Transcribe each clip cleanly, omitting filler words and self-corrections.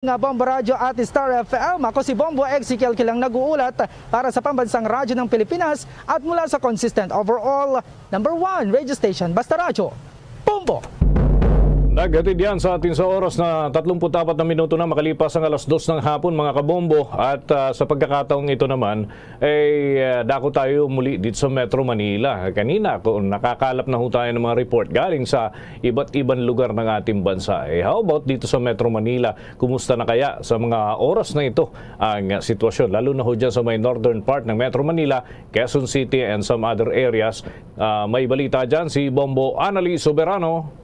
Nga Bombo Radyo at Star FM. Ako si Bombo Ezekiel Kilang nag-uulat para sa Pambansang Radyo ng Pilipinas at mula sa consistent overall #1 radio station Basta Radyo, Bombo! Naghatid yan sa atin sa oras na 34 na minuto na makalipas ang alas 2 ng hapon mga kabombo at sa pagkakataong ito naman ay dako tayo muli dito sa Metro Manila. Kanina kung nakakalap na ho tayo ng mga report galing sa iba't ibang lugar ng ating bansa. How about dito sa Metro Manila? Kumusta na kaya sa mga oras na ito ang sitwasyon? Lalo na ho dyan sa may northern part ng Metro Manila, Quezon City and some other areas. May balita dyan si Bombo Annalise Soberano.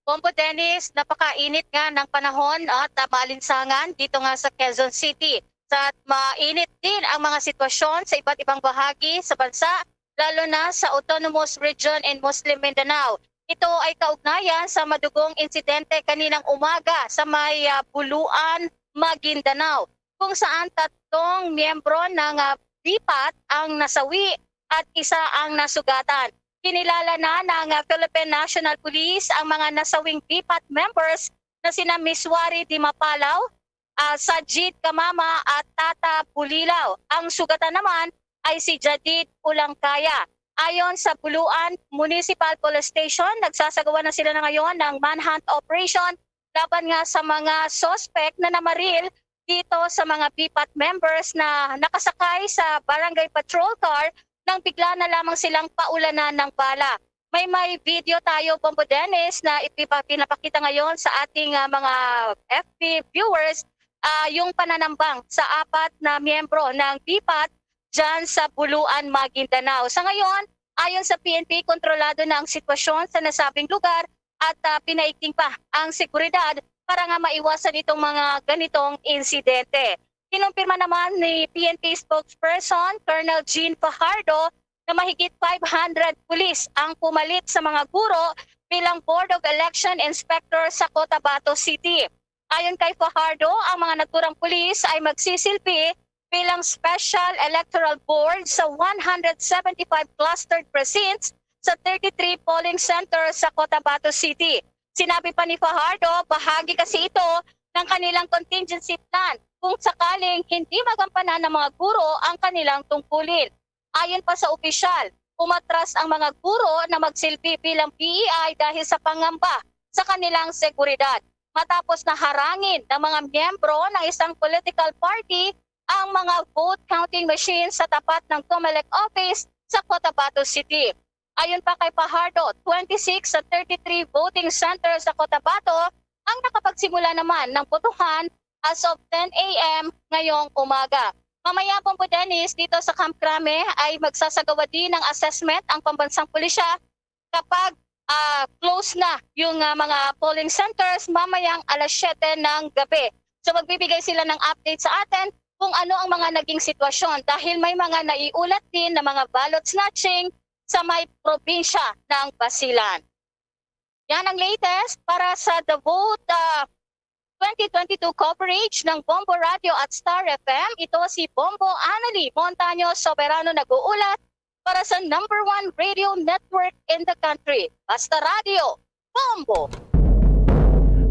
Bombo Dennis, napakainit nga ng panahon at maalinsangan dito nga sa Quezon City. At mainit din ang mga sitwasyon sa iba't ibang bahagi sa bansa, lalo na sa Autonomous Region in Muslim Mindanao. Ito ay kaugnayan sa madugong insidente kaninang umaga sa may Buluan, Maguindanao, kung saan 3 miyembro ng BIPAT ang nasawi at isa ang nasugatan. Kinilala na ng Philippine National Police ang mga nasawing BIPAT members na sina Miswari Di Mapalaw, Sajid Kamama at Tata Bulilaw. Ang sugatan naman ay si Jadid Ulangkaya. Ayon sa Buluan Municipal Police Station, nagsasagawa na sila na ngayon ng manhunt operation laban nga sa mga suspect na namaril dito sa mga BIPAT members na nakasakay sa barangay patrol car nang bigla na lamang silang paulanan ng bala. May video tayo, Bombo Dennis, na pinapakita ngayon sa ating mga FB viewers yung pananambang sa 4 na miyembro ng BIPAT dyan sa Buluan, Maguindanao. Sa ngayon, ayon sa PNP, kontrolado na ang sitwasyon sa nasabing lugar at pinaigting pa ang seguridad para nga maiwasan itong mga ganitong insidente. Kinumpirma naman ni PNP spokesperson Colonel Jean Fajardo na mahigit 500 pulis ang pumalit sa mga guro bilang Board of Election Inspector sa Cotabato City. Ayon kay Fajardo, ang mga naturang pulis ay magsisilbi bilang Special Electoral Board sa 175 clustered precincts sa 33 polling centers sa Cotabato City. Sinabi pa ni Fajardo, bahagi kasi ito ng kanilang contingency plan kung sakaling hindi magampanan ng mga guro ang kanilang tungkulin. Ayon pa sa opisyal, umatras ang mga guro na magsilbi bilang PEI dahil sa pangamba sa kanilang seguridad. Matapos na harangin ng mga miyembro ng isang political party ang mga vote counting machines sa tapat ng COMELEC office sa Cotabato City. Ayon pa kay Fajardo, 26 sa 33 voting centers sa Cotabato ang nakapagsimula naman ng botohan as of 10 a.m. ngayong umaga. Mamaya po Dennis, dito sa Camp Crame ay magsasagawa din ng assessment ang pambansang pulisya kapag close na yung mga polling centers mamayang alas 7 ng gabi. So magbibigay sila ng update sa atin kung ano ang mga naging sitwasyon dahil may mga naiulat din na mga ballot snatching sa may probinsya ng Basilan. Yan ang latest para sa The Vote 2022 coverage ng Bombo Radio at Star FM. Ito si Bombo Annalise Montaño Soberano nag-uulat para sa #1 radio network in the country. Basta Radio, Bombo!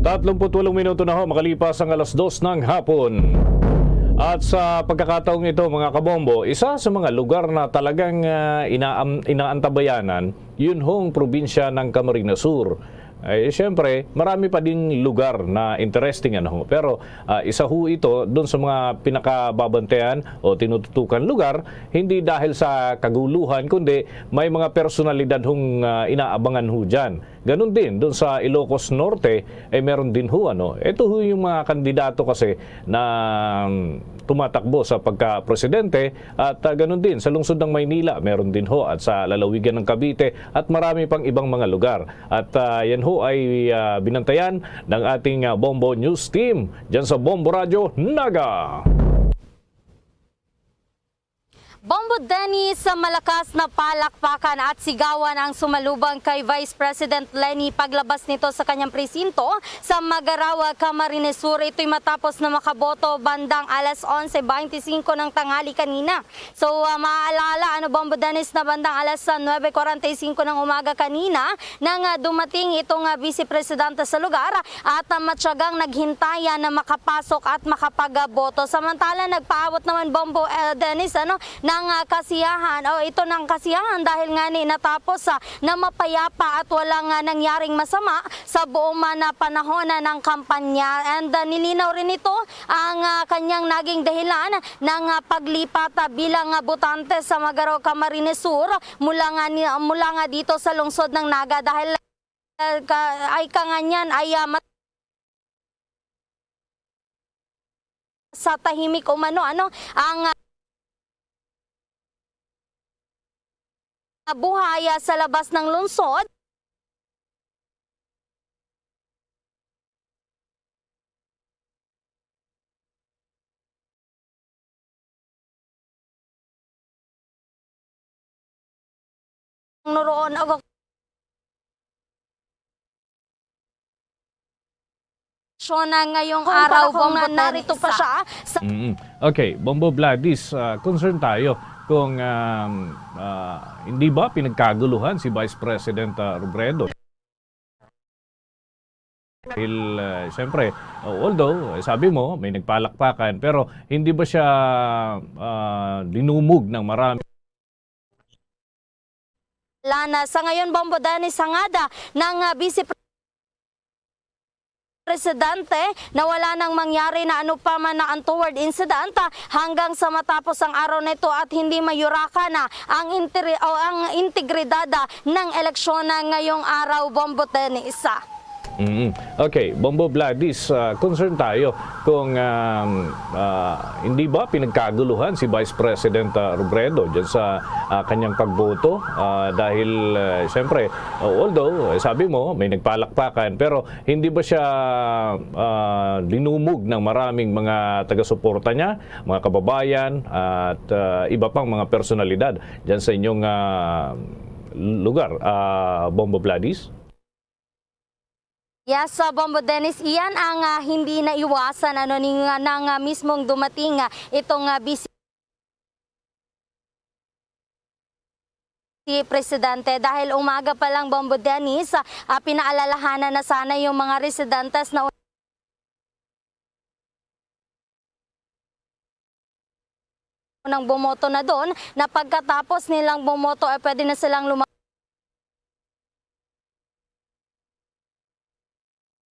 38 minuto na ho makalipas ang alas 2 ng hapon. At sa pagkakataong ito mga kabombo, isa sa mga lugar na talagang inaantabayanan, yun hong probinsya ng Camarines Sur. Ay siyempre, marami pa ding lugar na interesting pero isa ho ito doon sa mga pinakababantayan o tinututukan lugar, hindi dahil sa kaguluhan kundi may mga personalidad hong inaabangan ho dyan. Ganon din doon sa Ilocos Norte ay meron din ho ito ho yung mga kandidato kasi na tumatakbo sa pagka-presidente at ganon din sa lungsod ng Maynila meron din ho at sa lalawigan ng Cavite at marami pang ibang mga lugar. At yan ho ay binantayan ng ating Bombo News Team dyan sa Bombo Radio Naga. Bombo Dennis sa malakas na palakpakan at sigawan ang sumalubang kay Vice President Leni paglabas nito sa kanyang presinto sa Magarawa, Camarines Sur. Ito'y matapos na makaboto bandang alas 11:25 ng tanghali kanina. So maaalala, Bombo Dennis, na bandang alas 9:45 ng umaga kanina nang dumating itong Vice Presidente sa lugar at matyagang naghintayan na makapasok at makapagboto. Samantala nagpaabot naman Bombo Dennis ng kasiyahan ito ng kasiyahan dahil nga natapos na mapayapa at walang nangyaring masama sa buong panahon ng kampanya. And nilinaw rin ito ang kanyang naging dahilan ng paglipat bilang botante sa Magaraw, Camarines Sur mula nga dito sa lungsod ng Naga dahil ay kanganyan ay sa tahimik umano ang buhay sa labas ng lungsod. Noroon na ngayong araw kung narito pa siya. Okay, Bombo Vladis, concern tayo kung hindi ba pinagkaguluhan si Vice President Robredo. Dahil siyempre, although sabi mo may nagpalakpakan, pero hindi ba siya dinumog ng marami? Lana, sa ngayon Bombo Dennis, sangada ng Vice Presidente na wala nang mangyari na pa man na untoward incident hanggang sa matapos ang araw nito at hindi mayuraka na ang integridad ng eleksyon ngayong araw, Bombo Dennis. Okay, Bombo Vladis, concern tayo kung hindi ba pinagkaguluhan si Vice President Robredo dyan sa kanyang pagboto dahil siyempre, although sabi mo may nagpalakpakan, pero hindi ba siya dinumog ng maraming mga taga-suporta niya, mga kababayan at iba pang mga personalidad dyan sa inyong lugar, Bombo Vladis? Yes, Bombo Dennis, iyan ang hindi naiwasan ng mismong dumating itong Vice Presidente dahil umaga pa lang, Bombo Dennis, pinaalalahanan na sana yung mga residentes na unang bumoto na doon na pagkatapos nilang bumoto ay pwede na silang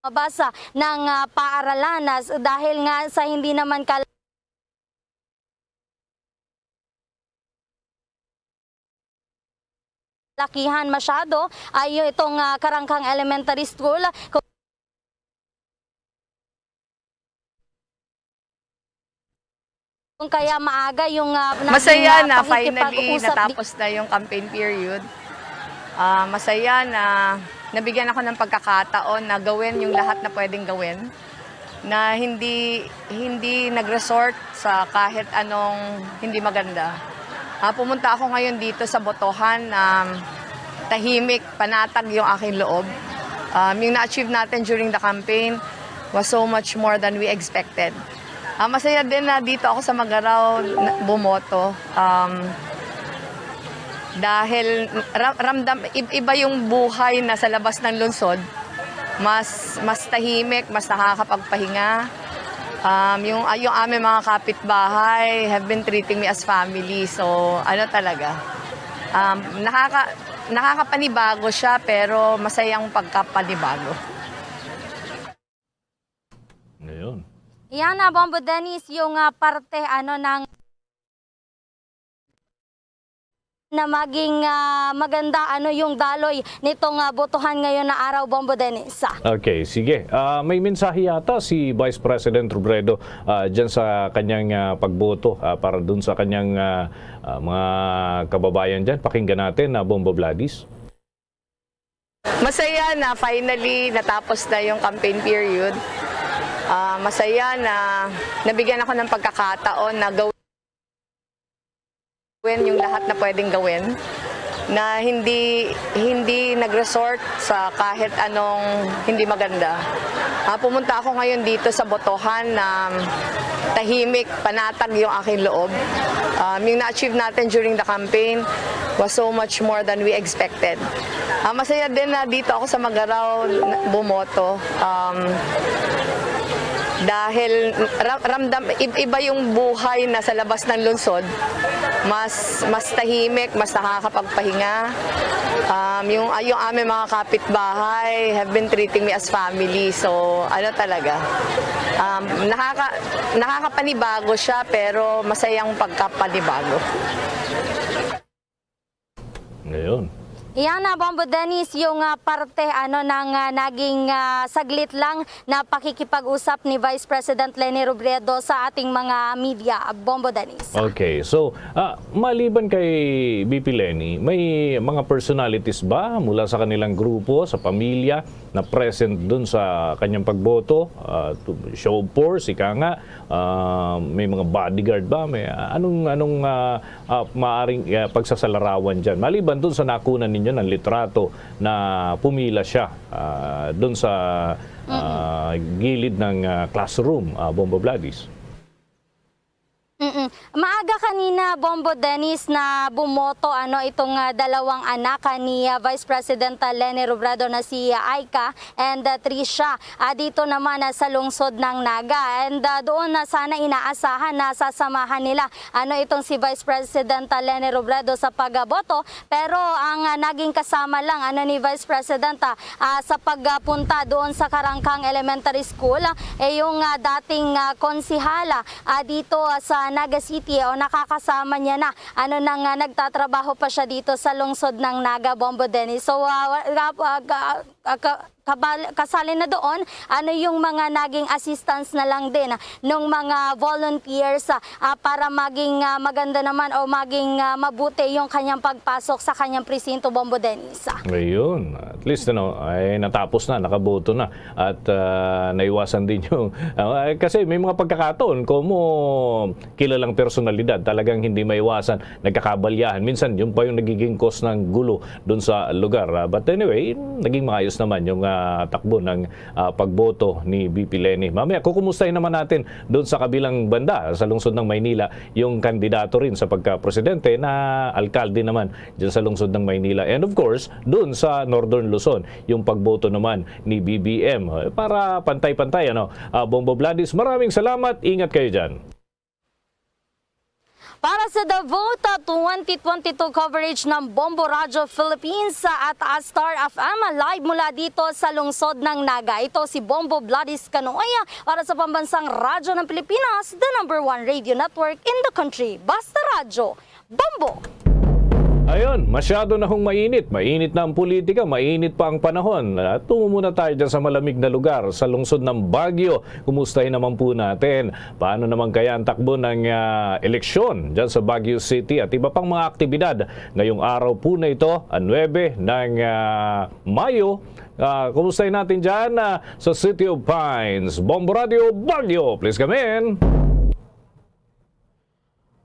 mabasa ng paaralan dahil nga sa hindi naman kalakihan masyado ay itong Karangkang Elementary School. Kung kaya maaga yung masaya na finally natapos na yung campaign period. Masaya na nabigyan ako ng pagkakataon na gawin yung lahat na pwedeng gawin, na hindi nag-resort sa kahit anong hindi maganda. Pumunta ako ngayon dito sa botohan na tahimik, panatag yung aking loob. Yung na-achieve natin during the campaign was so much more than we expected. Masaya din na dito ako sa Magaraw bumoto. Dahil iba yung buhay na sa labas ng lungsod, mas tahimik, mas nakakapagpahinga. Yung aming mga kapitbahay have been treating me as family. So talaga, nakakapanibago siya pero masayang pagkapanibago. Ngayon. Yan Bombo Dennis, yung parte ng na maging maganda yung daloy nitong botohan ngayon na araw, Bombo Dennis. Okay, sige. May mensahe yata si Vice President Robredo dyan sa kanyang pagboto para dun sa kanyang mga kababayan dyan. Pakinggan natin, Bombo Vladis. Masaya na finally natapos na yung campaign period. Masaya na nabigyan ako ng pagkakataon na gawin gawin yung lahat na pwedeng gawin, na hindi nag-resort sa kahit anong hindi maganda. Pumunta ako ngayon dito sa botohan na tahimik, panatag yung aking loob. Yung na-achieve natin during the campaign was so much more than we expected. Masaya din na dito ako sa Magaraw bumoto. Dahil ramdam iba yung buhay na sa labas ng lungsod, mas tahimik, mas nakakapagpahinga. Yung aming mga kapitbahay have been treating me as family, so talaga, nakakapanibago siya, pero masayang pagkapanibago. Ngayon. Iyan na, Bombo Dennis, yung parte ng naging saglit lang na pakikipag-usap ni Vice President Leni Robredo sa ating mga media. Bombo Dennis. Okay, so maliban kay BP Leni, may mga personalities ba mula sa kanilang grupo, sa pamilya, na present dun sa kanyang pagboto? Show of force, ika nga, may mga bodyguard ba? May anong maaring pagsasalarawan dyan? Maliban dun sa nakunan ninyo ng litrato na pumila siya doon sa gilid ng classroom, Bombo Vladis. Maaga kanina, Bombo Dennis, na bumoto itong dalawang anak ni Vice President Leni Robredo na si Aika and Trisha dito naman sa lungsod ng Naga. And doon sana inaasahan na sasamahan nila itong si Vice President Leni Robredo sa pagboto, pero ang naging kasama lang ni Vice President sa pagpunta doon sa Karangkang Elementary School yung dating konsihala dito sa Naga City, o nakakasama niya na nang nagtatrabaho pa siya dito sa lungsod ng Naga, Bombo Dennis. So kasali na doon yung mga naging assistance na lang din ng mga volunteers para maging maganda naman o maging mabuti yung kanyang pagpasok sa kanyang presinto, Bombo Dennis. Ayun, at least ay natapos na, nakaboto na, at naiwasan din yung kasi may mga pagkakataon como kilalang personalidad, talagang hindi maiwasan, nagkakabalyahan, minsan yung pa yung nagiging cause ng gulo doon sa lugar, but anyway, naging maayos naman yung takbo ng pagboto ni BP Leni. Mamaya kukumustahin naman natin doon sa kabilang banda sa lungsod ng Maynila yung kandidato rin sa pagka-presidente na alkalde naman dyan sa lungsod ng Maynila, and of course doon sa Northern Luzon yung pagboto naman ni BBM para pantay-pantay. Bombo Vladis, maraming salamat, ingat kayo dyan. Para sa The Vote 2022 coverage ng Bombo Radio Philippines at Star FM, live mula dito sa lungsod ng Naga. Ito si Bombo Vladis Canoy para sa Pambansang Radyo ng Pilipinas, the #1 radio network in the country. Basta Radyo, Bombo! Ayun, masyado na hong mainit. Mainit na ang politika, mainit pa ang panahon. Tungo muna tayo dyan sa malamig na lugar, sa lungsod ng Baguio. Kumustahin naman po natin. Paano naman kaya ang takbo ng eleksyon dyan sa Baguio City at iba pang mga aktibidad ngayong araw po na ito, 9 ng Mayo. Kumustahin natin dyan sa City of Pines. Bombo Radio Baguio, please come in.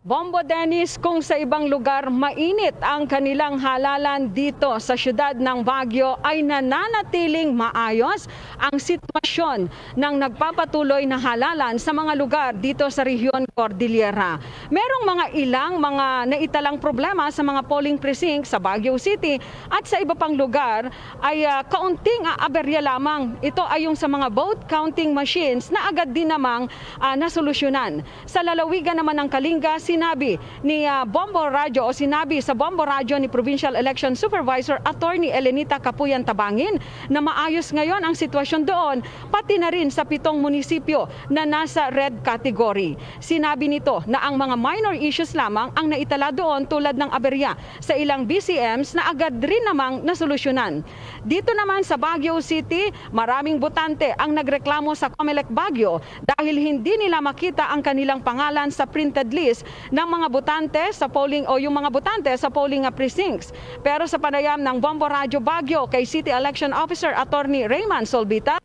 Bombo Dennis, kung sa ibang lugar mainit ang kanilang halalan, dito sa siyudad ng Baguio ay nananatiling maayos ang sitwasyon ng nagpapatuloy na halalan sa mga lugar dito sa rehiyon Cordillera. Merong ilang mga naitalang problema sa mga polling precinct sa Baguio City at sa iba pang lugar ay kaunting aberya lamang. Ito ay yung sa mga vote counting machines na agad din namang nasolusyonan. Sa lalawigan naman ng Kalinga, sinabi ni Bombo Radio o sinabi sa Bombo Radio ni Provincial Election Supervisor Attorney Elenita Capuyan Tabangin na maayos ngayon ang sitwasyon doon, pati na rin sa 7 munisipyo na nasa red category. Sinabi nito na ang mga minor issues lamang ang naitala doon tulad ng aberya sa ilang BCMs na agad rin namang nasolusyonan. Dito naman sa Baguio City, maraming botante ang nagreklamo sa Comelec Baguio dahil hindi nila makita ang kanilang pangalan sa printed list ng mga botante sa polling o yung mga botante sa polling precincts. Pero sa panayam ng Bombo Radio Baguio kay City Election Officer Attorney Raymond Solbita,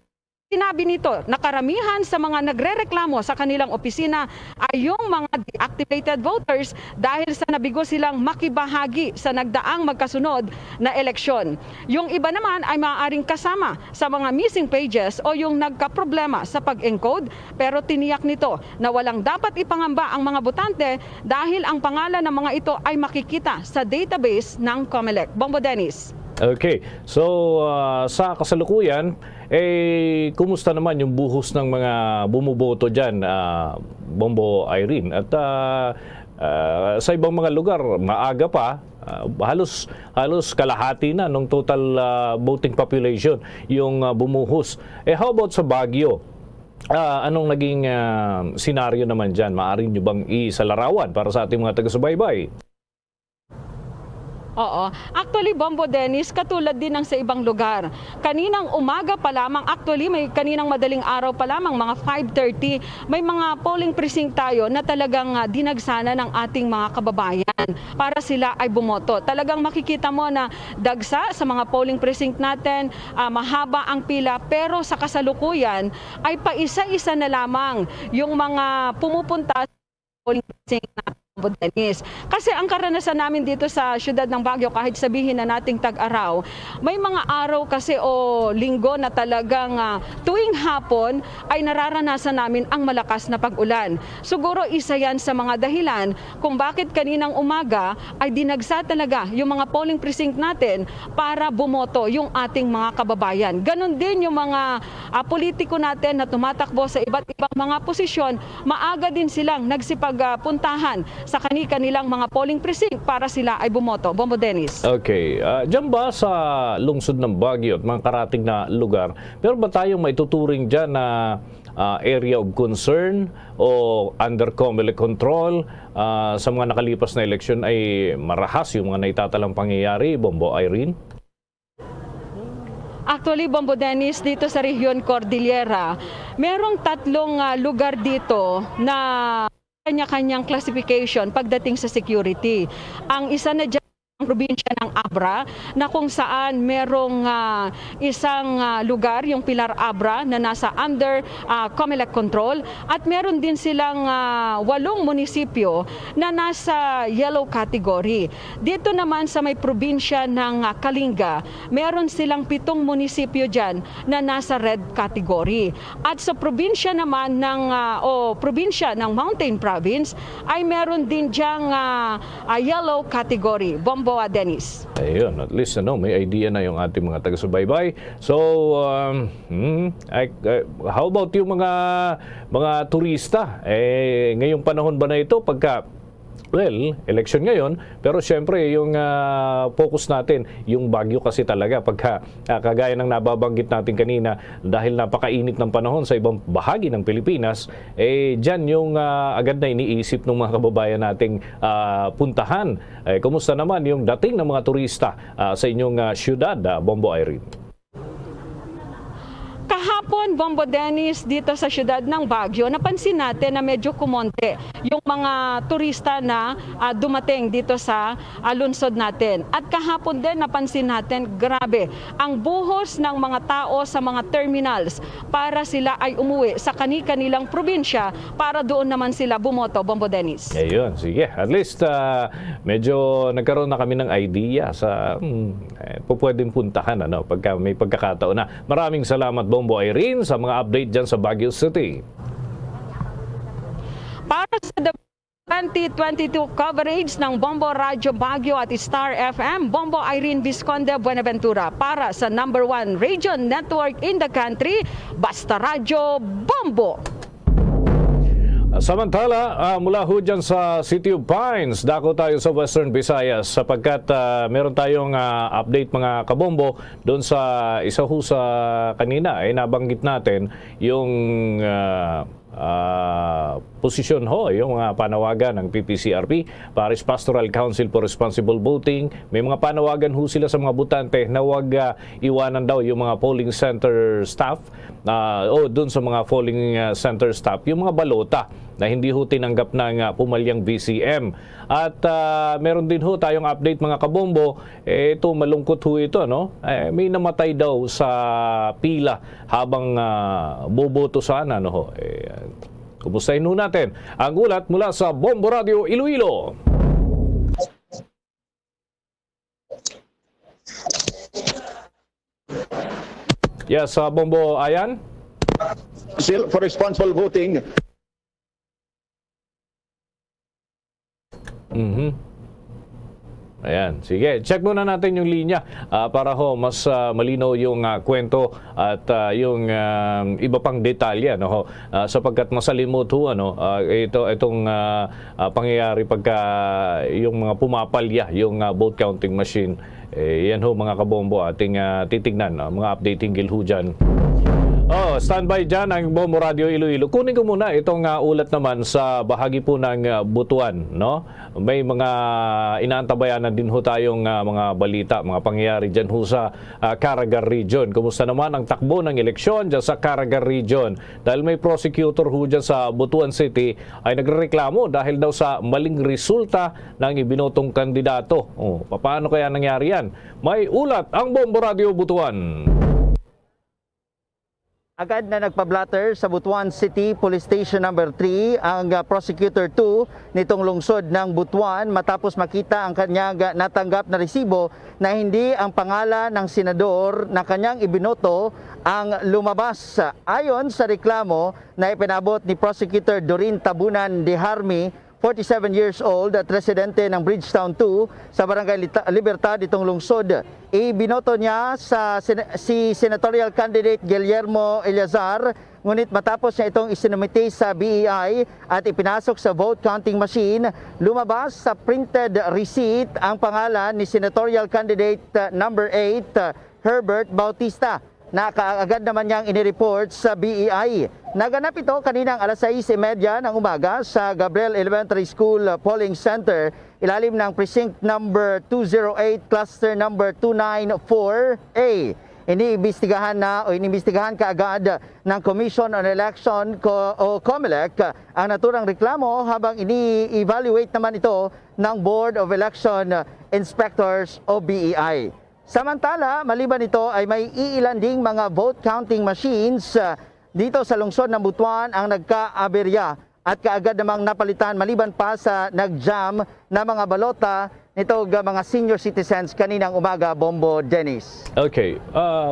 Sinabi nito na karamihan sa mga nagrereklamo sa kanilang opisina ay yung mga deactivated voters dahil sa nabigo silang makibahagi sa nagdaang magkasunod na eleksyon. Yung iba naman ay maaaring kasama sa mga missing pages o yung nagkaproblema sa pag-encode, pero tiniyak nito na walang dapat ipangamba ang mga botante dahil ang pangalan ng mga ito ay makikita sa database ng COMELEC. Bombo Dennis. Okay, so sa kasalukuyan, kumusta naman yung buhos ng mga bumuboto dyan, Bombo Irene? At sa ibang mga lugar, maaga pa, halos kalahati na ng total voting population yung bumuhos. How about sa Baguio? Anong naging senaryo naman dyan? Maaari nyo bang isalarawan para sa ating mga taga-subaybay? Oo. Actually, Bombo Dennis, katulad din ng sa ibang lugar. Kaninang umaga pa lamang, actually may kaninang madaling araw pa lamang, mga 5:30, may mga polling precinct tayo na talagang dinagsana ng ating mga kababayan para sila ay bumoto. Talagang makikita mo na dagsa sa mga polling precinct natin, mahaba ang pila, pero sa kasalukuyan ay paisa-isa na lamang yung mga pumupunta sa polling precinct natin. Dennis. Kasi ang karanasan namin dito sa siyudad ng Baguio, kahit sabihin na nating tag-araw, may mga araw kasi o linggo na talagang tuwing hapon ay nararanasan namin ang malakas na pag-ulan. Siguro isa yan sa mga dahilan kung bakit kaninang umaga ay dinagsa talaga yung mga polling precinct natin para bumoto yung ating mga kababayan. Ganon din yung mga politiko natin na tumatakbo sa iba't ibang mga posisyon, maaga din silang nagsipagpuntahan sa kanilang mga polling precinct para sila ay bumoto. Bombo Dennis. Okay. Diyan ba sa lungsod ng Baguio at mga karating na lugar, pero ba tayong maituturing dyan na area of concern o under COMELEC control sa mga nakalipas na eleksyon ay marahas yung mga naitatalang pangyayari, Bombo Irene? Actually, Bombo Dennis, dito sa Region Cordillera, merong tatlong lugar dito na kanya-kanyang classification pagdating sa security. Ang isa na dyan ang probinsya ng Abra, na kung saan merong isang lugar, yung Pilar Abra, na nasa under COMELEC control, at meron din silang 8 munisipyo na nasa yellow category. Dito naman sa may probinsya ng Kalinga, meron silang 7 munisipyo dyan na nasa red category. At sa probinsya naman ng probinsya ng Mountain Province ay meron din dyang yellow category. Bombo Dennis. Ayun, at least may idea na yung ating mga taga-subaybay. So, how about yung mga turista? Ngayong panahon ba na ito pagka election ngayon, pero syempre yung focus natin, yung Baguio kasi talaga pagka kagaya ng nababanggit natin kanina, dahil napakainit ng panahon sa ibang bahagi ng Pilipinas, dyan yung agad na iniisip ng mga kababayan nating puntahan. Kumusta naman yung dating ng mga turista sa inyong syudad, Bombo Irene? Kahapon, Bombo Dennis, dito sa siyudad ng Baguio, napansin natin na medyo kumonte yung mga turista na dumating dito sa lungsod natin. At kahapon din napansin natin, grabe, ang buhos ng mga tao sa mga terminals para sila ay umuwi sa kanilang probinsya para doon naman sila bumoto, Bombo Dennis. Ayun, sige. At least medyo nagkaroon na kami ng idea sa pwedeng puntahan pagka may pagkakataon na. Maraming salamat, Bombo Irene, sa mga update dyan sa Baguio City. Para sa 2022 coverage ng Bombo Radyo Baguio at Star FM, Bombo Irene Visconde Buenaventura para sa #1 radio network in the country, Basta Radyo Bombo. Samantala, mula ho dyan sa City of Pines, dako tayo sa Western Visayas sapagkat meron tayong update mga kabombo doon sa isa ho sa kanina nabanggit natin yung posisyon ho yung mga panawagan ng PPCRP, Paris Pastoral Council for Responsible Voting. May mga panawagan ho sila sa mga botante na huwag iwanan daw yung mga polling center staff o dun sa mga polling center staff yung mga balota na hindi ho tinanggap ng pumalyang VCM. At meron din ho tayong update mga kabombo, ito malungkot ho ito, no? May namatay daw sa pila habang boboto sana, no ho. Kumustahin ho natin ang ulat mula sa Bombo Radio Iloilo. Yes, Bombo Ayan. Still for responsible voting. Ayan, sige. Check muna natin yung linya para ho mas malinaw yung kwento at yung iba pang detalye, no ho, sapagkat masalimot ho itong pangyayari pagka yung mga pumapalya yung vote counting machine. Yan ho mga kabombo, ating titignan mga update hinggil ho dyan. Standby dyan ang Bombo Radio Iloilo. Kunin ko muna itong ulat naman sa bahagi po ng Butuan, no? May mga inaantabayanan din ho tayong mga balita, mga pangyayari dyan ho sa Caraga Region. Kumusta naman ang takbo ng eleksyon dyan sa Caraga Region? Dahil may prosecutor ho dyan sa Butuan City ay nagrereklamo dahil daw sa maling resulta ng ibinotong kandidato. Paano kaya nangyari yan? May ulat ang Bombo Radio Butuan. Agad na nagpa-blatter sa Butuan City Police Station number 3 ang Prosecutor 2 nitong lungsod ng Butuan matapos makita ang kanyang natanggap na resibo na hindi ang pangalan ng senador na kanyang ibinoto ang lumabas. Ayon sa reklamo na ipinabot ni Prosecutor Doreen Tabunan de Harmi, 47 years old at residente ng Bridgetown 2 sa Barangay Libertad itong lungsod. Ibinoto niya si senatorial candidate Guillermo Eleazar, ngunit matapos niya itong isinumite sa BEI at ipinasok sa vote counting machine, lumabas sa printed receipt ang pangalan ni senatorial candidate number 8 Herbert Bautista, na kaagad naman niyang inireport sa BEI. Naganap ito kaninang alas 6:30 ng umaga sa Gabriel Elementary School Polling Center, ilalim ng precinct number 208, cluster number 294A. Iniimbestigahan kaagad ng Commission on Election o COMELEC ang naturang reklamo habang ini-evaluate naman ito ng Board of Election Inspectors o BEI. Samantala, maliban ito ay may iilan ding mga vote counting machines dito sa lungsod ng Butuan ang nagka-aberya at kaagad namang napalitan maliban pa sa nag-jam na mga balota nitong mga senior citizens kaninang umaga, Bombo Dennis. Okay,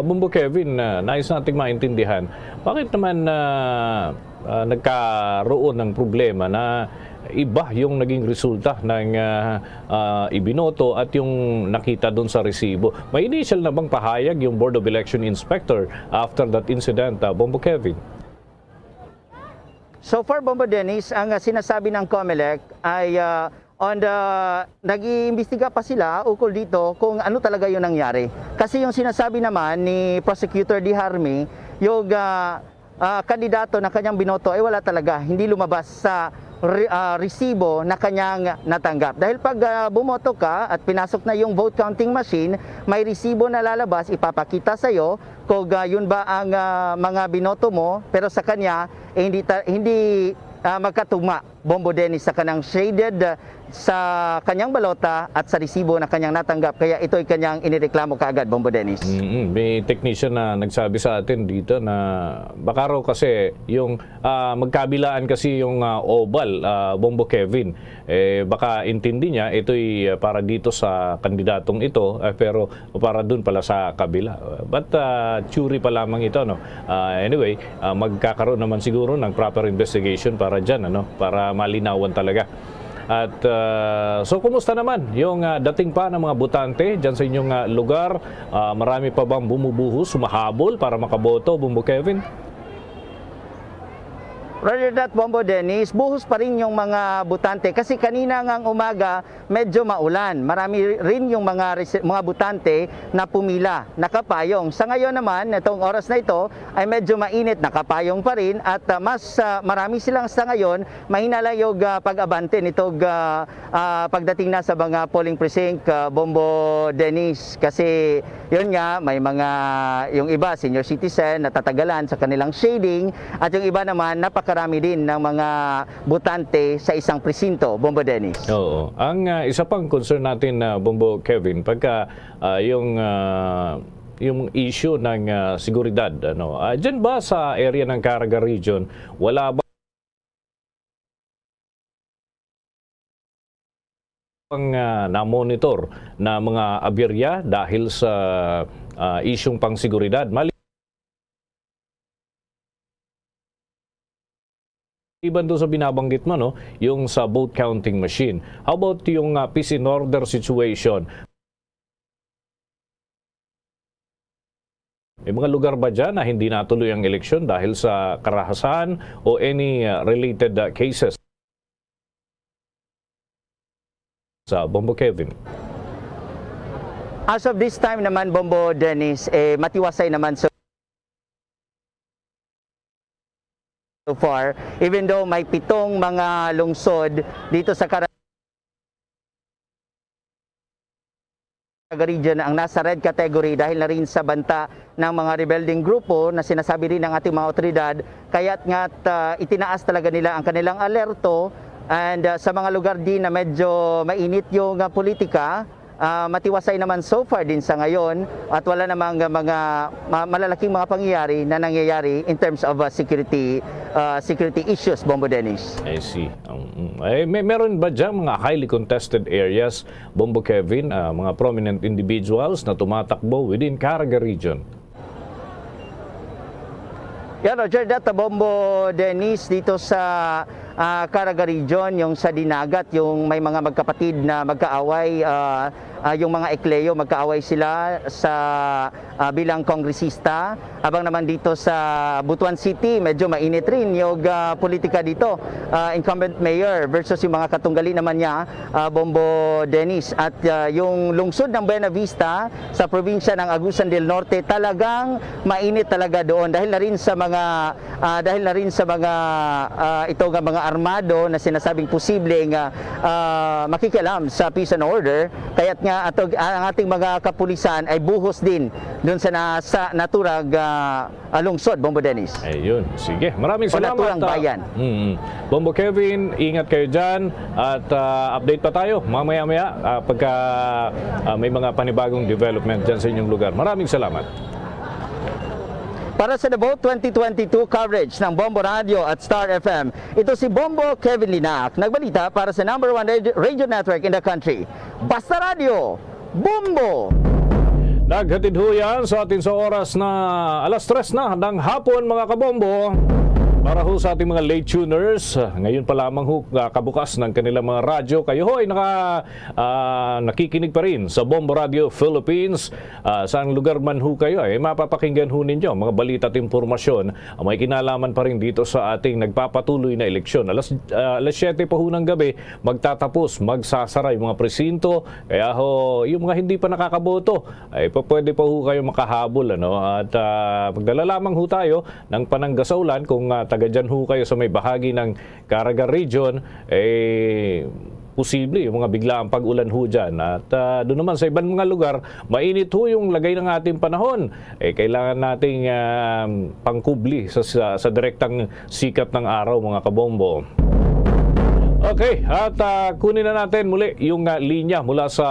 Bombo Kevin, nais nating maintindihan, bakit naman nagkaroon ng problema na iba yung naging resulta ng ibinoto at yung nakita doon sa resibo? May initial na bang pahayag yung Board of Election Inspector after that incident, Bombo Kevin? So far, Bombo Dennis, ang sinasabi ng COMELEC ay nag-iimbestiga pa sila ukol dito kung ano talaga yung nangyari. Kasi yung sinasabi naman ni Prosecutor Di Harmi, yung kandidato na kanyang binoto ay wala talaga, hindi lumabas sa resibo na kanyang natanggap. Dahil pag bumoto ka at pinasok na yung vote counting machine, may resibo na lalabas, ipapakita sa iyo kung yun ba ang mga binoto mo, pero sa kanya hindi magkatugma, Bombo Dennis, sa kanang shaded sa kanyang balota at sa resibo na kanyang natanggap. Kaya ito ay kanyang inireklamo kaagad, Bombo Dennis. May technician na nagsabi sa atin dito na baka raw kasi yung magkabilaan kasi yung oval, Bombo Kevin. Baka intindi niya ito'y para dito sa kandidatong ito, pero para dun pala sa kabila. But theory pa lamang ito, no? Anyway, magkakaroon naman siguro ng proper investigation para dyan, ano? Para malinawan talaga. At so kumusta naman yung dating pa ng mga botante dyan sa inyong lugar? Marami pa bang bumubuhos, sumahabol para makaboto, Bombo Kevin? Roger that, Bombo Dennis, buhos pa rin yung mga butante kasi kanina ngang umaga medyo maulan. Marami rin yung mga butante na pumila, nakapayong. Sa ngayon naman, itong oras na ito ay medyo mainit, nakapayong pa rin at marami silang sa ngayon mahina lang yung pag-abante nitong pagdating na sa mga polling precinct, Bombo Dennis. Kasi yun nga, may yung iba senior citizen natatagalan sa kanilang shading at yung iba naman napakarami din ng mga butante sa isang presinto, Bombo Dennis. Oo. Ang isa pang concern natin na Bombo Kevin, pagka yung issue ng seguridad, dyan ba sa area ng Caraga region, wala ba na-monitor na mga aberya dahil sa isyung pang-seguridad? Iban doon sa binabanggit mo, yung sa vote counting machine. How about yung peace and order situation? May mga lugar ba dyan na hindi natuloy ang eleksyon dahil sa karahasan o any related cases? Sa Bombo Kevin. As of this time naman, Bombo Dennis, matiwasay naman so far, even though may 7 mga lungsod dito sa Caraga region ang nasa red category dahil na rin sa banta ng mga rebelding grupo na sinasabi rin ng ating mga otoridad, kaya't nga't itinaas talaga nila ang kanilang alerto and sa mga lugar din na medyo mainit yung politika, matiwasay naman so far din sa ngayon at wala namang mga malalaking mga pangyayari na nangyayari in terms of security issues, Bombo Dennis. I see. Meron ba dyan mga highly contested areas, Bombo Kevin, mga prominent individuals na tumatakbo within Caraga region? Yeah, Roger, Bombo Dennis, dito sa Caraga region, yung sa Dinagat, yung may mga magkapatid na magkaaway, yung mga Ecleo, magkaaway sila sa bilang kongresista. Habang naman dito sa Butuan City, medyo mainit rin yung politika dito. Incumbent mayor versus yung mga katunggali naman niya, Bombo Dennis. At yung lungsod ng Buena Vista sa probinsya ng Agusan del Norte, talagang mainit talaga doon dahil na rin sa mga mga armado na sinasabing posibleng makikialam sa peace and order. Kaya't nga ang ating mga kapulisan ay buhos din doon sa naturang lungsod, Bombo Dennis. Ayun, sige. Maraming salamat. O naturang bayan. Bombo Kevin, ingat kayo dyan at update pa tayo mamaya-maya pagka may mga panibagong development dyan sa inyong lugar. Maraming salamat. Para sa The Vote 2022 coverage ng Bombo Radio at Star FM, ito si Bombo Kevin Linac, nagbalita para sa #1 radio network in the country. Basta Radio, Bombo! Naghatid ho yan sa atin sa oras na 3:00 na ng hapon, mga kabombo. Para ho sa ating mga late tuners, ngayon pa lamang ho kabukas ng kanilang mga radyo, kayo ho ay nakikinig pa rin sa Bombo Radio Philippines. Saan lugar man ho kayo ay mapapakinggan ho ninyo mga balita at impormasyon. May kinalaman pa rin dito sa ating nagpapatuloy na eleksyon. Alas 7 pa ho ng gabi, magtatapos, magsasara yung mga presinto. Kaya ho, yung mga hindi pa nakakaboto, ay pwede pa ho kayo makahabol. At magdala lamang ho tayo ng pananggasaulan kung taga dyan ho kayo sa may bahagi ng Caraga region, posible yung mga biglaang pag-ulan ho dyan. At doon naman sa ibang mga lugar, mainit ho yung lagay ng ating panahon. Kailangan nating pangkubli sa direktang sikat ng araw, mga kabombo. Okay, at kunin na natin muli yung linya mula sa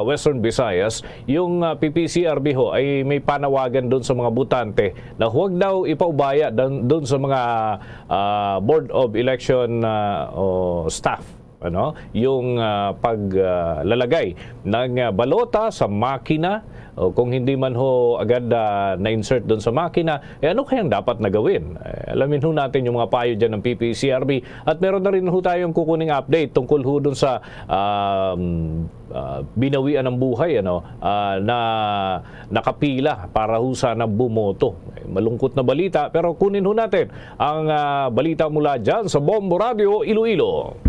Western Visayas. Yung PPCRB ho ay may panawagan doon sa mga butante na huwag daw ipaubaya doon sa mga Board of Election staff. yung paglalagay ng balota sa makina. O kung hindi man ho agad na-insert doon sa makina, ano kayang dapat na gawin? Alamin ho natin yung mga payo dyan ng PPCRB. At meron na rin ho tayong kukuning update tungkol ho doon sa binawian ng buhay na nakapila para ho sana bumoto. Malungkot na balita, pero kunin ho natin ang balita mula dyan sa Bombo Radio, Iloilo.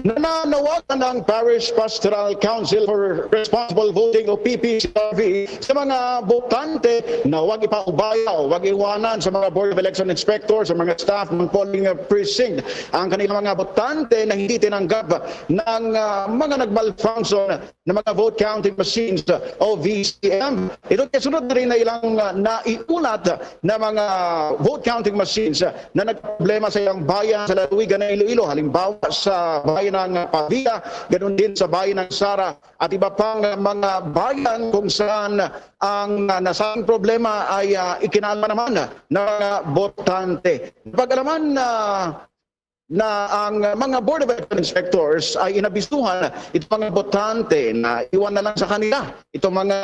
Nananawagan ng Parish Pastoral Council for Responsible Voting o PPCRV sa mga botante na huwag ipaubaya o huwag iwanan sa mga Board of Election Inspectors, sa mga staff ng polling precinct ang kanilang mga botante na hindi tinanggap ng mga nag-malfunction na mga vote counting machines o VCM. Ito kasunod na rin na ilang naiulat na mga vote counting machines na nagproblema sa ilang bayan sa lalawigan ng Iloilo. Halimbawa sa bayan ng Pavia, ganoon din sa bayan ng Sara at iba pang mga bayan kung saan ang nasabing problema ay ikinalma naman ng mga botante. Pag-alaman na ang mga Board of Election Inspectors ay inabisuhan itong mga botante na iwan na lang sa kanila itong mga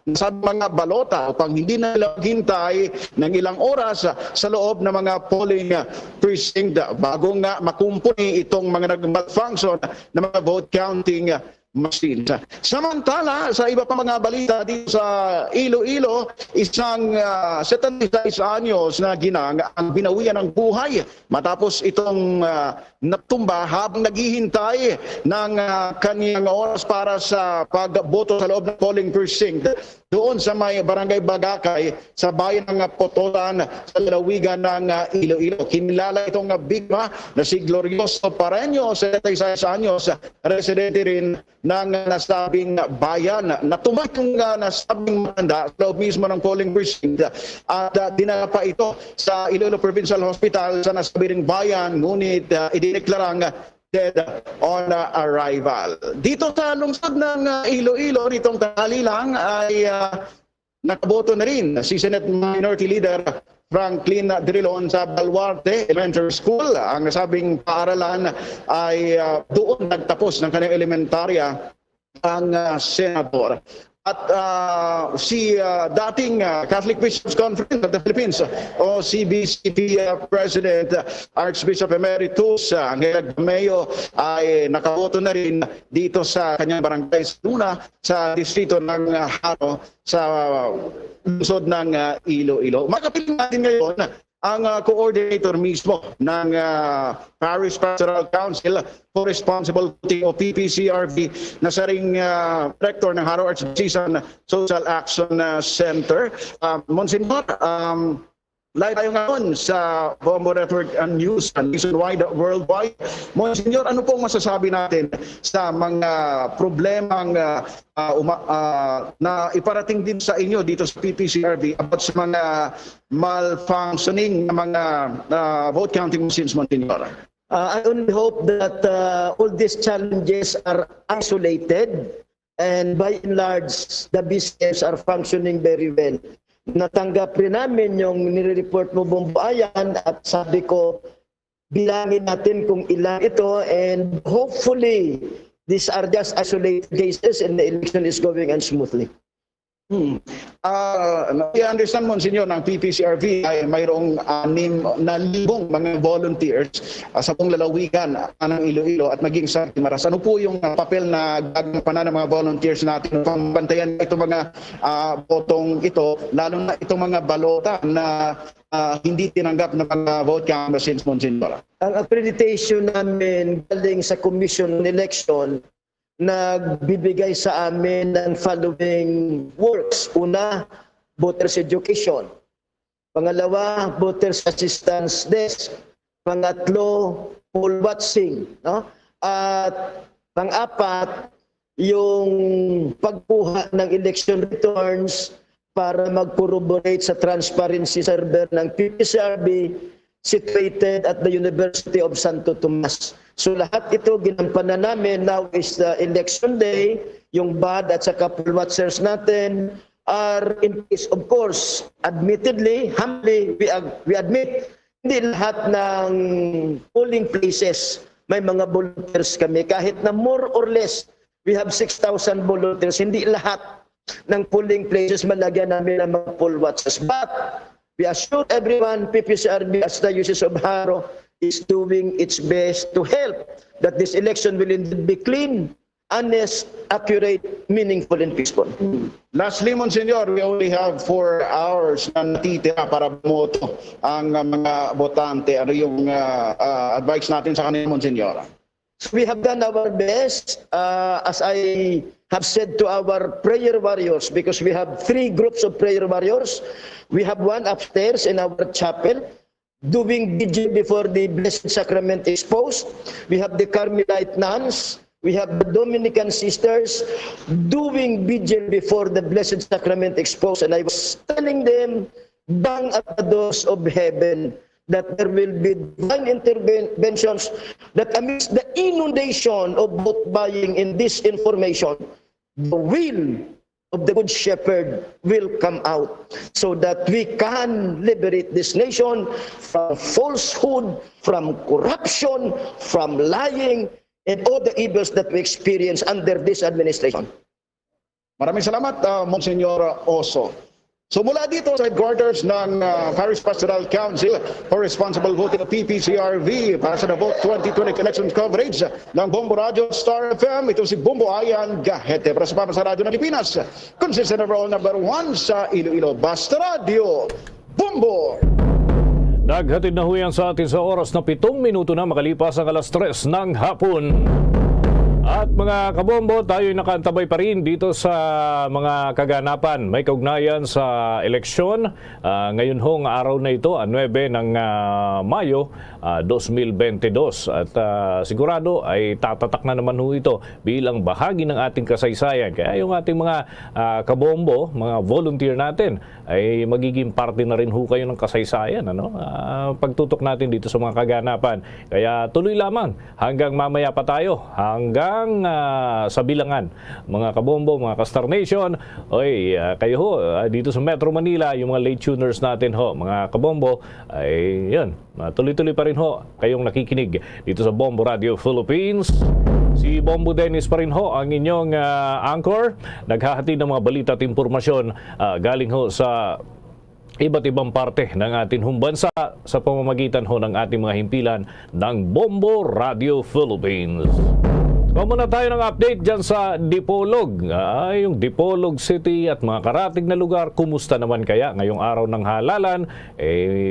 nasabing mga balota upang hindi na nila maghintay ng ilang oras sa loob ng mga polling precinct bago nga makumpuni itong mga nag-malfunction na mga vote counting machines. Samantala, sa iba pa mga balita dito sa Iloilo, isang 76 anyos na ginang ang binawian ng buhay matapos itong natumba habang naghihintay ng kanyang oras para sa pagboto sa loob ng polling precinct doon sa may Barangay Bagakay sa bayan ng Potolan sa lalawigan ng Iloilo. Kinilala itong biktima na si Glorioso Pareño, 76 anyos, residente rin ng nasabing bayan. Natumba yung nasabing matanda sa loob mismo ng polling precinct at dinala pa ito sa Iloilo Provincial Hospital sa nasabing bayan, ngunit idineklarang dead on arrival. Dito sa lungsod ng Iloilo, nitong tanghali lang ay nakaboto na rin si Senate Minority Leader Franklin Drilon sa Baluarte Elementary School. Ang nasabing paaralan ay doon nagtapos ng kanyang elementarya ang senador. At si dating Catholic Bishops Conference of the Philippines o CBCP President Archbishop Emeritus Angela Gameo ay nakaboto na rin dito sa kanyang barangay sa Luna sa distrito ng Haro sa lungsod ng Iloilo. Makapiling natin ngayon ang coordinator mismo ng Parish Pastoral Council for Responsible Voting o PPCRV na sa ring director ng Haro Archdiocese Social Action Center. Monsignor, live tayo ngayon sa Bombo Network and News nationwide, worldwide. Monsignor, ano pong masasabi natin sa mga problemang na iparating din sa inyo dito sa PPCRV about sa mga malfunctioning na mga vote counting machines, Monsignor? I only hope that all these challenges are isolated and by and large the business are functioning very well. Natanggap rin namin yung nire-report mo, Bombo Ayan, at sabi ko, bilangin natin kung ilan ito and hopefully these are just isolated cases and the election is going on smoothly. I understand, Monsignor, ng PPCRV ay mayroong 6,000 mga volunteers sa buong lalawigan ng Iloilo at maging sa Timaras. Ano po yung papel na gagampanan ng mga volunteers natin upang bantayan itong mga botong ito, lalo na itong mga balota na hindi tinanggap ng mga vote counting machines, Monsignor? Ang accreditation namin galing sa Commission on Election nagbibigay sa amin ng following works. Una, voters education. Pangalawa, voters assistance desk. Pangatlo, poll watching. No? At pang-apat, yung pagkuha ng election returns para mag-corroborate sa transparency server ng PPCRB situated at the University of Santo Tomas. So lahat ito ginampanan namin. Now is the election day. Yung BAD at saka poll watchers natin are in place. Of course, admittedly, humbly, we admit Hindi lahat ng polling places may mga volunteers kami. Kahit na more or less, we have 6,000 volunteers. Hindi lahat ng polling places malagyan namin ng mga poll watchers. But we assure everyone, PPCRB as the Diocese of Haro is doing its best to help that this election will indeed be clean, honest, accurate, meaningful, and peaceful. Lastly, Monsignor, we only have 4 hours na natitira para bumoto ang mga botante. Ano yung advice natin sa kanila, Monsignor? So we have done our best, as I have said to our prayer warriors, because we have 3 groups of prayer warriors. We have one upstairs in our chapel, doing vigil before the Blessed Sacrament is posed. We have the Carmelite nuns. We have the Dominican sisters doing vigil before the Blessed Sacrament exposed. And I was telling them, bang at the doors of heaven, that there will be divine interventions, that amidst the inundation of vote buying in this information, the will of the Good Shepherd will come out so that we can liberate this nation from falsehood, from corruption, from lying, and all the evils that we experience under this administration. Maraming salamat, Monsignor Oso. So mula dito sa headquarters ng Parish Pastoral Council for Responsible Voting of PPCRV para sa The Vote 2020 Elections Coverage ng Bombo Radio Star FM, ito si Bombo Ayan Gahete para sa Pamasa Radio ng Pilipinas. Consistent overall number 1 sa Iloilo. Basta Radio, Bombo! Naghatid na huyan sa atin sa oras na 7 minuto na makalipas ang alas 3 ng hapon. At mga kabombo, tayo'y nakantabay pa rin dito sa mga kaganapan. May kaugnayan sa eleksyon. Ngayon hong araw na ito, 9 ng Mayo 2022. At sigurado ay tatatak na naman ho ito bilang bahagi ng ating kasaysayan. Kaya yung ating mga kabombo, mga volunteer natin, ay magiging parte na rin ho kayo ng kasaysayan. Pagtutok natin dito sa mga kaganapan. Kaya tuloy lamang hanggang mamaya pa tayo. Hanggang sa bilangan, mga kabombo, mga Kastar Nation, kayo ho, dito sa Metro Manila, yung mga late tuners natin ho, mga kabombo, ay yun, tuloy-tuloy pa rin ho kayong nakikinig dito sa Bombo Radio Philippines. Si Bombo Dennis pa rin ho, ang inyong anchor, naghahatid ng mga balita at impormasyon galing ho sa iba't ibang parte ng ating bansa sa pamamagitan ho ng ating mga himpilan ng Bombo Radio Philippines. Muna tayo ng update dyan sa Dipolog. Yung Dipolog City at mga karatig na lugar, kumusta naman kaya ngayong araw ng halalan?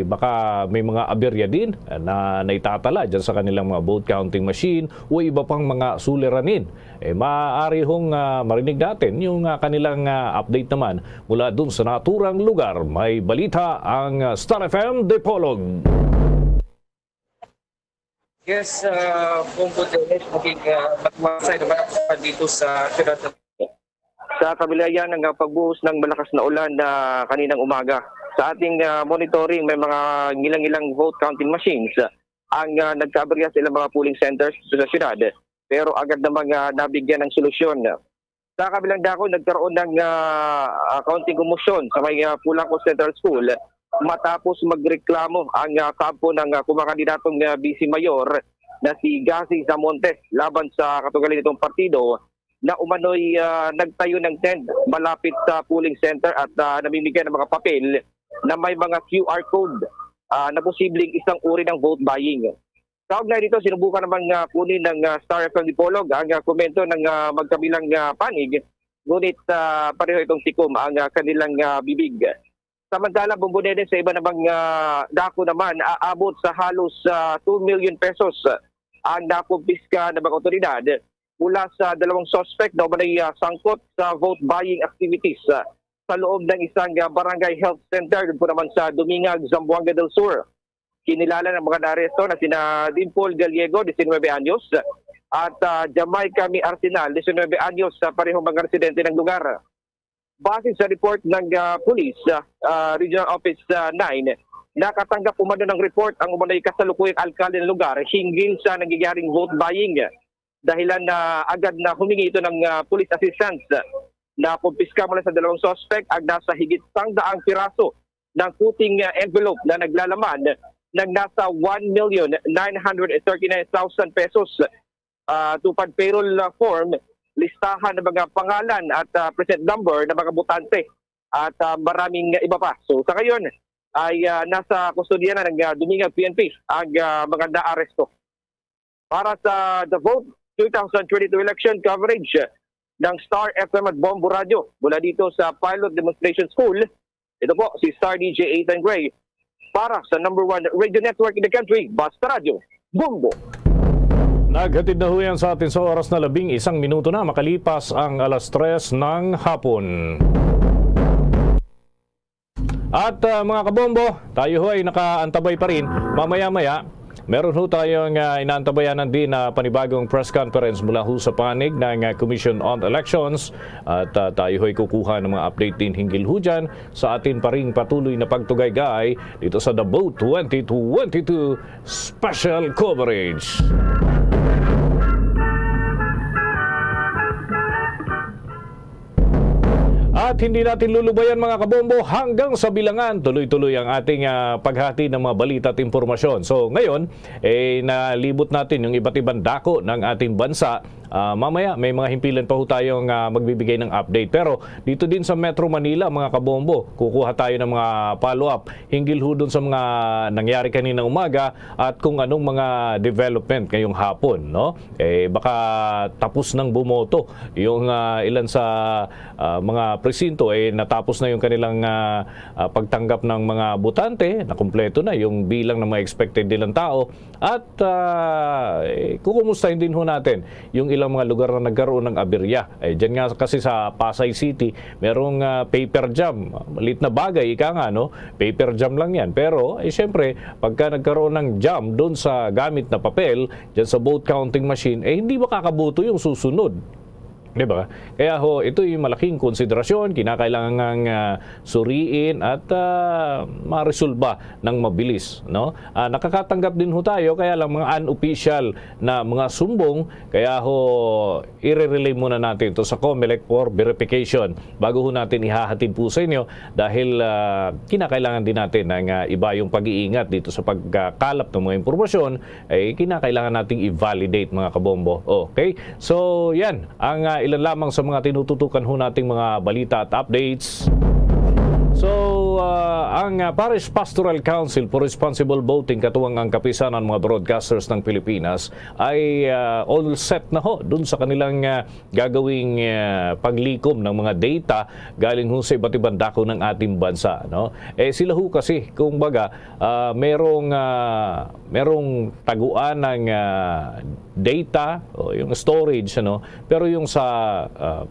Baka may mga aberya din na naitatala dyan sa kanilang mga vote counting machine o iba pang mga suliranin. Maaari hong marinig natin yung kanilang update naman mula dun sa naturang lugar. May balita ang Star FM Dipolog. Yes, Bombo Dennis, maging magmasay naman ako dito sa siyudad ng sa kabila yan ng pagbuhos ng malakas na ulan na kaninang umaga. Sa ating monitoring, may mga ilang vote counting machines ang nagkaaberya sa ilang mga polling centers sa siyudad. Pero agad namang nabigyan ng solusyon. Sa kabilang dako, nagkaroon ng counting komisyon sa may Pulangco Central School matapos magreklamo ang kampo ng kumakandidatong Vice Mayor na si Gasi Zamontes laban sa katugalan nitong partido na umano'y nagtayo ng tent malapit sa polling center at namimigay ng mga papel na may mga QR code na posibleng isang uri ng vote buying. Kaugnay dito, sinubukan naman kunin ng Star FM Dipolog ang komento ng magkabilang panig, ngunit pareho itong tikom ang kanilang bibig. Samantala, Bombo Dennis, sa iba namang dako naman, aabot sa halos 2 million pesos ang nakumpiska ng mga otoridad mula sa dalawang suspect na umanay sangkot sa vote buying activities sa loob ng isang barangay health center po naman sa Dumingag, Zamboanga del Sur. Kinilala ng mga naresto na sina Dimpol Gallego, 19 anyos, at Jamaica Mi Arsenal, 19 anyos, sa parehong mga residente ng lugar. Base sa report ng Police, Regional Office 9, nakatanggap umano ng report ang umanay kasalukuyang alkalde ng lugar hinggil sa nangyayaring vote buying. Dahilan na agad na humingi ito ng police assistance na kumpiska mula sa dalawang suspect ang nasa higit 100 piraso ng puting envelope na naglalaman ng nasa 1,939,000 pesos. Tupad payroll form, listahan ng mga pangalan at present number ng mga botante at maraming iba pa. So sa ngayon ay nasa kustodiya na ng Dumingan PNP ang mga naaresto. Para sa The Vote 2022 election coverage ng Star FM at Bombo Radio mula dito sa Pilot Demonstration School, ito po si Star DJ Ethan Gray para sa #1 radio network in the country, Basta Radio, Bombo. Naghatid na ho yan sa atin sa oras na 11 minuto na makalipas ang 3:00 ng hapon. At mga kabombo, tayo ho ay nakaantabay pa rin. Mamaya-maya, meron ho tayong inaantabayanan din na panibagong press conference mula ho sa panig ng Commission on Elections. At tayo ho ay kukuha ng mga update din hinggil ho dyan sa atin pa rin patuloy na pagtugaygay dito sa The Vote 2022 Special Coverage. At hindi natin lulubayan mga kabombo hanggang sa bilangan. Tuloy-tuloy ang ating paghati ng mga balita at impormasyon. So ngayon, nalibot natin yung iba't ibang dako ng ating bansa. Mamaya may mga himpilan pa ho tayong magbibigay ng update. Pero dito din sa Metro Manila mga kabombo, kukuha tayo ng mga follow-up hinggil ho dun sa mga nangyari kaninang umaga at kung anong mga development ngayong hapon. No? Baka tapos nang bumoto yung ilan sa mga presinto natapos na yung kanilang pagtanggap ng mga botante, na kumpleto na yung bilang ng mga expected nilang tao at kukumustahin din ho natin yung ilang mga lugar na nagkaroon ng aberya. Diyan nga kasi sa Pasay City, merong paper jam. Maliit na bagay, ika nga, no? Paper jam lang yan. Pero, syempre, pagka nagkaroon ng jam doon sa gamit na papel, dyan sa vote counting machine, hindi makakaboto yung susunod. Diba? Kaya ho, ito yung malaking konsiderasyon, kinakailangang suriin at maresolba ng mabilis. No? Nakakatanggap din ho tayo, kaya lang mga unofficial na mga sumbong, kaya ho, i-relay muna natin ito sa COMELEC for verification bago ho natin ihahatid po sa inyo dahil kinakailangan din natin ng iba yung pag-iingat dito sa pagkakalap ng mga impormasyon, kinakailangan nating i-validate mga kabombo. Okay? So, yan. Ang ilan lamang sa mga tinututukan ho nating mga balita at updates. So, ang Parish Pastoral Council for Responsible Voting, katuwang ang kapisanan ng mga broadcasters ng Pilipinas, ay all set na ho dun sa kanilang gagawing paglikom ng mga data galing ho sa iba't ibang dako ng ating bansa. No? Sila ho kasi, kung baga, merong taguan ng data, o yung storage, ano? Pero yung sa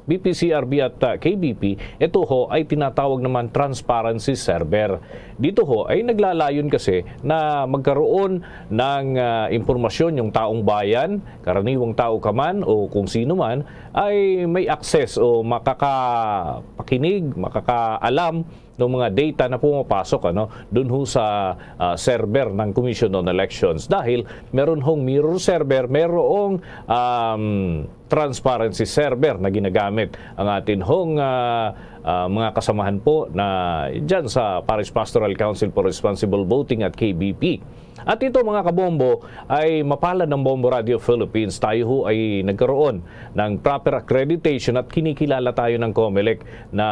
BPCRB at KBP, ito ho ay tinatawag naman transparency server. Dito ho ay naglalayon kasi na magkaroon ng impormasyon yung taong bayan, karaniwang tao ka man o kung sino man, ay may access o makakapakinig, makakaalam ng mga data na pumapasok doon ho sa server ng Commission on Elections. Dahil meron hong mirror server, merong transparency server na ginagamit ang atin hong mga kasamahan po na dyan sa Parish Pastoral Council for Responsible Voting at KBP. At ito mga kabombo ay mapalad ng Bombo Radio Philippines. Tayo ho ay nagkaroon ng proper accreditation at kinikilala tayo ng COMELEC na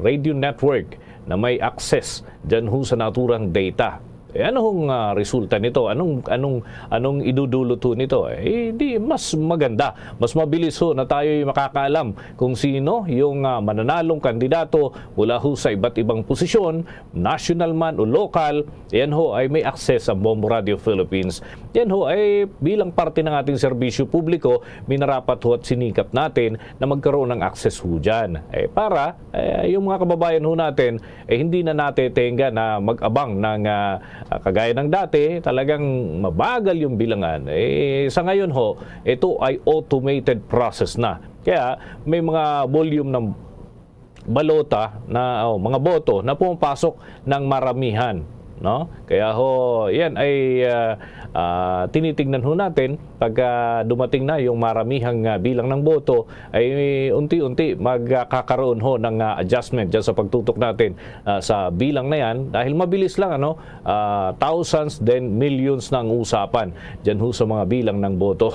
radio network na may access dyan ho sa naturang data. Ano hong resulta nito? Anong idudulot ho nito? Di mas maganda, mas mabilis ho na tayo makakaalam kung sino yung mananalong kandidato mula ho sa iba't ibang posisyon, national man o local. Yan ho ay may access ang Bombo Radio Philippines. Yan ho ay bilang parte ng ating serbisyo publiko, minarapat ho at sinikap natin na magkaroon ng access ho dyan. Para yung mga kababayan ho natin hindi na natetenga na mag-abang ng kagaya ng dati, talagang mabagal yung bilangan. Sa ngayon ho, ito ay automated process na. Kaya may mga volume ng balota na mga boto na pumapasok ng maramihan. no? Kaya ho, yan ay tinitingnan ho natin pag dumating na yung maramihang bilang ng boto ay unti-unti magkakaroon ho ng adjustment dyan sa pagtutok natin sa bilang na yan dahil mabilis lang ano, thousands then millions na ang usapan dyan ho sa mga bilang ng boto.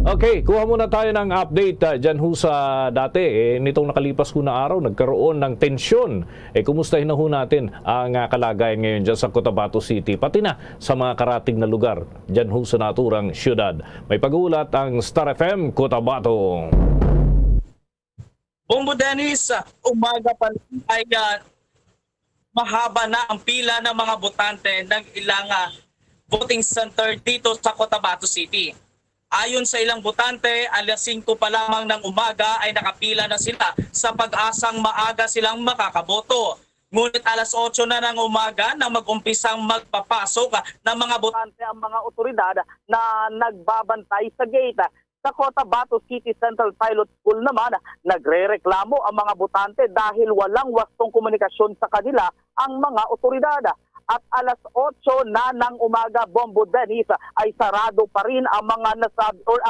Okay, kuha muna tayo ng update dyan ho sa dati. Nitong nakalipas ko na araw, nagkaroon ng tensyon. Kumustahin na ho natin ang kalagayan ngayon dyan sa Cotabato City, pati na sa mga karating na lugar dyan ho sa naturang syudad. May pag-uulat ang Star FM Cotabato. Bombo Dennis, umaga pa ay mahaba na ang pila ng mga botante ng ilang voting center dito sa Cotabato City. Ayon sa ilang botante, alas 5 pa lamang ng umaga ay nakapila na sila sa pag-asang maaga silang makakaboto. Ngunit alas 8 na ng umaga na mag-umpisang magpapasok ng mga botante ang mga otoridad na nagbabantay sa gate. Sa Cotabato City Central Pilot School naman, nagrereklamo ang mga botante dahil walang wastong komunikasyon sa kanila ang mga otoridad. At alas 8 na ng umaga, Bombo Dennis, ay sarado pa rin ang mga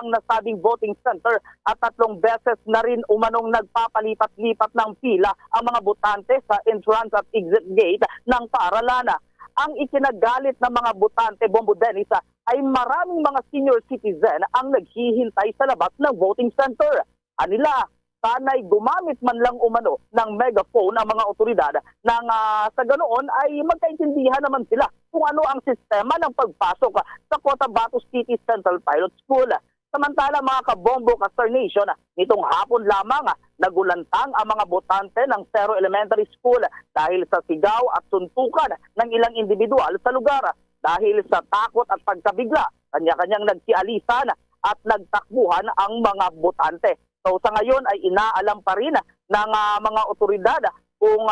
nasabing voting center at 3 beses na rin umanong nagpapalipat-lipat ng pila ang mga botante sa entrance at exit gate ng paaralan. Ang ikinagalit ng mga botante, Bombo Dennis, ay maraming mga senior citizen ang naghihintay sa labas ng voting center. Anila, sana'y gumamit man lang umano ng megaphone ang mga otoridad nang sa ganoon ay magkaintindihan naman sila kung ano ang sistema ng pagpasok sa Cotabato City Central Pilot School. Samantala mga kabombo ka Star Nation, nitong hapon lamang nagulantang ang mga botante ng Cerro Elementary School dahil sa sigaw at suntukan ng ilang individual sa lugar. Dahil sa takot at pagkabigla, kanya-kanyang nagsialisan at nagtakbuhan ang mga botante. So sa ngayon ay inaalam pa rin ng mga otoridad kung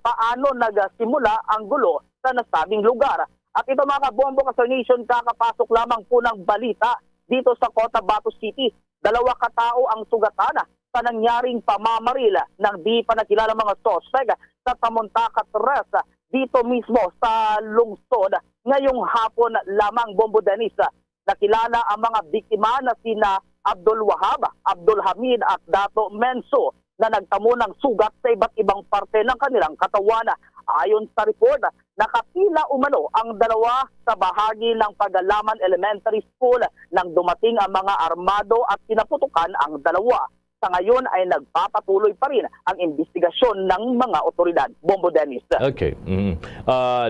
paano nagsimula ang gulo sa nasabing lugar. At ito mga kabombo ka Star Nation, kakapasok lamang po ng balita dito sa Cotabato City. 2 katao ang sugatan sa nangyaring pamamaril ng di pa nakilala mga sospek sa Tamontaca Tres dito mismo sa lungsod. Ngayong hapon lamang, Bombo Dennis, nakilala ang mga biktima na sina Abdul Wahab, Abdul Hamid at Dato Menso na nagtamo ng sugat sa iba't ibang parte ng kanilang katawan. Ayon sa report, nakapila umano ang 2 sa bahagi ng Pagalaman Elementary School nang dumating ang mga armado at pinaputukan ang 2. Sa ngayon ay nagpapatuloy pa rin ang investigasyon ng mga otoridad. Bombo Dennis. Okay.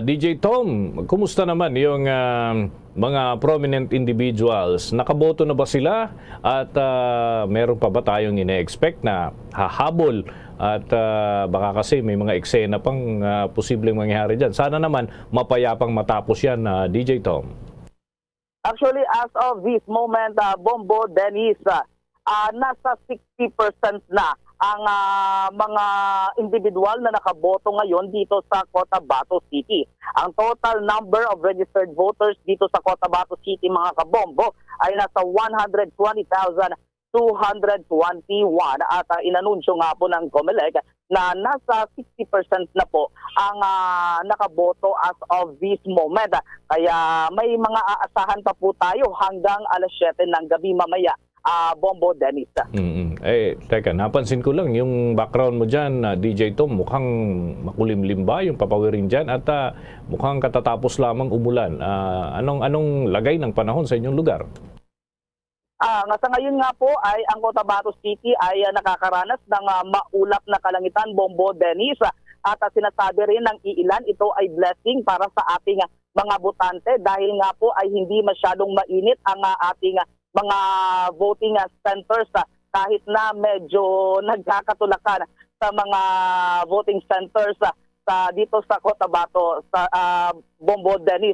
DJ Tom, kumusta naman yung mga prominent individuals? Nakaboto na ba sila? At meron pa ba tayong ine-expect na hahabol? At baka kasi may mga eksena pang posibleng mangyari dyan. Sana naman mapayapang matapos yan, DJ Tom. Actually, as of this moment, Bombo Dennis, nasa 60% na ang mga individual na nakaboto ngayon dito sa Cotabato City. Ang total number of registered voters dito sa Cotabato City, mga kabombo, ay nasa 120,221 at inanunsyo nga po ng COMELEC na nasa 60% na po ang nakaboto as of this moment. Kaya may mga aasahan pa po tayo hanggang alas 7 ng gabi mamaya. Bombo Dennis. Teka, napansin ko lang yung background mo dyan, DJ Tom, mukhang makulimlim ba yung papawirin dyan at mukhang katatapos lamang umulan. Anong lagay ng panahon sa inyong lugar? Sa ngayon nga po ay ang Cotabato City ay nakakaranas ng maulap na kalangitan, Bombo Dennis. At sinasabi rin ng iilan, ito ay blessing para sa ating mga botante dahil nga po ay hindi masyadong mainit ang ating mga voting centers kahit na medyo nagkakatulakan sa mga voting centers dito sa Cotabato, sa Bombo Dennis,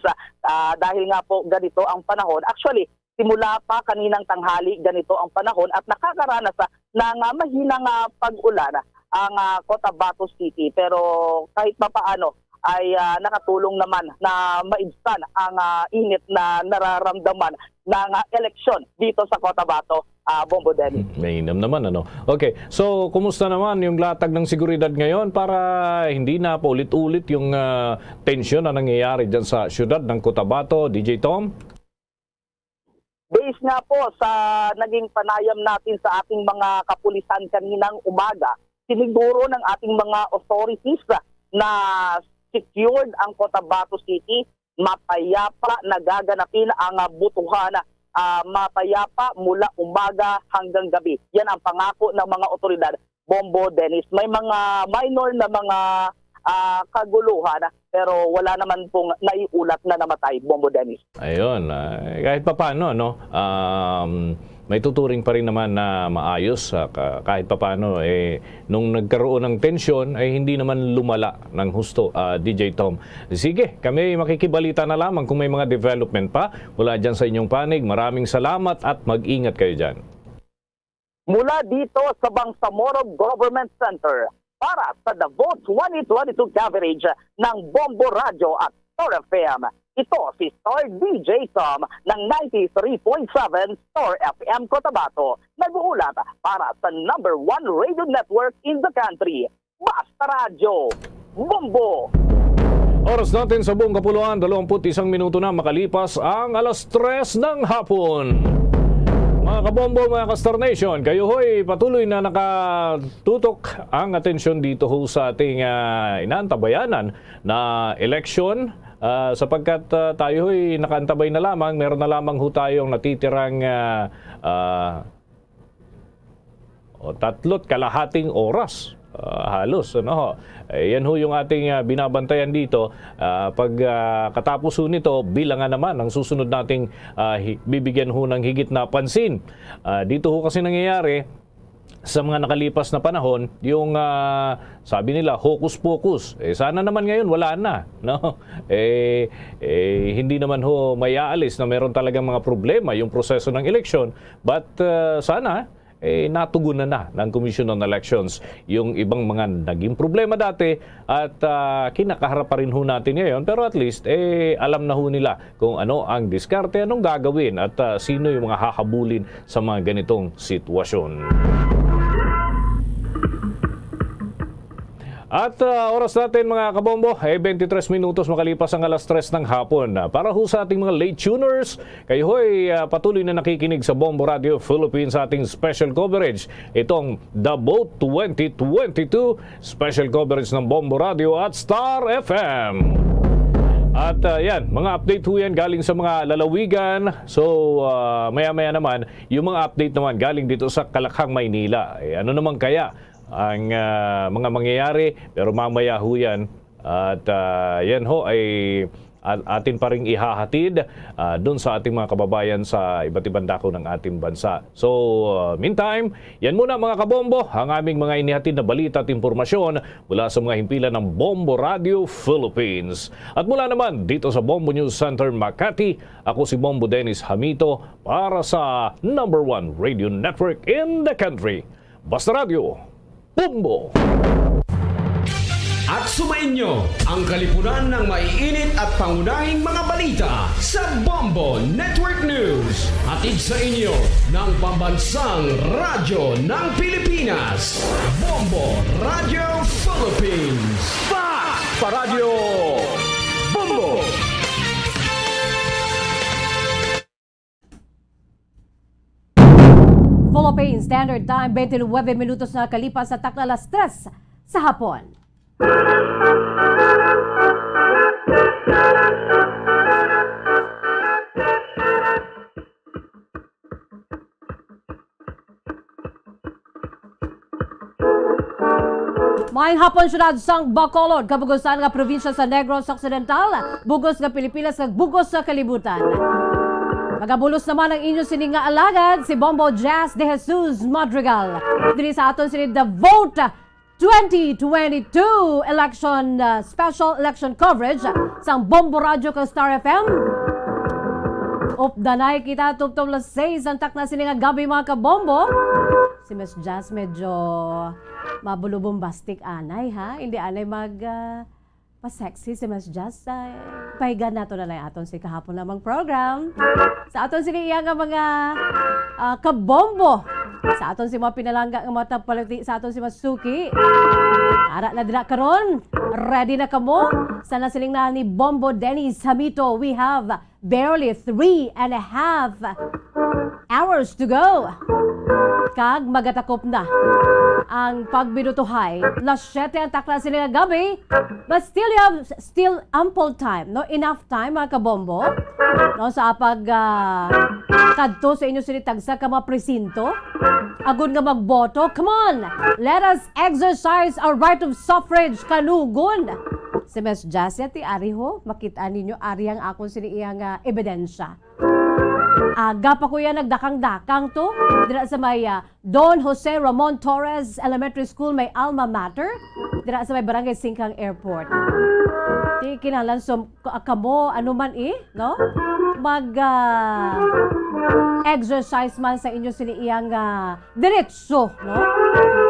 dahil nga po ganito ang panahon. Actually, simula pa kaninang tanghali ganito ang panahon at nakakaranas ng mahinang pag-ulan ang Cotabato City. Pero kahit pa paano ay nakatulong naman na maibsan ang init na nararamdaman ng eleksyon dito sa Cotabato, Bombo Dennis. Mainam naman, ano? Okay, so kumusta naman yung latag ng seguridad ngayon para hindi na paulit-ulit yung tensyon na nangyayari dyan sa syudad ng Cotabato, DJ Tom? Based nga po sa naging panayam natin sa ating mga kapulisan kaninang umaga, siniguro ng ating mga authorities na secured ang Cotabato City, mapayapa na gaganapin ang butuhan, mapayapa mula umaga hanggang gabi. Yan ang pangako ng mga otoridad, Bombo Dennis. May mga minor na mga kaguluhan pero wala naman pong naiulat na namatay, Bombo Dennis. Ayun, kahit papaano, no? May tuturing pa rin naman na maayos kahit papaano nung nagkaroon ng tensyon ay hindi naman lumala ng husto, DJ Tom. Sige, kami makikibalita na lamang kung may mga development pa mula dyan sa inyong panig. Maraming salamat at mag-ingat kayo dyan. Mula dito sa Bangsamoro Government Center para sa The Vote 2022 coverage ng Bombo Radio at Star FM. Ito si Star DJ Tom ng 93.7 Star FM Cotabato. Nag-uulat para sa #1 radio network in the country, Basta Radio. Bombo! Oras natin sa buong kapuluan, 21 minuto na makalipas ang 3:00 ng hapon. Mga kabombo, mga ka-Star Nation, kayo ho'y patuloy na nakatutok ang atensyon dito ho sa ating inaantabayanan na eleksyon. Sapagkat tayo ho'y nakaantabay na lamang, meron na lamang ho tayong natitirang 3.5 oras halos. Ano? Yan ho yung ating binabantayan dito. Pag katapos ho nito, bilangan naman ang susunod nating bibigyan ho ng higit na pansin. Dito ho kasi nangyayari, sa mga nakalipas na panahon, yung sabi nila, hocus-pocus. Sana naman ngayon wala na. No? Hindi naman ho may aalis na meron talagang mga problema yung proseso ng eleksyon. But sana, natugunan na ng Commission on Elections yung ibang mga naging problema dati at kinakaharap pa rin ho natin ngayon. Pero at least, alam na ho nila kung ano ang diskarte, anong gagawin at sino yung mga hahabulin sa mga ganitong sitwasyon. At oras natin mga kabombo, 23 minutos makalipas ang 3:00 ng hapon. Para ho sa ating mga late tuners, kayo ho'y patuloy na nakikinig sa Bombo Radio Philippines sa ating special coverage. Itong The Vote 2022 special coverage ng Bombo Radio at Star FM. At yan, mga update ho yan galing sa mga lalawigan. So maya-maya naman, yung mga update naman galing dito sa Kalakhang, Maynila. Ano naman kaya ang mga mangyayari, pero mamaya ho yan at yan ho ay atin pa rin ihahatid doon sa ating mga kababayan sa iba't ibang dako ng ating bansa. So meantime, yan muna mga kabombo ang aming mga inihatid na balita at impormasyon mula sa mga himpilan ng Bombo Radio Philippines. At mula naman dito sa Bombo News Center Makati, ako si Bombo Dennis Hamito para sa #1 radio network in the country, Basta Radio. Bombo! At sumainyo ang kalipunan ng maiinit at pangunahing mga balita sa Bombo Network News. Hatid sa inyo ng Pambansang Radyo ng Pilipinas, Bombo Radio Philippines. Pa Radio Bombo! Philippine Standard Time, 29 minutos na kalipas sa takna 3:00 sa hapon. Maayong hapon syudad sang Bacolod, kabugosan nga probinsya sa Negros Occidental, bugos nga Pilipinas ug bugos sa kalibutan. Magabulos naman ang inyo sini nga alagad si Bombo Jazz de Jesus Madrigal. Diri sa aton sini The Vote 2022 election special election coverage sang Bombo Radio kag Star FM. Updanay kita tuptop las 6 ang takna sini nga gabi mga kabombo. Si Miss Jazz medyo mabulo bombastic anay ha. Hindi anay pa-sexy si Mas Jazz. Pahigan nato na lang aton si kahapon lamang program. Sa aton sila iya nga mga kabombo. Sa aton si mga pinalangga nga mga tapalati sa aton si Masuki. Ara na dira karon. Ready na kamo? Sana siling na ni Bombo Dennis Hamito. We have barely 3.5 hours to go. Kag magatakop na ang pagbinutuhay. Las 7 ang takla sila nga gabi. But still you have still ample time. No? Enough time mga kabombo. No? Sa pag kadto sa inyo sinitagsa ka mga presinto. Agud nga magboto. Come on! Let us exercise our right of suffrage kanugon. Si Ms. Jassia ti ari ho. Makita ninyo ari ang akong siniyang ebidensya. Aga pa ko yan nagdakang-dakang to. Dira sa may Don Jose Ramon Torres Elementary School may alma mater. Dira sa may Barangay Singkang Airport. Di kinalan so kamo ano man no? Mag exercise man sa inyo siniyang diretso, no?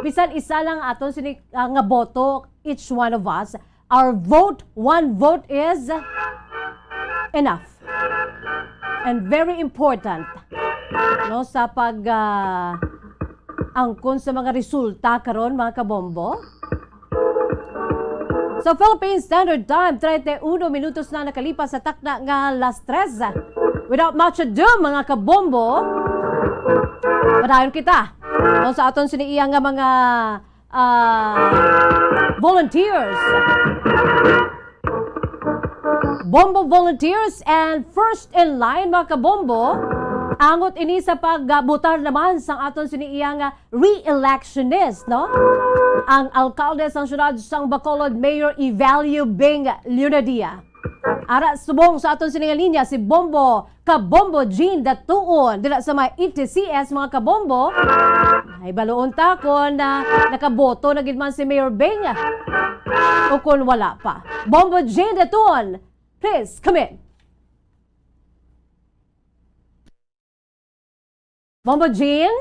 Bisan isa lang aton sini nga boto each one of us. Our vote, one vote is enough. And very important, no, sa pag angkon sa mga resulta karon mga kabombo. So Philippine Standard Time, 31 minutos na nakalipas sa takna nga alas 3. Without much ado mga kabombo, padayon kita no, sa aton siniiya nga mga volunteers. Bombo volunteers and first in line mga kabombo, angot ini sa pagbutar naman sa aton siniyang re-electionist, no? Ang alkalde sang syudad sang Bacolod, Mayor Evalio Bing Lunadia. Ara subong sa aton siniyang linya si Bombo Kabombo Jean Datuon dira sa mga ETCS mga kabombo. Ay baloon ta kon nakaboto na gid man si Mayor Bing o kon wala pa. Bombo Jean Datuon, please come in. Bombo Jean?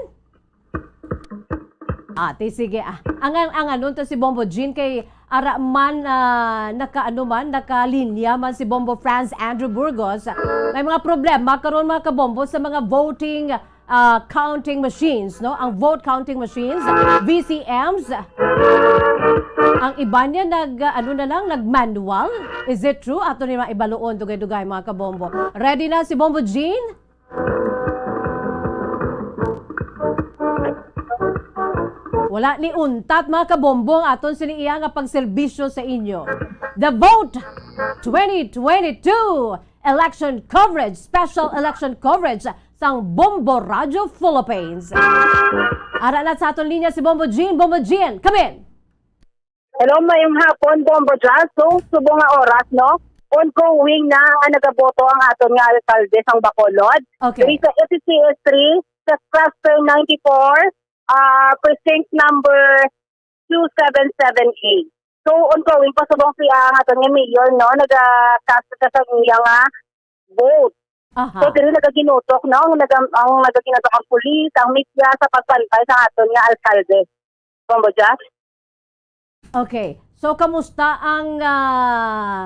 Ate, sige. Ang anon to si Bombo Jean kay ara man nakalinya man si Bombo Franz Andrew Burgos. May mga problema karon mga kabombo sa mga voting counting machines, no? Ang vote counting machines, VCMs. Ang iba niya nag-manual. Is it true? Ato ni maibaluon dugay-dugay mga kabombo. Ready na si Bombo Jean? Wala ni untat mga kabombong aton siniiya nga pagserbisyo sa inyo. The Vote 2022 election coverage, special election coverage sang Bombo Radio Philippines. Ara na sa aton linya si Bombo Jean. Bombo Jean, come in. Hello, mayong hapon, Bombo Jazz. So, subong nga oras, no? Ongoing na nagaboto ang aton nga alkalde sang Bacolod. Okay. Sa ETCS 3, sa cluster 94, precinct number 2778. So, ongoing pa subong siya ang aton nga mayor, no? Nagkast ka sa iya nga vote. So, dito nagaginotok, no? Ang nagaginotok ang pulis, ang media sa pagpantay sa aton nga alkalde. Bombo Jazz? Okay. So, kamusta ang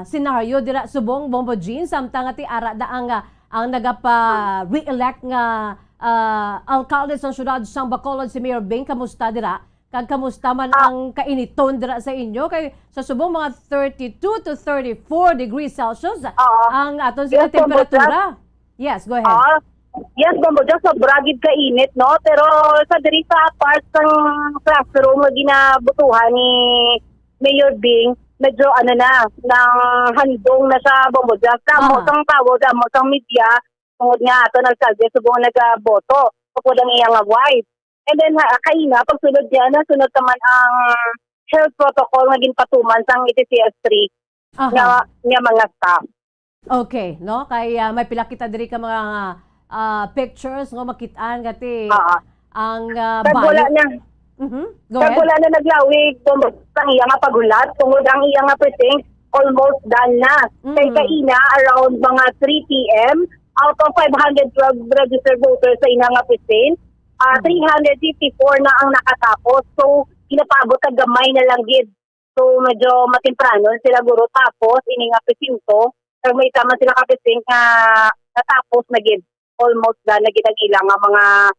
senaryo dira subong Bombo Jean? Samtang ati ara da ang nagapa-re-elect nga alkalde sa syudad sang Bacolod si Mayor Bing. Kamusta dira? Kag kamusta man ang kainiton dira sa inyo? Kay sa subong mga 32 to 34 degrees Celsius ang aton sila temperatura. Yes, go ahead. Yes, Bombo Jazz, sobragid ka init, no? Pero sa diri sa part ng classroom na ginabutuhan ni Mayor Bing, medyo nang handong na sa Bombo Jazz. Damo sang tawo, damo sang media, tungod nga ato nagsalde, subong nagaboto, kapod ang iyang wife. And then, kaina, pagsunod niya, sunod naman ang health protocol na ginpatuman sang ETCS 3 nga mga staff. Okay, no? Kay may pila kita diri ka mga pictures nga makitaan gati ang wala na. Go ahead. Wala na naglawig ang iya nga pagulat tungod ang iya nga precinct almost done na. Kay kaina around mga 3 p.m. out of 512 registered voters sa ina nga precinct, 354 na ang nakatapos. So, inapabot ang gamay na lang gid. So medyo matimprano sila guro tapos ini nga presinto kag may tama sila kapising nga natapos nagid almost na nagitag ilang nga mga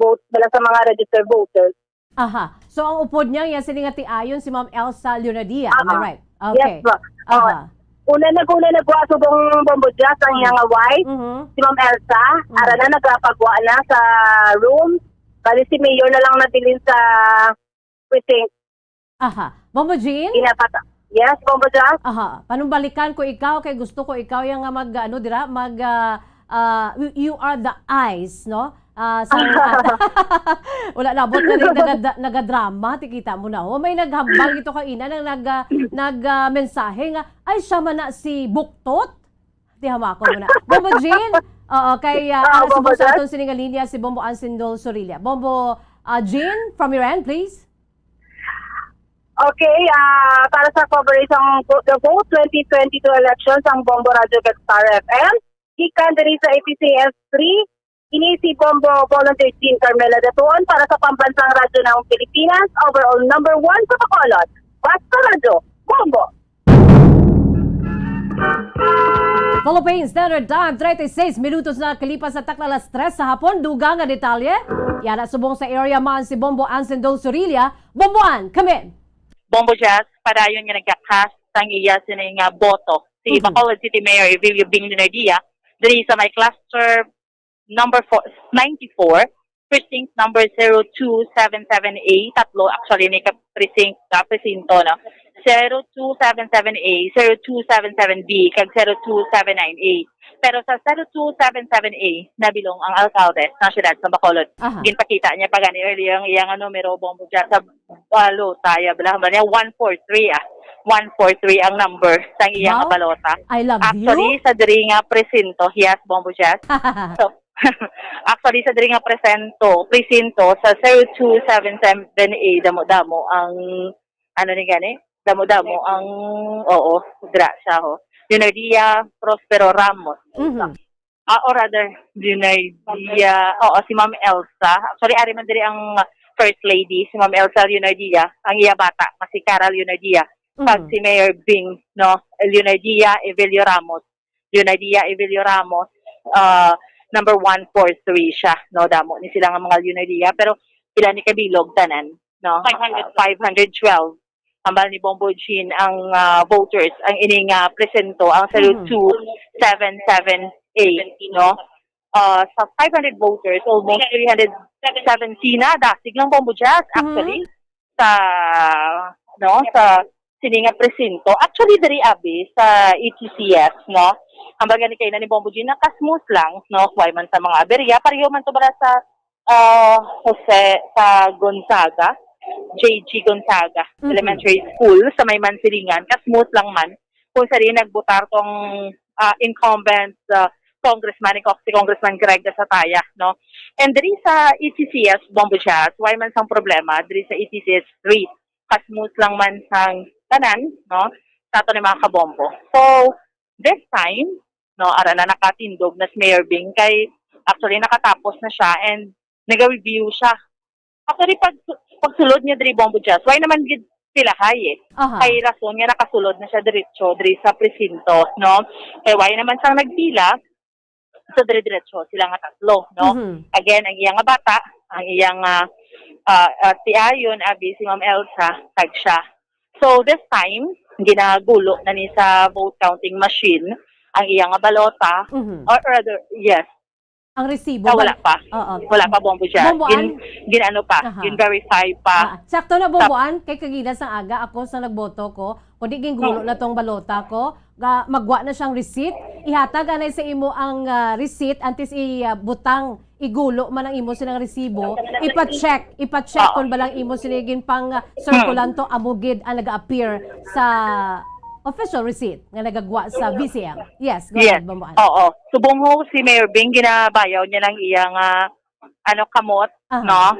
votes bala sa mga registered voters. Aha. So ang upod niya yan sila nga tiayon si Ma'am Elsa Leonadia. Am I right? Okay. Yes, ba. Aha. Una nagwa subong Bombo Jazz ang iyang wife, si Ma'am Elsa, ara na nagpagwa na sa room. Bali si Mayor na lang nabilin sa precinct. Aha. Bombo Jean? Yes, Bombo Jazz. Aha. Panumbalikan ko ikaw kay gusto ko ikaw yung nga mag ano dira you are the eyes, no? Wala labot na rin nagadrama, tikita mo na. May naghambal ito kaina nang mensahe nga ay siya man na si Buktot. Di hamakon mo na. Bombo Jean, kay subong sa aton sininga linya si Bombo Ansindol Sorilla. Bombo Jean, from your end, please. Okay, para sa coverage ang the vote 2022 elections ang Bombo Radio Star FM, gikan diri sa APCS 3, ini si Bombo Volunteer Team Carmela Datuon para sa Pambansang Radyo ng Pilipinas, overall number 1 sa Bacolod. Basta Radio, Bombo! Philippine Standard Time, 36 minutos na kalipas sa taklalas 3 sa hapon. Dugang nga detalye. Yan at subong sa area man si Bombo Ansindol Sorilla. Bomboan, come in! Bombo Jazz, padayon nga nagkakast ang iya sinay nga boto. Si Bacolod City Mayor Evelio Bing Leonadia, diri sa may cluster number 94, precinct number 02778, tatlo actually may presinto, no? 02778A, 02777B, kag 02798A. Pero sa 02778A, nabilong ang alcalde ng siyudad sa Bacolod. Ginpakita niya pa gani earlier ang iyang numero Bombo Jazz sa balota, bala niya 143 143 ang number sa iyang balota. I love actually, you. sa diri nga presinto, yes, Bombo Jazz. So, actually, sa diri nga presinto sa 02777A, damo-damo ang ano ni gani? Damo-damo ang dra siya ho. Leonadia Prospero Ramos. Or rather, Leonadia, si Ma'am Elsa. Actually, ari man diri ang First Lady, si Ma'am Elsa Leonadia, ang iya bata, si Carol Leonadia. Pag si Mayor Bing, no, Leonadia Evelio Ramos. Leonadia Evelio Ramos, number 143 siya, no, damo ni sila nga mga Leonadia, pero pila ni kabilog tanan, no? 512. Ambal ni Bombo Jean ang voters, ang ining presento, ang 02778, no? Sa 500 voters, almost 370 na, dasig lang Bombo Jazz, actually, sa sininga presinto. Actually, dari abi, sa ETCS, no? Ang baga ni kayo na ni Bombo Jean, nakasmooth lang, no? Why man sa mga aberya, pareho man to bala sa sa Gonzaga, JG Gonzaga Elementary School sa may Mansilingan, kasmooth lang man kung sa rin nagbutar tong incumbent congressman, si Congressman Greg Sataya, no? And diri sa ETCS Bombo Jazz, why man sang problema diri sa ETCS 3, kasmooth lang man sang tanan, no? Sa ato ni mga kabombo. So this time, no, ara na nakatindog na si Mayor Bing kay actually nakatapos na siya and nag-review siya. Actually pagsulod niya diri Bombo Jazz, why naman gid sila hay kay rason nga nakasulod na siya diretso diri sa presinto, no? Kay why naman sang nagpila sa diretso sila nga tatlo, no? Again, ang iyang bata, ang iyang tiayon abi si Ma'am Elsa tag siya. So this time ginagulo na ni sa vote counting machine ang iyang balota, or rather, yes, ang resibo. Wala pa. Wala pa Bombo Jazz. Ginano pa, gin-verify pa. Sakto na Bomboan, kay kagilas ang aga ako sa nagboto ko, kundi gingulo na tong balota ko, magwa na siyang receipt, ihatag anay sa imo ang receipt antes ibutang igulo man ang imo silang resibo, ipa-check kung balang imo sinigin pang circulanto amugid ang naga-appear sa official receipt nga nagagwa sa VCM. Yes, go ahead, Bomboan. Oo. Subong ho si Mayor Bing, ginabayaw niya lang iyang kamot, no?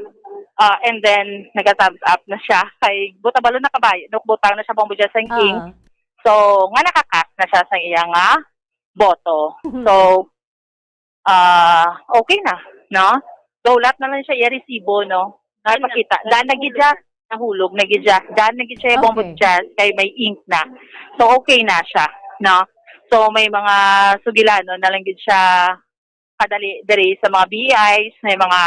And then, nag-thumbs up na siya. Kay butabalo na kabayo, butang na siya Bombo Jazz ang king. So, nga nakakast na siya sa iyang boto. So, okay na, no? So, lahat na lang siya i-resibo, no? Nakipakita. Dahil nagidya, nahulog na gidya. Dan na gid siya bombo jazz kay may ink na. So okay na siya, no? So may mga sugilanon na lang gid siya kadali diri sa mga BIs, may mga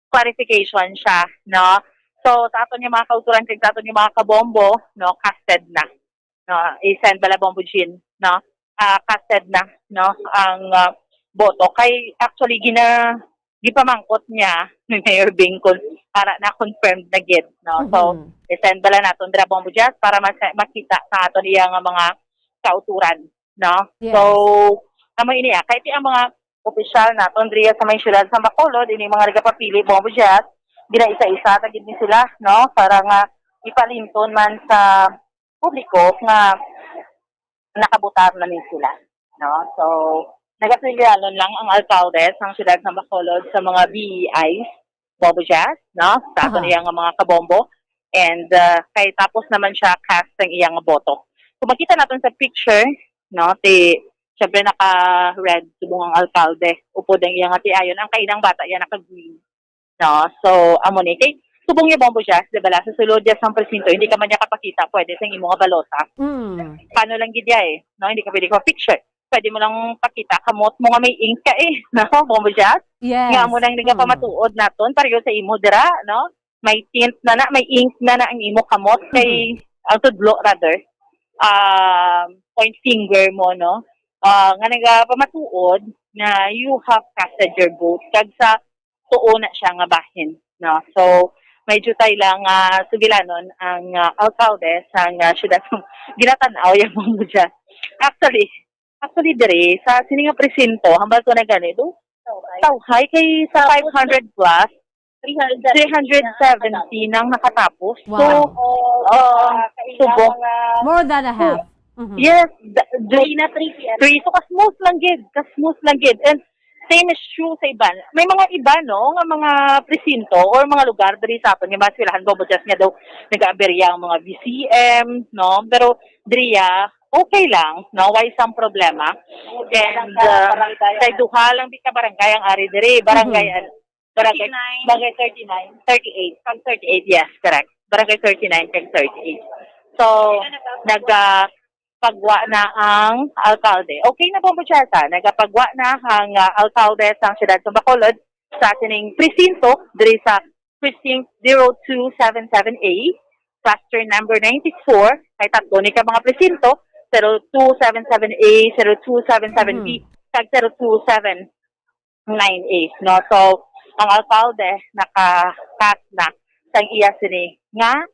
clarification siya, no? So sa aton yung mga kauturan kay sa aton yung mga kabombo, no, casted na. No, i-send bala bombo gin, no? Casted na, no, ang boto kay actually gipamangkot niya ni Mayor Bing para na confirmed na gid, no. So i-send bala naton dira bombo jazz para makita sa aton iyang mga kauturan, no. Yes. So amo ini kay ti ang mga opisyal naton diri sa may syudad sa Bacolod ini mga nagapapili bombo jazz ginaisa-isa ta gid ni sila, no, para nga ipalinton man sa publiko nga nakabutar na ni sila, no. So nagapilialon lang ang alcalde ng syudad ng Bacolod sa mga BEIs, bombo jazz, no, sa aton iyang mga kabombo, and kay tapos naman siya cast ang iyang boto. Kung makita natin sa picture, no, siyempre naka-red subong ang alcalde, upod ang iyang ayon, ang kainang bata yan naka-green, no. So amo ni kay subong yung bombo jazz, di ba, sa sulod ya sa presinto, hindi ka man niya kapakita, pwede sa imong balosa. Paano lang gidya no, hindi ka pwede ko picture. Pwede mo lang pakita, kamot mo nga may ink ka no, bombo jazz. Yes. Nga mo lang nagapamatuod naton, pareho sa imo dira, no, may tint na may ink na ang imo kamot, kay, ang tudlo rather, point finger mo, no, nga nagapamatuod na you have casted your vote, kag sa tuo na siya nga bahin, no. So, medyo tayo lang sugilanon ang alcalde sa syudad ng ginatanaw yung bombo jazz. Actually dire sa sininga presinto hambal ko na ganito tawhay kay sa 500 plus 370 nang nakatapos. Wow. So subok more than a half. yes, 3 so kasmooth lang gid and same is true sa iba. May mga iba, no, nga mga presinto or mga lugar diri sa aton, yung mga silahan bombo jazz nga daw nag-aaberya ang mga VCM, no, pero diriya okay lang, no, why some problema. And kay duha lang di ka barangay ang ari diri, barangay 39, 38, kag 38, yes, correct. Barangay 39 kag 38. So pagwa na ang alcalde. Okay na bombo jazz, nagapagwa na ang alcalde sa syudad sa Bacolod sa ating presinto diri sa precinct 0277A, cluster number 94, kay tatlo ni ka mga presinto, 0277A, 0277B, kag 0279A, no. So ang alcalde naka-cast na sa iya sini nga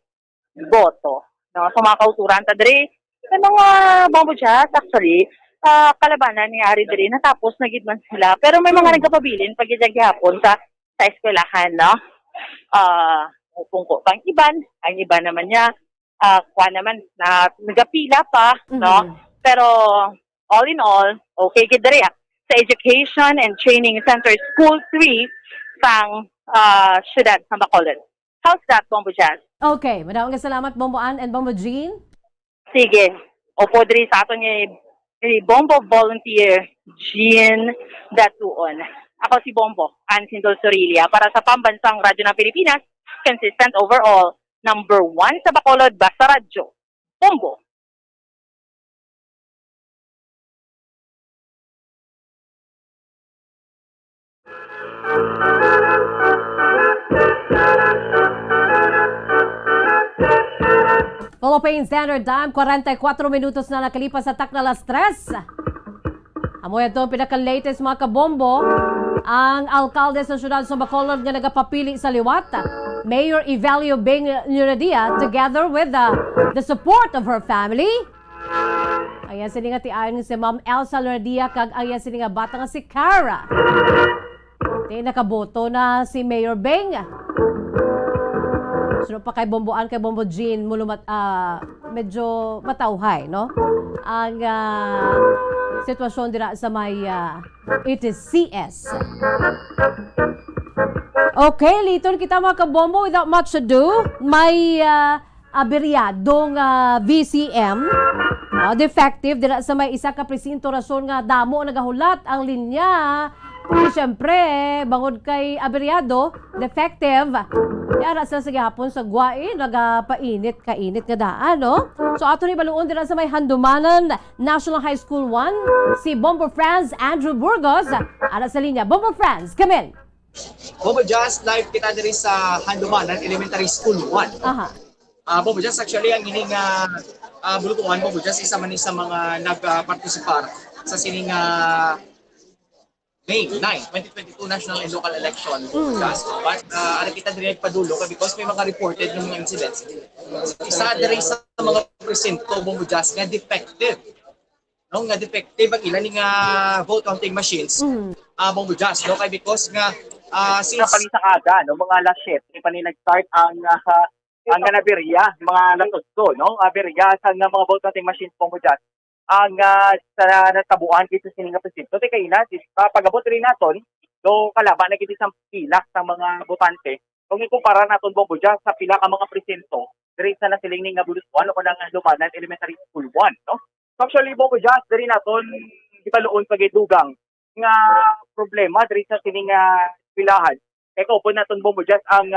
boto, no. So mga kauturan ta diri may mga bombo jazz actually kalabanan ni Ari diri natapos na gid man sila, pero may mga nagapabilin pag gihapon sa eskwelahan, no. Kung pang iban, ang iba naman niya kwa naman na nagapila pa, no. Pero all in all, okay gid diri sa Education and Training Center School 3 sang syudad sa Bacolod. How's that, bombo jazz? Okay, maraming salamat Bombo Ann and Bombo Jean. Sige. Opo diri sa aton ni Bombo Volunteer Jean Datuon. Ako si Bombo Ann Sindol Sorilia para sa Pambansang Radyo ng Pilipinas, consistent overall, number 1 sa Bacolod, basta radyo. Bombo. Philippine Standard Time, 44 minutos na nakalipas sa takna alas 3. Amoy ito pinaka-latest mga kabombo. Ang alkalde sa syudad sa Bacolod nga nagapapili sa liwat, Mayor Evelio Bing Nunadia, together with the support of her family. Ayan sini nga tiayon si Ma'am Elsa Nunadia kag ayan sini nga bata nga si Cara. Nakaboto na si Mayor Bing. Sunod pa kay Bombo Ann, kay Bombo Jean, medyo matawhay, no? Ang sitwasyon dira sa may it is CS. Okay, liton kita mga kabombo, without much ado, may aberyadong VCM, defective dira sa may isa ka presinto, rason nga damo nagahulat ang linya Siyempre, bangod kay aberyado, defective, yara sila sa gihapon sa guwain, nagapainit, kainit nga daan, no? So, ato ni baluon din sa may Handumanan National High School 1, si Bombo Franz Andrew Burgos, ala sa linya. Bombo Franz, come in. Bobo Jazz, live kita diri sa Handumanan Elementary School 1. Aha. Bobo Jazz, actually, ang ining bulutuan, Bobo Jazz, isa man sa mga nag-participar sa sining May 9, 2022 national and local election. Jazz. But ano kita diri nagpadulo because may mga reported ng mga incidents. Isa diri sa mga presinto, Bobo Jazz, nga defective. No, nga defective ang ilan nga vote counting machines. Bobo Jazz, no, kay because nga since Sa kada, no, mga last shift, di pa ni nag-start ang naberya, mga natudto, no? Aberya sa mga vote counting machines Bobo Jazz. Ang sa natabuan dito sa sininga presinto, di kayo na, pag-abot rin natin, do kalaban na kita sa pilak sa mga botante. Kung ikumpara natin Bobo Jazz sa pila ka mga presinto, diri sa nasiling nga buluswan o ng Handumanan Elementary School 1, no? So actually, Bobo Jazz, diri natin, di pa loon pag-idugang nga problema diri sa sininga pilahan. Eko po natin Bobo Jazz ang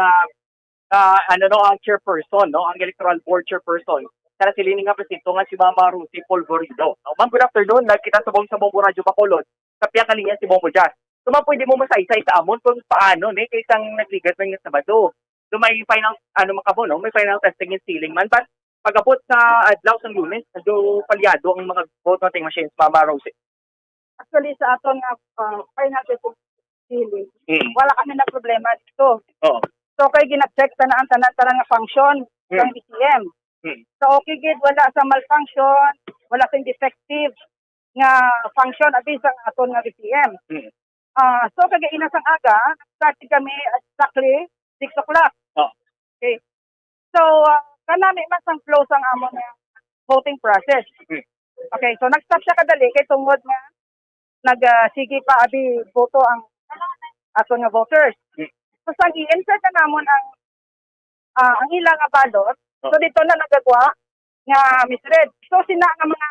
ang chairperson, no, ang electoral board chairperson. Sa silini nga presinto nga si Mama Rusi Polvorido. No, ma'am, good afternoon. Nagkita sa Bombo Radio Bacolod. Sa piya kalinya si Bombo Jazz. So ma'am, pwede mo masaysay sa amon kung paano ni kaysang nagligat ng Sabado. So may final makabo, no, may final testing and sealing man, but pag-abot sa adlaw sa Lunes, do palyado ang mga vote counting machines, Mama Rusi. Actually, sa aton nga final testing sealing, wala kami na problema dito. Oo. So, kay gina-check na ang tanan nga function ng BCM. So, okay, gid, wala sa malfunction, wala sa defective nga function abi sa aton nga BCM. So, kaya inasang aga, start kami exactly 6 o'clock. Okay. So, kanami man sang close ang amon nga voting process. Okay, so nag-stop siya kadali kay tungod nga sige pa abi boto ang aton nga voters. So, sang i-insert na namon ang ilang nga ballot, so dito na nagagwa nga misread. So, sina nga mga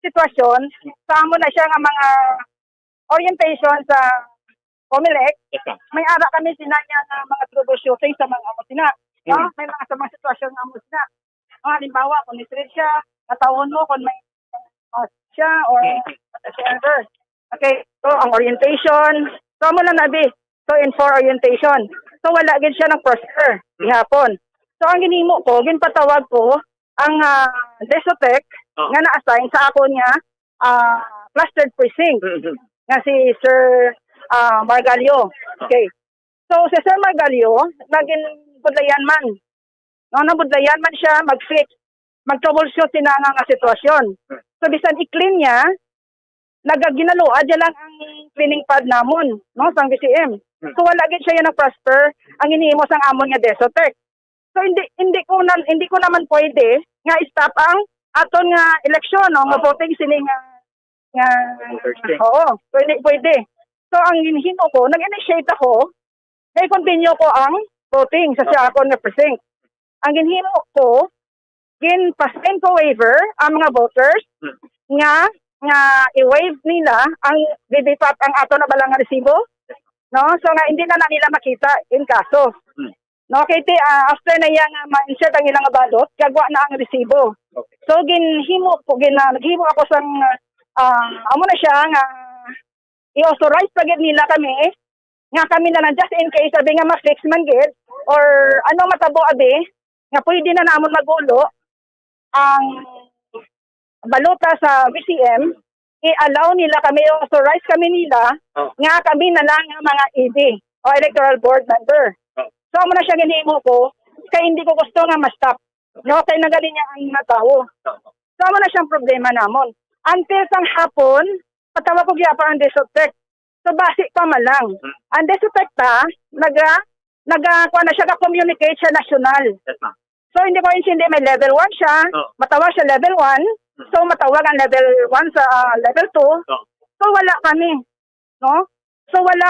sitwasyon, sa amon na siya nga mga orientation sa COMELEC, may ara kami sinanya nga mga troubleshooting sa mga amo sina. No? May mga sa mga sitwasyon nga amo sina. Halimbawa, kung misread siya, natawon mo kung may siya or whatever. Okay, so ang orientation, so amo na nabi. So, in for orientation. So, wala gid siya ng proster gihapon. So, ang ginimo ko, ginpatawag ko ang Desotec nga na-assign sa ako niya clustered precinct nga si Sir Margalio. Okay. So, si Sir Margalio, naging budlayan man. No, nabudlayan man siya mag-fix, mag-troubleshoot sinanga nga sitwasyon. So, bisan i-clean niya, nagaginaluad yan lang ang cleaning pad namon, no, sang BCM. So wala gid siya yung prosper ang iniimo sang amon nga Desotec. So hindi ko naman pwede nga stop ang aton nga eleksyon, no, nga voting sini nga oo, so hindi pwede. So ang hinihimo ko, nag-initiate ako, i-continue ko ang voting sa akon nga precinct. Ang hinihimo ko, pasin ko waiver ang mga voters nga i-waive nila ang BBPAP ang ato na balang nga resibo. No, so nga hindi na nila makita in kaso. No, kay after na yang ma-insert ang ilang balot, gagwa na ang resibo. So naghimo ako sang amo na siya nga i-authorize pagid nila kami nga kami na lang just in case sabi nga ma-fix man gid or ano matabo abi nga pwede na namon magulo ang balota sa BCM, i-allow nila kami, authorize kami nila, nga kami na lang ang mga ED o electoral board member. So, amo na siya ginimo ko, kaya hindi ko gusto nga ma-stop. No, kaya nagaling niya ang mga tao. So, amo na siyang problema namon. Until sang hapon, patawa ko gyapon ang Desotec. So, basic pa man lang. Ang Desotec kuha na siya ka-communicate sa national. So, hindi ko hindi may level 1 siya, matawag siya level 1, so matawag ang level 1 sa level 2, so wala kami, no? So wala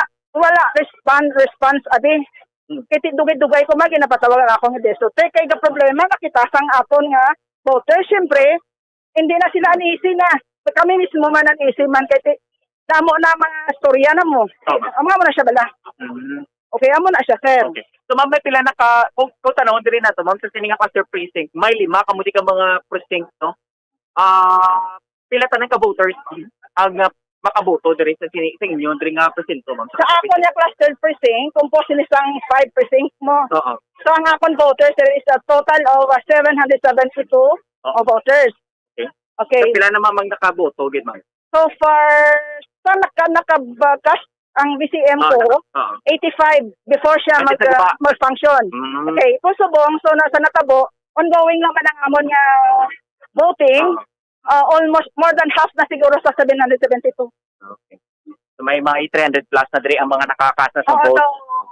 response abi. Kaya dugay-dugay ko ginapatawag ako ng Desotec, kaya ka problema, nakitasang aton nga voter, syempre, hindi na sila anisi na. So, kami mismo man anisi man, kaya Damo na mga storya na mo. Amo mo na siya bala. Okay, amo na siya, sir. Okay. So ma'am, may pila na kung tanong din na to, ma'am, sa sininga cluster precinct, may 5 kamuti ka mga precinct, no? Pila tanang ka voters ang makaboto diri sa inyo diri nga presinto, ma'am. Sa ako niya cluster precinct, composed ni isang 5 precinct mo. Oo. So ang akong voters, there is a total of 772 of voters. Okay. Okay. So, pila na ma'am ang nakaboto, gid ma'am? So far, sa nakabakas ang BCM ko, 85 before siya mag-function. Okay, kung subong, so nasa natabo, ongoing lang man ang amon nga voting, almost more than half na siguro sa 772. Okay. So may mga 300 plus na diri ang mga nakakasa sa vote. So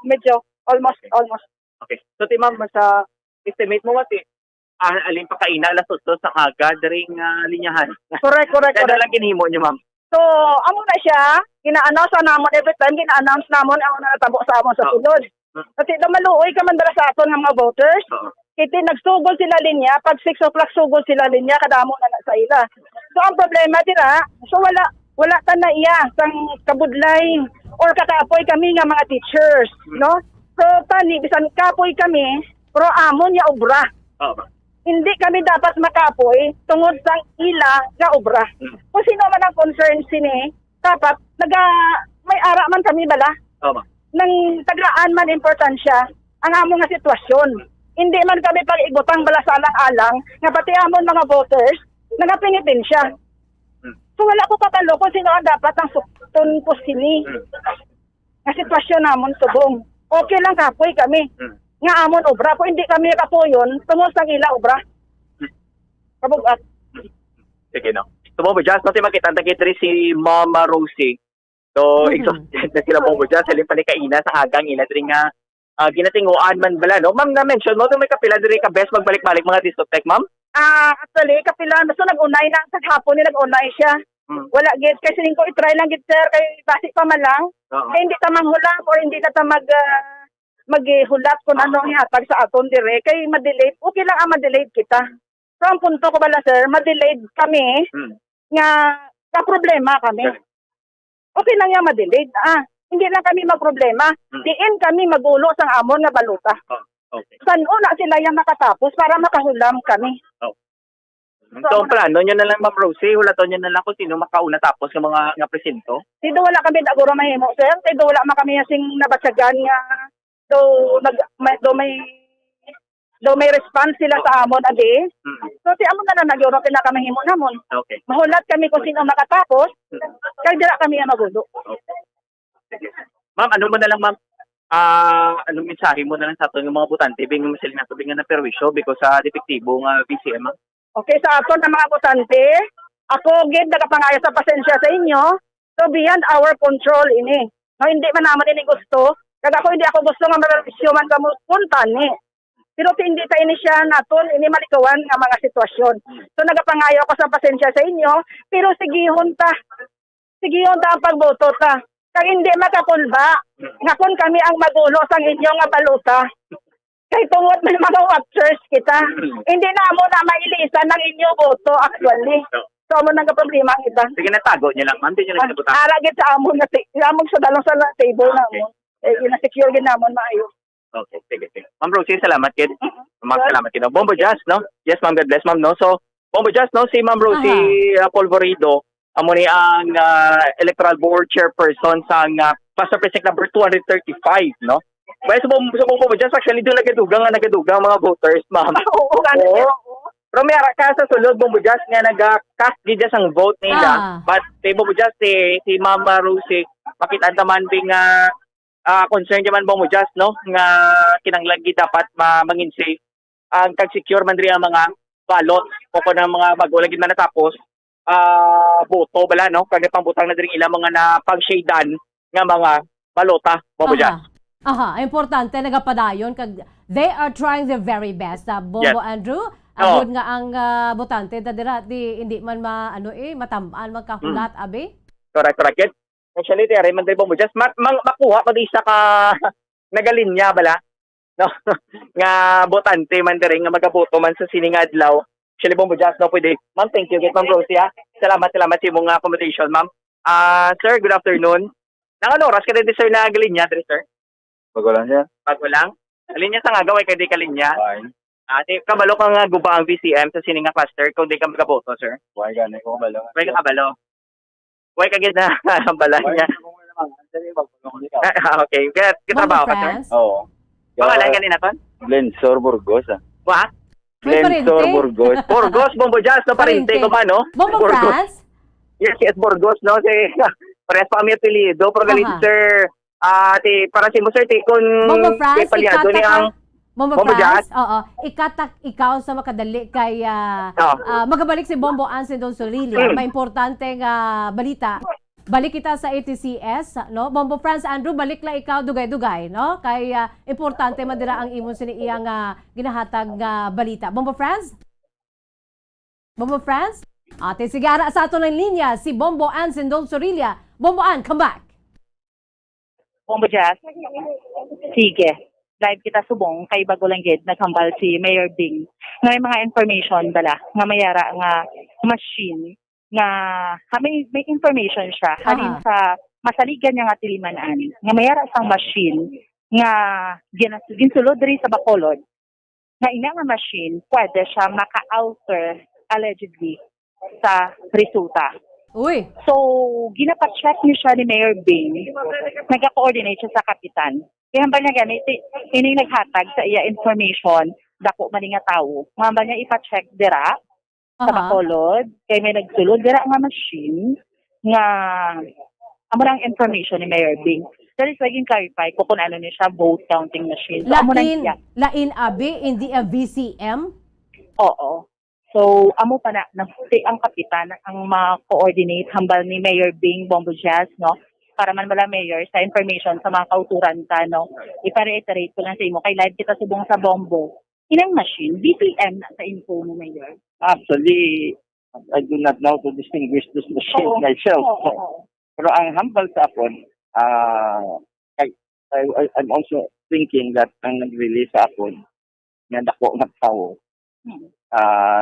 medyo, almost. Okay. So ti ma'am, sa estimate mo mati, alin pa kaina alas 8 sa aga diri nga linyahan. Correct. Kaya lang ginhimo niyo, ma'am. So, amo na siya, gina-announce na namon every time, gina-announce namon ang natabo sa amon sa sulod. Kasi maluoy ka man dara sa aton nga mga voters. Kiti nagsugol sila linya, pag 6 o'clock sugol sila linya, kadamo na sa ila. So, ang problema dira, so wala ta na iya sang kabudlay or kakaapoy kami nga mga teachers, no? So, tani, bisan kapoy kami, pero amon ya obra. Hindi kami dapat makapoy tungod sa ila nga obra. Kung sino man ang concern sini, dapat may ara man kami bala. Nang tagraan man importansya ang among nga sitwasyon. Hindi man kami pag-igutang bala sa alang-alang nga pati amon mga voters nagapingitin siya. So wala ko kapalo kung sino ang dapat ang sukton ko sini. Nga sitwasyon namon subong. Okay lang kapoy kami. Nga amon obra ko hindi kami kapuyon tungod sa ila obra. Kabugat. Sige no. So mo just pati makita diri si Mama Rosie. So exhausted na sila mo just sa pa ni kaina sa agang ila diri nga ginatinguan man bala no. Ma'am na mention mo may kapila diri ka best magbalik-balik mga discotheque, ma'am? Actually kapila so nag-unay na sa hapon ni nag-unay siya. Wala gid kasi ko i-try lang gid sir kay basic pa man lang. Kay hindi ta manghulam or hindi na ta maghulat kung ano ang ihatag sa aton dire kay ma-delayed. Okay lang ang ma-delayed kita. So ang punto ko bala sir, ma-delayed kami nga ka problema kami. Okay lang nga ma-delayed. Hindi lang kami magproblema. Diin kami magulo sang amon nga baluta. Okay. San una sila yang nakatapos para makahulam kami. So ang plano nyo na lang, Ma'am Rosie, hulaton nyo na lang kung sino makauna tapos ng mga nga presinto? Sido wala kami naguro mahimo sir. Sido wala man kami sing nabatsagan nga do may response sila sa amon adi. So si amon na naguro pinakamahimo namon. Okay. Mahulat kami kung sino makatapos. Kay dira kami ang magulo. Ma'am, ano mo na lang, ma'am? Anong mensahe mo na lang sa aton ng mga butante bing masaling nato bing na perwisyo because sa depektibo nga BCM, ma'am? Okay, sa aton ng mga butante, ako gid nagapangayo sa pasensya sa inyo. So beyond our control ini. No, hindi man naman ini gusto. Kaya hindi ako gusto nga marevisyo man kamo punta ni. Pero hindi ta ini siya naton ini malikawan nga mga sitwasyon. So nagapangayo ako sa pasensya sa inyo, pero sigihon ta ang pagboto ta. Kaya hindi makakulba, nga kung kami ang magulo sa inyo nga baluta. Kay tungod may mga watchers kita. Hindi na mo na mailisan ng inyo boto actually. So mo nang problema ang ita. Sige na tago niya lang, ma'am. Di niyo lang nabutan. Aragit sa amon nga amon sa dalong sa table na mo. Ina-secure gid namon maayo. Okay, sige. Ma'am Rosie, salamat kid. Ma'am, salamat kid. Bombo Jazz, no? Yes, ma'am, God bless, ma'am, no? So, Bombo Jazz, no? Si Ma'am Rosie Polvorido, amo ni ang electoral board chairperson sa Pastor Precinct number 235, no? Well, so Bombo Jazz, actually, doon nagadugang mga voters, ma'am. Oo. Pero may ka sa sulod, Bombo Jazz, nga nag-cast gid ang vote nila. But si Bombo Jazz, si Ma'am Rosie, makita naman bing concern naman Bombo Jazz, no? Nga kinanglagi dapat mangin safe ang kag-secure man rin ang mga balot o kung ang mga magulagin man natapos boto bala, no? Kag pangbutang na rin ilang mga napag-shadean nga mga balota, Bombo Jazz. Importante nagapadayon kag they are trying their very best. Bombo Andrew, agud nga ang botante dira di hindi man matamaan magkahulat abi. Correct. Actually, Raymond Bombo Jazz, makuha pag isa ka nagalinya bala, no? Nga botante man diri nga magaboto man sa sining adlaw. Actually, Bombo Jazz, no, pwede. Ma'am, thank you. Ma'am Rosie, salamat sa imong accommodation, ma'am. Sir, good afternoon. Nang oras ka din, sir, na galinya, sir? Bago lang siya. Bago lang? Alinya sa nga gaway, kaya di kalinya. Fine. Ate, kabalo ka nga guba ang VCM sa sininga cluster kung di ka magaboto, sir. Why gani ko kabalo? Why ka kabalo? Why ka gid na bala niya? Okay, katrabaho ka, sir? Oo. Pangalan ganina ton? Glensor Burgos. Wa? Glensor Burgos. Burgos, Bombo Jazz, no? Parinte ko ba, no? Bombo France? Yes, Burgos, no? Parehas pa kami apelido. Pero galit, sir, para si mo, sir, kung Bombo France, paliado ni ang Bombo France, oo. Ikatak ikaw sa makadali kay magabalik si Bombo Ansin Don Solilia. May importanteng balita. Balik kita sa ATCS, no? Bombo France, Andrew, balik lang ikaw dugay-dugay, no? Kay importante madira ang imon sini iyang ginahatag balita. Bombo France? Bombo France? Ate sigara sa ato ng linya si Bombo Ansin Don Solilia. Bombo An, come back. Bombo Jazz. Sige. Live kita subong kay bago lang gid naghambal si Mayor Bing nga may mga information dala nga mayara nga machine nga may information siya halin sa masaligan niya nga tilimanan nga mayara sang machine nga ginsulod diri sa Bacolod nga ina nga machine pwede siya maka-alter allegedly sa resulta. Uy. So, ginapacheck niya siya ni Mayor Bing. Nagka-coordinate siya sa kapitan. Kaya hambal niya ganit, ini naghatag sa iya information, dako man nga tawo. Hambal niya ipa-check dira sa Bacolod, kay may nagsulod dira nga machine nga amo lang information ni Mayor Bing. That is laging clarify kung ano niya siya vote counting machine. So, lain abi, hindi a VCM? Oo. So, amo pa na ang kapitan ang ma-coordinate hambal ni Mayor Bing Bombo Jazz, no? Para man wala mayor sa information sa mga kauturan ka, no? Ipa-reiterate ko lang sa imo, kay live kita subong sa Bombo. Inang machine, BPM na sa info mo, Mayor? Actually, I do not know to distinguish this machine myself. Pero ang hambal sa akon, I'm also thinking that ang nag-release sa akon, nga dako nga tao,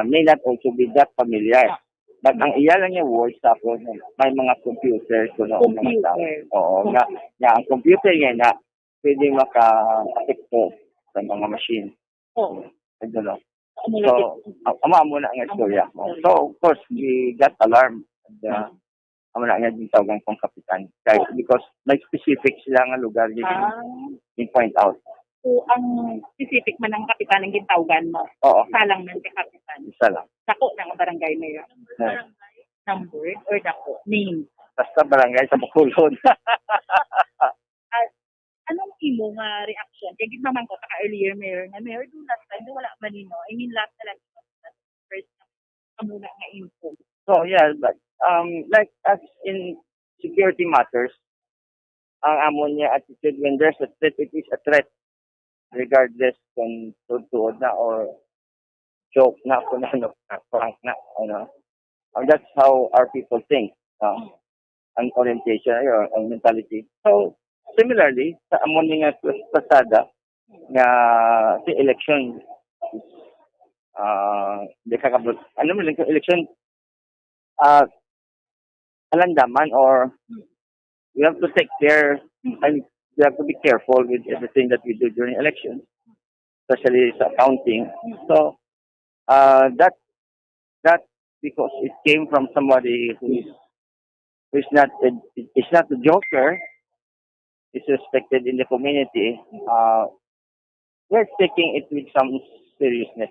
may not also be that familiar. But ang iya lang yung words sa ako, may mga computers ko noong mga tao. Oo, nga ang computer niya na pwede maka-apekto sa mga machine. Oo. I don't know. So, ama mo na ang istorya. So, of course, we got alarmed. Amo na nga din tawagan kong kapitan. Because may specific sila nga lugar yung point out. So, ang specific man ang kapitan ang gintawgan mo? Oo. Salang man kay kapitan? Isa lang. Dako ng barangay mayor? Number or dako? Name? Basta barangay sa Bacolod. Anong imo nga reaction? Kaya naman ko saka earlier mayor nga mayor do last time wala man nino. I mean last na lang first muna nga info. So yeah, but like as in security matters, ang amon niya attitude when there's a threat, it is a threat. Regardless kung tuod na or joke na kung ano, prank na, ano. That's how our people think, ang orientation or ang mentality. So, similarly, sa amon nga pasada nga si election di kakabot. Ano mo lang election alandaman or we have to take care and we have to be careful with everything that we do during elections, especially sa accounting. So, that because it came from somebody who is not a joker, is respected in the community. We're taking it with some seriousness.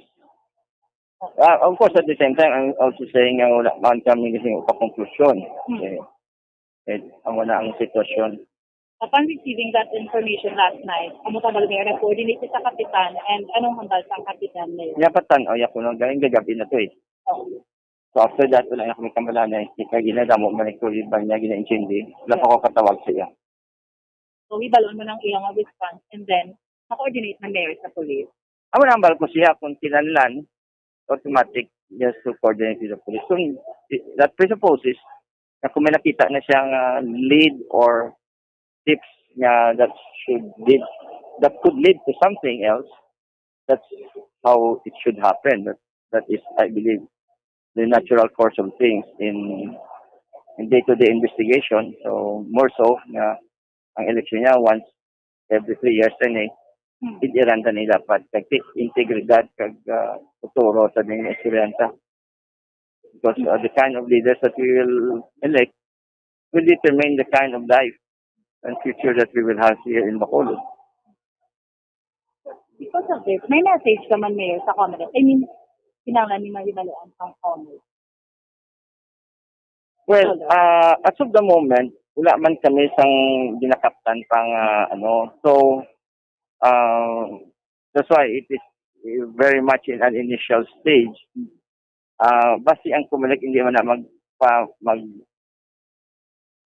Of course, at the same time, I'm also saying wala man kami kasi pa-conclusion. Ang wala ang sitwasyon. Upon receiving that information last night, amo tabal mayor na coordinate sa kapitan and anong hambal sa kapitan mayor? Yapatan o yakuno galing gagabi na to eh. So after that, wala na kami kamala na kaya ginadamo man ko yung niya gina-intindi. Wala pa ko katawag sa iya. So ibalon mo ng iyang response and then ma-coordinate ng mayor sa police. Amo na hambal ko siya kung kinanlan, automatic just to coordinate with the police. So that presupposes na kung may nakita na siyang lead or tips that could lead to something else. That's how it should happen. That is, I believe, the natural course of things in day-to-day investigation. So more so nga ang election niya once every 3 years na idiranda nila dapat kag integridad kag futuro sa dinyang estudyanta. Because the kind of leaders that we will elect will determine the kind of life and future that we will have here in Bacolod. Because of this, may message naman, Mayor, sa Comelec. I mean, kinangan ni Maribaluan ang Comelec. Well, as of the moment, wala man kami sang ginakaptan pang So, that's why it is very much in an initial stage. Basi ang Comelec hindi man na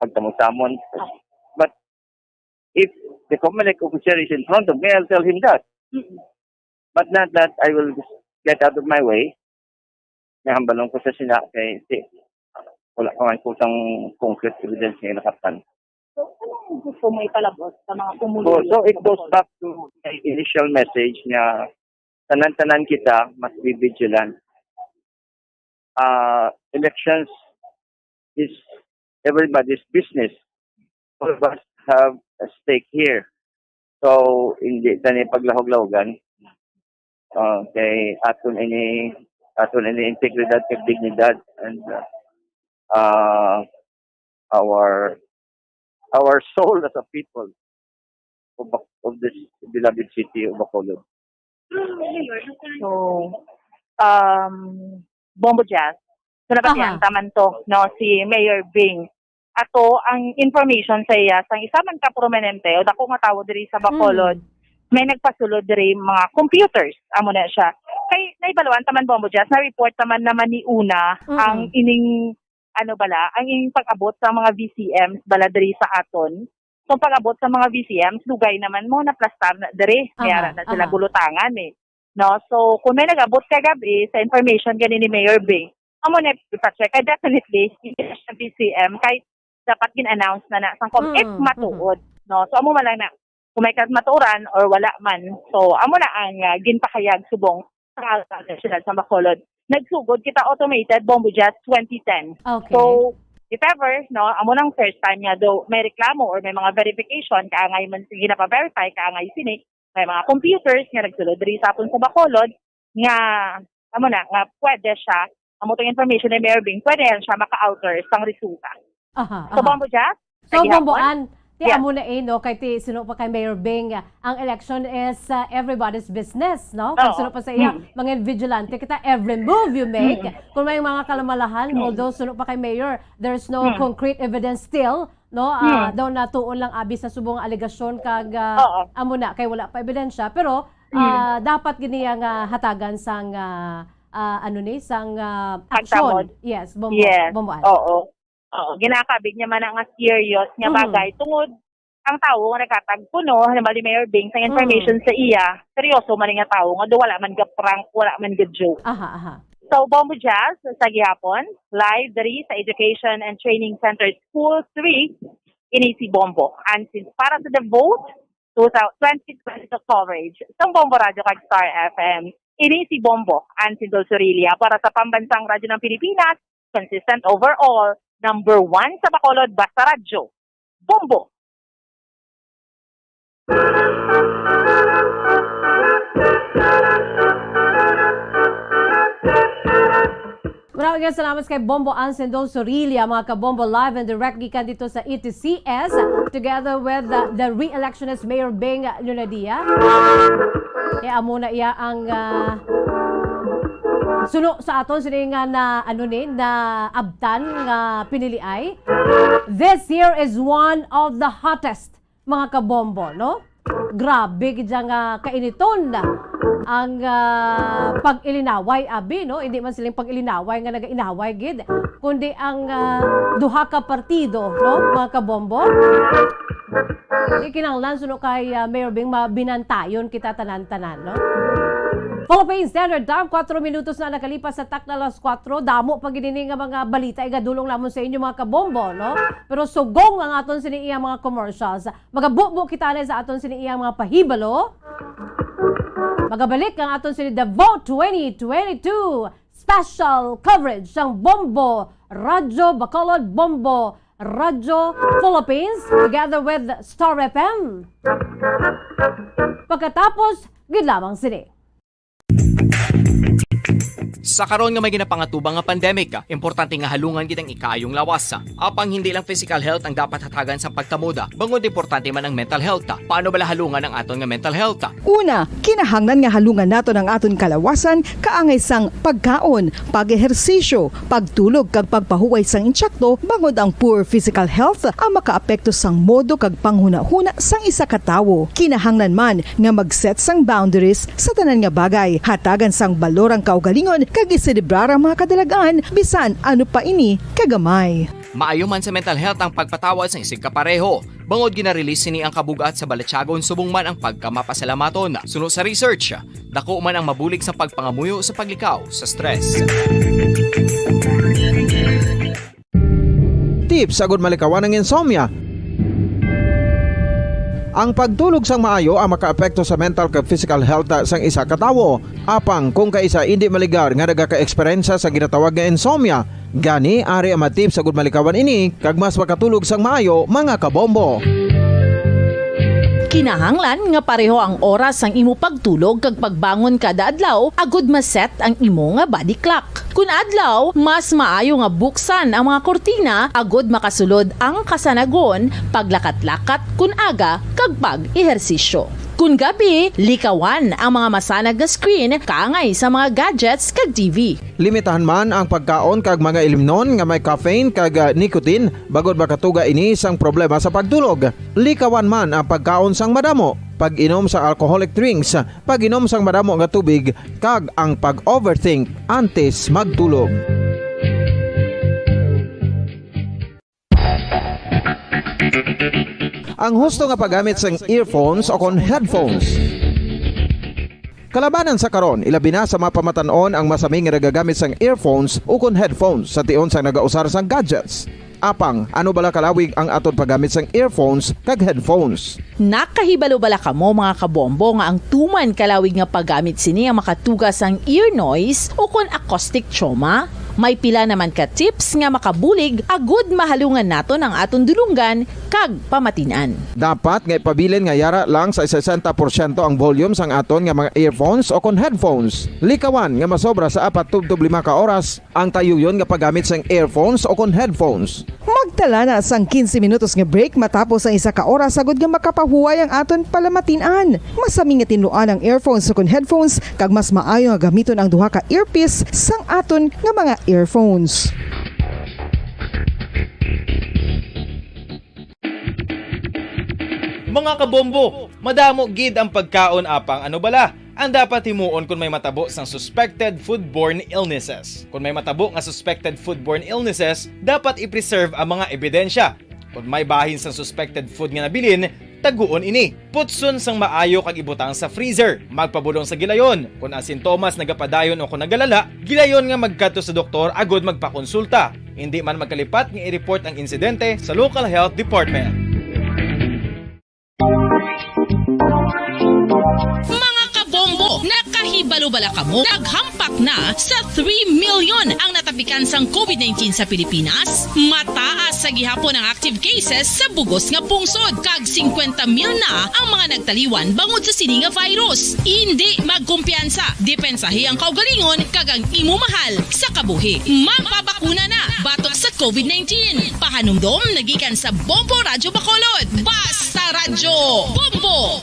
pagtamusamon. But if the Comelec officer is in front of me, I'll tell him that. But not that I will get out of my way. Nahambalong ko sa sina kay wala pa man kusang concrete evidence na nakaptan. So, anong gusto mo ipalabot sa mga pumuli? So it goes back to my initial message na tanan-tanan kita must be vigilant. Elections is everybody's business. All of us have a stake here. So, hindi tani paglahog-lahogan. Kay aton ini integridad kag dignidad and our soul as a people of this beloved city of Bacolod. So, Bombo Jazz, so napatiyan taman to, no, si Mayor Bing. Ato, ang information sa iya, sang isa man ka prominente, o dako nga tawo diri sa Bacolod, may nagpasulod diri mga computers, amo na siya. Kay naibaluan taman Bombo Jazz, na-report naman ni Una ang ining ang ining pag-abot sa mga VCMs bala diri sa aton. So pag-abot sa mga VCMs, lugay naman mo na plastar na diri, mayara na sila gulutangan No, so kung may nag-abot kagabi sa information gani ni Mayor Bing, amo na ipa-check. Kay definitely sa VCM kay dapat gin-announce na sang if matuod. No, so amo man lang na kung may maturan or wala man. So amo na ang ginpakayag subong sa national sa Bacolod. Nagsugod kita automated Bombo Jazz 2010. Okay. So if ever, no, amo nang first time nga do may reklamo or may mga verification kaangay man sige na pa-verify kaangay sini, may mga computers nga nagsulod diri sa aton sa Bacolod nga amo na nga pwede siya amo tong information ni Mayor Bing, pwede yan siya maka-alter sang resulta. So Bombo Jazz, so Bomboan, amo na no, kay ti sino pa kay Mayor Bing, ang election is everybody's business, no? Kung sino pa sa iya, mga vigilante kita, every move you make, kung may mga kalamalahan, although sino pa kay Mayor, there's no concrete evidence still, no? Daw natuon lang abi sa subong aligasyon kag amo na kay wala pa ebidensya, pero dapat gini nga hatagan sang sang action. Yes, Bomboan. Oo. Ginakabig niya man ang serious nga bagay tungod ang tawo nga nagkatagpuno halimbawa ni Mayor Bing sa information sa iya, seryoso man nga tawo nga do wala man ga prank, wala man ga joke. So Bombo Jazz sa gihapon, live diri sa Education and Training Center School 3 ini si Bombo. And since para sa the vote 2022 coverage sa Bombo Radio kag Star FM, ini si Bombo and si Dulce-Aurelia para sa pambansang radyo ng Pilipinas, consistent overall, number 1 sa Bacolod, Basta Radyo, Bombo. Maraming salamat kay Bombo Ansen Dulce-Aurelia, mga ka-Bombo live and direct gikan dito sa ETCS together with the re-electionist Mayor Bing Lunadia. Amo na iya ang suno sa aton sini nga na na abtan nga pinili ay. This year is one of the hottest, mga ka-Bombo, no? Grabe gid nga kainiton ang pag-ilinaway abi, no? Hindi man silang pag-ilinaway nga naga-inaway gid, kundi ang duha ka partido, no, mga ka-Bombo. Kinahanglan suno kay Mayor Bing mabinantayon kita tanan-tanan, no? Philippine Standard Time, 4 minutos na nakalipas sa takna alas 4. Damo pag ginining nga mga balita igadulong lamon sa inyo mga ka-Bombo, no? Pero sugong ang aton sini iya mga commercials. Magabubo kita na sa aton sini iya mga pahibalo. Magabalik ang aton sini The Vote 2022 special coverage ng Bombo Radyo Bacolod, Bombo Radyo Philippines together with Star FM. Pagkatapos, gid lamang sini. Sa karon nga may ginapangatubang nga pandemic, importante nga halungan gid ang ikayong lawas. Apang hindi lang physical health ang dapat hatagan sa pagkamuda, bangod importante man ang mental health. Paano bala halungan ang aton nga mental health? Una, kinahanglan nga halungan nato ang aton kalawasan kaangay sang pagkaon, pag-ehersisyo, pagtulog kag pagpahuway sang insyakto, bangod ang poor physical health ang makaapekto sang modo kag panghuna-huna sang isa ka tawo. Kinahanglan man nga mag-set sang boundaries sa tanan nga bagay, hatagan sang balorang kaugalingon kag iselebrar ang mga kadalagan bisan ano pa ini kagamay. Maayo man sa mental health ang pagpatawad sa isig kapareho. Bangod ginarelease ni ang kabugat sa Balatyagon subong man ang pagkamapasalamaton. Suno sa research, dako man ang mabulig sa pagpangamuyo sa paglikaw sa stress. Tips agud malikawan ng insomnia. Ang pagtulog sang maayo ang makaapekto sa mental kag physical health sang isa ka tawo. Apang kung kaisa hindi maligar nga nagaka-eksperyensya sa ginatawag nga insomnia, gani ari ang matip sa gud malikawan ini kag mas makatulog sang maayo mga kabombo. Kinahanglan nga pareho ang oras ang imo pagtulog kag pagbangon kada adlaw agud maset ang imo nga body clock. Kun adlaw, mas maayo nga buksan ang mga kortina agud makasulod ang kasanagon, paglakat-lakat kun aga kag pag-ehersisyo. Kun gabi, likawan ang mga masanag na screen kaangay sa mga gadgets kag TV. Limitahan man ang pagkaon kag mga ilimnon nga may caffeine kag nicotine bagod makatuga ini sang problema sa pagtulog. Likawan man ang pagkaon sang madamo, pag-inom sa alcoholic drinks, pag-inom sang madamo nga tubig kag ang pag-overthink antes magtulog. Ang husto nga paggamit sang earphones o kon headphones. Kalabanan sa karon, ilabi na sa mga pamatanon ang masaming nga nagagamit sang earphones o kon headphones sa tion sang nagausar sang gadgets. Apang, ano bala kalawig ang aton paggamit sang earphones kag headphones? Nakahibalo bala kamo mga kabombo nga ang tuman kalawig nga paggamit sini ang makatugas ang ear noise o kon acoustic trauma? May pila naman ka tips nga makabulig agud mahalungan naton ang aton dulunggan kag pamatinan. Dapat nga ipabilin nga yara lang sa 60% ang volume sang aton nga mga earphones o kon headphones. Likawan nga masobra sa 4-5 ka oras ang tayuyon nga paggamit sang earphones o kon headphones. Magtala na sang 15 minutos nga break matapos ang isa ka oras agud nga makapahuway ang aton palamatinan. Masami nga tinluan ang earphones o kon headphones kag mas maayo nga gamiton ang duha ka earpiece sang aton nga mga earphones. Mga kabombo, madamo gid ang pagkaon apang ano bala? Ang dapat himuon kung may matabo sang suspected foodborne illnesses. Kung may matabo nga suspected foodborne illnesses, dapat i-preserve ang mga ebidensya. Kung may bahin sang suspected food nga nabilin, taguon ini. Putson sang maayo kag ibutang sa freezer. Magpabulong sa gilayon. Kung ang sintomas nagapadayon o kung nagalala, gilayon nga magkadto sa doktor agud magpakonsulta. Hindi man magkalipat nga i-report ang insidente sa local health department. Mga kabombo, nakahibalo bala kamo? Naghampak na sa 3 million ang natapikan sang COVID-19 sa Pilipinas. Mataas sa gihapon ang active cases sa bugos nga pungsod. Kag 50 mil na ang mga nagtaliwan bangod sa sini nga virus. Hindi magkumpiyansa. Depensahi ang kaugalingon kag ang imo mahal sa kabuhi. Magpabakuna na batok sa COVID-19. Pahanumdom nagikan sa Bombo Radyo Bacolod. Basta Radyo Bombo!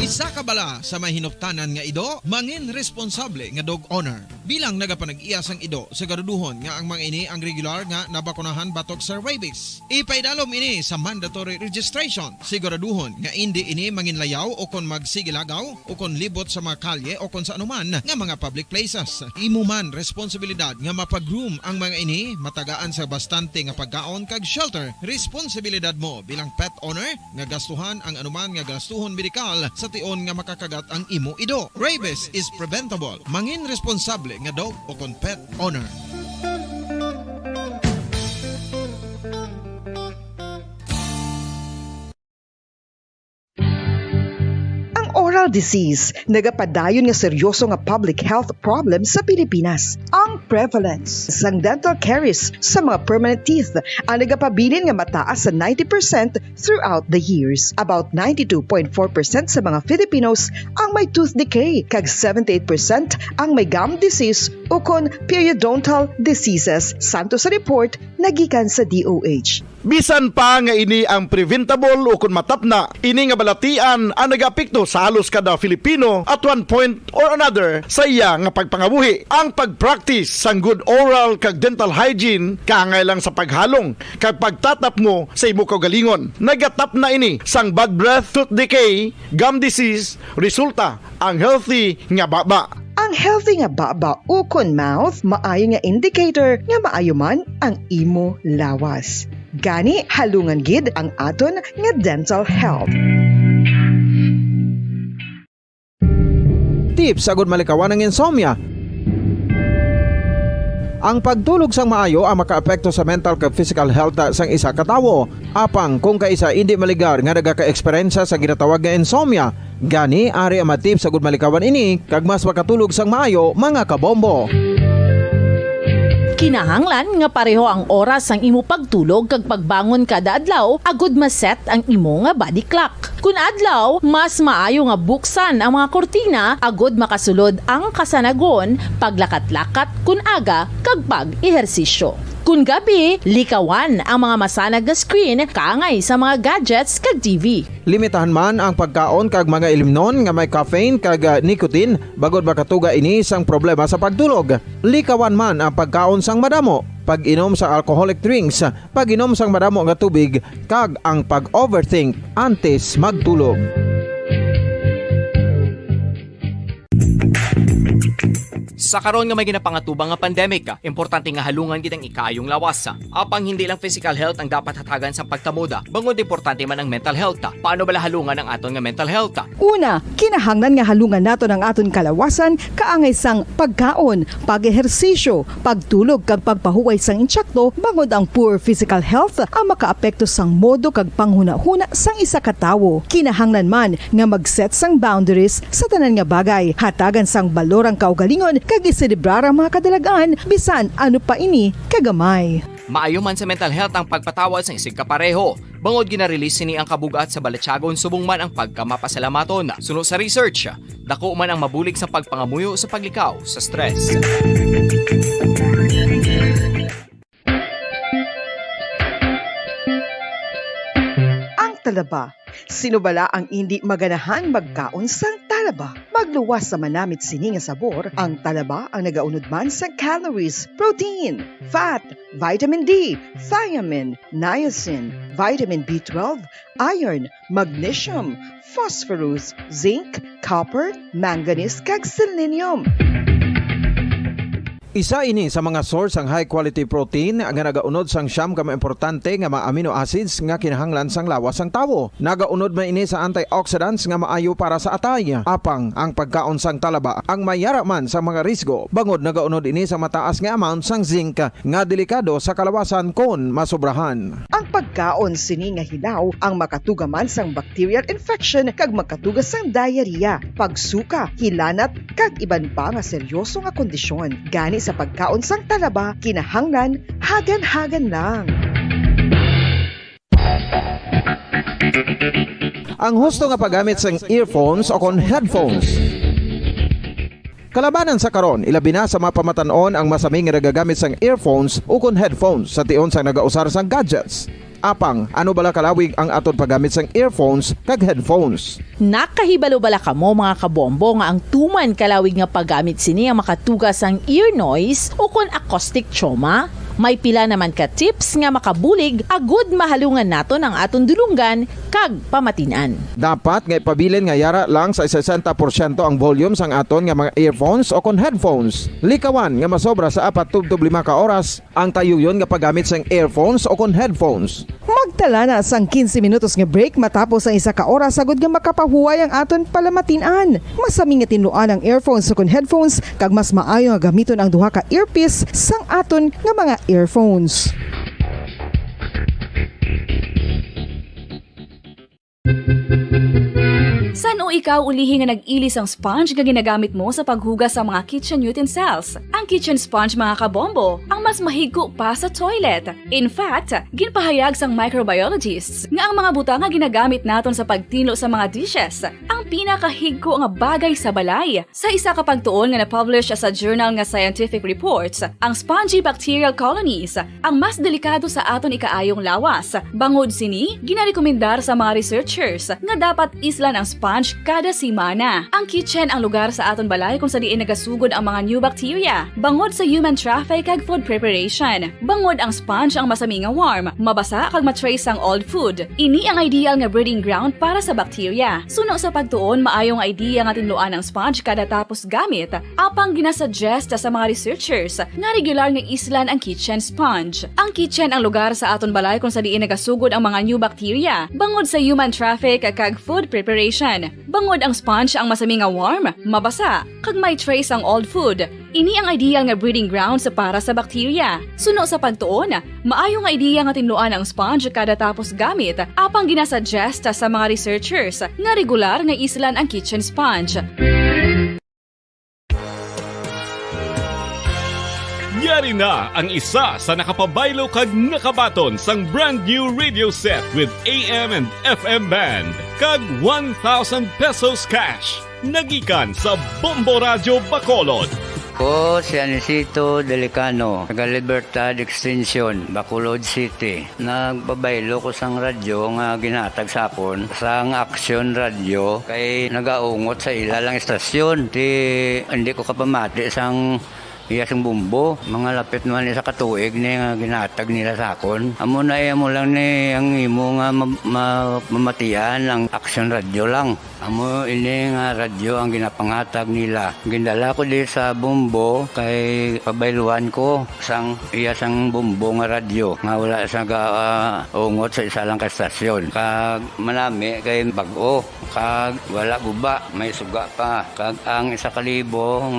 Isa ka bala sa may hinuptanan nga ido, mangin responsable nga dog owner. Bilang nagapanag-iyas ang ido, siguraduhon nga ang mga ini ang regular nga nabakunahan batok sa rabies. Ipaidalom ini sa mandatory registration. Siguraduhon nga hindi ini manginlayaw o kon magsigilagaw o kon libot sa mga kalye o kon sa anuman nga mga public places. Imo man responsibilidad nga mapag-groom ang mga ini, matagaan sa bastante nga pagkaon kag shelter. Responsibilidad mo bilang pet owner nga gastuhan ang anuman nga gastuhon medikal sa tion nga makakagat ang imo ido. Rabies is preventable. Mangin responsable nga dog o kon pet owner. Dental disease, nagapadayon nga seryoso nga public health problem sa Pilipinas. Ang prevalence sang dental caries sa mga permanent teeth ang nagapabilin nga mataas sa 90% throughout the years. About 92.4% sa mga Filipinos ang may tooth decay, kag 78% ang may gum disease o kon periodontal diseases. Santo sa report nagikan sa DOH. Bisan pa nga ini ang preventable o kung matap na, ini nga balatian ang nag-apekto sa halos kada Filipino at one point or another sa iya nga pagpangabuhi. Ang pag-practice sang good oral kag dental hygiene kaangay lang sa paghalong kag pagtatap mo sa imo kaugalingon. Nagatap na ini sang bad breath, tooth decay, gum disease, resulta ang healthy nga baba. Ang healthy nga baba o kon mouth, maayo nga indicator nga maayo man ang imo lawas. Gani halungan gid ang aton nga dental health. Tips agud malikawan ng insomnia. Ang pagtulog sang maayo ang makaapekto sa mental kag physical health sang isa ka tawo. Apang kung kaisa hindi maligar nga nagaka-eksperyensya sa ginatawag nga insomnia, gani ari ang tips agud malikawan ini kag mas makatulog sang maayo mga kabombo. Kinahanglan nga pareho ang oras ang imo pagtulog kag pagbangon kada adlaw agud maset ang imo nga body clock. Kun adlaw, mas maayo nga buksan ang mga kortina agud makasulod ang kasanagon, paglakat-lakat kun aga kag pag-ehersisyo. Kun gabi, likawan ang mga masanag nga screen kaangay sa mga gadgets kag TV. Limitahan man ang pagkaon kag mga ilimnon nga may caffeine kag nicotine bagod makatuga ini sang problema sa pagtulog. Likawan man ang pagkaon sang madamo, pag-inom sa alcoholic drinks, pag-inom sang madamo nga tubig kag ang pag-overthink antes magtulog. Sa karon nga may ginapangatubang nga pandemic, importante nga halungan gid ang ikayong lawas. Apang hindi lang physical health ang dapat hatagan sa pagtamuda, bangod importante man ang mental health. Paano bala halungan ang aton nga mental health? Una, kinahanglan nga halungan nato ang aton kalawasan kaangay sang pagkaon, pag-ehersisyo, pagtulog kag pagpahuway sang insyakto bangod ang poor physical health ang makaapekto sang modo kag panghuna-huna sang isa ka tawo. Kinahanglan man nga mag-set sang boundaries sa tanan nga bagay, hatagan sang balorang kaugalingon kag iselebrar ang mga kadalagan bisan ano pa ini kagamay. Maayo man sa mental health ang pagpatawad sa isig kapareho. Bangod ginarelease ni ang kabugat sa Balatyagon subong man ang pagkamapasalamaton. Suno sa research, dako man ang mabulig sa pagpangamuyo sa paglikaw sa stress. Ang talaba. Sino bala ang hindi maganahan magkaon sang talaba? Magluwas sa manamit sini nga sabor, ang talaba ang nagaunod man sa calories, protein, fat, vitamin D, thiamine, niacin, vitamin B12, iron, magnesium, phosphorus, zinc, copper, manganese kag selenium. Isa ini sa mga source ang high quality protein nga nagaunod sang siyam ka importante nga mga amino acids nga kinahanglan sang lawas sang tawo. Nagaunod man ini sa antioxidants nga maayo para sa atay. Apang ang pagkaon sang talaba ang mayara man sa mga risgo. Bangod nagaunod ini sa mataas nga amount sang zinc nga delikado sa kalawasan kon masobrahan. Ang pagkaon sini nga hilaw ang makatuga man sang bacterial infection kag makatuga sang diarrhea, pagsuka, hilanat kag iban pa nga seryoso nga kondisyon. Gani sa pagkaon sang talaba, kinahanglan hagan-hagan lang. Ang husto nga paggamit sang earphones o kon headphones. Kalabanan sa karon, ilabi na sa mapamatanon ang masaming nga nagagamit sang earphones o kon headphones sa tion sang nagausar sang gadgets. Apang, ano bala kalawig ang aton paggamit sang earphones kag headphones? Nakahibalo bala kamo mga kabombo nga ang tuman kalawig nga paggamit sini ang makatugas ang ear noise o kon acoustic trauma? May pila naman ka tips nga makabulig agud mahalungan naton ang aton dulunggan kag pamatinan. Dapat nga ipabilin nga yara lang sa 60% ang volume sang aton nga mga earphones o kon headphones. Likawan nga masobra sa 4 to 5 ka oras ang tayuyon nga paggamit sang earphones o kon headphones. Magtala na sang 15 minutos nga break matapos ang 1 ka oras sagod nga makapahuway ang aton palamatinan. Masami nga tinuan ang earphones o kon headphones kag mas maayo nga gamiton ang duha ka earpiece sang aton nga mga earphones. San Mao ikaw ulihi nga nag-ilis ang sponge nga ginagamit mo sa paghugas sa mga kitchen utensils. Ang kitchen sponge mga kabombo, ang mas mahigko pa sa toilet. In fact, ginpahayag sang microbiologists nga ang mga butang nga ginagamit naton sa pagtinlo sa mga dishes ang pinakahigko nga bagay sa balay. Sa isa ka pagtuon nga na-publish sa journal nga Scientific Reports, ang spongy bacterial colonies ang mas delikado sa aton ikaayong lawas. Bangod sini, ginarekomendar sa mga researchers nga dapat islan ang sponge kada simana. Ang kitchen ang lugar sa aton balay kung sa diin nagasugod ang mga new bacteria. Bangod sa human traffic kag food preparation. Bangod ang sponge ang masami nga warm, mabasa kag matrace ang old food. Ini ang ideal nga breeding ground para sa bacteria. Suno sa pagtuon, maayong idea nga tinluan ang sponge kada tapos gamit. Apang ginasuggest sa mga researchers nga regular nga islan ang kitchen sponge. Ang kitchen ang lugar sa aton balay kung sa diin nagasugod ang mga new bacteria. Bangod sa human traffic kag food preparation. Bangod ang sponge ang masami nga warm, mabasa, kag may trace ang old food. Ini ang ideal nga breeding ground sa para sa bacteria. Suno sa pagtuon, maayong idea nga tinluan ang sponge kada tapos gamit. Apang ginasuggest sa mga researchers nga regular nga islan ang kitchen sponge. Yari na ang isa sa nakapabaylo kag nakabaton sang brand new radio set with AM and FM band kag 1,000 pesos cash. Nagikan sa Bombo Radio Bacolod. Ko si Anisito Delicano, taga Libertad Extension, Bacolod City. Nagbabaylo ko sang radyo nga ginatag sapon sang Action Radio kay nagaungot sa ilalang estasyon. Hindi ko kapamati sang iyasang bumbo, mga lapit naman sa katuig ni nga ginatag nila sa akon. Amo na mo lang ni ang imo nga mamatian ang Action Radio lang. Amo ini nga radyo ang ginapangatag nila. Gindala ko di sa bumbo kay pabayluan ko sang iyasang bumbo nga radyo nga wala sa ungot sa isa lang ka estasyon. Kag manami kay bag-o, kag wala guba, may suga pa. Kag ang 1,000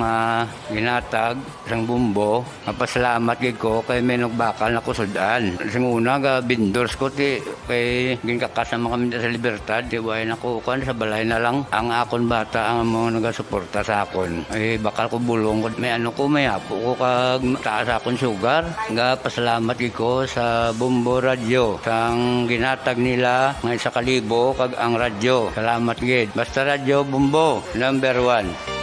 nga ginatag sang bumbo, mapasalamat gid ko kay may nagbakal na kusudan. Sing una ga vendors ko ti kay ginkakasama kami sa Libertad, di way nako kan sa balay na lang ang akon bata ang mga nagasuporta sa akon. Bakal ko bulong may may apo ko kag taas akon sugar. Nga pasalamat gid ko sa Bombo Radio sang ginatag nila nga 1,000 kag ang radyo. Salamat gid. Basta Radio Bombo number 1.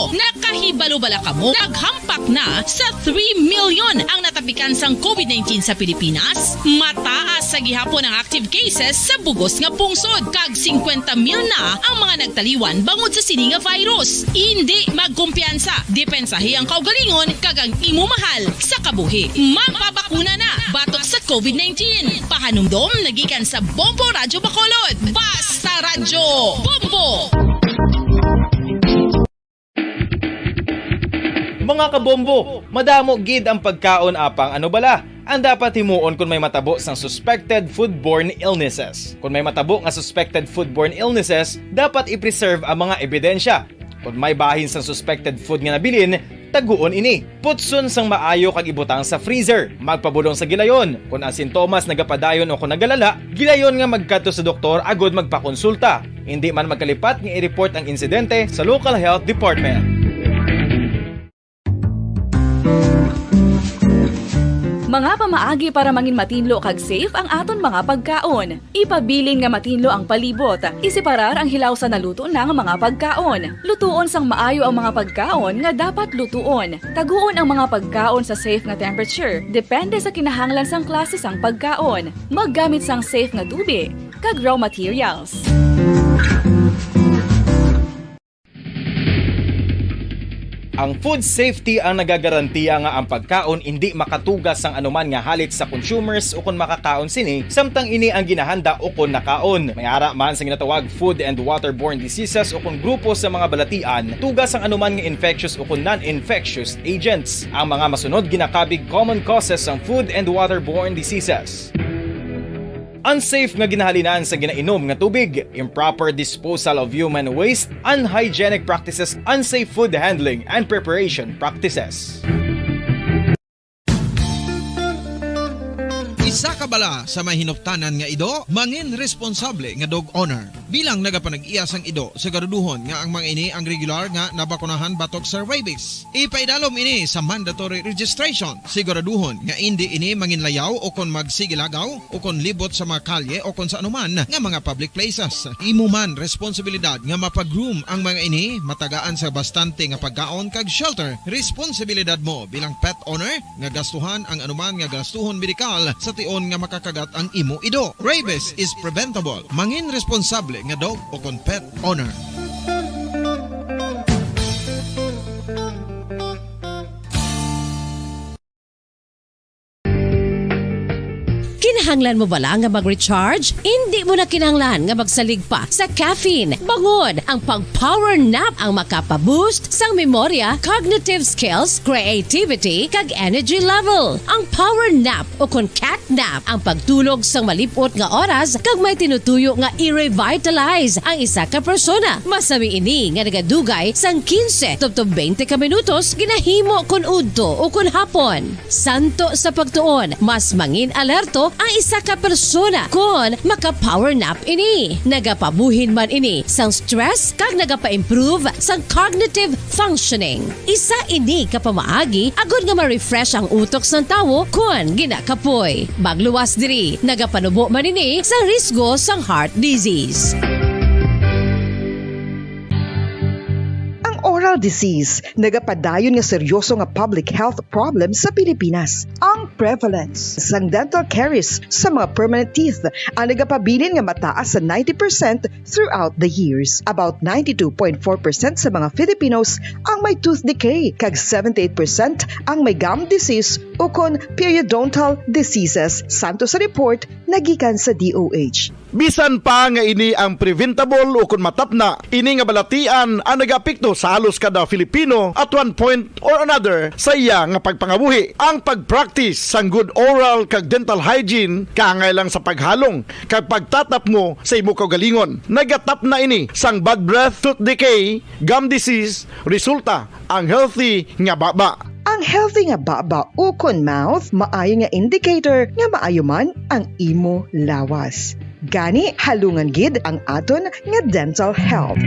Nakahibalo-bala ka mo, naghampak na sa 3 million ang natapikan sang COVID-19 sa Pilipinas. Mataas sa gihapon ang active cases sa bugos nga pungsod. Kag 50 mil na ang mga nagtaliwan bangod sa sini nga virus. Hindi magkumpiyansa. Depensahi ang kaugalingon kag ang imo mahal sa kabuhi. Magpabakuna na batok sa COVID-19. Pahanumdom nagikan sa Bombo Radio Bacolod. Basta Radyo Bombo! Mga kabombo, madamo gid ang pagkaon apang ano bala. Ang dapat himuon kung may matabo sang suspected foodborne illnesses. Kung may matabo nga suspected foodborne illnesses, dapat i-preserve ang mga ebidensya. Kung may bahin sang suspected food nga nabilin, taguon ini. Putson sang maayo kag ibutang sa freezer. Magpabulong sa gilayon. Kung ang sintomas nagapadayon o kung nagalala, gilayon nga magkadto sa doktor agod magpakonsulta. Hindi man magkalipat nga i-report ang insidente sa local health department. Mga pamaagi para mangin matinlo kag safe ang aton mga pagkaon. Ipabilin nga matinlo ang palibot. Isiparar ang hilaw sa naluto na nga mga pagkaon. Lutuon sang maayo ang mga pagkaon nga dapat lutuon. Taguon ang mga pagkaon sa safe nga temperature. Depende sa kinahanglan sang klase sang pagkaon. Maggamit sang safe nga tubig kag raw materials. Ang food safety ang nagagarantiya nga ang pagkaon hindi makatugas sang anuman nga halit sa consumers o kung makakaon sini, samtang ini ang ginahanda o kung nakaon. May ara man sa ginatawag food and waterborne diseases o kung grupo sa mga balatian, tugas ang anuman nga infectious o kung non-infectious agents. Ang mga masunod ginakabig common causes ng food and waterborne diseases. Unsafe nga ginahalinan sa ginainom nga tubig, improper disposal of human waste, unhygienic practices, unsafe food handling and preparation practices. Isa ka bala sa mahinuptanan nga ido, mangin responsable nga dog owner. Bilang nagapanag-iyas ang ido, siguraduhon nga ang mga ini ang regular nga nabakunahan batok sa rabies. Ipaidalom ini sa mandatory registration. Siguraduhon nga hindi ini manginlayaw o kon magsigilagaw o kon libot sa mga kalye o kon sa anuman nga mga public places. Imo man responsibilidad nga mapag-groom ang mga ini, matagaan sa bastante nga pagkaon kag shelter. Responsibilidad mo bilang pet owner nga gastuhan ang anuman nga gastuhon medikal sa tion nga makakagat ang imo ido. Rabies is preventable. Mangin responsable nga dog o kon pet owner. Kinahanglan mo bala nga mag-recharge? Hindi mo na kinahanglan nga magsalig pa sa caffeine. Bangod ang pag-power nap ang makapaboost sang memorya, cognitive skills, creativity, kag energy level. Ang power nap o kon cat nap ang pagtulog sang malipot nga oras kag may tinutuyo nga i-revitalize ang isa ka persona. Masami ini nga nagadugay sang 15 to 20 ka minutos ginahimo kon udto o kon hapon. Santo sa pagtuon, mas mangin alerto ang isa ka persona kon maka-power nap ini. Nagapabuhin man ini sang stress kag nagapa-improve sang cognitive functioning. Isa ini kapamaagi agud nga ma-refresh ang utok sang tawo kon ginakapoy. Bagluwas diri, nagapanubo man ini sa risgo sang heart disease. Oral disease, nagapadayon nga seryoso nga public health problem sa Pilipinas. Ang prevalence sang dental caries sa mga permanent teeth ang nagapabilin nga mataas sa 90% throughout the years. About 92.4% sa mga Filipinos ang may tooth decay, kag 78% ang may gum disease o kon periodontal diseases. Santo sa report nagikan sa DOH. Bisan pa nga ini ang preventable o kung matap na, ini nga balatian ang nag-apekto sa halos kada Filipino at one point or another sa iya nga pagpangabuhi. Ang pag-practice sang good oral kag dental hygiene kaangay lang sa paghalong kag pagtatap mo sa imo kaugalingon. Nagatap na ini sang bad breath, tooth decay, gum disease, resulta ang healthy nga baba. Ang healthy nga baba o kon mouth, maayo nga indicator nga maayo man ang imo lawas. Gani halungan gid ang aton nga dental health.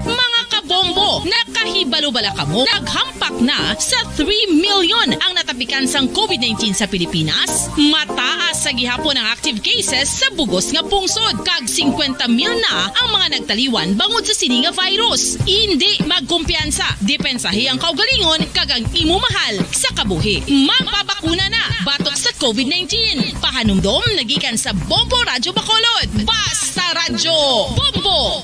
Mga kabombo, nakahibalo bala kamo? Naghampak na sa 3 million ang natapikan sang COVID-19 sa Pilipinas. Mataas sa gihapon ang active cases sa bugos nga pungsod. Kag 50 mil na ang mga nagtaliwan bangod sa sini nga virus. Hindi magkumpiyansa. Depensahi ang kaugalingon kag ang imo mahal sa kabuhi. Magpabakuna na batok sa COVID-19. Pahanumdom nagikan sa Bombo Radyo Bacolod. Basta Radyo Bombo!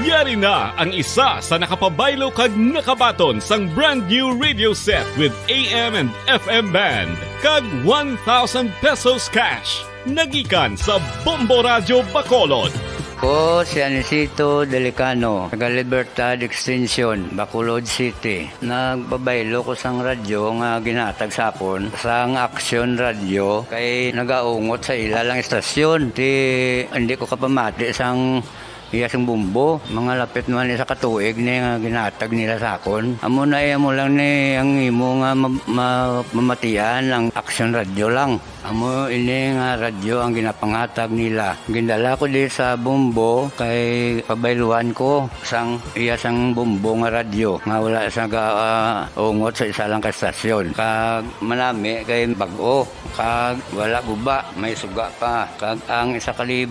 Yari na ang isa sa nakapabaylo kag nakabaton sang brand new radio set with AM and FM band kag 1,000 pesos cash. Nagikan sa Bombo Radyo Bacolod. Ko si Anisito Delicano, taga Libertad Extension, Bacolod City. Nagbabaylo ko sang radyo nga ginatag sapon sang Action Radio kay nagaungot sa ilalang estasyon. Hindi ko kapamati sang iyasang bumbo, mga lapit naman sa katuig ni nga ginatag nila sakon. Amo na mo lang ni ang imo nga mamatian ang Action Radio lang. Amo ini nga radyo ang ginapangatag nila. Gindala ko di sa bumbo kay pabayluan ko sang iyasang bumbo nga radyo nga wala sa ungot sa isa lang ka estasyon. Kag manami kay bag-o, kag wala guba, may suga pa. Kag ang 1,000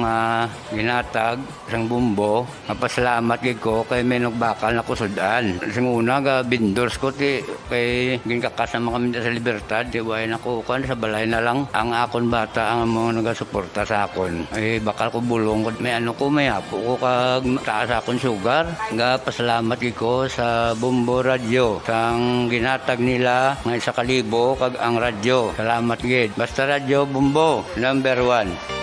nga ginatag sang bumbo, mapasalamat gid ko kay may nagbakal na kusudan. Sing una ga vendors ko ti kay ginkakasama kami sa Libertad, di way nakukan sa balay na lang ang akon bata ang mga nagasuporta sa akon. Bakal ko bulong may may apo ko kag taas akon sugar. Nga pasalamat gid ko sa Bombo Radio sang ginatag nila nga 1,000 kag ang radyo. Salamat gid. Basta Radyo Bombo number 1.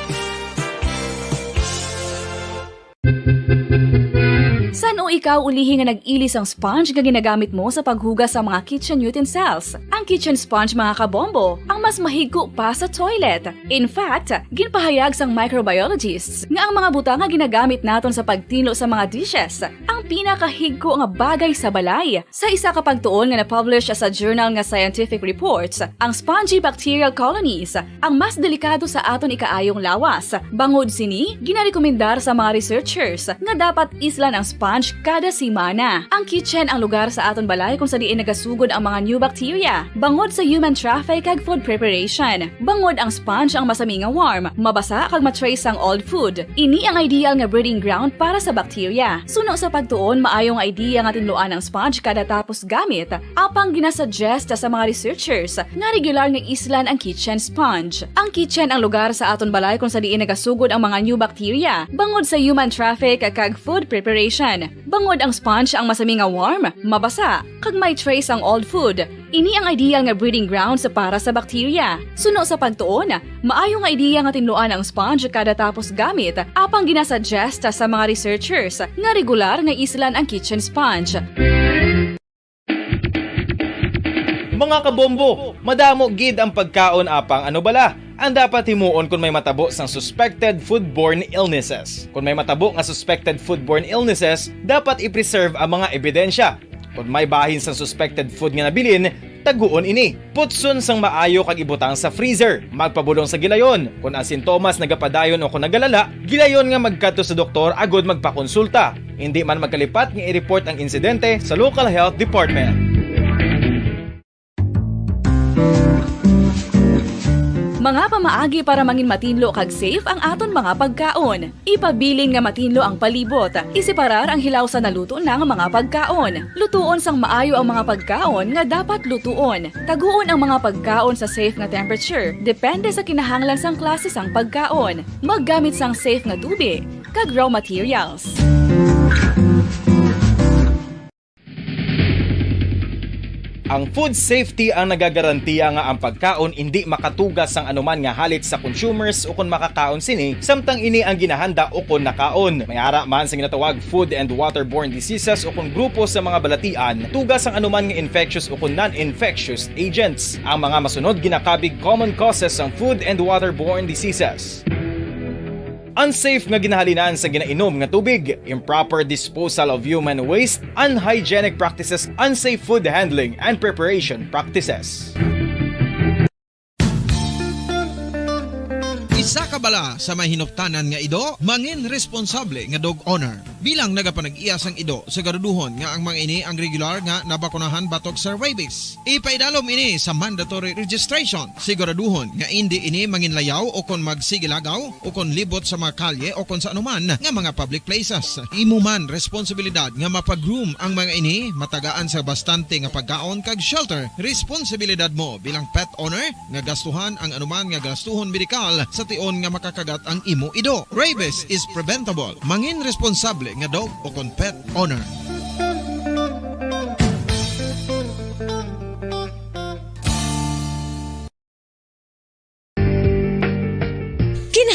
San Kuno ikaw ulihi nga nag-ilis ang sponge nga ginagamit mo sa paghugas sa mga kitchen utensils. Ang kitchen sponge mga kabombo ang mas mahigko pa sa toilet. In fact, ginpahayag sang microbiologists nga ang mga butang nga ginagamit naton sa pagtinlo sa mga dishes ang pinakahigko nga bagay sa balay. Sa isa ka pagtuon nga na-publish sa journal nga Scientific Reports, ang spongy bacterial colonies ang mas delikado sa aton ikaayong lawas. Bangod sini, ginarekomendar sa mga researchers nga dapat islan ang sponge kada simana. Ang kitchen ang lugar sa aton balay kung sa diin nagasugod ang mga new bacteria. Bangod sa human traffic kag food preparation. Bangod ang sponge ang masami nga warm, mabasa kag matrace ang old food. Ini ang ideal nga breeding ground para sa bacteria. Suno sa pagtuon, maayong idea nga tinluan ang sponge kada tapos gamit. Apang ginasuggest sa mga researchers nga regular nga islan ang kitchen sponge. Ang kitchen ang lugar sa aton balay kung sa diin nagasugod ang mga new bacteria. Bangod sa human traffic kag food preparation. Bangod ang sponge ang masami nga warm, mabasa, kag may trace ang old food. Ini ang ideal nga breeding ground sa para sa bacteria. Suno sa pagtuon, maayong idea nga tinluan ang sponge kada tapos gamit. Apang ginasuggest sa mga researchers nga regular nga islan ang kitchen sponge. Mga kabombo, madamo gid ang pagkaon apang ano bala ang dapat himuon kung may matabo sang suspected foodborne illnesses. Kung may matabo nga suspected foodborne illnesses, dapat i-preserve ang mga ebidensya. Kung may bahin sang suspected food nga nabilin, taguon ini. Putson sang maayo kag ibutang sa freezer. Magpabulong sa gilayon. Kung ang sintomas nagapadayon o kung nagalala, gilayon nga magkadto sa doktor agod magpakonsulta. Hindi man magkalipat nga i-report ang insidente sa local health department. Mga pamaagi para mangin matinlo kag safe ang aton mga pagkaon. Ipabilin nga matinlo ang palibot. Isiparar ang hilaw sa naluto ng mga pagkaon. Lutuon sang maayo ang mga pagkaon nga dapat lutuon. Taguon ang mga pagkaon sa safe nga temperature. Depende sa kinahanglan sang klase sang pagkaon. Maggamit sang safe nga tubig kag raw materials. Ang food safety ang nagagarantiya nga ang pagkaon hindi makatugas sang anuman nga halit sa consumers o kung makakaon sini, samtang ini ang ginahanda o kung nakaon. May ara man sa ginatawag food and waterborne diseases o kung grupo sa mga balatian, tugas ang anuman nga infectious o kung non-infectious agents. Ang mga masunod ginakabig common causes ng food and waterborne diseases. Unsafe nga ginahalinan sa ginainom nga tubig, improper disposal of human waste, unhygienic practices, unsafe food handling and preparation practices. Isa ka bala sa may hinuptanan nga ido, mangin responsable nga dog owner. Bilang nagapanag-iyas ang ido, siguraduhon nga ang mga ini ang regular nga nabakunahan batok sa rabies. Ipaidalom ini sa mandatory registration. Siguraduhon nga hindi ini manginlayaw o kon magsigilagaw o kon libot sa mga kalye o kon sa anuman nga mga public places. Imo man responsibilidad nga mapag-groom ang mga ini, matagaan sa bastante nga pagkaon kag shelter. Responsibilidad mo bilang pet owner nga gastuhan ang anuman nga gastuhon medikal sa tion nga makakagat ang imo ido. Rabies is preventable. Mangin responsable nga dog o kon pet owner.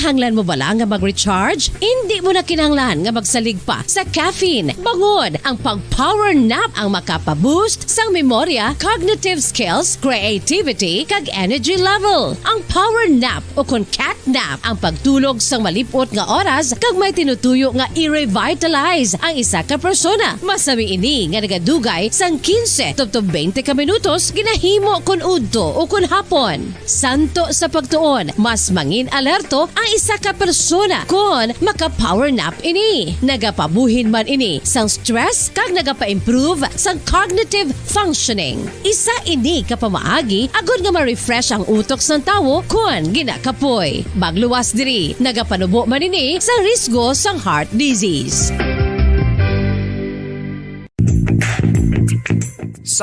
Kinahanglan mo bala nga mag-recharge? Hindi mo na kinahanglan nga magsalig pa sa caffeine. Bangod ang pag-power nap ang makapaboost sang memorya, cognitive skills, creativity, kag energy level. Ang power nap o kon cat nap ang pagtulog sang malipot nga oras kag may tinutuyo nga i-revitalize ang isa ka persona. Masami ini nga nagadugay sang 15 to 20 ka minutos ginahimo kon udto o kon hapon. Santo sa pagtuon, mas mangin alerto ang isa ka persona kon maka-power nap ini. Nagapabuhin man ini sang stress kag nagapa-improve sang cognitive functioning. Isa ini ka pamaagi agud nga ma-refresh ang utok sang tawo kon ginakapoy. Magluwas diri, nagapanubo man ini sang risgo sang heart disease.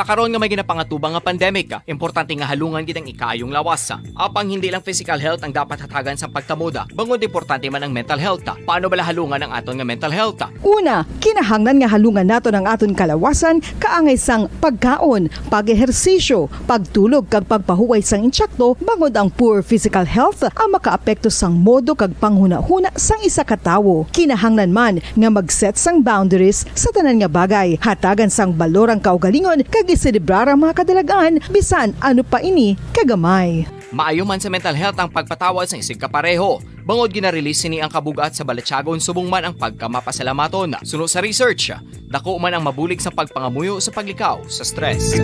Sa karon nga may ginapangatubang nga pandemic, importante nga halungan gid ang ikaayong lawas. Apang hindi lang physical health ang dapat hatagan sa pagkamuda, bangod importante man ang mental health. Paano bala halungan ang aton nga mental health? Una, kinahanglan nga halungan nato ng aton kalawasan kaangay sang pagkaon, pag-ehersisyo, pagtulog kag pagpahuway sang insyakto bangod ang poor physical health ang makaapekto sang modo kag panghuna-huna sang isa ka tawo. Kinahanglan man nga mag-set sang boundaries sa tanan nga bagay, hatagan sang balorang kaugalingon kag iselebrar ang mga kadalagaan bisan ano pa ini kagamay. Maayo man sa mental health ang pagpatawad sa isig kapareho. Bangod ginarelease ni ang kabugat sa Balatyagon subong man ang pagkamapasalamaton. Sunod sa research, dako man ang mabulig sa pagpangamuyo sa paglikaw sa stress.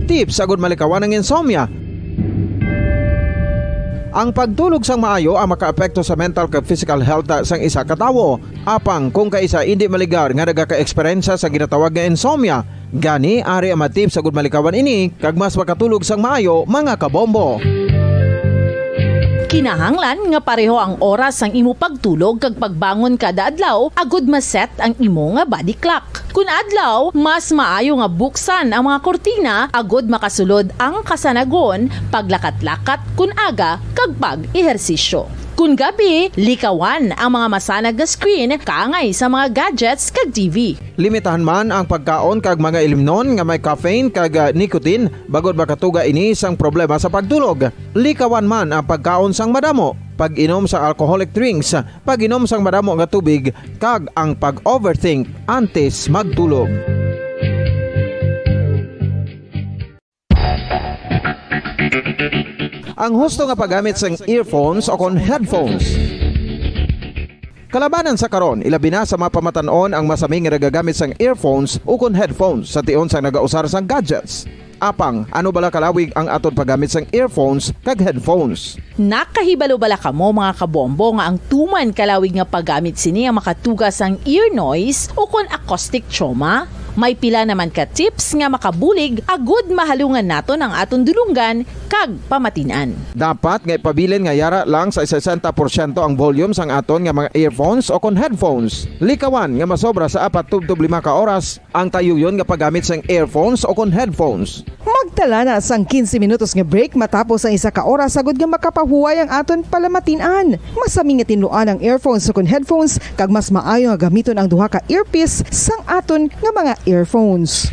Tips agud malikawan ng insomnia. Ang pagtulog sang maayo ang makaapekto sa mental kag physical health sang isa ka tawo. Apang kung kaisa hindi maligar nga nagaka-eksperyensya sa ginatawag nga insomnia, gani ari ang matip sa gud malikawan ini kag mas makatulog sang maayo mga kabombo. Kinahanglan nga pareho ang oras ang imo pagtulog kag pagbangon kada adlaw agud maset ang imo nga body clock. Kun adlaw, mas maayo nga buksan ang mga kortina agud makasulod ang kasanagon, paglakat-lakat kun aga kag pag-ehersisyo. Kun gabi, likawan ang mga masanag nga screen kaangay sa mga gadgets kag TV. Limitahan man ang pagkaon kag mga ilimnon nga may caffeine kag nicotine bagod makatuga ini sang problema sa pagtulog. Likawan man ang pagkaon sang madamo, pag-inom sa alcoholic drinks, pag-inom sang madamo nga tubig kag ang pag-overthink antes magtulog. Ang husto nga paggamit sang earphones o kon headphones. Kalabanan sa karon, ilabi na sa mga pamatanon ang masaming nga nagagamit sang earphones o kon headphones sa tion sang nagausar sang gadgets. Apang, ano bala kalawig ang aton paggamit sang earphones kag headphones? Nakahibalo bala kamo mga kabombo nga ang tuman kalawig nga paggamit sini ang makatugas ang ear noise o kon acoustic trauma? May pila naman ka tips nga makabulig agud mahalungan naton ang aton dulunggan kag pamatinan. Dapat nga ipabilin nga yara lang sa 60% ang volume sang aton nga mga earphones o kon headphones. Likawan nga masobra sa 4-5 ka oras ang tayuyon nga paggamit sang earphones o kon headphones. Magtala na sang 15 minutos nga break matapos ang isa ka oras sagud nga makapahuway ang aton palamatinan. Masami nga tinluan ang earphones o kon headphones kag mas maayo nga gamiton ang duha ka earpiece sang aton nga mga earphones.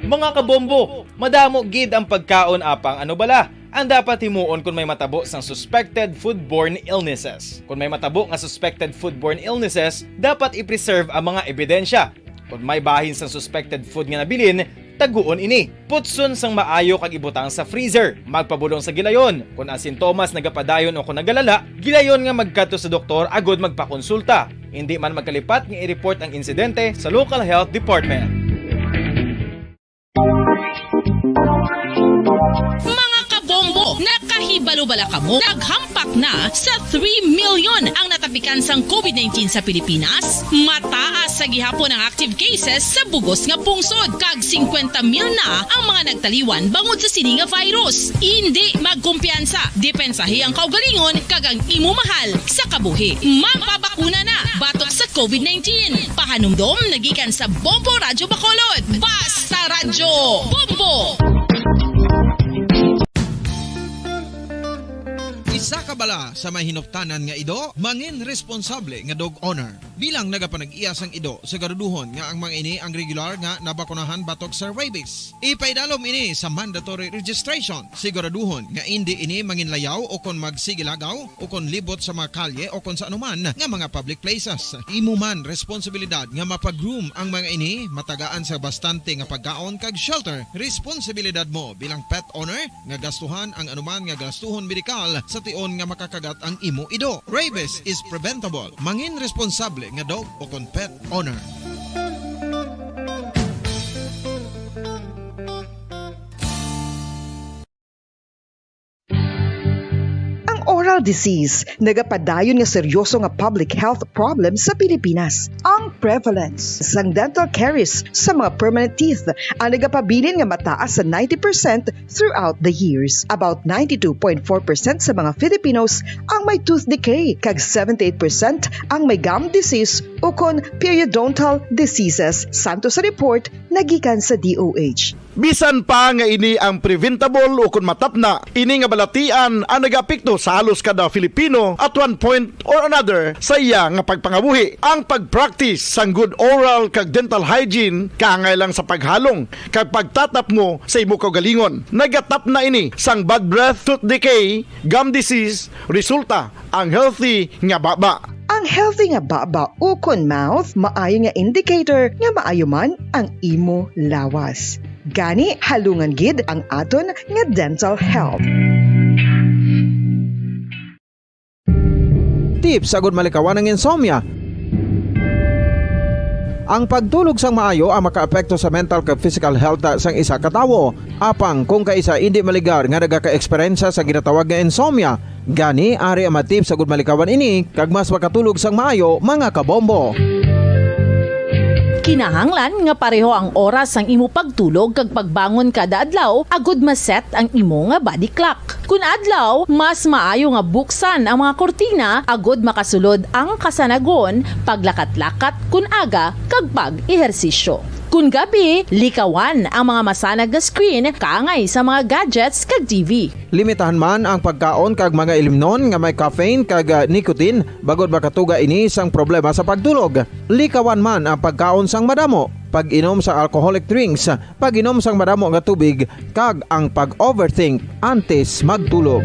Mga kabombo, madamo gid ang pagkaon apang ano bala. Ang dapat himuon kung may matabo sang suspected foodborne illnesses. Kung may matabo nga suspected foodborne illnesses, dapat i-preserve ang mga ebidensya. Kung may bahin sang suspected food nga nabilin, taguon ini. Putson sang maayo kag ibutang sa freezer. Magpabulong sa gilayon. Kung ang sintomas nagapadayon o kung nagalala, gilayon nga magkadto sa doktor agud magpakonsulta. Hindi man magkalipat nga i-report ang insidente sa local health department. Mga kabombo, nakahibalo bala kamo? Naghampak na sa 3 million ang natapikan sang COVID-19 sa Pilipinas. Mataas sa gihapon ang active cases sa bugos nga pungsod. Kag 50 mil na ang mga nagtaliwan bangod sa sini nga virus. Hindi magkumpiyansa. Depensahi ang kaugalingon kag ang imo mahal sa kabuhi. Magpabakuna na batok sa COVID-19. Pahanumdom nagikan sa Bombo Radyo Bacolod. Basta Radyo Bombo! Isa ka bala sa may hinuptanan nga ido, mangin responsable nga dog owner. Bilang nagapanag-iyas ang ido, siguraduhon nga ang mga ini ang regular nga nabakunahan batok sa rabies. Ipaidalom ini sa mandatory registration. Siguraduhon nga hindi ini manginlayaw o kon magsigilagaw o kon libot sa mga kalye o kon sa anuman nga mga public places. Imo man responsibilidad nga mapag-groom ang mga ini, matagaan sa bastante nga pagkaon kag shelter. Responsibilidad mo bilang pet owner nga gastuhan ang anuman nga gastuhon medikal sa tion nga makakagat ang imo ido. Rabies is preventable. Mangin responsable nga dog o kon pet owner. dental disease nagapadayon nga seryoso nga public health problem sa Pilipinas. Ang prevalence sang dental caries sa mga permanent teeth ang nagapabilin nga mataas sa 90% throughout the years. About 92.4% sa mga Filipinos ang may tooth decay, kag 78% ang may gum disease o kon periodontal diseases. Santo sa report nagikan sa DOH. Bisan pa nga ini ang preventable o kung matapna, ini nga balatian ang nagapekto sa halos kada Filipino at one point or another sa iya nga pagpangabuhi. Ang pagpractice sang good oral kag dental hygiene kaangay lang sa paghalong kag pagtatap mo sa imo kaugalingon. Nagatap na ini sang bad breath, tooth decay, gum disease, resulta ang healthy nga baba. Ang healthy nga baba o kon mouth maayo nga indicator nga maayo man ang imo lawas. Gani halungan gid ang aton nga dental health. Tips agud malikawan ng insomnia. Ang pagtulog sang maayo ang makaapekto sa mental kag physical health sang isa ka tawo. Apang kung kaisa hindi maligar nga nagaka-eksperyensya sa ginatawag nga insomnia, gani ari ang tips agud malikawan ini kag mas makatulog sang maayo mga kabombo. Kinahanglan nga pareho ang oras ang imo pagtulog kag pagbangon kada adlaw agud maset ang imo nga body clock. Kun adlaw, mas maayo nga buksan ang mga kortina agud makasulod ang kasanagon, paglakat-lakat kun aga kag pag-ehersisyo. Kun gabi, likawan ang mga masanag nga screen kaangay sa mga gadgets kag TV. Limitahan man ang pagkaon kag mga ilimnon nga may caffeine kag nicotine bagod makatuga ini sang problema sa pagtulog. Likawan man ang pagkaon sang madamo, pag-inom sa alcoholic drinks, pag-inom sang madamo nga tubig kag ang pag-overthink antes magtulog.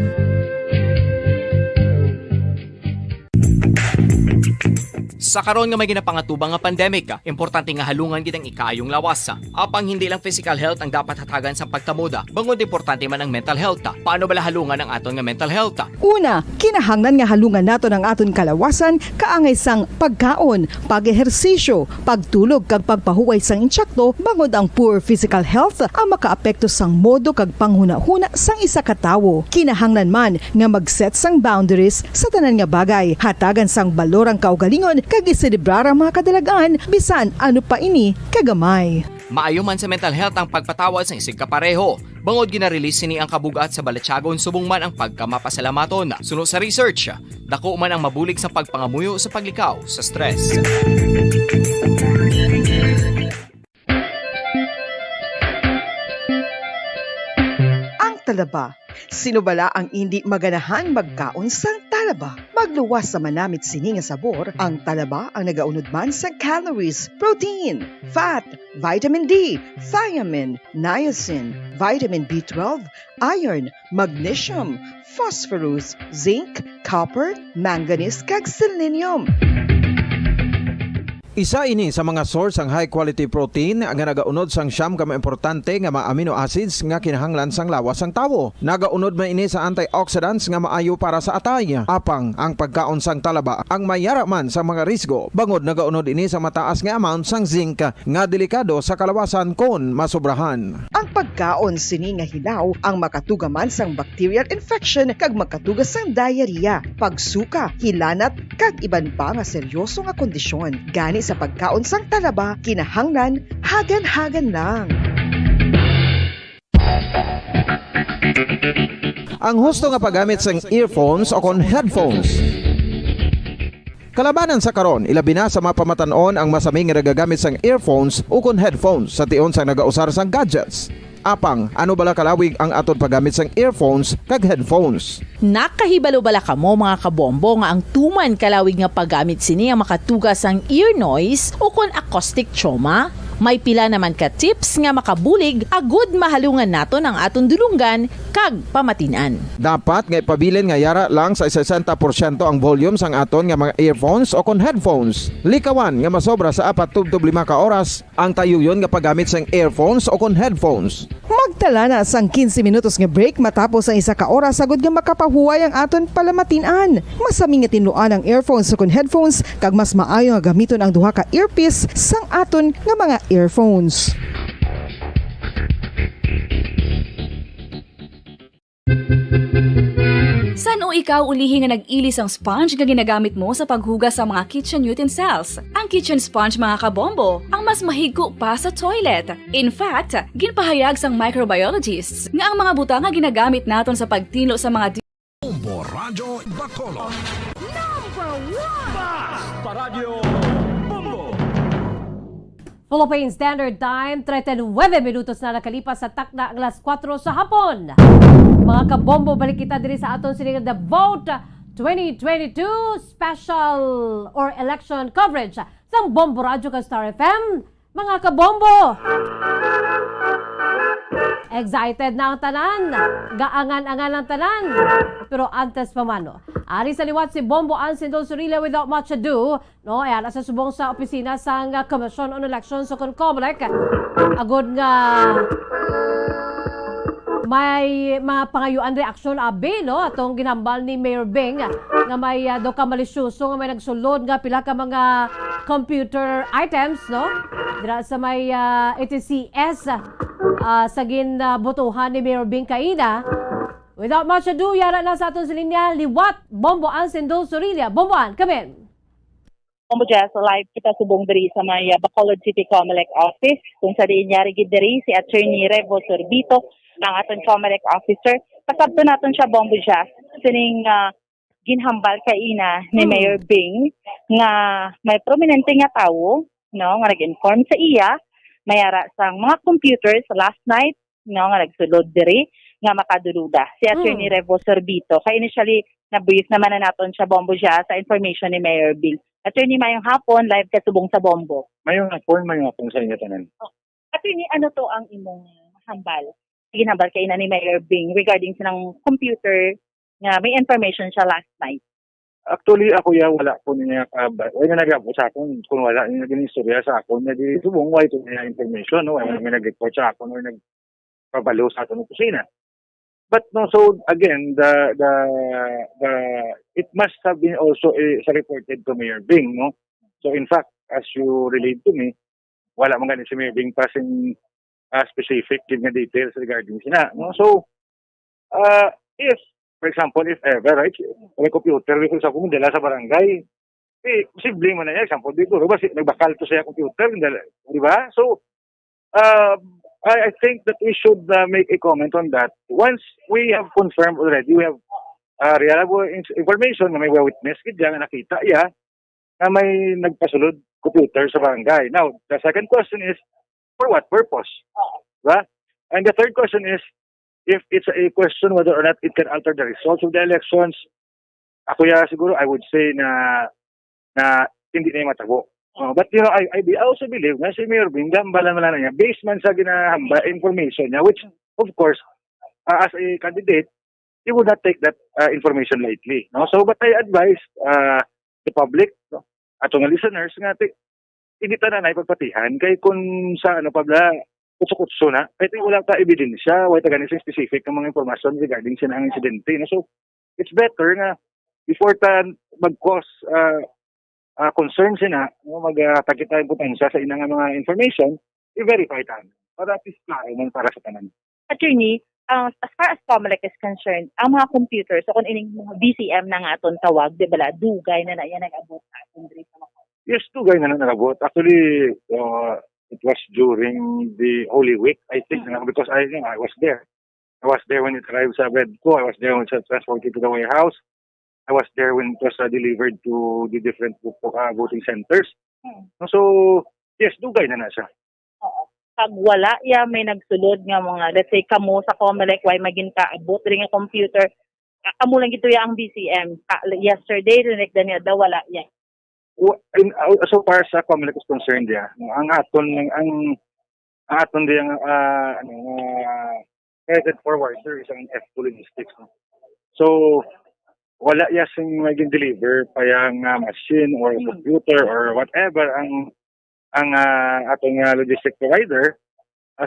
Sa karon nga may ginapangatubang nga pandemic, importante nga halungan gid ang ikayong lawas. Apang hindi lang physical health ang dapat hatagan sa pagtamuda, bangod importante man ang mental health. Paano bala halungan ang aton nga mental health? Una, kinahanglan nga halungan nato ang aton kalawasan kaangay sang pagkaon, pag-ehersisyo, pagtulog kag pagpahuway sang insyakto bangod ang poor physical health ang makaapekto sang modo kag panghuna-huna sang isa ka tawo. Kinahanglan man nga mag-set sang boundaries sa tanan nga bagay, hatagan sang balorang kaugalingon kag iselebrar ang mga kadalagan bisan ano pa ini kagamay. Maayo man sa mental health ang pagpatawad sa isig kapareho. Bangod gina-release ni ang kabugat sa Balachagon subong man ang pagkamapasalamaton. Suno sa research, dako man ang mabulig sa pagpangamuyo sa paglikaw sa stress. Ang talaba. Sino bala ang hindi maganahan magkaon sang talaba? Magluwas sa manamit sini nga sabor, ang talaba ang nagaunod man sa calories, protein, fat, vitamin D, thiamine, niacin, vitamin B12, iron, magnesium, phosphorus, zinc, copper, manganese kag selenium. Isa ini sa mga source ang high quality protein nga nagaunod sang siyam ka importante nga mga amino acids nga kinahanglan sang lawas sang tawo. Nagaunod man ini sa antioxidants nga maayo para sa atay. Apang ang pagkaon sang talaba ang mayara man sa mga risgo. Bangod nagaunod ini sa mataas nga amount sang zinc nga delikado sa kalawasan kon masobrahan. Ang pagkaon sini nga hilaw ang makatuga man sang bacterial infection kag makatuga sang diarrhea, pagsuka, hilanat kag iban pa nga seryoso nga kondisyon. Gani sa pagkaon sang talaba, kinahanglan hagan-hagan lang. Ang husto nga paggamit sang earphones o kon headphones. Kalabanan sa karon, ilabi na sa mga pamatanon ang masaming nga nagagamit sang earphones o kon headphones sa tion sang nagausar sang gadgets. Apang, ano bala kalawig ang aton paggamit sang earphones kag headphones? Nakahibalo bala kamo mga kabombo nga ang tuman kalawig nga paggamit sini ang makatugas ang ear noise o kon acoustic trauma? May pila naman ka tips nga makabulig agud mahalungan naton ang aton dulunggan kag pamatinan. Dapat nga ipabilin nga yara lang sa 60% ang volume sang aton nga mga earphones o kon headphones. Likawan nga masobra sa 4 to 5 ka oras ang tayuyon nga paggamit sang earphones o kon headphones. Magtala na sang 15 minutos nga break matapos ang 1 ka oras sagud nga makapahuway ang aton palamatinan. Masami nga tinluan ang earphones o kon headphones kag mas maayo nga gamiton ang duha ka earpiece sang aton nga mga earphones. Sa Ngano ikaw ulihi nga nag-ilis ang sponge nga ginagamit mo sa paghugas sa mga kitchen utensils? Ang kitchen sponge mga kabombo, ang mas mahigko pa sa toilet. In fact, ginpahayag sang microbiologists nga ang mga butang nga ginagamit naton sa pagtilo sa mga Bombo Radyo Bacolod. Paradyo Bombo! Philippine Standard Time, 39 minutos na nakalipas sa takna alas 4 sa hapon. Mga kabombo, balik kita diri sa aton siningan The Vote 2022 Special or Election Coverage sa Bombo Radyo ka Star FM. Mga kabombo! Excited na ang tanan, gaangan-angan ang tanan. Pero antes pa mano, ari sa liwat si Bombo Ansindol Surila without much ado, no? Ayan, nasa subong sa opisina sa Commission on Elections o COMELEC. Agod nga may mga pangayuan reaksyon abi, no? Atong ginambal ni Mayor Bing nga may do ka malisyoso nga may nagsulod nga pila ka mga computer items, no? Dira sa may ETCS sa ginbotohan ni Mayor Bing Kaida. Without much ado, yara na sa aton sa linya, liwat Bombo Ansindol Surila. Bomboan, come in. Bombo Jazz, live kita subong diri sa may Bacolod City COMELEC office. Kung sa diin yari gid diri si Attorney Revo Sorbito, ang aton COMELEC officer. Kasabto naton siya Bombo Jazz. Sining ginhambal kaina ni Mayor Bing nga may prominente nga tawo, no, nga nag-inform sa iya mayara sang mga computers last night, no, nga nagsulod diri nga makaduluda. Si Attorney Revo Sorbito. Kaya initially, na-brief naman na naton siya Bombo Jazz sa information ni Mayor Bing. Attorney, mayong hapon, live ka subong sa Bombo. Mayong hapon sa inyo tanan. Attorney, ano to ang imong hambal? Ginambal kay na ni Mayor Bing regarding sa ng computer nga may information siya last night. Actually, ako wala po niya wala nag-report sa akon kung wala niya ginistorya sa akon na di subong wala ito niya information, no? Wala may nag-report sa akon or nagpabalo sa akon ng kusina. But no, so again, the it must have been also reported to Mayor Bing, no? So in fact, as you relayed to me, wala man ganin si Mayor Bing passing specific details regarding sina, no? So if for example, if ever, right, may computer dito sa kung dala sa barangay, posible man na example dito, ba nagbakal to sa computer, di ba? So I think that we should make a comment on that. Once we have confirmed already, we have reliable information na may witness kaya nga nakita na may nagpasulod computer sa barangay. Now, the second question is, for what purpose? Diba? And the third question is, if it's a question whether or not it can alter the results of the elections, ako siguro I would say na hindi na yung matabo. But you know, I also believe na si Mayor Bing gambalan na niya based man sa ginahamba information niya, which of course as a candidate he would not take that information lightly, no? So but I advise the public, no, atong listeners nga hindi ta na ipagpatihan kay kung sa pabla kutso na, kahit wala ta ebidensya, wala ta ganin specific ng mga informasyon regarding sa ang insidente. No? So, it's better nga before ta mag-cause concern sina, magtakit tayo potensya sa inang mga information, i-verify ta. Para at least klaro man para sa tanan. Attorney, as far as COMELEC is concerned, ang mga computers, so kung ining mga BCM na nga aton tawag, di ba, dugay na yan nag-abot sa aton diri sa mga. Yes, dugay na nag-abot. Actually, it was during the Holy Week, I think, because I was there. I was there when it arrived sa Bedco. I was there when it was transported to the warehouse. I was there when it was delivered to the different voting centers. So, yes, dugay na siya. Pag wala, may nagsulod nga mga, let's say, kamo sa COMELEC, why maging kaabot rin ang computer. Amo lang ito ang BCM. Yesterday, rinig na niya, wala yan. So far sa COMELEC is concerned, ang aton diyang headed forwarder is ang F2 logistics. No? So wala sing maging deliver pa yung machine or computer or whatever ang atong logistic provider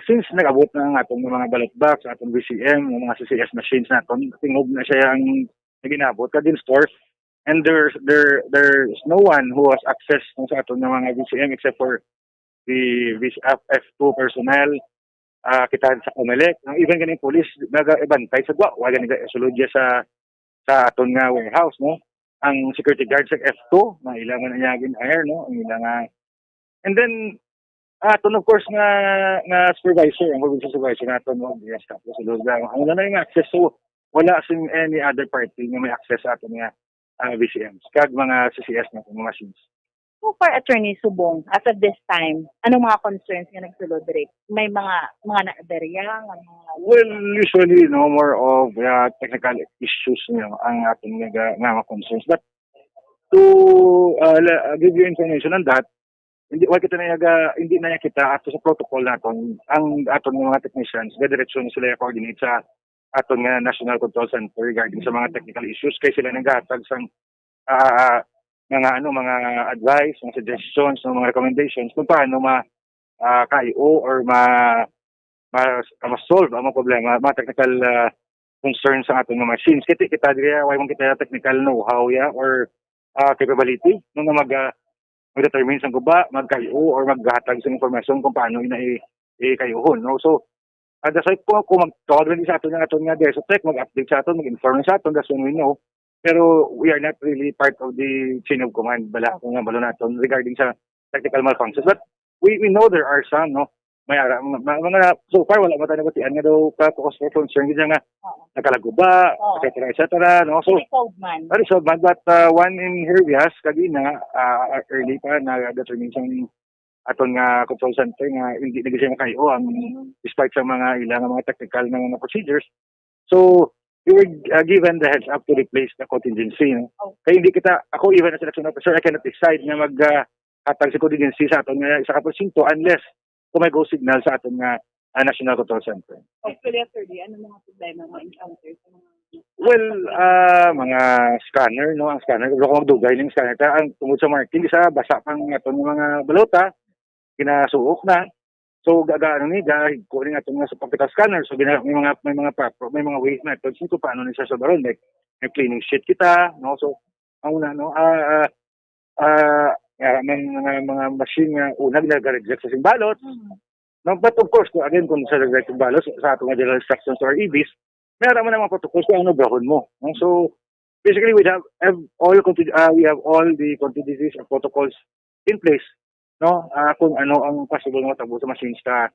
since nag-abot na ang atong mga ballot box, atong BCM, mga CCS machines naton, tingog na siya ang naginabot ka din store. And there's no one who has access sa aton ng mga BCM except for the F2 personnel, kita sa COMELEC. Even ganing police, nag-ibantay sa wala ganing sulod sa sa aton nga warehouse, no? Ang security guard sa F2 na ilang man anyagin hire, no? Ang ilang and then aton of course nga supervisor, ang provincial supervisor naton, no? Yes, tapos sa lugar ang wala na yung access, so wala sin any other party nga may access sa aton nga VCMs kag mga CCS na mga machines. So far, Attorney Subong, as of this time, anong mga concerns nga nagsulod direct? May mga na-aberya? Well, usually, no, more of technical issues, ang ating nga concerns. But to give you information on that, hindi na kita ato sa protocol naton ang aton mga technicians, diretso sila coordinate sa aton nga National Control Center regarding sa mga technical issues kay sila naghatag sang mga advice, mga suggestions, mga recommendations kung paano KIO or ma-solve ang mga problema, mga technical concerns sa ating mga machines. Kita diya, why kita technical know-how or capability nung mag-determine sa guba, mag-KIO or maghatag sa informasyon kung paano i-KIO-hon. No? So, that's why po, kung mag-tawag rin sa atin nga DESOTEC, mag-update sa atin, mag-inform sa atin, that's when we know. Pero we are not really part of the chain of command kung nga balo natin regarding sa technical malfunctions. But we know there are some, no? May mga so far wala man tayo nabatian nga daw cause for concern gid nga nakalaguba, etc. No? So resolved man, but one in Herbias kagina early pa na determine sa aton nga control center nga hindi na siya kayo despite sa mga ilang mga technical na mga procedures. So we were given the heads up to replace the contingency. No? Kaya hindi ako even as election officer, I cannot decide na mag-hatag sa contingency sa aton nga isa ka porsyento unless kung may go signal sa aton nga National Control Center. Actually, ano mga problema mo encounter sa mga... Well, mga scanner, no? Ang scanner, kung magdugay ng scanner, ang tungod sa marking, isa basa pang aton mga balota, kinasuok na. So gagaano ni kunin ato nga sa optical scanner, so may mga ways na ito kung paano ni sa baron, like may cleaning sheet kita, no? So ang una, no, mga machine nga una nag-reject sa simbalot. No, but of course, kung sa reject simbalot sa ato nga general instructions or EBs, meron man mga protocols kung ano brahon mo. No? So basically we have all the contingencies and protocols in place, no, kung ano ang possible nga tabo sa machines sa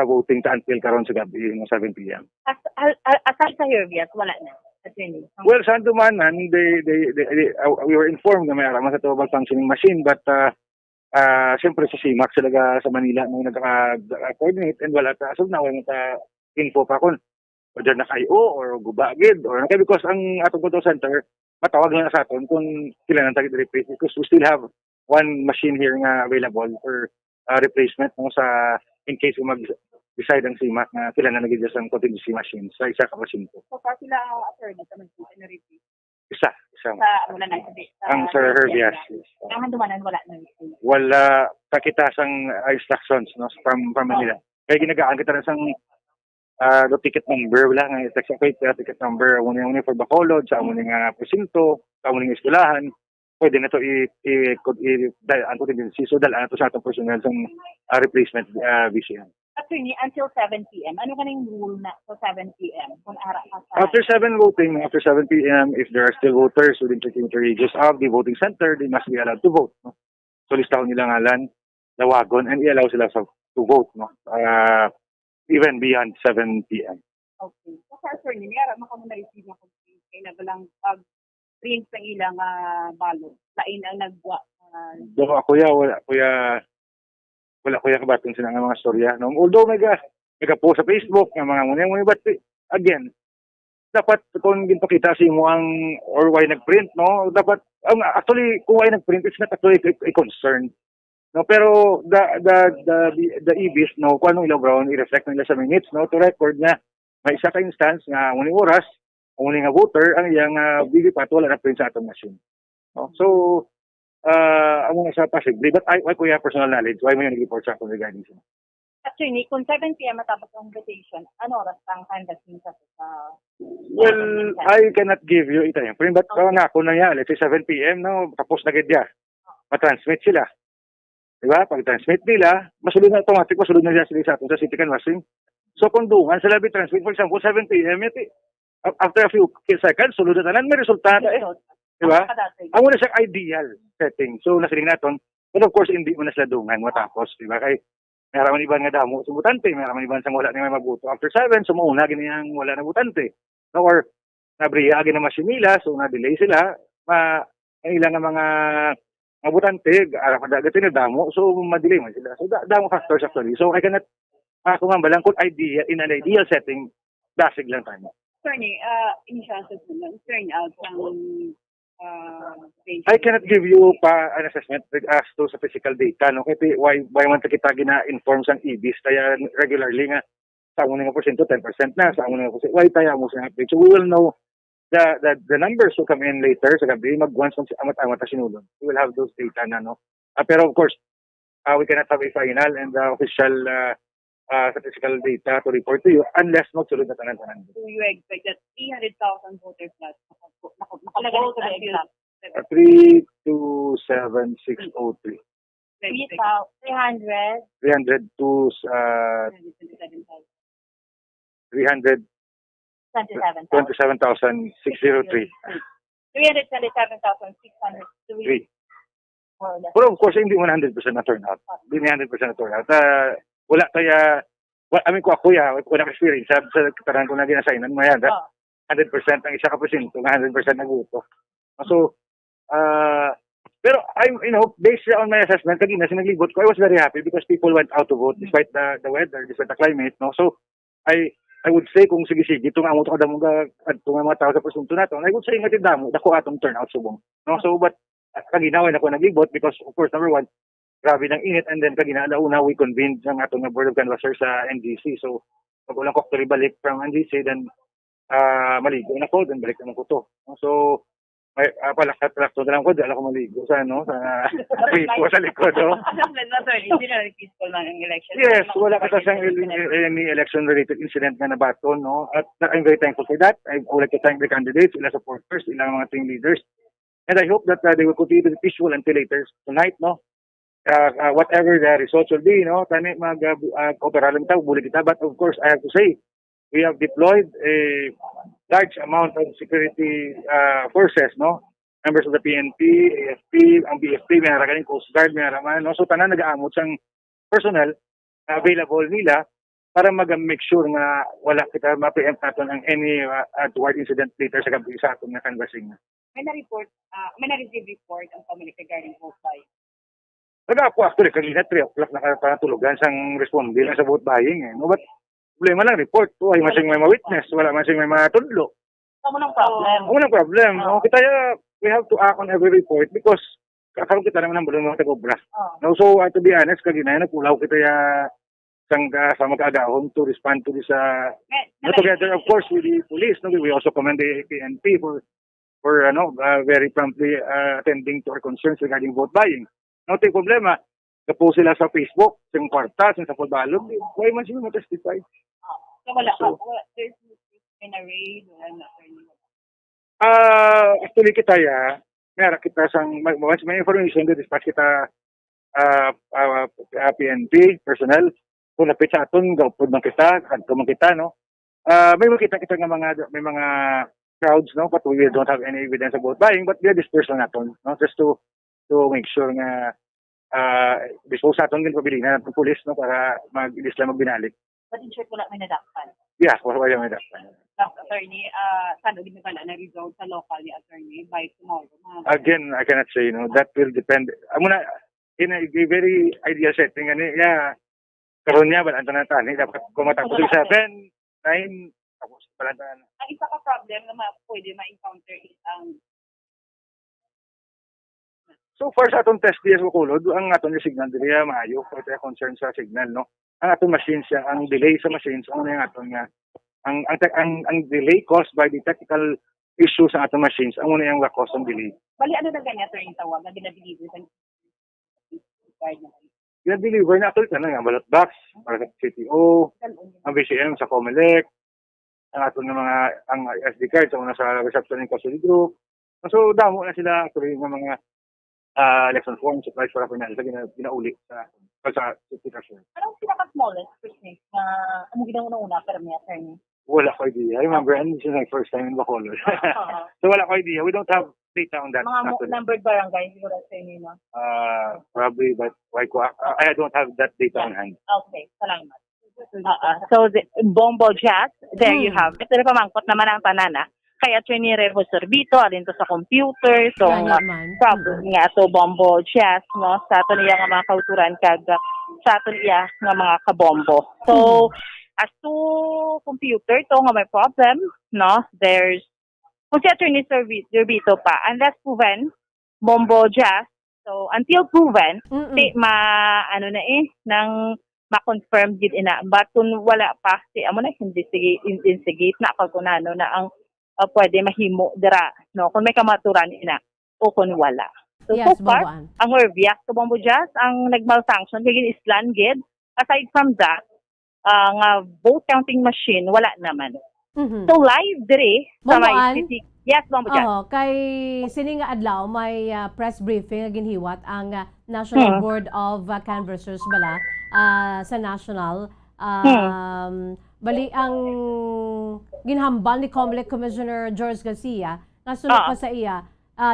voting until karon sa gabi ng 7 p.m. Aside sa Herbias, wala na. Well, sa Andumanan, we were informed na may araman sa tawag functioning machine, but siyempre sa CIMAC sila sa Manila nung nagka-coordinate and wala as of now, wala info pa kung whether naka-IO or gubagid or because ang atong control center matawag na sa aton kung sila nang tagi-replace because we still have one machine here nga available for replacement no, sa in case mag-decide ang CIMAC na sila na nag-adjust ang contingency machine sa isa ka machine po. So, para sila attorney sa mag-decide na replace? Isa. Sa wala na ang Sir Herbias. Ang Handumanan, wala na. Wala pakitasang instructions no, from Manila. Kaya ginagaan kita na sang ticket number, wala nga ticket number, muna for Bacolod, sa muna nga presinto, sa muna nga eskwelahan, pwede na ito ang contingency. So, dalaan ito sa atong personnel sa replacement VCM. Attorney, until 7 p.m., ano ka yung rule na sa 7 p.m.? Kung After 7 p.m., if there are still voters within 30 radius of the voting center, they must be allowed to vote. No? So, listahan nila ngalan, lawagon, and i-allow sila to vote. No? Even beyond 7 p.m. Okay. So, attorney, mayroon mo kami na-receive na complaint kaya nagalang pag-print ng ilang balo. Lain ang nagwa. Wala kuya kabatong sila ng mga storya. No? Although may post sa Facebook ng mga muna, but again, dapat kung ginpakita sa mo ang or why nag-print, no? Dapat, actually, kung why nag-print, it's not actually a concern. No, pero the EBs, no, kung anong ilaw brown, i-reflect nila sa minutes, no, to record na may isa ka instance nga muning oras, muning nga voter, ang iyang BVPAT, wala na print sa atong machine. No? So, ang mga sa possibly, but why ko yung personal knowledge, why mo yung nag-report sa akin regarding sa Actually, kung 7 p.m. matapos ang invitation, ano oras ang canvassing sa Well, I cannot give you ito yung print, but nga ako na yan, let's say 7 p.m., no, tapos na gidya, matransmit sila. Diba? Pag-transmit nila, masulod na automatic, masulod na sila sa atin sa city canvassing. So kung dungan, sila transmit, for example, 7 p.m., after a few seconds, sulod na tanan, may resulta na Diba? Ang una siyang ideal setting. So, nasiling natin, but of course, hindi mo na sila dungan matapos. Diba? Kay, mayroon iban nga damo sa butante, mayroon iban sang wala na may mabuto. After 7, sumuuna, ganyan wala na butante. No, or, nabriya agin na masinila, so na-delay sila, ang ilang mga butante, agad na damo, so ma-delay man sila. So, damo factors actually. So, I cannot, kumambalang kung idea, in an ideal setting, dasig lang tayo. Attorney, initial assessment, turn out I cannot give you an assessment as to sa physical data. No? Kasi why man kita gina-inform sang EBs, kaya regularly nga, sa unang nga porsyento, 10% na, sa unang nga porsyento, why tayo mo sa update? So we will know the numbers will come in later sa gabi, once amat-amat na sinulon. We will have those data na, no? Pero of course, we cannot have a final and official statistical data to report to you unless magsulod na tanan-tanan. Do you expect that 300,000 voters plus nakalagay to the exam? 327,603. 300? 300 to 327,603. 327,603. Pero of course, hindi 100% na turnout. Hindi 100% na turnout. Wala kaya, ko ako walang experience sa kataran ko na ginasainan mo yan. 100% ang isa ka porsyento, 100% nagbuto. So, pero based on my assessment, kagina sinaglibot ko, I was very happy because people went out to vote despite the weather, despite the climate. No? So, I would say kung sige-sige, itong amo ito kadamong itong mga tao sa presunto nato, I would say nga damo, dako atong turnout subong. No? So, but kagina, wala ko naglibot because, of course, number one, grabe ng init, and then kagina, alauna, we convened ng atong Board of Canvassers sa NGC. So, pag-ulang ko balik from NGC, then maligo na ko, then balik naman ko to. So, may palakot na lang ko, dala ko maligo sa pipo sa likod. Peaceful lang ang election. Yes, wala ka sa any election-related incident na nabaton, no? At I'm very thankful for that. I would like to thank the candidates, ilang supporters, ilang mga team leaders. And I hope that they will continue to be peaceful until later tonight, no? Whatever the results will be, no? Tani mag-operalan kita, buli kita. But of course, I have to say, we have deployed a large amount of security forces, no? Members of the PNP, AFP, ang BFP, may haragaling Coast Guard, may haraman, no? So, tanan nag-aamot sang personnel available nila para mag-make sure nga wala kita ma-preempt natin ang any toward incident later sa gabi sa atong canvassing. May na-receive report ang community regarding vote buying. Nag-ako actually, kanina 3 o'clock nakatulugan sang responde lang sa vote buying. No? But problema lang, report. Ay masing may ma-witness, wala masing may matudlo. Kamunang problem. Kamunang problem. No? Kaya we have to act on every report because kakaroon kita naman ng bulong mga tag-obra. No? So, to be honest, kagina, nagpulaw kita sa mag-agahon to respond to this together, of course, with the police. No? We also commend the PNP for very promptly attending to our concerns regarding vote buying. No, ito yung problema. Kapo sila sa Facebook, sa kwarta, sa pagbalog. Why man sila matestify? There's in a raid or actually kita meron kita once may information na dispatch kita PNP personnel kung napit sa aton gawpod man kita no may makita kita nga may mga crowds, no, but we don't have any evidence about buying, but we are dispersed lang naton, no, just to make sure nga dispose naton din pabilinan ng police, no, para mag-isla magbinalik. But in short, wala may nadakpan. Yeah, wala may nadakpan. Attorney, saan din na na-resolve sa local ni attorney by tomorrow? Again, I cannot say, no, that will depend. Muna, in a very ideal setting, karon niya, balanta na tani, dapat kumatapos 7, 9, tapos balanta na. Ang isa ka problem na pwede ma-encounter is ang so far sa atong test DS Bacolod, ang atong signal dili maayo, kaya concern sa signal, no. Ang atong machines, ang delay sa machines, ang atong ang delay caused by the technical issues sa atong machines, ang una yung cause ng delay. Bali ano na ganyan attorney tawag na dinadeliver sa deliver na ito nga ballot box para sa CTO, ang BCM sa COMELEC, ang atong ang SD card sa una sa reception ng custody group. So damo na sila actually ng mga election form supplies para pinal sa ginauli sa certification. Anong pinaka-smallest business na ang ginawa una pero may attorney? Wala ko idea. I remember, and this is my first time in Bacolod. So wala ko idea. We don't have data on that. Mga numbered barangay, siguro sa inyo, no? Probably, but I don't have that data on hand. Okay, salamat. So, Bombo Jazz, there you have. Ito na pamangkot naman ang tanana. Kaya Attorney Revo Sorbito, alin to sa computer, so problem nga to Bombo Jazz, no? Sa ato niya nga mga kauturan kag sa ato niya nga mga kabombo. So, as to computer, to nga may problem, no? There's, kung si Attorney Sorbito pa, unless proven, Bombo Jazz, so until proven, nang ma-confirm gid ina. But kung wala pa, amo na investigate na pagkunano na ang pwede mahimo dira, no? Kung may kamaturan ina o kung wala. So, yes, so far, ang Orvias to Bombo Jazz, ang nag-malfunction, kagin islan gid. Aside from that, ang vote counting machine, wala naman. So, live dire sa may city. Yes, Bombo Jazz. Kay sini nga adlaw may press briefing nga ginhiwat ang National Board of Canvassers bala sa national bali ang ginhambal ni COMELEC Commissioner George Garcia nga sunod pa sa iya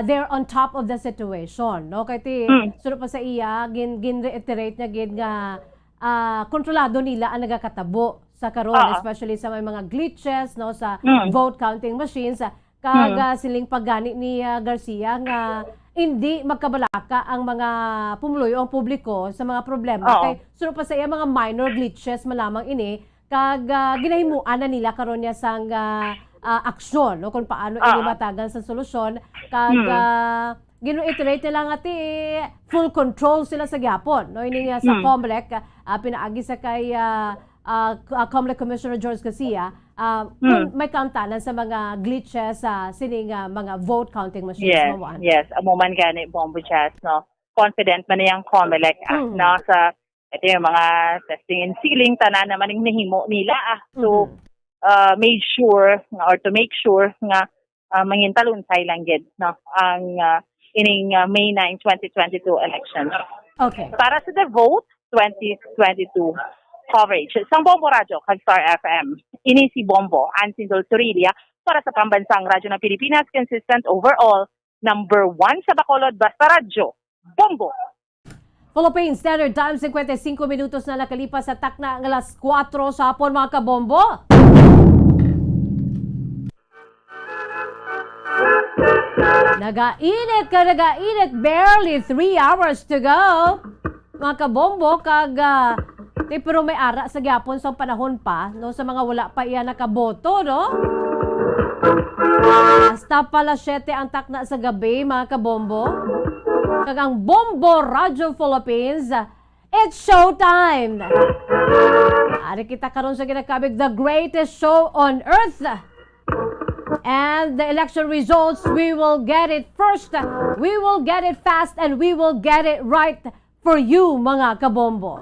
they're on top of the situation, no? Kay sunod pa sa iya gin-reiterate niya gid nga kontrolado nila ang nagakatabo sa karon, especially sa may mga glitches, no, sa vote counting machines. Kag siling paggani ni Garcia nga hindi magkabalaka ang mga pumuluyo ang publiko sa mga problema. Kay sunod pa sa iya mga minor glitches malamang ini kag ginahimuan na nila karon niya sang aksyon, no, kung paano ini matagan sa solusyon. Kag ginu-iterate nila nga full control sila sa gyapon, no, ini nga sa COMELEC pinaagi sa kay COMELEC Commissioner George Garcia kung may kauntanan sa mga glitches sa sining mga vote counting machines. Yes, amo man gani Bombo Jazz, no. Confident man yang COMELEC no, sa ito yung mga testing and sealing tanan naman yung nahimo nila so made sure or to make sure nga mangintalunsay lang gid, no, ang ining May 9, 2022 election. Okay. Para sa the vote 2022 coverage sa Bombo Radyo kag Star FM, ini si Bombo Ansindol Surilia para sa pambansang radyo ng Pilipinas, consistent overall, number 1 sa Bacolod, basta radyo, Bombo. Philippine Standard Time, 55 minutos na nakalipas sa takna ng alas 4 sa hapon, mga kabombo. Nagainit, barely 3 hours to go. Mga kabombo, pero may ara sa gyapon sa panahon pa, no, sa mga wala pa iya nakaboto, no? Hasta pala 7 ang takna sa gabi, mga kabombo. Kag ang Bombo Radyo Philippines, it's showtime! Ari kita karon sa ginakabig, the greatest show on earth. And the election results, we will get it first, we will get it fast, and we will get it right for you, mga kabombo.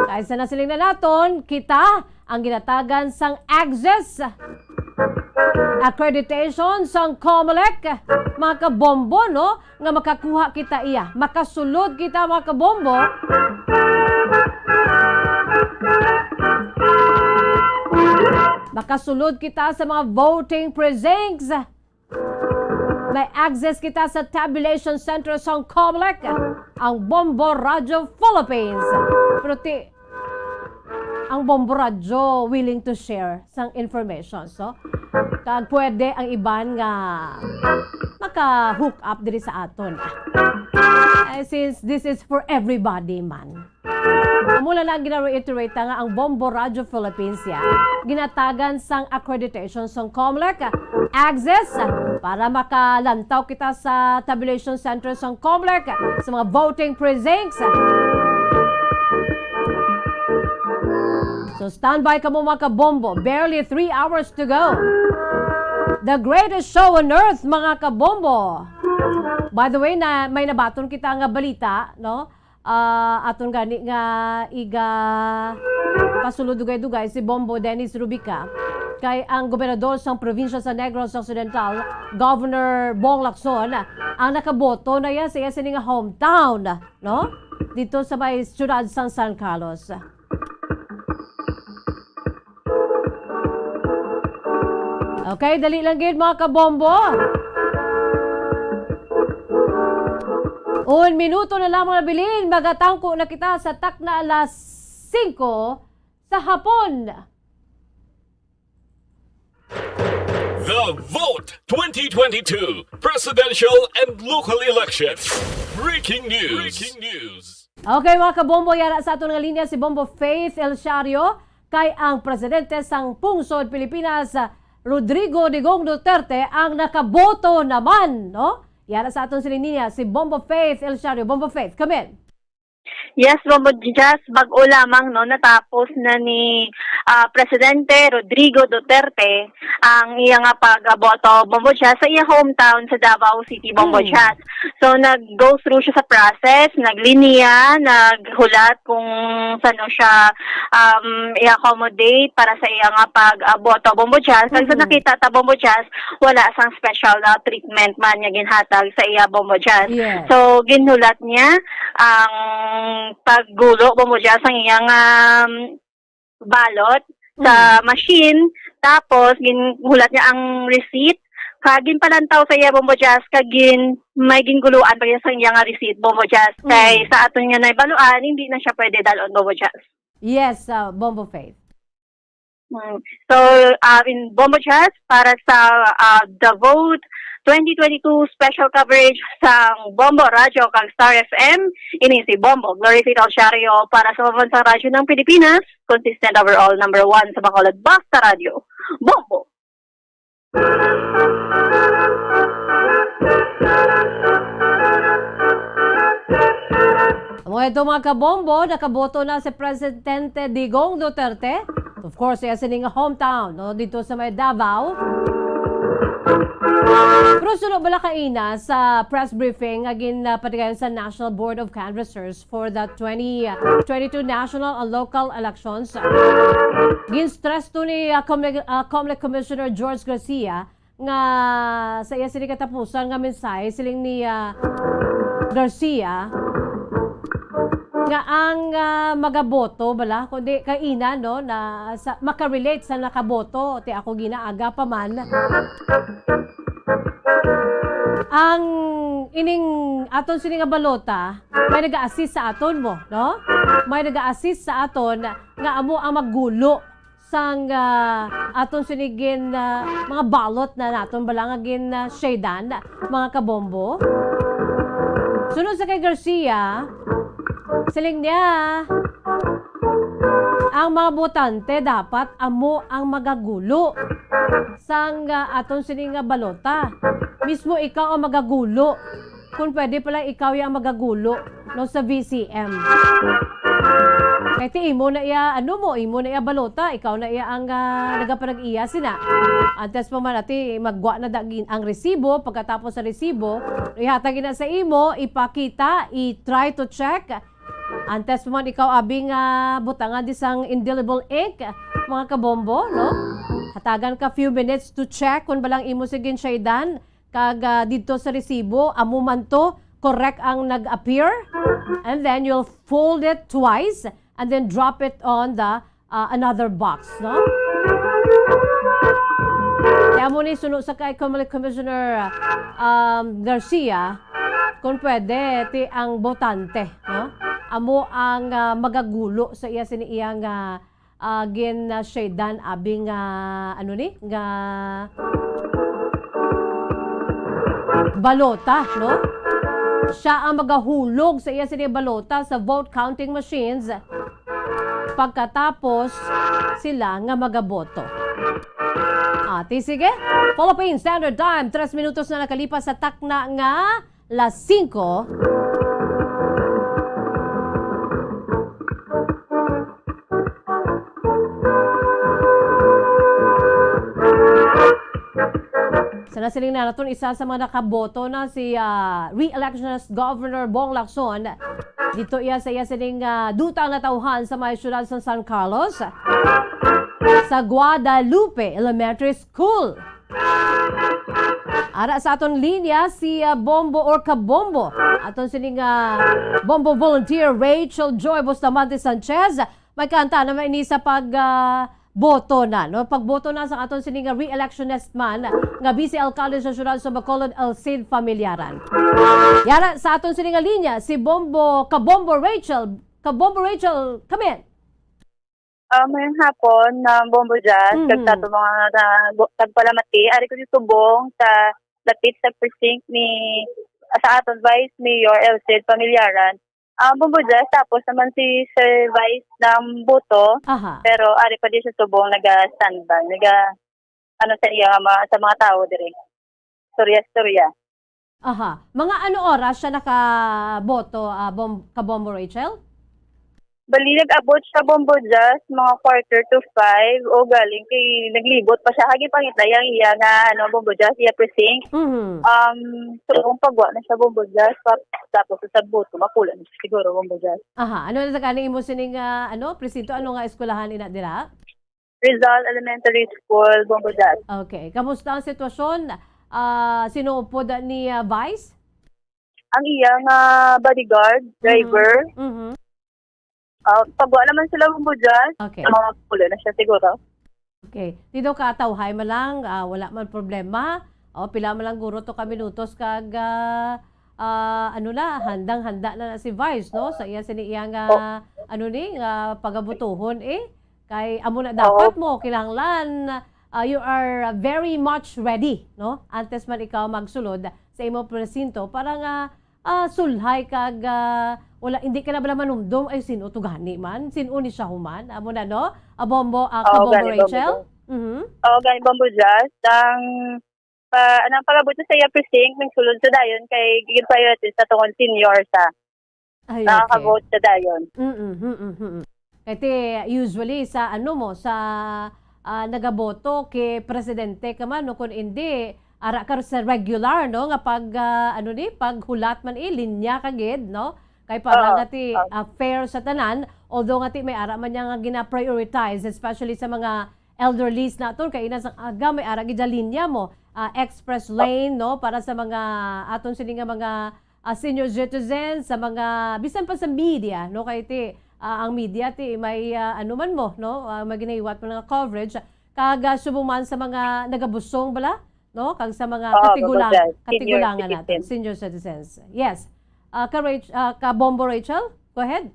Kaysa na siling na naton, kita ang ginatagan sang access accreditation sang COMELEC, mga kabombo, no, nga makakuha kita iya, makasulod kita, mga kabombo, makasulod kita sa mga voting precincts, may access kita sa tabulation center sang COMELEC, ang Bombo Radyo Philippines. Pero ang Bombo Radyo willing to share sang information. So, kag pwede ang iban nga maka-hook up diri sa aton. Since this is for everybody man. Mula lang gina-reiterate nga ang Bombo Radyo Philippines ginatagan sang accreditation sang COMELEC access para makalantaw kita sa tabulation center sang COMELEC sa mga voting precincts. So standby ka mo, mga kabombo. Barely 3 hours to go. The greatest show on earth, mga kabombo. By the way, may nabaton kita nga balita, no? Aton gani nga iga pasulod dugay-dugay si Bombo Dennis Rubica kay ang gobernador sang probinsya sa Negros Occidental, Governor Bong Lacson, ang nakaboto na yan sa iya sining hometown, no? Dito sa may siyudad sang San Carlos. Okay, dali lang gid mga kabombo. 1 minuto na lamang na bilin, magatangko na kita sa takna alas 5 sa hapon. The Vote 2022 Presidential and Local Elections. Breaking news. Okay mga kabombo, yara sa aton nga linya si Bombo Faith El Shario kay ang presidente sang pungsod Pilipinas Rodrigo Digong Duterte ang nakaboto naman, no? Yara sa aton si linya si Bombo Faith El Shario. Bombo Faith, come in. Yes, Bombo Jazz, bago lamang no, natapos na ni Presidente Rodrigo Duterte ang iyang pag-boto, Bombo Jazz, sa iyang hometown sa Davao City, Bombo Jazz. So, nag-go through siya sa process, naglinya, naghulat kung saan siya i-accommodate para sa iyang pag-boto, Bombo Jazz. Sa nakita ta, Bombo Jazz, wala sang special treatment man niya ginhatag sa iya, Bombo Jazz. Yeah. So, ginhulat niya ang paggulo, Bombo Jazz, ang iyang balot sa machine, tapos ginhulat niya ang receipt, kagin palantaw sa iya, Bombo Jazz, kagin may ginguluan pa sa iyang receipt, Bombo Jazz, kay sa aton nga na ibaluan, hindi na siya pwede dalon, Bombo Jazz. Yes, Bombo Faith. So, in Bombo Jazz, para sa The Vote 2022 special coverage sa Bombo Radio kag Star FM, ini si Bombo Glorified Alciario para sa Mabansang Radyo ng Pilipinas, consistent overall number 1 sa Bacolod Basta Radio, Bombo. Mga kabombo, nakaboto na si Presidente Digong Duterte. Of course, yan sining hometown, no? Dito sa may Davao. Pero sunod bala kaina sa press briefing agin patigayon sa National Board of Canvassers for the 2022 national and local elections. Gin-stress to ni Comelec Commissioner George Garcia nga sa iya sini katapusan nga mensahe siling ni Garcia nga ang magaboto bala kundi kaina no na makarelate sa nakaboto ti ako ginaaga pa man ang ining aton sini nga balota may naga-assist sa aton mo no may naga-assist sa aton nga amo ang maggulo sang aton sinigin mga balot na naton bala nga gin shadan mga kabombo sunod sa kay Garcia siling niya ang mga botante dapat amo ang magagulo sang aton sining balota mismo ikaw ang magagulo kung pwede pala ikaw yung magagulo no sa VCM kaya ti imo na iya imo na iya balota ikaw na iya ang nagapanag-iya sina antes pa man ati magwa na dagin ang resibo pagkatapos sa resibo ihatagin na sa imo ipakita i-try to check antes pa man ikaw abing butangan disang indelible ink mga kabombo no hatagan ka few minutes to check kung balang imo sigin shaydan kag dito sa resibo amo man to correct ang nag-appear and then you'll fold it twice and then drop it on the another box no kaya mo ni sunod sa kay Comelec Commissioner Garcia kung pwede ti ang botante no amo ang magagulo sa iya sini iyang gin shaydan abing ano ni nga balota no siya ang magahulog sa iya sini balota sa vote counting machines pagkatapos sila nga magaboto. Ati sige, Philippine Standard Time 3 minutos na nakalipas sa takna nga las 5. Sa nasiling na naton isa sa mga nakaboto na si re-electionist Governor Bong Lacson. Dito iya sa iya sining duta ang natauhan sa mga syudad sa San Carlos sa Guadalupe Elementary School. Ara sa aton linya si Bombo or Kabombo. Aton sining Bombo volunteer Rachel Joy Bustamante Sanchez. May kanta na may sa boto na, no? Pagboto na sa aton sini nga re-electionist man nga Vice Alcalde sa syudad sa Bacolod, El Cid Familiaran. Yara sa aton sini nga linya si Kabombo Rachel. Kabombo Rachel, come in. Mayang hapon na Bombo Jazz, kagsa ito mga tagpalamati, ari ko subong sa lapit sa precinct ni sa aton Vice Mayor El Cid Familiaran. Bombo Jazz, tapos naman si Sir Vice ng Buto, pero ari pa di siya subong naga-standby, sa iya sa mga tao dire. Storya. Mga ano oras siya nakaboto, Kabombo Rachel? Bali, nag-abot siya Bombo Jazz, mga 4:45, o galing kay naglibot pa siya. Hagi pangitayang iya nga, Bombo Jazz, iya precinct. So, kung pagwa na siya Bombo Jazz, tapos sa buto, makulan na siya siguro Bombo Jazz. Ano na kaning imo sining, presinto, ano nga eskwelahan ina dira? Rizal Elementary School, Bombo Jazz. Okay. Kamusta ang sitwasyon? Sino po ni Vice? Ang iya nga bodyguard, driver. Pagwa naman sila Bombo Jazz, mga pula na siya siguro. Okay. Dito ka tawhay man lang, wala man problema. Pila man lang guro to ka minutos kag handang-handa na si Vice, no? Sa iya sini nga pagabutuhon kay amo na dapat mo kinahanglan you are very much ready, no? Antes man ikaw magsulod sa imong presinto para nga sulhay kag wala hindi ka na bala manumdum ay sino to gani man, sino ni siya human. Amo na no? Kabombo Rachel. Gani Bombo Jazz. Ang pagabot sa iya precinct nagsulod sa dayon kay gigit priority sa tungod senior sa. Nakaka-vote sa dayon. Kaya usually sa sa nagaboto kay presidente ka man no kun hindi ara ka sa regular no nga paghulat man linya kagid no kay para nga fair sa tanan, although nga may ara man nga gina-prioritize especially sa mga elderlies naton kay ina sang aga may ara gid linya mo express lane no para sa mga aton sini nga mga senior citizens, sa mga bisan pa sa media no kay ang media may man mo no maginahiwat mo nga coverage kaga subuman sa mga nagabusong bala no kag sa mga katigulangan natin senior citizens. Yes. Kabombo Rachel, go ahead.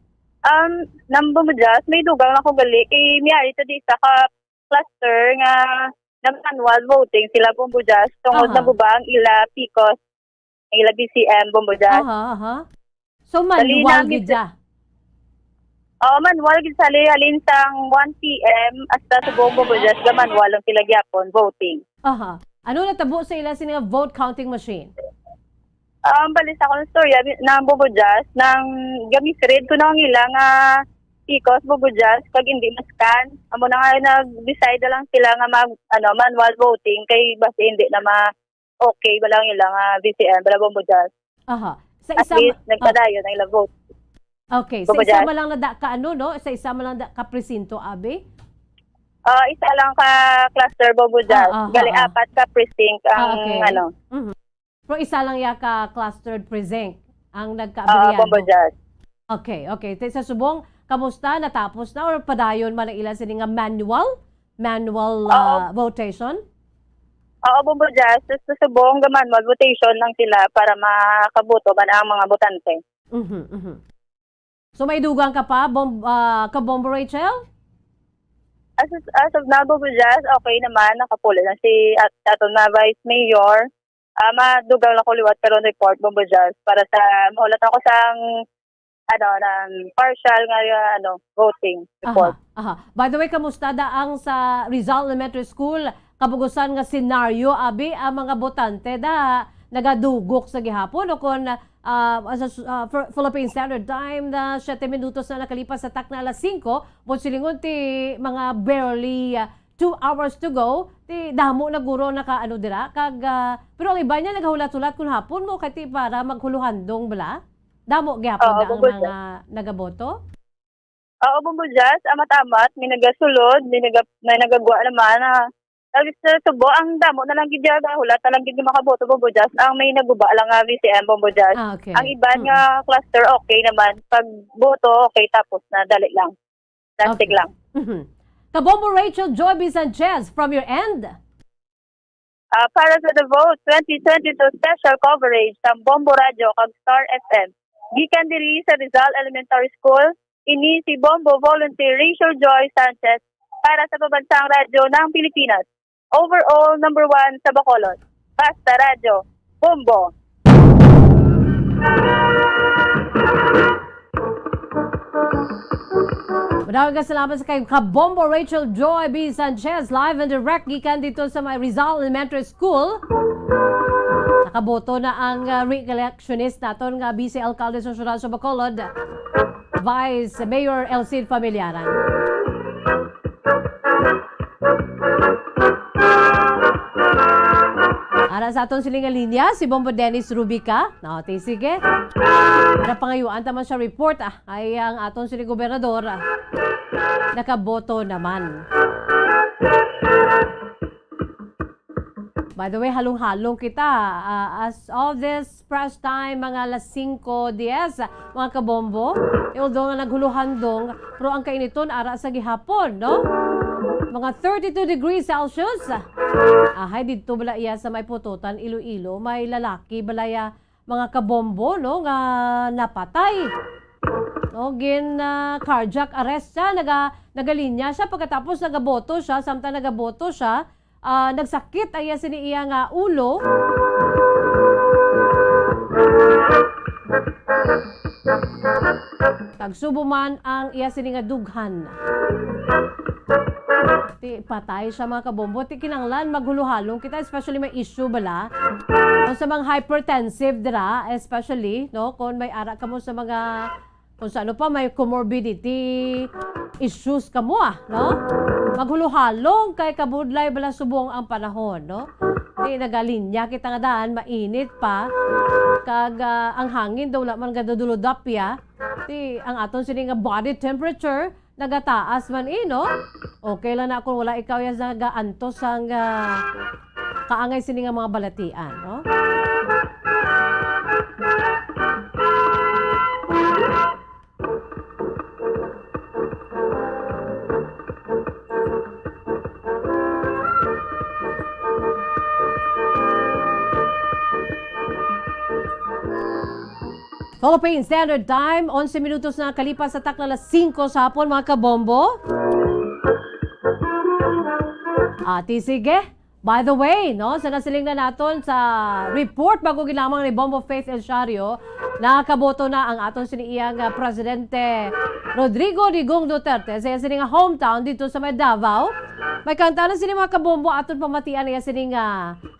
Number mo Jazz, may dugang ako gali kay miyari di sa cluster nga ng manual voting sila Bombo Jazz tungod na bubang ila Picos ila BCM Bombo Jazz. So manual gid ja. Manual gid sali halin sang 1 PM hasta sa Bombo Jazz ga manual ang sila gyapon voting. Ano natabo sa ila sini vote counting machine? Balis ako ng storya ng Bombo Jazz nang gamisred ko na ang ila nga Picos Bombo Jazz kag hindi maskan. Amo na nga nag-decide lang sila nga manual voting kay basta hindi na okay ba lang ila nga BCM bala Bombo Jazz. Sa at least nagpadayon ang ila vote. Okay, sa isa man lang na Sa isa man lang ka presinto abi? Isa lang ka cluster Bombo Jazz. Gali apat ka precinct ang Pero isa lang ka clustered precinct ang nagkaabiryado. Bombo Jazz. Okay. Sa subong, kamusta? Natapos na or padayon man ang ilan sini nga manual votation? Bombo Jazz. Sa subong manual votation lang sila para makaboto man ang mga botante. So may dugang ka pa, Kabombo Rachel? As of now, Bombo Jazz, okay naman. Nakapula na si aton na Vice Mayor. Madugang lang ko liwat karon report Bombo Jazz para sa maulat ako sang ng partial nga voting report. By the way, kamusta daang sa Rizal Elementary School kabugusan nga senaryo abi ang mga botante nagadugok sa gihapon o kon Philippine Standard Time na 7 minutos na nakalipas sa tak na alas 5 silingon mga barely 2 hours to go, damo na guro dira kag pero ang iba niya naghulat-hulat kun hapon mo kay para maghuluhandong bala. Damo gyapon ang mga nagaboto. Bombo Jazz, amat-amat may nagasulod, may nagagwa naman sa subo ang damo na lang gid hulat na lang gid makaboto Bombo Jazz. Ang may naguba lang nga VCM Bombo Jazz. Ang iban nga cluster okay naman, pag boto okay tapos na dali lang. Plastic lang. Kabombo Rachel Joy Sanchez, from your end. Para sa The Vote 2022 special coverage sa Bombo Radio kag Star FM, gikan diri sa Rizal Elementary School, ini si Bombo Volunteer Rachel Joy Sanchez para sa Pambansang Radyo ng Pilipinas. Overall, number 1 sa Bacolod. Basta Radyo, Bombo! Maraming salamat sa kayo Kabombo Rachel Joy B. Sanchez, live and direct gikan dito sa may Rizal Elementary School. Nakaboto na ang re-electionist naton nga Vice Alcalde sa Syudad sa Bacolod, Vice Mayor Elcid Familiaran. Ara sa aton siling linya, si Bombo Dennis Rubica. No, sige. Napangayuan taman siya report ay ang aton siling gobernador nakaboto naman. By the way, halong-halong kita. As of this press time, mga alas 5:10, mga kabombo. Although nga naghuluhandong, pero ang kainiton ara sa gihapon, no? Mga 32 degrees Celsius. Ahay, dito bala iya sa may pututan, Iloilo, may lalaki balaya mga kabombo, no, nga napatay. No, cardiac arrest siya, nagalinya siya, pagkatapos nagaboto siya, samtang nagaboto siya, nagsakit ay siniiya nga ulo. Tagsubo man ang iya sini nga dughan. Ti patay siya mga kabombo. Ti kinanglan maghuluhalong kita, especially may issue bala. O sa mga hypertensive dira, especially, no, kung may ara ka mo sa mga, kung sa ano pa, may comorbidity issues ka mo, no? Maghuluhalong kay kabudlay bala subong ang panahon, no? Ti nagalinya kita nga daan, mainit pa. Kag ang hangin daw man gadudulodap ya. Ti ang aton sini nga body temperature nagataas man no? Okay lang na kung wala ikaw ya nagaantos ang kaangay sini nga mga balatian, no? Philippine Standard Time, 11 minutos na kalipas sa takla alas 5 sa hapon, mga kabombo. Sige. By the way, no, sa nasiling na naton sa report bago ginamang ni Bombo Faith El Shario, nakaboto na ang aton siniiyang Presidente Rodrigo Digong Duterte sa sining hometown dito sa may Davao. May kanta na sini mga kabombo aton pamatian niya sining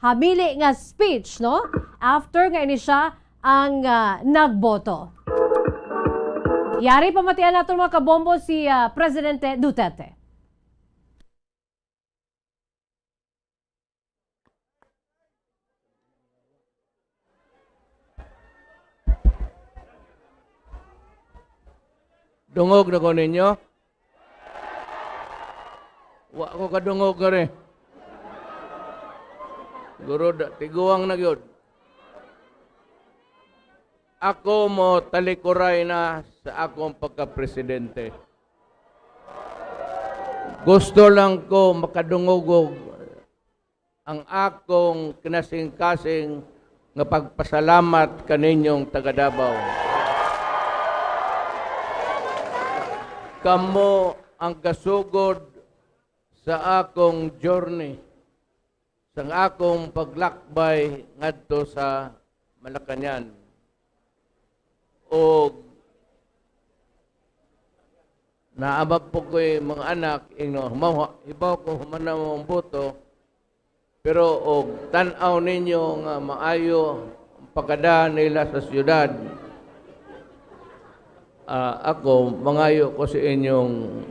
hamili nga speech, no? After nga ini siya ang nagboto. Yari pamatian natin mga kabombo si Presidente Duterte. Dungog na ko ninyo? Wa ko kadungog ka rin. Guro, tiguang na yun. Ako mo talikuray na sa akong pagka-presidente. Gusto lang ko makadungogog ang akong kinasing-kasing nga pagpasalamat kaninyong taga Davao. Kamo ang kasugod sa akong journey, sa akong paglakbay ngadto sa Malacañang. O naabag po ko'y mga anak, ibaw ko humanaw ang boto, pero og tanaw ninyo nga maayo ang pagkadaan nila sa siyudad. Ako, mangayo ko sa inyong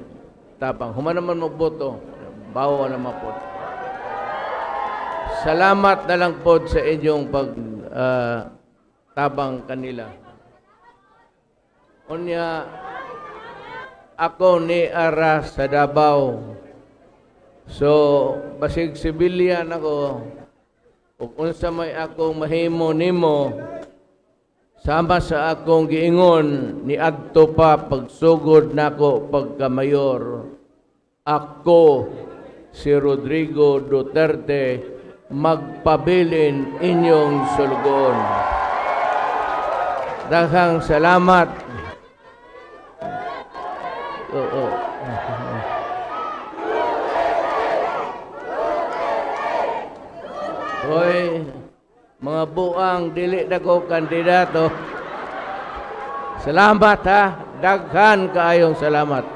tapang. Humanaman magboto, bawa naman po. Salamat na lang po sa inyong tabang kanila. Unya, ako ni ara sa Davao. So, basig civilian ako. Kung unsa may akong mahimo nimo, sama sa akong giingon ni adto pa pagsugod nako pagka-mayor. ako, si Rodrigo Duterte, magpabilin inyong sulugon. Daghang salamat. Hoy, mga buang dili na ko kandidato. Salamat ha. Daghan kaayong salamat.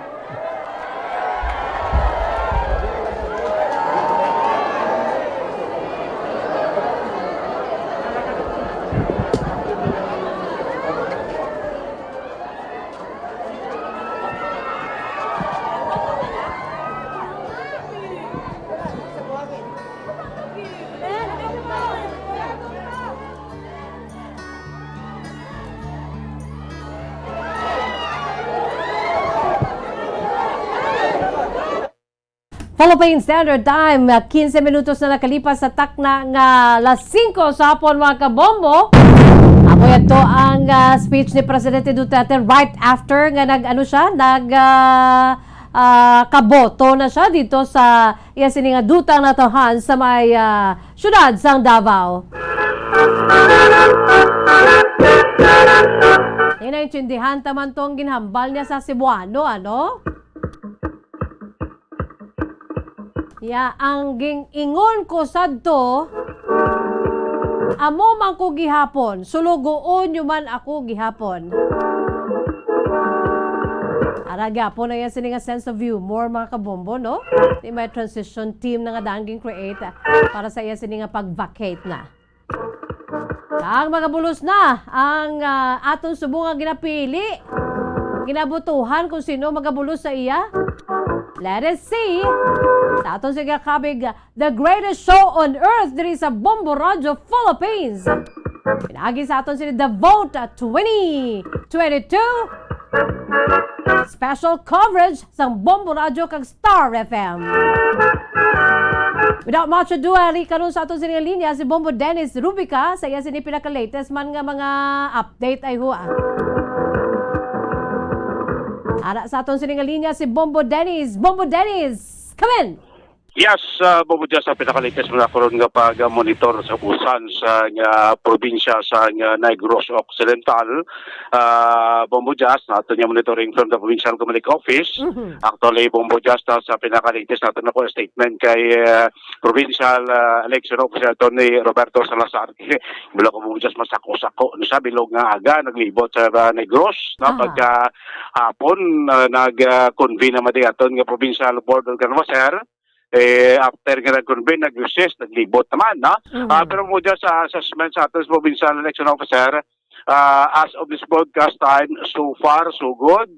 Philippine Standard Time, 15 minutos na nakalipas sa takna nga alas 5 sa hapon mga kabombo. Ako ito ang speech ni Presidente Duterte right after nga kaboto na siya dito sa sininga dutang natohan sa may syudad sang Davao. Inaintindihan taman tong ginhambal niya sa Cebuano, ano? Ang ingon ko sadto, amo man ko gihapon, sulugoon nyo man ako gihapon. Araga po na yan sininga sense of humor mga kabombo, no? Di may transition team na nga danging create para sa iya sininga pag-vacate na. Ang mga bulos na ang atong subong ginapili. Ginabutuhan kung sino magabulos sa iya. Let us see. Sa atong siga kabig, the greatest show on earth diri sa Bombo Radio Philippines. Pinagi sa aton sila The Vote 2022. Special coverage sa Bombo Radio kag Star FM. Without much ado, ari karon sa aton sila linya si Bombo Dennis Rubica sa iya sini pinaka-latest man nga mga update ay hua. Ara sa aton sila linya si Bombo Dennis. Bombo Dennis, come in! Yes, Bobo Jazz, ang pinakalikas mo na karon nga pag-monitor sa Busan sa probinsya sa Negros Occidental. Bombo Jazz, nato niya monitoring from the Provincial Comunic Office. Actually, Bombo Jazz, sa pinakalikas nato na po statement kay Provincial Election Officer Tony Roberto Salazar. Mula ko Bombo Jazz, masako-sako. Sabi lo nga aga, naglibot sa Negros. Pagka hapon, nag-convene naman aton nga Provincial Board of Canvasser. After nga nag-convene, nag-recess, naglibot naman, no? Pero mo dyan sa assessment sa ating provincial election officer, as of this broadcast time, so far, so good,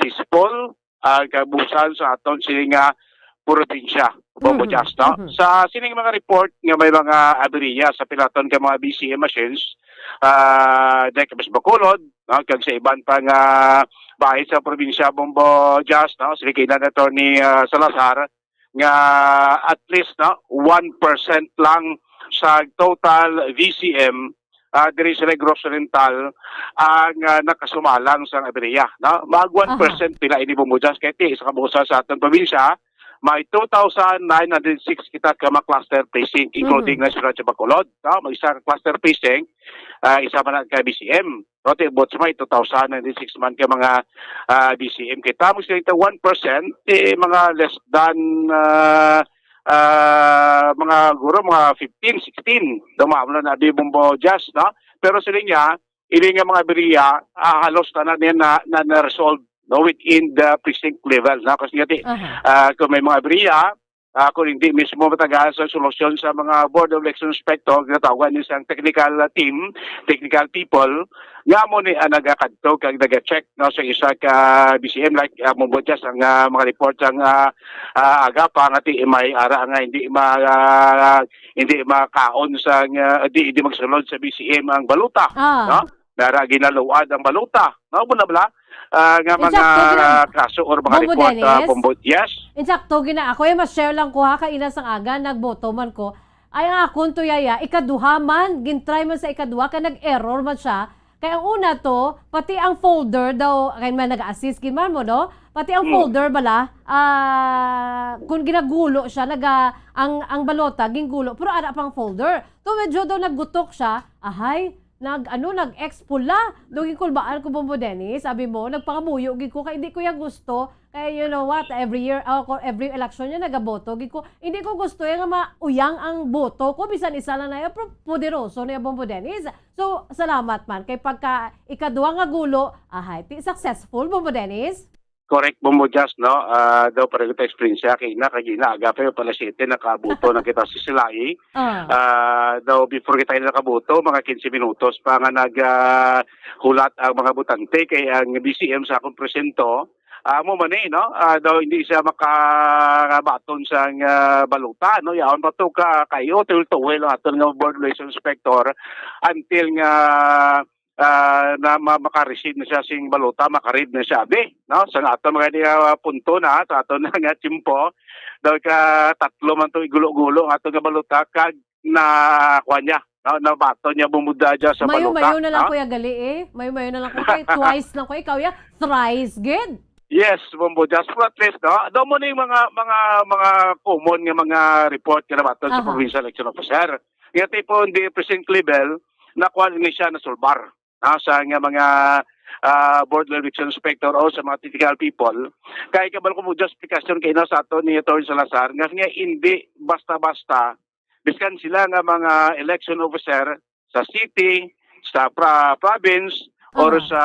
peaceful, kabusan sa ating sininga probinsya, Bombo Jazz, no? Sa sining mga report nga may mga aberya sa pilaton ka mga BCM machines, dahil kabis Bacolod, no? Kag sa iban pang bahay sa probinsya, Bombo Jazz, no? Silikinan na ito ni Salazar, nga at least 1% lang sa total VCM diri sa Negros Oriental ang nakasumalang sa aberya. Mag 1% pila ini bumujas kay sa kabusa sa atong probinsya may 2,906 kita ka cluster precinct including na sa Bacolod. May isa ka cluster precinct, isa man ka BCM. Rote bots may 2,096 man ka mga BCM kita. Mo sila 1%, mga less than mga guro, mga 15, 16. Dumamo na di Bombo Jazz, no? Pero sila niya, ili nga mga beriya, halos na na-resolve within the precinct level. Kasi nga kung may mga beriya, kung hindi mismo matagal sa solusyon sa mga Board of Election Inspector, ginatawagan niya isang technical team, technical people, nga mo ni nagakadto kag nag-check sa isa ka BCM like Mumbojas ang mga report ang agapa nga may ara nga hindi makaon sa hindi magsulod sa BCM ang baluta, no? Nara ginaluad ang baluta, no? Muna bala nga mga kaso or mga report Bombo. Yes. Insakto gina ako mas share lang ko ha kainas ang aga nagboto man ko ay ang akon to yaya ikaduha man gintry man sa ikaduha ka nag-error man siya kaya ang una to pati ang folder daw kay man nag-assist kin man mo no Pati ang folder bala, kung ginagulo siya, ang balota, gingulo, pero ara pang folder. To medyo daw naggutok siya, nag-expula. Duging kulbaan ko Bombo Dennis, sabi mo, nagpangamuyo, gid ko, kaya hindi ko yung gusto. Kaya you know what, every year, every election niya nagaboto, gid ko, hindi ko gusto yung mauyang ang boto ko, bisan isa lang na yung poderoso na yung Bombo Dennis. So, salamat man. Kay pagka ikaduwa nga gulo, successful, Bombo Dennis. Correct, Bombo Jazz, no? Daw para kita experience siya, kaya agape pala 7, nakabuto na kita si Silay. Daw before kita nakabuto, mga 15 minutos pa nga naghulat ang mga butante, kaya ang BCM sa akong presento, mo man no? Daw hindi siya makabaton sa baluta, no? Yaon pa to kayo, tuwil-tuwil aton nga board relations inspector until nga na makareceive na siya sing baluta, makaread na siya, no? Sa aton mga punto na, sa aton nga timpo, daw ka tatlo man to igulo-gulo aton nga baluta, kag na kuha no? Nabato niya bumuda dyan sa baluta. Mayo na lang kuya gali Mayo na lang kuya, twice lang kuya, ikaw ya, thrice, good. Yes, Bombo Jazz, pero at least, no? Daw mo na yung mga common nga mga report ka na bato sa provincial election officer. Nga tipo, hindi precinct level, nakuha ni siya na sulbar. Sa nga mga board election inspector o sa mga technical people. Kaya kabal ko mo justification kayo na sa ato ni Atty. Salazar, nga hindi basta-basta, biskan sila nga mga election officer sa city, sa province, or sa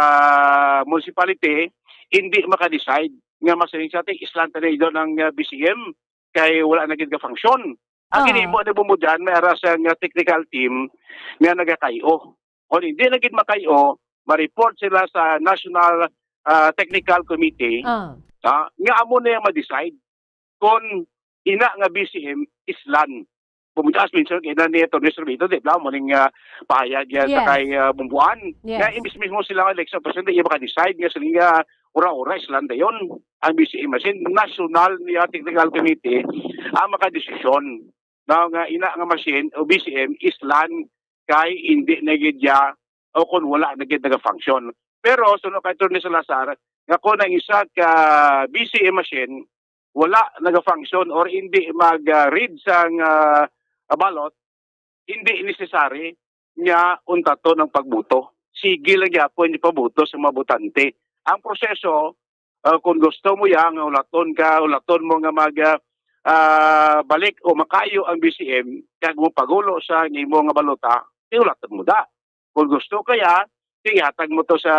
municipality, hindi maka-decide nga masaling sa ating islang tanay doon ng BCM kay wala na ka function. Ang ginimo na bumudyan, may aras ang technical team nga nagakayo. Kung hindi naging makayo, ma-report sila sa National Technical Committee nga amo na yung ma-decide kung ina nga BCM islan. Pumutas minsan kaya na ni Atty. Servito, di ba? Muling pahayag yan sa kay bumbuan. Nga imbis mismo sila ang election president, iya maka-decide nga sila ura-ura islan da yun. Ang BCM machine, National Technical Committee, ang makadesisyon na nga ina nga machine o BCM islan kay hindi nagidya o kung wala nagid naga-function. Pero sunod kay Atty. Salazar, nga kung ang isa ka BCM machine wala naga-function or hindi mag-read sa balot, hindi necessary nga unta to ng pagbuto. Sige lang yapon hindi pabuto sa mga botante. Ang proseso, kung gusto mo yan, ulaton mo nga balik o makayo ang BCM, kaya mo pagulo sa imo nga balota, iulatan mo da. Kung gusto kaya, ihatag mo to sa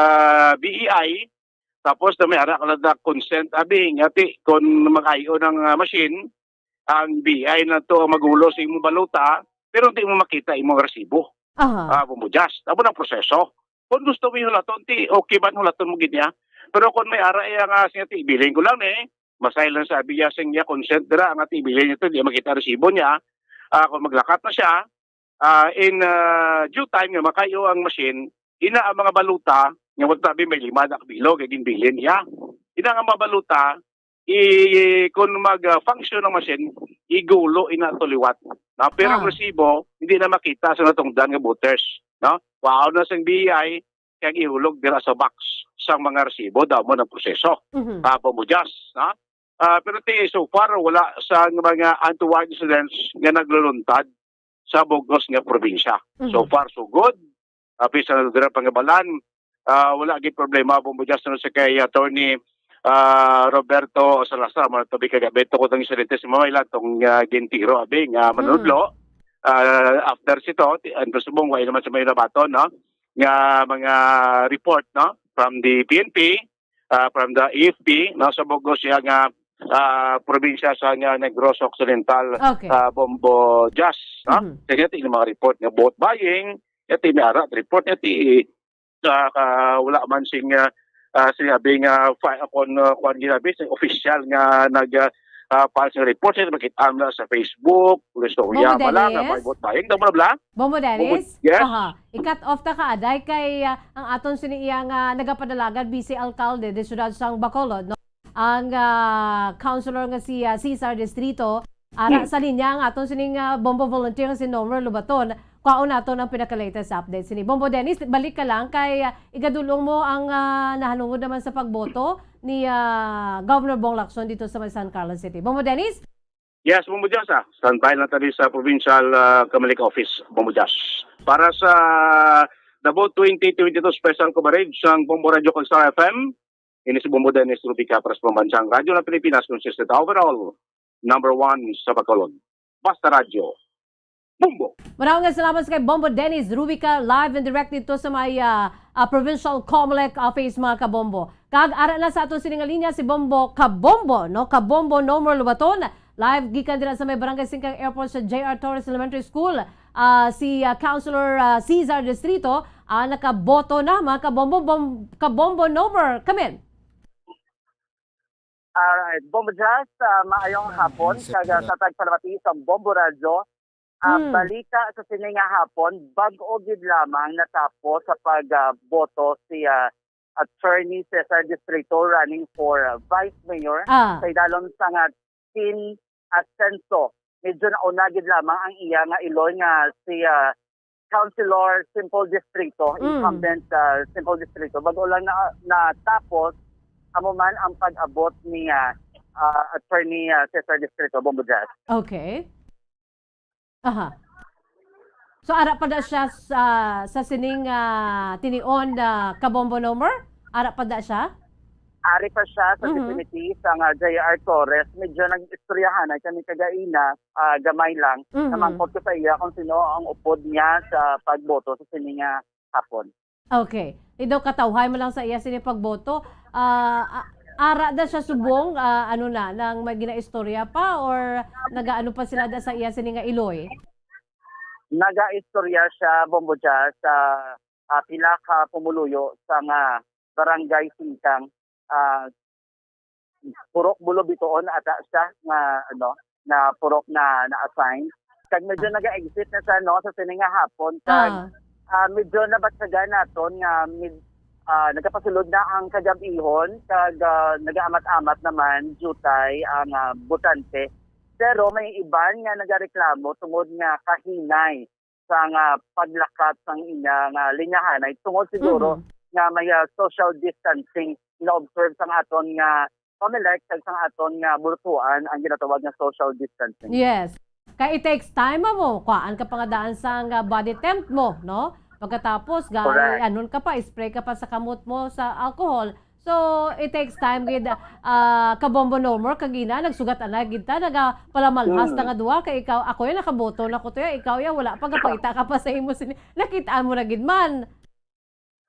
BEI, tapos na may arak na consent abing, ati, kung makayo ng machine, ang BEI na to magulo sa imo balota, pero hindi mo makita imong resibo. Bumudyas. Tamo ng proseso. Kung gusto mo yung hulaton, okay ba hulaton mo ginya? Pero kung may ara nga siya, ibilin ko lang masay lang sabi niya niya consent dira ang ibilin nito, hindi makita resibo niya. Kung maglakat na siya, in due time nga makayo ang machine, ina ang mga baluta, nga wag tabi may 5 na bilog, gaging bilin niya. Ina ang mga baluta, kung mag-function ng machine, igulo ina tuliwat. Pero ang resibo, hindi na makita sa natungdan ng voters. Wow na sang BI, kaya ihulog dira sa box sa mga resibo daw mo ng proseso. Pumudyas. Pero so far, wala sa mga untoward incidents nga nagluluntad sa Bugos nga probinsya. So far, so good. Pisa na dira pangabalan, wala agad problema. Pumudyas na sa kay Atty. Roberto Salazar, tabi kagabeto ko itong isalite si Mamay itong gintiro abing manudlo. After sito, ang presumong way naman sa may nabaton, nga mga report from the PNP, from the AFP, sa Bogos siya nga probinsya sa Negros Occidental, Bombo Jazz. Kaya ito yung mga report nga vote buying, ito yung arat report, ito wala man sing sinabi nga kung ginabi sa official nga nag-file sa report siya makita na sa Facebook, gusto niya pala nga may vote buying, bla. Bombo Dennis? Yes. I-cut off ta ka aday kay ang aton siniya nga nagapadalagan BC Alcalde de Ciudad Sang Bacolod, ang councilor nga si Cesar Distrito ara sa linya ang aton sining bombo volunteer nga si Nomer Lubaton. kaon nato ng pinaka-latest update. Sini Bombo Dennis, balik ka lang kay igadulong mo ang nahalungod naman sa pagboto ni Governor Bong Lacson dito sa San Carlos City. Bombo Dennis? Yes, Bumujas. Standby na tayo sa Provincial Kamalik Office, Bumujas. Para sa Davao 2022 Special Coverage ng Bombo Radio Star FM, ini si Bombo Dennis Rubica para sa Pambansang Radyo ng Pilipinas, consistent overall, number 1 sa Bacolod. Basta Radio. Bombo! Maraming salamat sa kay Bombo Dennis Rubica, live and direct dito sa may Provincial Comelec Office, mga kabombo. Kag-ara na sa atong siningalinya si Bombo Kabombo, no? Kabombo Nomor Lubaton. Live gikan din sa may Barangay Singkang Airport sa J.R. Torres Elementary School. Si Councilor Cesar Distrito nakaboto na, mga kabombo. Kabombo Nomor, come in. Alright, Bombo Jazz, maayong hapon. Kaga sa tagpalabati sa Bombo Radio. Balita sa sininga hapon, bag-o gid lamang natapos sa pagboto si Attorney Cesar Distrito running for Vice Mayor sa idalom sa nga Tin Ascenso. Medyo nauna gid lamang ang iya nga iloy nga si Councilor Simple Distrito, incumbent Simple Distrito. Bago lang natapos amo man ang pag-abot ni Attorney Cesar Distrito, Bombo Jazz. Okay. Aha. So ara pa da siya sa sining tinion Kabombo Nomor? Ara pa da siya? Ari pa siya sa vicinity sa J.R. Torres. Medyo nag-istoryahan ay kami kagaina, gamay lang. Namangkot ko sa iya kung sino ang upod niya sa pagboto sa sining hapon. Okay. Idaw katawhay mo lang sa iya sining pagboto. Ara da siya subong, nang may ginaistorya pa or nagaano pa sila da sa iya sininga iloy? Naga-istorya siya, Bombo Jazz, sa pila ka pumuluyo sa nga Barangay Singkang. Purok bulo bitoon ata siya na purok na na-assign. Kag medyo naga-exit na sa sa sininga hapon. Kag medyo nabatsagan naton nga nagapasulod na ang kagabihon kag nagaamat-amat naman jutay ang botante. Pero may iban nga nagareklamo tungod nga kahinay sa nga paglakat sang ina nga linyahanay tungod siguro nga may social distancing na-observe sang aton nga Comelec kag sang aton nga burtuan ang ginatawag nga social distancing. Yes. Kaya it takes time mo. Kuhaan ka pangadaan sa body temp mo, no? Pagkatapos, anon ka pa, spray ka pa sa kamot mo sa alcohol. So, it takes time gid Kabombo Nomor kagina nagsugat ana gid ta nagapalamalhas ta nga duwa kay ikaw ako ya nakaboto na ko to ya ikaw ya wala pa gapakita ka pa sa imo nakitaan mo na gid man.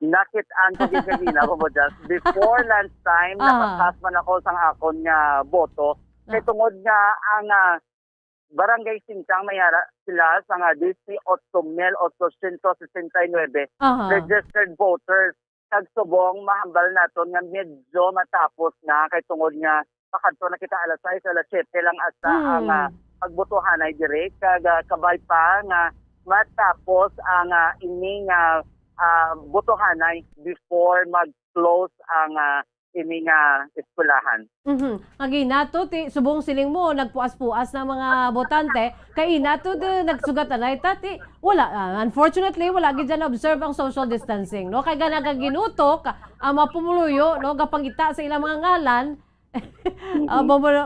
Nakitaan ko gid kagina ko just before lunchtime napatas man ako sang akon nga boto kay tungod nga ang Barangay Singkang mayara sila sa nga 18,869 registered voters. Kagsubong mahambal naton nga medyo matapos na kay tungod nga pakadto na kita alas 6 alas 7 lang asa ang pagbotohan ay dire kag kabay pa nga matapos ang ini nga botohanay before mag-close ang ini nga eskwelahan. Agi nato subong siling mo nagpuas-puas ng mga botante kay nato nagsugat anay tati wala unfortunately wala gid na observe ang social distancing no kay ganaga ginutok ang mapumuluyo no gapangita sa ilang mga ngalan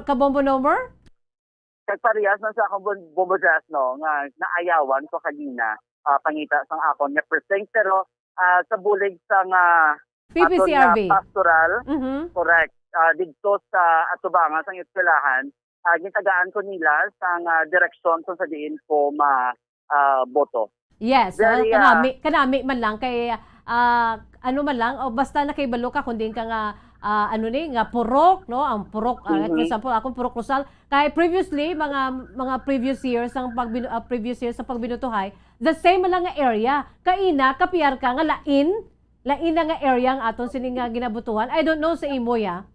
Kabombo Nomor kag parehas na sa akong Bombo Jazz no nga naayawan ko kagina pangita sang akon nga precinct pero sa bulig sang PPCRV. Pastoral, correct. Dito sa Atubanga, sa eskwelahan, gitagaan ko nila sa direksyon kung sa diin ko boto. Yes, kanami man lang kay man lang o basta nakaibalo ka kundi ka nga nga purok no ang purok for example akong purok Rosal kay previously mga previous years sa pagbinutuhay the same lang nga area kaina kapiyar ka nga lain na nga area ang aton sining nga ginabutuhan. I don't know sa imo ya.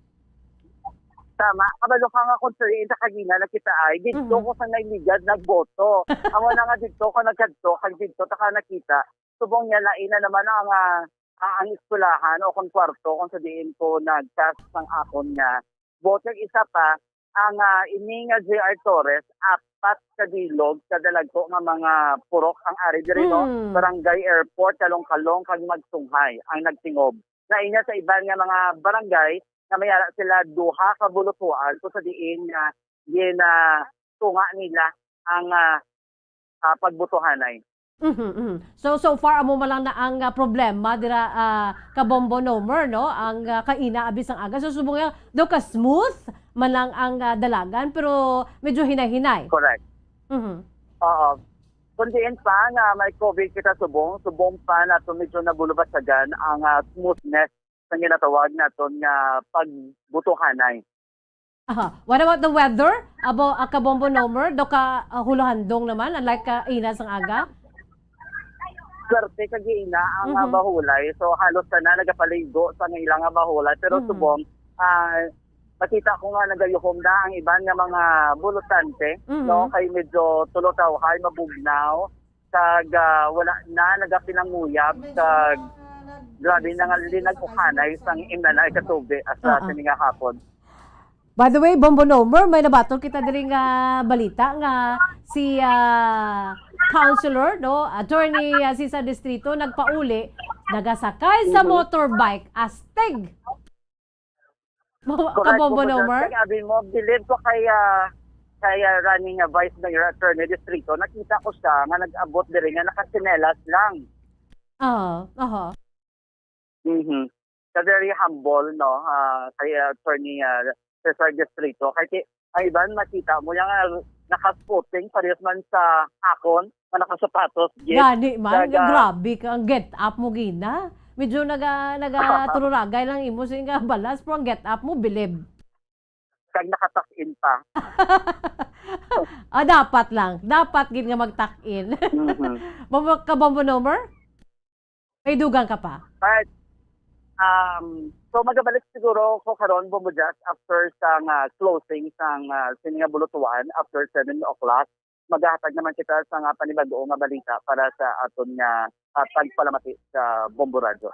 Tama. Kabalo ka nga kung sa kagina nakita ay dito ko sa nailigad nagboto. Amo na nga dito ko nagkadto kag dito ta ka nakita. Subong niya lain na naman ang eskwelahan o kung kwarto kung sa diin ko nagcast sang akon nga boto. Isa pa ang ini nga J.R. Torres pat kadilog kadalagko nga mga purok ang ari diri no, barangay airport kalong-kalong kag magsunghay ang nagtingob. Nainya sa iban nga mga barangay na mayara sila duha ka bulutuan so sa diin nga tunga nila ang pagbutuhanay. So far amo man lang na ang problema dira kabombo nomer no ang kaina abis ang aga so subong nga do ka smooth man lang ang dalagan pero medyo hinay-hinay. Correct. Oo. Kundiin pa nga may COVID kita subong pa nato medyo nabulubasagan ang smoothness sa ginatawag naton nga pagbutuhanay. What about the weather? Abo kabombo nomer do ka huluhandong naman unlike kaina sang aga? Swerte kagiina ang bahulay. So halos na nagapaligo sa ilang bahulay. Pero subong, makita ko nga nagayuhom na ang iban nga mga bulutante. No? Kay medyo tulotawhay, mabugnaw. Kag wala na nagapinanguyab. Kag grabe na nga linag-uhanay sang imnanay katubi sa sininga hapon. By the way, Bombo Nomer, may nabatol kita diri nga balita nga si Councilor, no, Attorney Cesar Distrito nagpauli, nagasakay sa motorbike astig. Kabombo Nomer. Sabi mo, believe ko kay running vice mayor Attorney Distrito, nakita ko siya nga nag-abot diri nga nakasinelas lang. So very humble, no, kay Attorney Cesar Distrito. Kaya ang iban makita mo yung nakaspotting parehas man sa akon, nakasapatos. Gani man, grabe ka ang get up mo gina. Medyo nagatuluragay lang imo sa nga balas pero ang get up mo bilib. Kag nakatuck-in pa. Dapat lang. Dapat gid nga mag-tuck-in. Kabombo Nomer? May dugang ka pa? But, so magabalik siguro ko karon Bumbujas after sang closing sang sininga bulutuan after 7 o'clock. Maghahatag naman kita sa panibago nga balita para sa aton nga pagpalamati sa Bombo Radio.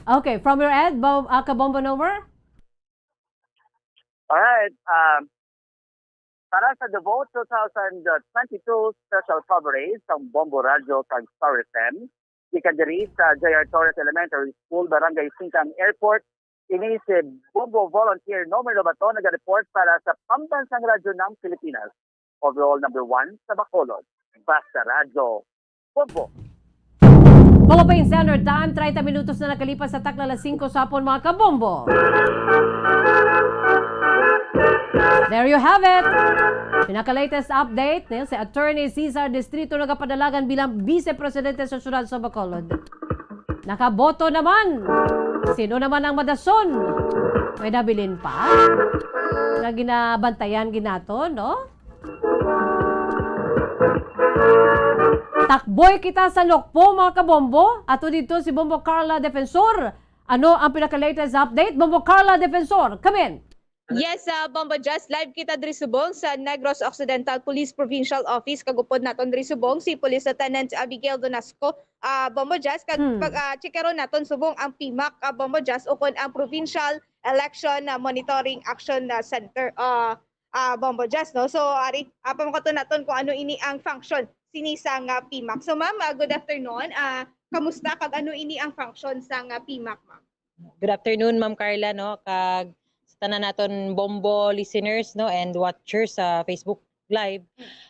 Okay, from your end, Kabombo Nomer? Alright, para sa The Vote 2022 special coverage sa Bombo Radio kag Star FM, ikadiri sa J.R. Torres Elementary School, Barangay Singkang Airport, ini si Bombo Volunteer Nomer Lobato nag-report para sa Pambansang Radyo ng Pilipinas. Overall number 1 sa Bacolod. Basta Radyo, Bombo. Philippine Standard Time, 30 minutos na nakalipas sa takla 5 sa hapon mga kabombo. There you have it. Pinaka-latest update si Attorney Cesar Distrito nagapadalagan bilang Vice Presidente sa syudad sa Bacolod. Nakaboto naman. Sino naman ang madason? May nabilin pa? Na ginabantayan ginato, no? Takboy kita sa Lokpo mga kabombo. Ato dito si Bombo Carla Defensor. Ano ang pinaka-latest update? Bombo Carla Defensor, come in. Yes, Bombo Just live kita diri subong sa Negros Occidental Police Provincial Office kagupod naton diri subong si Police Lieutenant Abigail Donasco. Bombo Just kag checkeron naton subong ang PMAC Bombo Just ukon ang Provincial Election Monitoring Action Center Bombo Just no. So ari pamakaton naton kung ano ini ang function sinisang PMAC. So ma'am, good afternoon. Kamusta kag ano ini ang function sang PMAC, ma'am? Good afternoon, Ma'am Carla, no, kag tanan naton Bombo listeners no and watchers sa Facebook Live.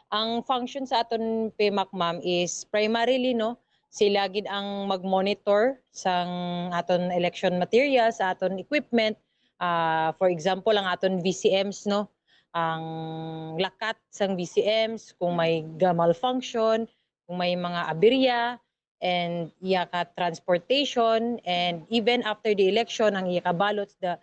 Ang function sa aton PMAC, ma'am, is primarily no sila gid ang mag-monitor sang aton election materials, sa aton equipment. For example, ang aton VCMs no, ang lakat sang VCMs kung may malfunction, kung may mga aberya, and iya ka transportation, and even after the election ang iya ka ballots, the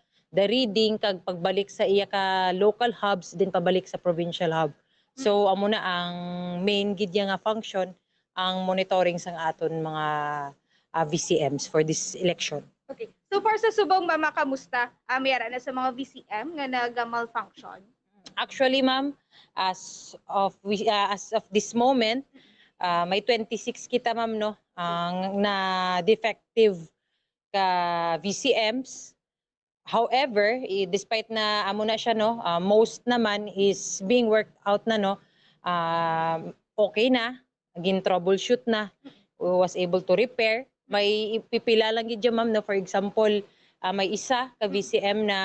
reading kag pagbalik sa iya ka local hubs din pabalik sa provincial hub. So amo na ang main gid nga function ang monitoring sang aton mga VCMs for this election. Okay. So for sa subong mama kamusta? Mayara na sa mga VCM nga nag-malfunction? Actually, ma'am, as of this moment, may 26 kita, ma'am, no, ang na defective ka VCMs. However, despite na amo na siya no, most naman is being worked out na no. Okay na, again troubleshoot na, was able to repair. May ipipila lang gid ma'am no, for example, may isa ka VCM na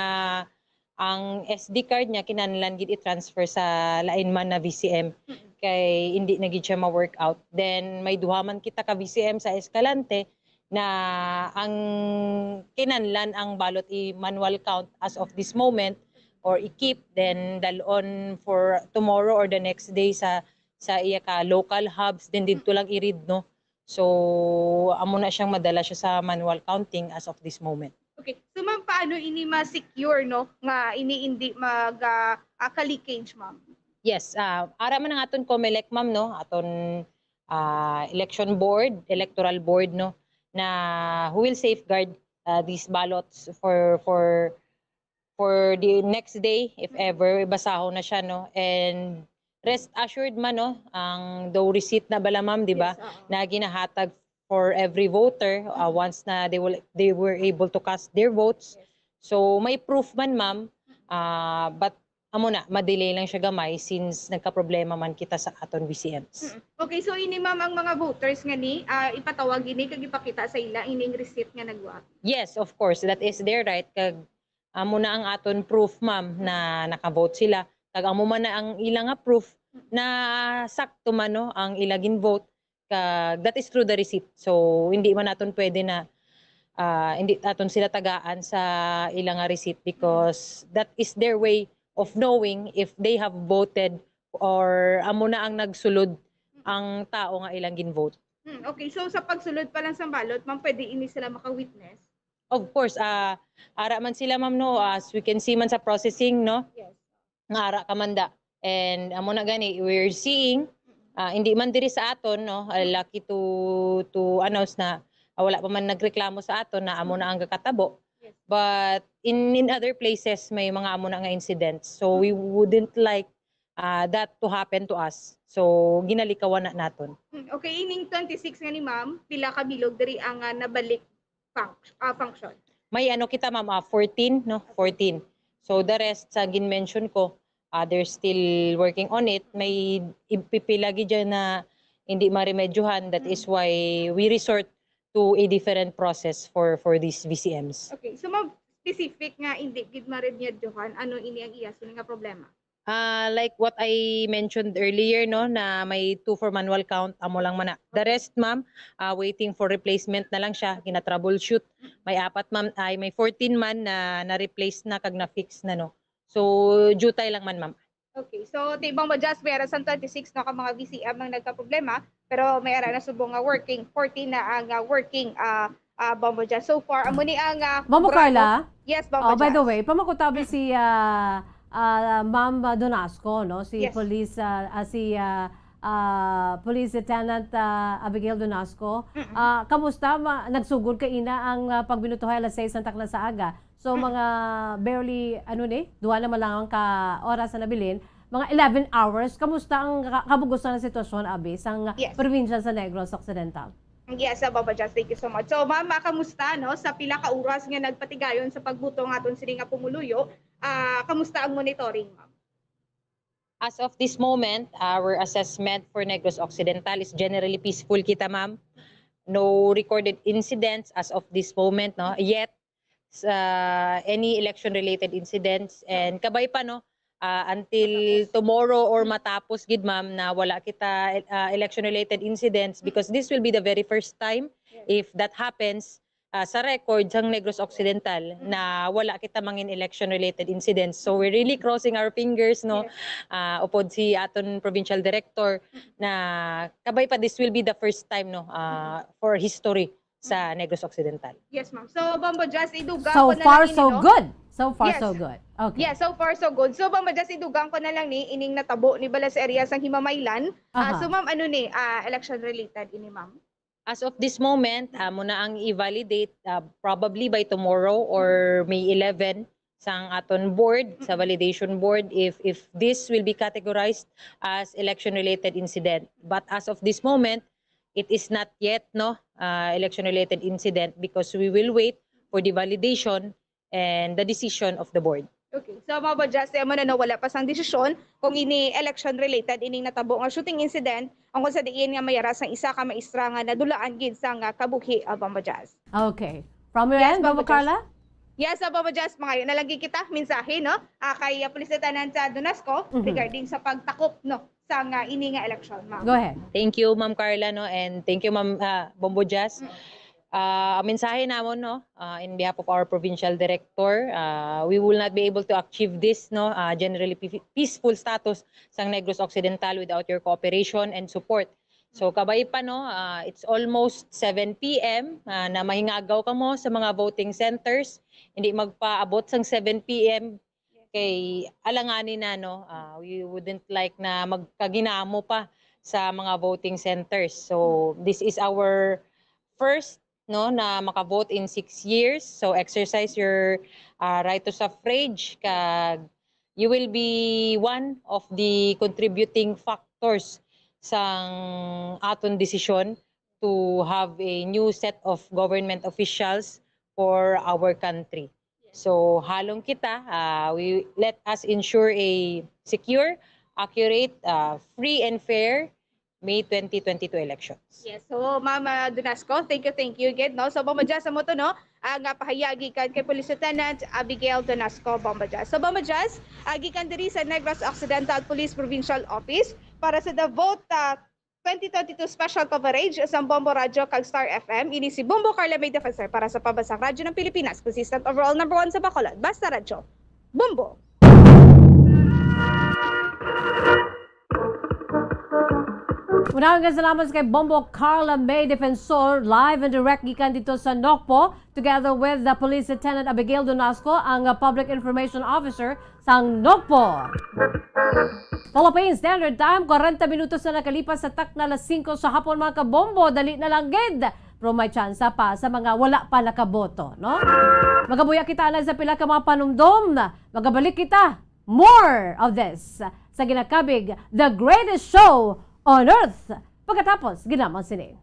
ang SD card niya kinahanglan gid i-transfer sa lain man na VCM kay hindi na gid siya ma-work out. Then may duha man kita ka VCM sa Escalante na ang kinahanglan ang balot i-manual count as of this moment or i-keep, then dalon for tomorrow or the next day sa iya ka local hubs, then dito lang i-read no. So amo na siyang madala siya sa manual counting as of this moment. Okay. So ma'am, paano ini ma-secure no nga ini hindi ka-leakage ma'am? Yes, ara man ang aton COMELEC ma'am no, aton election board, electoral board no, na who will safeguard these ballots for the next day if ever basahon na siya no. And rest assured man no, ang daw receipt na bala ma'am, di ba? Na ginahatag for every voter once na they were able to cast their votes. So may proof man ma'am, but amo na madelay lang siya gamay since nagka-problema man kita sa aton VCMs. Okay, so ini ma'am ang mga voters nga ni ipatawag ini kag ipakita sa ila ining receipt nga nagwa. Yes, of course, that is their right kag amo na ang aton proof ma'am na naka-vote sila. Kag amo man na ang ilang nga proof na sakto man no ang ilagin vote kag that is through the receipt. So hindi man naton pwede na hindi aton sila tagaan sa ilang nga receipt because that is their way of knowing if they have voted or amo na ang nagsulod ang tao nga ilang ginvote. Okay, so sa pagsulod pa lang sa balot, ma'am, pwede ini sila maka-witness? Of course, ara man sila ma'am no, as we can see man sa processing no. Yes. Nga ara ka manda. And amo na gani, we're seeing hindi man diri sa aton no, lucky to announce na wala pa man nagreklamo sa aton na amo na ang kakatabo. But in other places may mga amo na nga incidents. So we wouldn't like that to happen to us. So ginalikawan na naton. Okay, ining 26 nga ni ma'am, pila ka bilog diri ang nabalik function. May ano kita ma'am, 14 no, 14. So the rest sa gin-mention ko, they're still working on it. May ipipila gid dyan na hindi maremedyohan. That is why we resort to a different process for these VCMs. Okay, so ma'am, specific nga hindi gid maremedyohan, ano ini ang iya nga problema? Like what I mentioned earlier no, na may 2 for manual count, amo lang man na. The rest ma'am, waiting for replacement na lang siya, gina-troubleshoot. May 4 ma'am, ay may 14 man na replace na kag na-fix na no. So jutay lang man ma'am. Okay, so tibang ma-just meron sa 26 na ka mga VCM ang nagka-problema, pero may ara na subong nga working, 14 na ang working Bombo Jazz. So far, amo ni ang Bombo Carla? Yes, Bombo Jazz. By the way, pamakutabi si Ma'am Donasco, no? Si Yes. Police Police Lieutenant Abigail Donasco. Kamusta? Nagsugod ka ina ang pagbinutuhay alas 6 ng takla sa aga. So mga barely, duha naman lang ang oras na nabilin. Mga 11 hours. Kamusta ang kabugusan ng sitwasyon, Abi, sa probinsya sa Negros Occidental? Yes, Baba Jazz, thank you so much. So, ma'am, kamusta no sa pila ka oras nga nagpatigayon sa pagbuto nga aton sini nga pumuluyo? Kamusta ang monitoring, ma'am? As of this moment, our assessment for Negros Occidental is generally peaceful kita ma'am. No recorded incidents as of this moment no. Yet any election related incidents, and kabay pa no until tomorrow or matapos gid ma'am na wala kita election related incidents, because this will be the very first time if that happens sa record sang Negros Occidental na wala kita mangin election related incidents. So we're really crossing our fingers no, upod si aton provincial director na kabay pa this will be the first time no for history sa Negros Occidental. Yes, ma'am. So, Bombo Jazz, idugang So ko na far, lang ini, so no? good. So far, Yes. so good. Okay. Yeah, so far so good. So, Bombo Jazz, idugang ko na lang ni ining natabo ni Balas area sang Himamaylan. So, ma'am, ano ni election related ini, ma'am? As of this moment, muna ang i-validate probably by tomorrow or May 11 sang aton board, sa validation board, if this will be categorized as election related incident. But as of this moment, it is not yet no election related incident because we will wait for the validation and the decision of the board. Okay. So Bobo Jazz, mo na wala pa sang desisyon kung ini election related ining natabo nga shooting incident ang kung sa diin nga mayara sang isa ka maestra nga nadulaan gid sa nga kabuhi Bobo Jazz. Okay. From your end, Bobo Carla? Yes, Bobo Jazz, mga na lang kita mensahe no kay Police Lieutenant sa Donasco regarding sa pagtakop no sa nga ini nga election, ma'am. Go ahead. Thank you, Ma'am Carla, no, and thank you, Ma'am Bombo Jazz. Ang mensahe namon, no, in behalf of our provincial director, we will not be able to achieve this, no, generally peaceful status sa Negros Occidental without your cooperation and support. So kabay pa, no, it's almost 7 p.m. Na mahingagaw ka mo sa mga voting centers. Hindi magpaabot sang 7 p.m. kay alanganin na, no, we wouldn't like na magkaginamo pa sa mga voting centers. So this is our first, no, na makavote in 6 years. So exercise your right to suffrage. Kag you will be one of the contributing factors sang aton decision to have a new set of government officials for our country. So halong kita, let us ensure a secure, accurate, free and fair May 2022 elections. Yes. So, Ma'am Donasco, thank you again, no? So, Bombo Jazz, mo to, no? Ang pahayagi kan kay Police Lieutenant Abigail Donasco, Bombo Jazz. So, Bombo Jazz, gikan diri sa Negros Occidental Police Provincial Office para sa The Vote 2022 special coverage sa Bombo Radio kag Star FM. Ini si Bombo Carla May Defensor para sa Pambansang Radyo ng Pilipinas. Consistent overall number 1 sa Bacolod. Basta Radyo. Bombo! Maraming salamat kay Bombo Carla May Defensor, live and direct gikan dito sa Nokpo, together with the Police Lieutenant Abigail Donasco, ang Public Information Officer sa Nokpo. Philippine Standard Time, 40 minutos na nakalipas sa tak na 5 sa hapon, mga kabombo. Dali na lang gid, pero may tsansa pa sa mga wala pa nakaboto, no? Magabuya kita na sa pila ka mga panumdom, magabalik kita more of this sa ginakabig The Greatest Show on Earth. Pagkatapos, ginamang sini.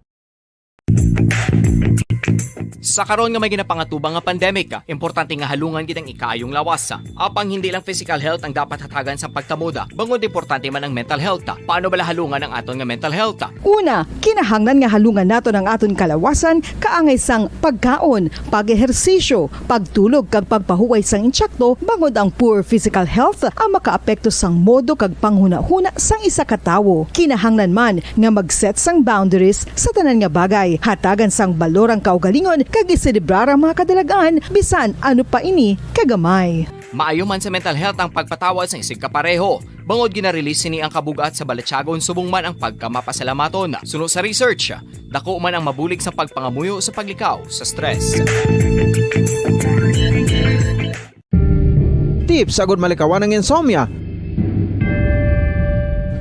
Sa karon nga may ginapangatubang nga pandemic, importante nga halungan gid ang ikayong lawas. Apang hindi lang physical health ang dapat hatagan sa pagkamuda, bangod importante man ang mental health. Paano bala halungan ang aton nga mental health? Una, kinahanglan nga halungan nato ang aton kalawasan kaangay sang pagkaon, pag-ehersisyo, pagtulog kag pagpahuway sang insyakto, bangod ang poor physical health ang makaapekto sang modo kag panghuna-huna sang isa ka tawo. Kinahanglan man nga mag-set sang boundaries sa tanan nga bagay, hatagan sang balorang kaugalingon kag iselebrar ang mga kadalagaan bisan ano pa ini kagamay. Maayo man sa mental health ang pagpatawad sa isig kapareho. Bangod ginarelease ni ang kabugat sa Balachagon subong man ang pagkamapasalamaton. Sunod sa research, dako man ang mabulig sa pagpangamuyo sa paglikaw sa stress. Tips agud malikawan ng insomnia.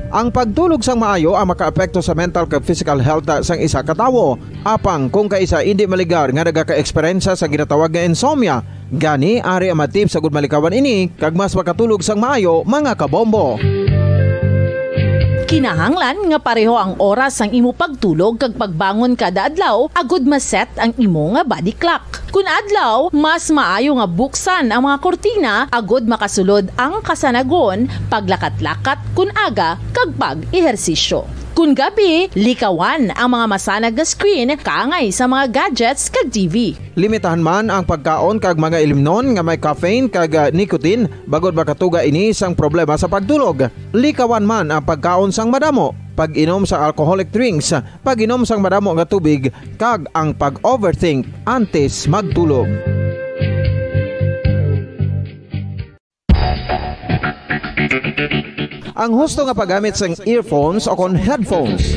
Ang pagtulog sang maayo ang makaapekto sa mental kag physical health sang isa ka tawo. Apang kung kaisa hindi maligar nga nagaka-eksperyensya sa ginatawag nga insomnia, gani ari ang matip sa gud malikawan ini kag mas makatulog sang maayo, mga kabombo. Kinahanglan nga pareho ang oras ang imo pagtulog kag pagbangon kada adlaw agud maset ang imo nga body clock. Kun adlaw, mas maayo nga buksan ang mga kortina agud makasulod ang kasanagon, paglakat-lakat kun aga kag pag-ehersisyo. Kun gabi, likawan ang mga masanag na screen kaangay sa mga gadgets kag TV. Limitahan man ang pagkaon kag mga ilimnon nga may caffeine kag nicotine bagod makatuga ini sang problema sa pagtulog. Likawan man ang pagkaon sang madamo, pag-inom sa alcoholic drinks, pag-inom sang madamo nga tubig kag ang pag-overthink antes magtulog. Ang husto nga paggamit sang earphones o kon headphones.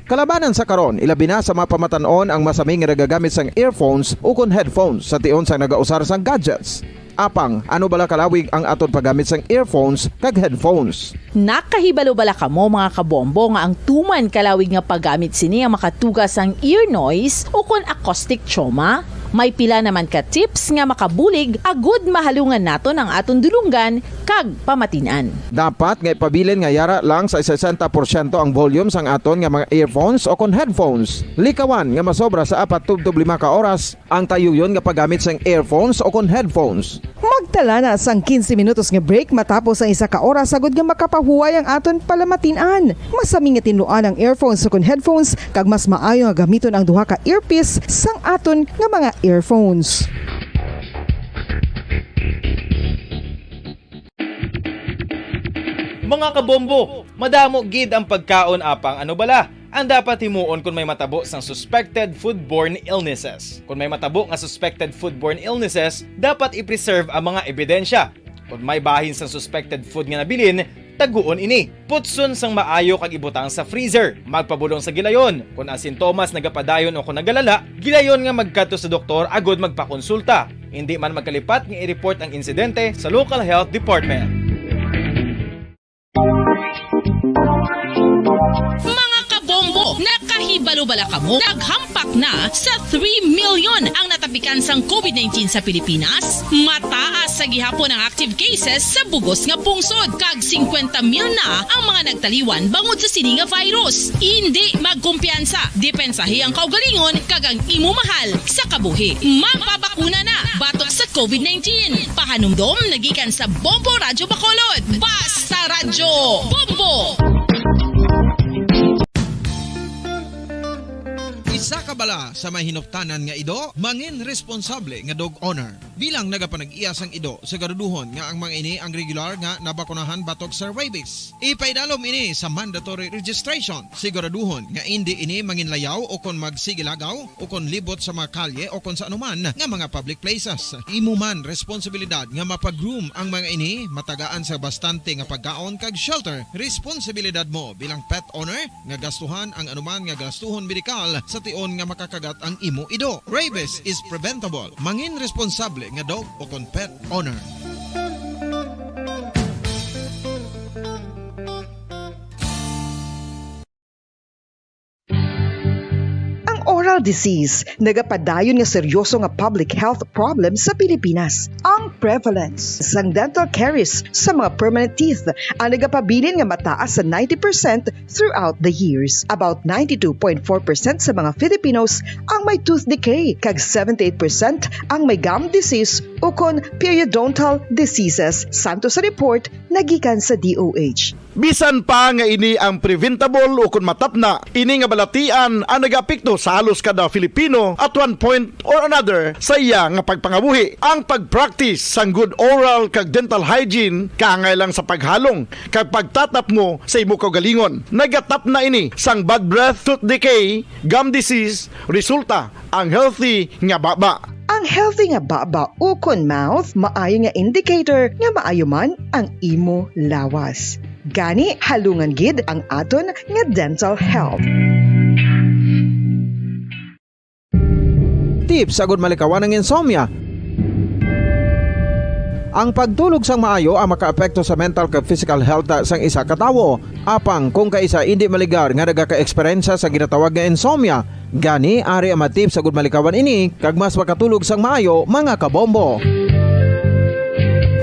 Kalabanan sa karon, ilabi na sa mga pamatanon ang masami nga nagagamit sang earphones o kon headphones sa tion sang nagausar sang gadgets. Apang, ano bala kalawig ang aton paggamit sang earphones kag headphones? Nakahibalo bala kamo mga kabombo nga ang tuman kalawig nga paggamit sini ang makatugas ang ear noise o kon acoustic trauma? May pila naman ka tips nga makabulig agud mahalungan naton ang aton dulunggan kag pamatinan. Dapat nga ipabilin nga yara lang sa 60% ang volume sang aton nga mga earphones o kon headphones. Likawan nga masobra sa 4 to 5 ka oras ang tayuyon nga paggamit sang earphones o kon headphones. Magtala na sang 15 minutos nga break matapos ang 1 ka oras sagod nga makapahuway ang aton palamatinan. Masami nga tinuan ang earphones o kon headphones kag mas maayo nga gamiton ang duha ka earpiece sang aton nga mga earphones. Mga kabombo, madamo gid ang pagkaon apang ano bala. Ang dapat himuon kung may matabo sang suspected foodborne illnesses. Kung may matabo nga suspected foodborne illnesses, dapat i-preserve ang mga ebidensya. Kung may bahin sang suspected food nga nabilin, taguon ini. Putson sang maayo kag ibutang sa freezer. Magpabulong sa gilayon. Kung ang sintomas nagapadayon o kung nagalala, gilayon nga magkadto sa doktor agud magpakonsulta. Hindi man magkalipat nga i-report ang insidente sa local health department. Mga kabombo, nakahibalo-bala ka mo? Naghampak na sa 3 million ang natapikan sang COVID-19 sa Pilipinas. Mataas sa gihapon ang active cases sa bugos nga pungsod. Kag 50 mil na ang mga nagtaliwan bangod sa sini nga virus. Hindi magkumpiyansa. Depensahi ang kaugalingon kag ang imo mahal sa kabuhi. Magpabakuna na batok sa COVID-19. Pahanumdom nagikan sa Bombo Radyo Bacolod. Basta Radyo Bombo! Isa ka bala sa may hinuptanan nga ido, mangin responsable nga dog owner. Bilang nagapanag-iyas ang ido, siguraduhon nga ang mga ini ang regular nga nabakunahan batok sa rabies. Ipaidalom ini sa mandatory registration. Siguraduhon nga hindi ini manginlayaw o kon magsigilagaw o kon libot sa mga kalye o kon sa anuman nga mga public places. Imo man responsibilidad nga mapag-groom ang mga ini, matagaan sa bastante nga pagkaon kag shelter. Responsibilidad mo bilang pet owner nga gastuhan ang anuman nga gastuhon medikal sa tion nga makakagat ang imo ido. Rabies is preventable. Mangin responsable nga dog o kon pet owner. Oral disease, nagapadayon nga seryoso nga public health problem sa Pilipinas. Ang prevalence sang dental caries sa mga permanent teeth ang nagapabilin nga mataas sa 90% throughout the years. About 92.4% sa mga Filipinos ang may tooth decay, kag 78% ang may gum disease o kon periodontal diseases. Santo sa report nagikan sa DOH. Bisan pa nga ini ang preventable o kung matapna, ini nga balatian ang nagapikto sa halos kada Filipino at one point or another sa iya nga pagpangabuhi. Ang pagpractice sang good oral kag dental hygiene kaangay lang sa paghalong kag pagtatap mo sa imo kaugalingon. Nagatap na ini sang bad breath, tooth decay, gum disease, resulta ang healthy nga baba. Ang healthy nga baba o kon mouth maayo nga indicator nga maayo man ang imo lawas. Gani halungan gid ang aton nga dental health. Tips agud malikawan ng insomnia. Ang pagtulog sang maayo ang makaapekto sa mental kag physical health sang isa ka tawo. Apang kung kaisa hindi maligar nga nagaka-eksperyensya sa ginatawag nga insomnia, gani ari ang tips agud malikawan ini kag mas makatulog sang maayo mga kabombo.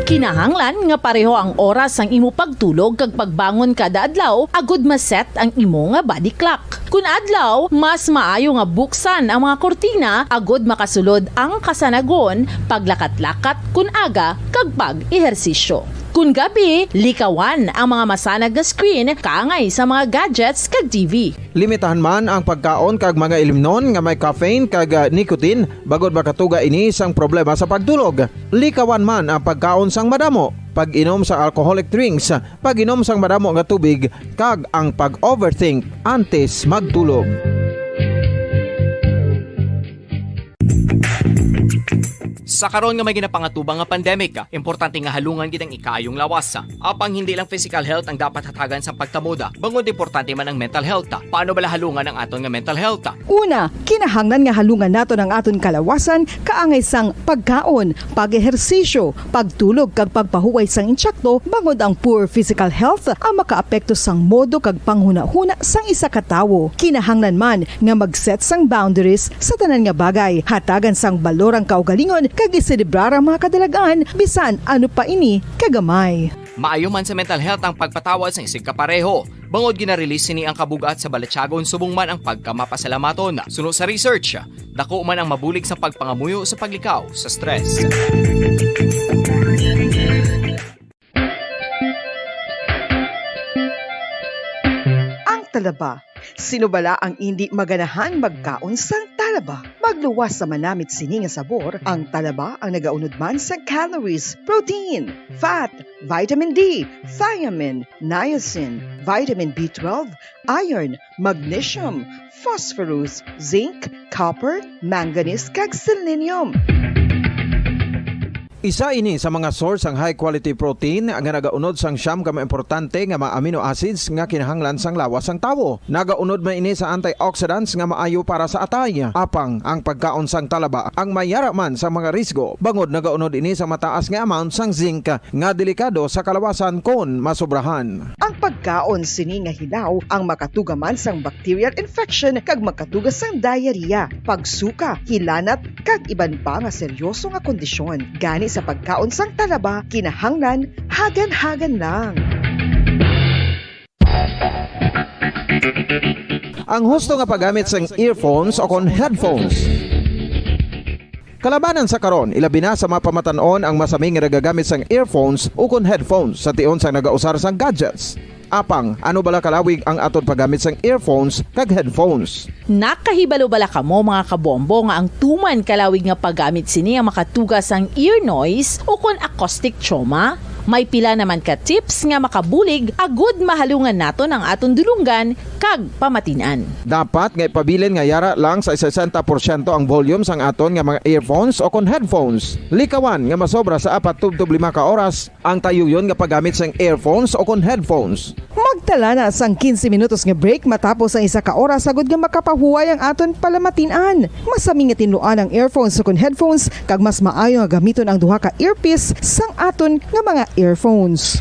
Kinahanglan nga pareho ang oras ang imo pagtulog kag pagbangon kada adlaw agud maset ang imo nga body clock. Kun adlaw, mas maayo nga buksan ang mga kortina agud makasulod ang kasanagon, paglakat-lakat kun aga kag pag-ehersisyo. Kun gabi, likawan ang mga masanag nga screen kaangay sa mga gadgets kag TV. Limitahan man ang pagkaon kag mga ilimnon nga may caffeine kag nicotine bagod makatuga ini sang problema sa pagtulog. Likawan man ang pagkaon sang madamo, pag-inom sa alcoholic drinks, pag-inom sang madamo nga tubig kag ang pag-overthink antes magtulog. Sa karon nga may ginapangatubang nga pandemic, importante nga halungan gid ang ikaayong lawas. Apang hindi lang physical health ang dapat hatagan sa pagtamuda, bangod importante man ang mental health. Paano bala halungan ang aton nga mental health? Una, kinahanglan nga halungan nato ng aton kalawasan kaangay sang pagkaon, pag-ehersisyo, pagtulog kag pagpahuway sang insyakto bangod ang poor physical health ang makaapekto sang modo kag panghuna-huna sang isa ka tawo. Kinahanglan man nga mag-set sang boundaries sa tanan nga bagay, hatagan sang balorang kaugalingon kag iselebrar ang mga kadalagan bisan ano pa ini kagamay. Maayo man sa mental health ang pagpatawad sa isig kapareho. Bangod gina-release ni ang kabugat sa Balachagon subong man ang pagkamapasalamaton. Suno sa research, dako man ang mabulig sa pagpangamuyo sa paglikaw sa stress. Ang talaba. Sino bala ang hindi maganahan magkaon sang talaba? Magluwas sa manamit sini nga sabor, ang talaba ang nagaunod man sa calories, protein, fat, vitamin D, thiamine, niacin, vitamin B12, iron, magnesium, phosphorus, zinc, copper, manganese kag selenium. Isa ini sa mga source ang high quality protein nga nagaunod sang siyam ka importante nga mga amino acids nga kinahanglan sang lawas sang tawo. Nagaunod man ini sa antioxidants nga maayo para sa atay. Apang ang pagkaon sang talaba ang mayara man sa mga risgo. Bangod nagaunod ini sa mataas nga amount sang zinc nga delikado sa kalawasan kon masobrahan. Ang pagkaon sini nga hilaw ang makatuga man sang bacterial infection kag makatuga sang diarrhea, pagsuka, hilanat kag iban pa nga seryoso nga kondisyon. Gani sa pagkaon sang talaba, kinahanglan hagan-hagan lang. Ang husto nga paggamit sang earphones o kon headphones. Kalabanan sa karon, ilabi na sa mga pamatanon ang masaming nga nagagamit sang earphones o kon headphones sa tion sang nagausar sang gadgets. Apang, ano bala kalawig ang aton paggamit sang earphones kag headphones? Nakahibalo bala kamo mga kabombo nga ang tuman kalawig nga paggamit sini ang makatugas ang ear noise o kon acoustic trauma? May pila naman ka tips nga makabulig agud mahalungan naton ang aton dulunggan kag pamatinan. Dapat nga ipabilin nga yara lang sa 60% ang volume sang aton nga mga earphones o kon headphones. Likawan nga masobra sa 4-5 ka oras ang tayuyon nga paggamit sang earphones o kon headphones. Magtala na sang 15 minutos nga break matapos ang 1 ka oras sagud nga makapahuway ang aton palamatinan. Masami nga tinluan ang earphones o kon headphones kag mas maayo nga gamiton ang duha ka earpiece sang aton nga mga earphones.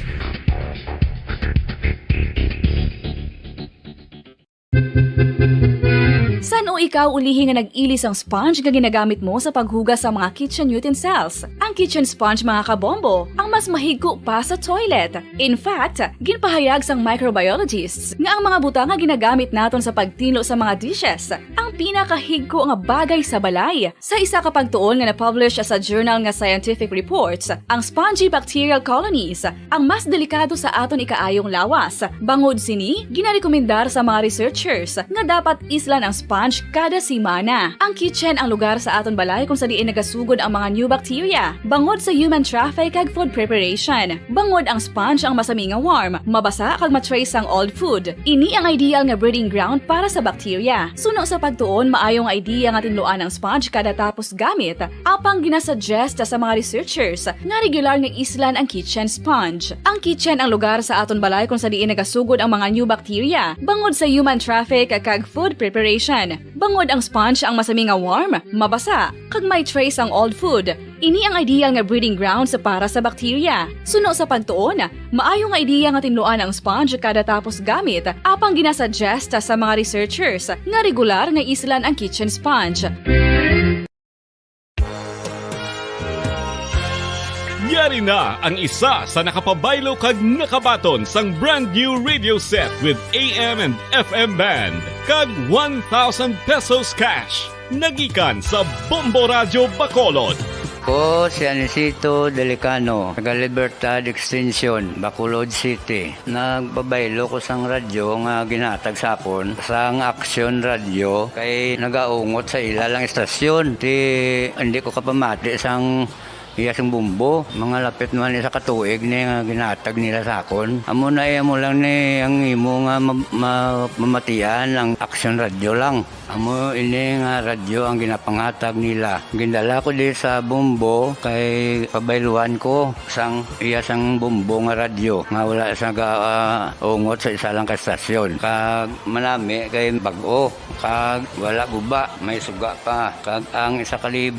San o ikaw ulihi nga nag-ilis ang sponge nga ginagamit mo sa paghugas sa mga kitchen utensils? Ang kitchen sponge mga kabombo, ang mas mahigko pa sa toilet. In fact, ginpahayag sang microbiologists nga ang mga butang nga ginagamit naton sa pagtinlo sa mga dishes ang pinakahigko nga bagay sa balay. Sa isa ka pagtuon nga na-publish sa journal nga Scientific Reports, ang spongy bacterial colonies ang mas delikado sa aton ikaayong lawas. Bangod sini, ginarekomendar sa mga researchers nga dapat islan ang sponge kada simana. Ang kitchen ang lugar sa aton balay kung sa diin nagasugod ang mga new bacteria. Bangod sa human traffic kag food preparation. Bangod ang sponge ang masami nga warm, mabasa kag matrace ang old food. Ini ang ideal nga breeding ground para sa bacteria. Suno sa pagtuon, maayong idea nga tinluan ang sponge kada tapos gamit. Apang ginasuggest sa mga researchers nga regular nga islan ang kitchen sponge. Ang kitchen ang lugar sa aton balay kung sa diin nagasugod ang mga new bacteria. Bangod sa human traffic kag food preparation. Bangod ang sponge ang masami nga warm, mabasa, kag may trace ang old food. Ini ang ideal nga breeding ground sa para sa bacteria. Suno sa pagtuon, maayo nga idea nga tinluan ang sponge kada tapos gamit. Apang ginasuggest sa mga researchers nga regular nga islan ang kitchen sponge. Yari na ang isa sa nakapabaylo kag nakabaton sang brand new radio set with AM and FM band kag 1,000 pesos cash. Nagikan sa Bombo Radio Bacolod. Ko si Anisito Delicano, taga Libertad Extension, Bacolod City. Nagbabaylo ko sang radyo nga ginatag sapon sang Action Radio kay nagaungot sa ilalang estasyon. Hindi ko kapamati sang iyas ang bumbo. Mga lapit man sa katuig ni nga ginatag nila sa akon. Amo na mo lang ni ang imo nga mamatian ang action radyo lang. Amo ini nga radyo ang ginapangatag nila. Gindala ko di sa bumbo kay pabayluan ko sang iyas ang bumbo nga radyo nga wala sa ungot sa isa lang ka stasyon. Kag manami kay bag-o kag wala guba may suga pa. Kag ang 1,000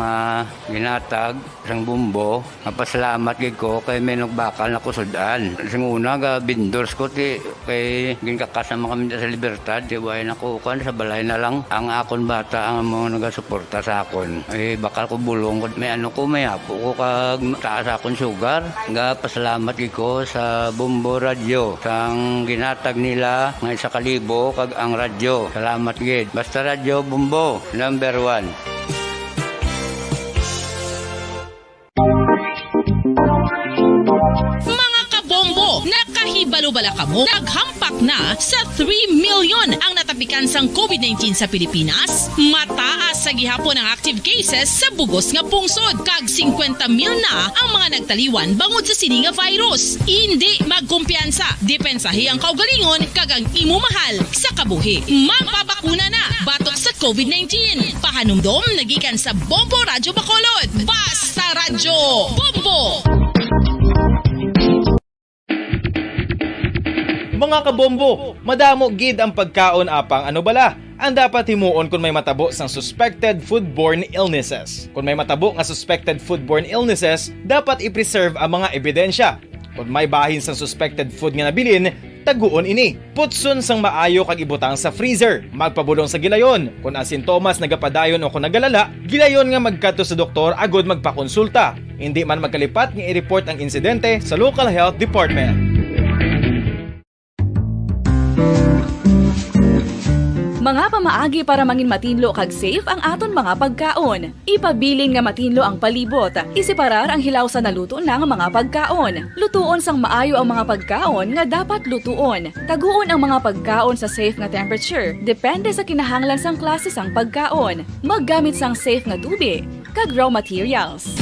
nga ginatag sang bumbo nga pasalamat gid ko kay may nagbakal na kusudan. Sing una ga bindors ko ti kay ginkakasama kami sa Libertad di way nako kan sa balay na lang ang akon bata ang mga nagasuporta sa akon. Eh bakal ko bulong ko may ano ko may apo ko kag taas akon sugar. Nga pasalamat gid ko sa bumbo radyo sang ginatag nila nga 1,000 kag ang radyo. Salamat gid. Basta radyo bumbo number 1. Mga kabombo, nakahibalo-bala ka mo? Naghampak na sa 3 million ang natapikan sang COVID-19 sa Pilipinas? Mataas sa gihapon ang active cases sa bugos nga pungsod. Kag 50 mil na ang mga nagtaliwan bangod sa sini nga virus. Hindi magkumpiyansa. Depensahi ang kaugalingon kag ang imo mahal sa kabuhi. Magpabakuna na batok sa COVID-19. Pahanumdom nagikan sa Bombo Radyo Bacolod. Basta Radyo Bombo! Mga kabombo, madamo gid ang pagkaon apang ano bala. Ang dapat himuon kung may matabo sang suspected foodborne illnesses. Kung may matabo nga suspected foodborne illnesses, dapat i-preserve ang mga ebidensya. Kung may bahin sang suspected food nga nabilin, taguon ini. Putson sang maayo kag ibutang sa freezer. Magpabulong sa gilayon. Kung ang sintomas nagapadayon o kung nagalala, gilayon nga magkadto sa doktor agod magpakonsulta. Hindi man magkalipat nga i-report ang insidente sa local health department. Mga pamaagi para mangin matinlo kag safe ang aton mga pagkaon. Ipabilin nga matinlo ang palibot. Isiparar ang hilaw sa naluto ng mga pagkaon. Lutuon sang maayo ang mga pagkaon nga dapat lutuon. Taguon ang mga pagkaon sa safe nga temperature. Depende sa kinahanglan sang klase sang pagkaon. Maggamit sang safe nga tubig kag raw materials.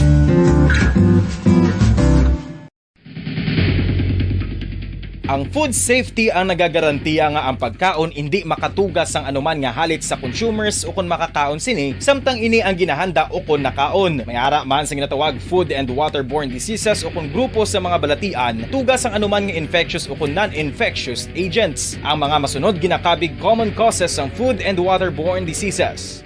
Ang food safety ang nagagarantiya nga ang pagkaon hindi makatugas sang anuman nga halit sa consumers o kung makakaon sini, samtang ini ang ginahanda o kung nakaon. May ara man sa ginatawag food and waterborne diseases o kung grupo sa mga balatian, tugas ang anuman nga infectious o kung non-infectious agents. Ang mga masunod ginakabig common causes ng food and waterborne diseases.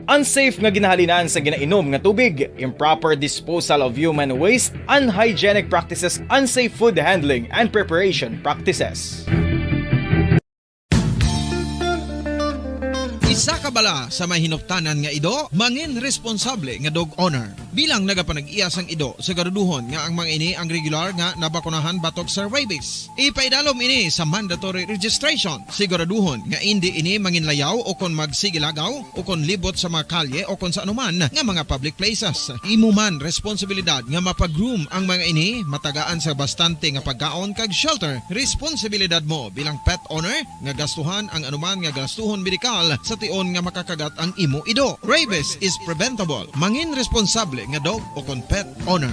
Unsafe nga ginahalinan sa ginainom nga tubig, improper disposal of human waste, unhygienic practices, unsafe food handling and preparation practices. Isa ka bala sa may hinuptanan nga ido, mangin responsable nga dog owner. Bilang nagapanag-iyas ang ido, siguraduhon nga ang mga ini ang regular nga nabakunahan batok sa rabies. Ipaidalom ini sa mandatory registration. Siguraduhon nga hindi ini manginlayaw o kon magsigilagaw o kon libot sa mga kalye o kon sa anuman nga mga public places. Imo man responsibilidad nga mapag-groom ang mga ini, matagaan sa bastante nga pagkaon kag shelter. Responsibilidad mo bilang pet owner nga gastuhan ang anuman nga gastuhon medikal sa tion nga makakagat ang imo ido. Rabies is preventable. Mangin responsable nga dog o kon pet owner.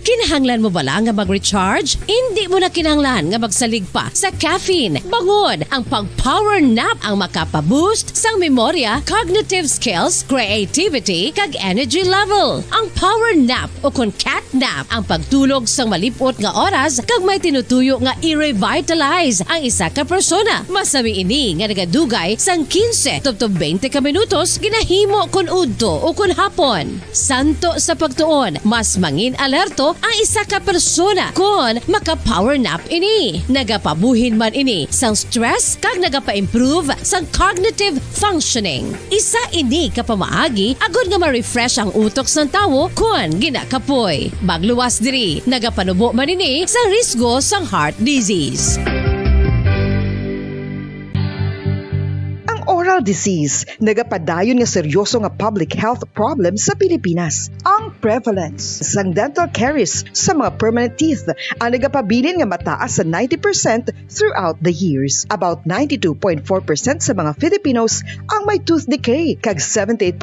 Kinahanglan mo bala nga mag-recharge? Hindi mo na kinahanglan nga magsalig pa sa caffeine. Bangod ang pag-power nap ang makapaboost sang memorya, cognitive skills, creativity, kag energy level. Ang power nap o kon cat nap ang pagtulog sang malipot nga oras kag may tinutuyo nga i-revitalize ang isa ka persona. Masami ini nga nagadugay sang 15 to 20 ka minutos ginahimo kun udto o kun hapon. Santo sa pagtuon, mas mangin alerto ang isa ka persona kung maka-power nap ini. Nagapabuhin man ini sang stress kag nagapa-improve sang cognitive functioning. Isa ini kapamaagi agud nga ma-refresh ang utok sang tawo kung ginakapoy. Bagluwas diri, nagapanubo man ini sa risgo sang heart disease. Oral disease, nagapadayon nga seryoso nga public health problem sa Pilipinas. Ang prevalence sang dental caries sa mga permanent teeth ang nagapabilin nga mataas sa 90% throughout the years. About 92.4% sa mga Filipinos ang may tooth decay, kag 78%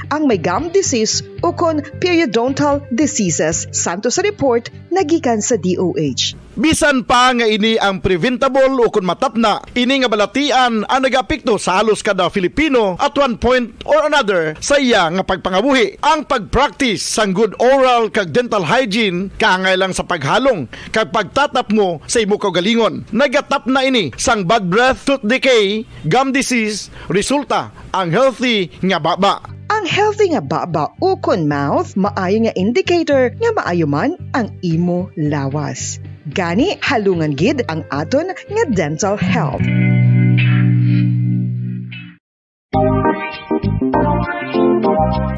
ang may gum disease o kon periodontal diseases, santo sa report nagikan sa DOH. Bisan pa nga ini ang preventable o kung matapna, ini nga balatian ang nagapikto sa halos kada Filipino at one point or another sa iya nga pagpangabuhi. Ang pagpractice sang good oral kag dental hygiene kaangay lang sa paghalong kag pagtatap mo sa imo kaugalingon. Nagatap na ini sang bad breath, tooth decay, gum disease, resulta ang healthy nga baba. Ang healthy nga baba o kon mouth maayo nga indicator nga maayo man ang imo lawas. Gani halungan gid ang aton nga dental health.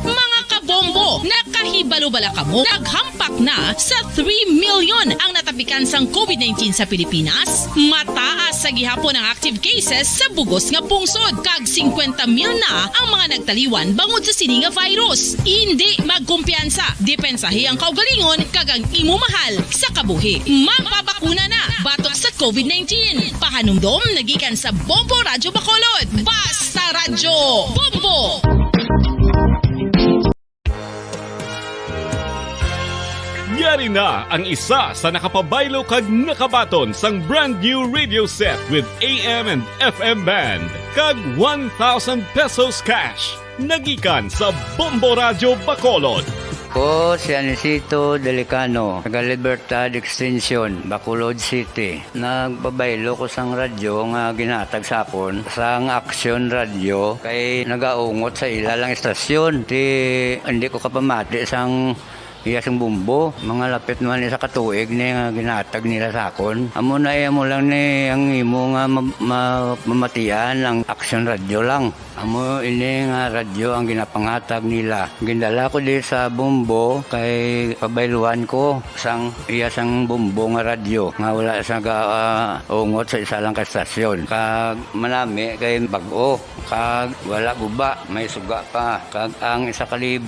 Mga kabombo, nakahibalo-bala ka mo? Naghampak na sa 3 million ang natapikan sang COVID-19 sa Pilipinas. Mataas sa gihapon ang active cases sa bugos nga pungsod. Kag 50 mil na ang mga nagtaliwan bangod sa sini nga virus. Hindi magkumpiyansa. Depensahi ang kaugalingon kag ang imo mahal sa kabuhi. Magpabakuna na batok sa COVID-19. Pahanumdom nagikan sa Bombo Radyo Bacolod. Basta Radyo Bombo! Yari na ang isa sa nakapabaylo kag nakabaton sang brand new radio set with AM and FM band kag 1,000 pesos cash. Nagikan sa Bombo Radyo Bacolod. Ko si Anisito Delicano, taga Libertad Extension, Bacolod City. Nagbabaylo ko sang radyo nga ginatag sapon sang Action Radio kay nagaungot sa ilalang estasyon. Hindi ko kapamati sang iyasang bumbo, mga lapit naman sa katuig ni nga ginatag nila sa akon. Amo na mo lang ni ang imo nga mamatian ang Action Radio lang. Amo ini nga radyo ang ginapangatag nila. Gindala ko di sa bumbo kay pabayluan ko sang iyasang bumbo nga radyo nga wala sa ungot sa isa lang ka estasyon. Kag manami kay bag-o, kag wala guba, may suga pa. Kag ang 1,000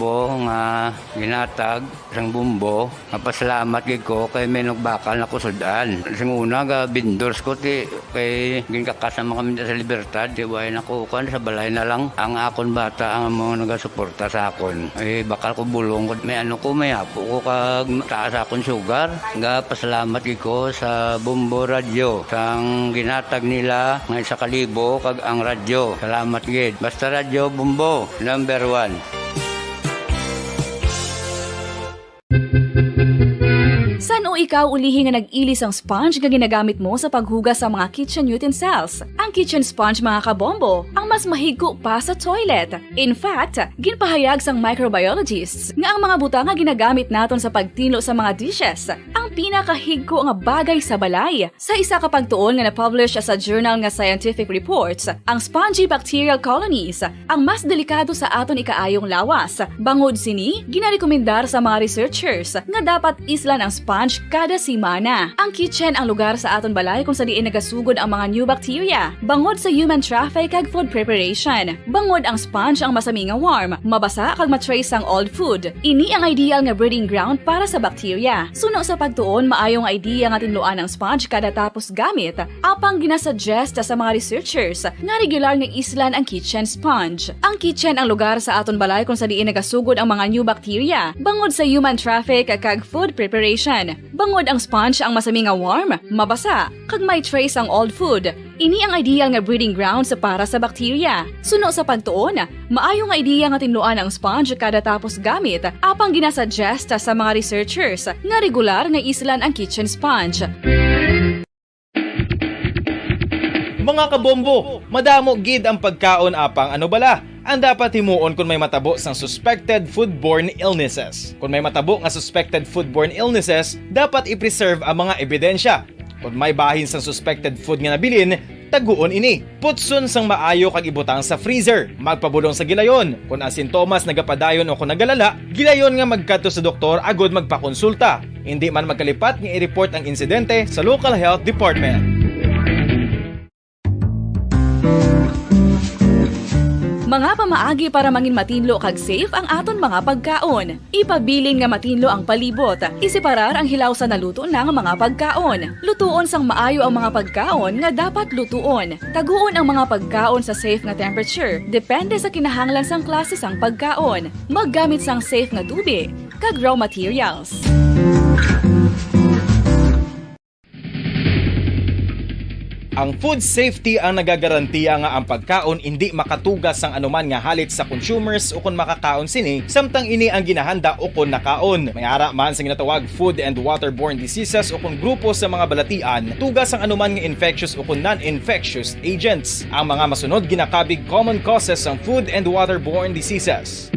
nga ginatag sang bumbo, mapasalamat gid ko kay may nagbakal na kusudan. Sing una ga vendors ko ti kay ginkakasama kami sa Libertad, di way nakukuan sa balay na lang ang akon bata ang mga nagasuporta sa akon. Bakal ko bulong ko may may apo ko kag taas akon sugar. Ga pasalamat gid ko sa Bombo Radio sang ginatag nila nga 1,000 kag ang radyo. Salamat gid. Basta Radyo Bombo number 1. San o ikaw ulihi nga nag-ilis ang sponge nga ginagamit mo sa paghugas sa mga kitchen utensils? Ang kitchen sponge mga kabombo, ang mas mahigko pa sa toilet. In fact, ginpahayag sang microbiologists nga ang mga butang nga ginagamit naton sa pagtinlo sa mga dishes ang pinakahigko nga bagay sa balay. Sa isa ka pagtuon nga na-publish sa journal nga Scientific Reports, ang spongy bacterial colonies ang mas delikado sa aton ikaayong lawas. Bangod sini, ginarekomendar sa mga researchers nga dapat islan ang sponge kada simana. Ang kitchen ang lugar sa aton balay kung sa diin nagasugod ang mga new bacteria. Bangod sa human traffic kag food preparation. Bangod ang sponge ang masami nga warm, mabasa kag matrace ang old food. Ini ang ideal nga breeding ground para sa bacteria. Suno sa pagtuon, maayong idea nga tinluan ang sponge kada tapos gamit. Apang ginasuggest sa mga researchers nga regular nga islan ang kitchen sponge. Ang kitchen ang lugar sa aton balay kung sa diin nagasugod ang mga new bacteria. Bangod sa human traffic kag food preparation. Bangod ang sponge ang masami nga warm, mabasa, kag may trace ang old food. Ini ang ideal nga breeding ground sa para sa bacteria. Suno sa pagtuon, maayo nga idea nga tinluan ang sponge kada tapos gamit, apang ginasuggest sa mga researchers nga regular nga islan ang kitchen sponge. Mga kabombo, madamo gid ang pagkaon apang ano bala. Ang dapat himuon kung may matabo sang suspected foodborne illnesses. Kung may matabo nga suspected foodborne illnesses, dapat i-preserve ang mga ebidensya. Kung may bahin sang suspected food nga nabilin, taguon ini. Putson sang maayo kag ibutang sa freezer. Magpabulong sa gilayon. Kung ang sintomas nagapadayon o kung nagalala, gilayon nga magkadto sa doktor agod magpakonsulta. Hindi man magkalipat nga i-report ang insidente sa local health department. Mga pamaagi para mangin matinlo kag safe ang aton mga pagkaon. Ipabilin nga matinlo ang palibot. Isiparar ang hilaw sa naluto ng mga pagkaon. Lutuon sang maayo ang mga pagkaon nga dapat lutuon. Taguon ang mga pagkaon sa safe nga temperature. Depende sa kinahanglan sang klase sang pagkaon. Maggamit sang safe nga tubig kag raw materials. Ang food safety ang nagagarantiya nga ang pagkaon hindi makatugas sang anuman nga halit sa consumers o kung makakaon sini, samtang ini ang ginahanda o kung nakaon. May ara man sa ginatawag food and waterborne diseases o kung grupo sa mga balatian, tugas ang anuman nga infectious o kung non-infectious agents. Ang mga masunod ginakabig common causes ng food and waterborne diseases.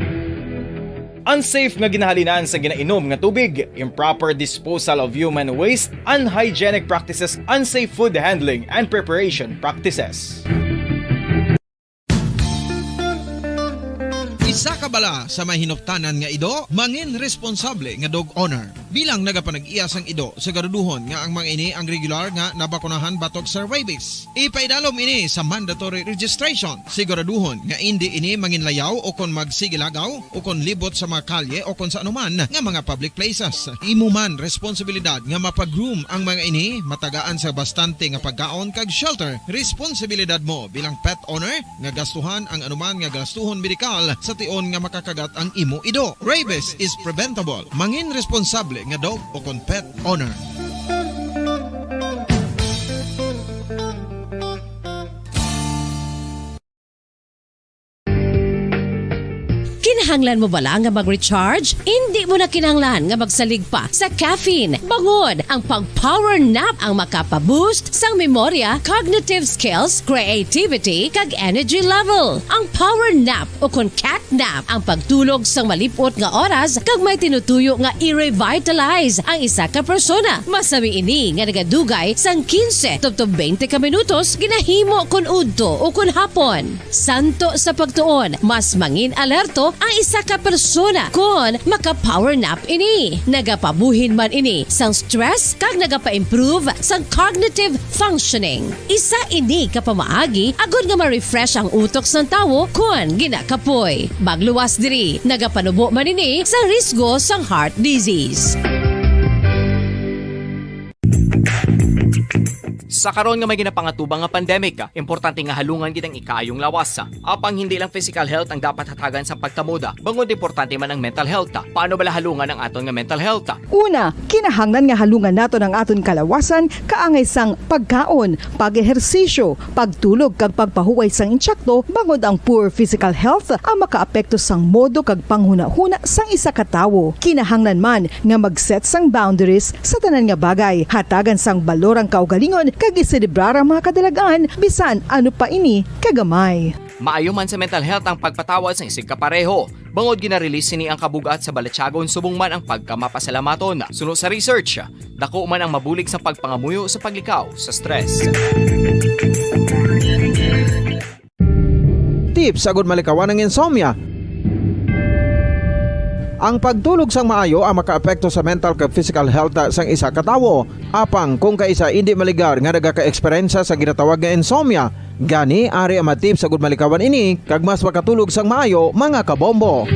Unsafe nga ginahalinan sa ginainom nga tubig, improper disposal of human waste, unhygienic practices, unsafe food handling, and preparation practices. Isa ka bala sa may hinuptanan nga ido, mangin responsable nga dog owner. Bilang nagapanag-iyas ang ido, siguraduhon nga ang mga ini ang regular nga nabakunahan batok sa rabies. Ipaidalom ini sa mandatory registration. Siguraduhon nga hindi ini manginlayaw o kon magsigilagaw o kon libot sa mga kalye o kon sa anuman nga mga public places. Imuman responsibilidad nga mapag-groom ang mga ini, matagaan sa bastante nga pagkaon kag shelter. Responsibilidad mo bilang pet owner nga gastuhan ang anuman nga gastuhon medikal sa tion nga makakagat ang imo ido. Rabies is preventable. Mangin responsable nga dog o kon pet owner. Kinahanglan mo bala nga mag-recharge? Hindi mo na kinahanglan nga magsalig pa sa caffeine. Bangod ang pag-power nap ang makapaboost sang memorya, cognitive skills, creativity, kag energy level. Ang power nap o kon cat nap ang pagtulog sang malipot nga oras kag may tinutuyo nga i-revitalize ang isa ka persona. Masami ini nga nagadugay sang 15 to 20 ka minutos ginahimo kun udto o kun hapon. Santo sa pagtuon, mas mangin alerto ang isa ka persona kung maka-power nap ini. Nagapabuhin man ini sang stress kag nagapa-improve sang cognitive functioning. Isa ini kapamaagi agud nga ma-refresh ang utok sang tawo kung ginakapoy. Magluwas diri, nagapanubo man ini sa risgo sang heart disease. Sa karon nga may ginapangatubang nga pandemic, importante nga halungan gid ang ikayong lawas. Apang hindi lang physical health ang dapat hatagan sa pagkamuda, bangod importante man ang mental health. Paano bala halungan ang aton nga mental health? Una, kinahanglan nga halungan nato ang aton kalawasan kaangay sang pagkaon, pag-ehersisyo, pagtulog kag pagpahuway sang insyakto bangod ang poor physical health ang makaapekto sang modo kag panghuna-huna sang isa ka tawo. Kinahanglan man nga mag-set sang boundaries sa tanan nga bagay, hatagan sang balorang kaugalingon kag iselebrar ang mga kadalagan bisan ano pa ini kagamay. Maayo man sa mental health ang pagpatawad sa isig kapareho. Bangod ginarelease ni ang kabugat sa Balatyagon subong man ang pagkamapasalamaton. Suno sa research, dako man ang mabulig sa pagpangamuyo sa paglikaw sa stress. Tips agud malikawan ng insomnia. Ang pagtulog sang maayo ang makaapekto sa mental kag physical health sang isa ka tawo. Apang kung kaisa hindi maligar nga nagaka-eksperyensya sa ginatawag nga insomnia, gani ari ang matip sa gud malikawan ini kag mas makatulog sang maayo mga kabombo.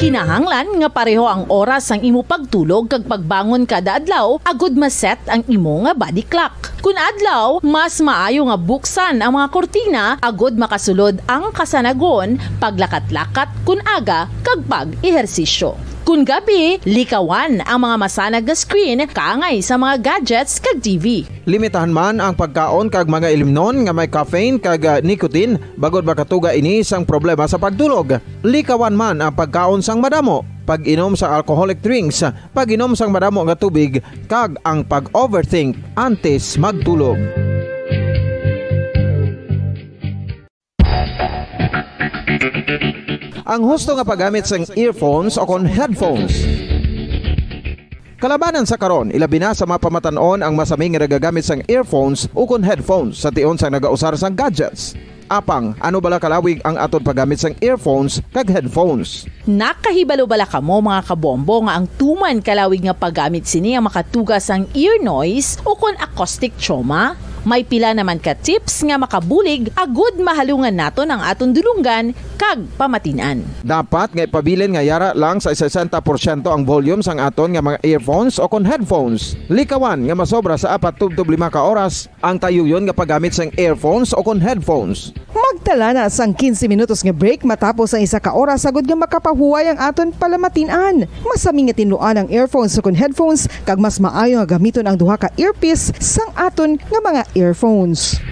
Kinahanglan nga pareho ang oras sang imo pagtulog kag pagbangon kada adlaw agud maset ang imo nga body clock. Kun adlaw, mas maayo nga buksan ang mga kortina agud makasulod ang kasanagon, paglakat-lakat kun aga kag pag-ehersisyo. Kun gabi, likawan ang mga masanag nga screen kaangay sa mga gadgets kag TV. Limitahan man ang pagkaon kag mga ilimnon nga may caffeine kag nicotine bagod makatuga ini sang problema sa pagtulog. Likawan man ang pagkaon sang madamo, pag-inom sa alcoholic drinks, pag-inom sang madamo nga tubig kag ang pag-overthink antes magtulog. Ang husto nga paggamit sang earphones o kon headphones. Kalabanan sa karon, ilabi na sa mga pamatanon ang masami nga nagagamit sang earphones o kon headphones sa tion sang nagausar sang gadgets. Apang, ano bala kalawig ang aton paggamit sang earphones kag headphones? Nakahibalo bala kamo mga kabombo nga ang tuman kalawig nga paggamit sini ang makatugas ang ear noise o kon acoustic trauma? May pila naman ka tips nga makabulig agud mahalungan naton ang aton dulungan kag pamatinan. Dapat nga ipabilin nga yara lang sa 60% ang volume sang aton nga mga earphones o kon headphones. Likawan nga masobra sa 4-5 ka oras ang tayuyon nga paggamit sang earphones o kon headphones. Magtala na sang 15 minutos nga break matapos ang 1 ka oras sagud nga makapahuway ang aton palamatinan. Masami nga tinluan ang earphones o kon headphones kag mas maayo nga gamiton ang duha ka earpiece sang aton nga mga earphones.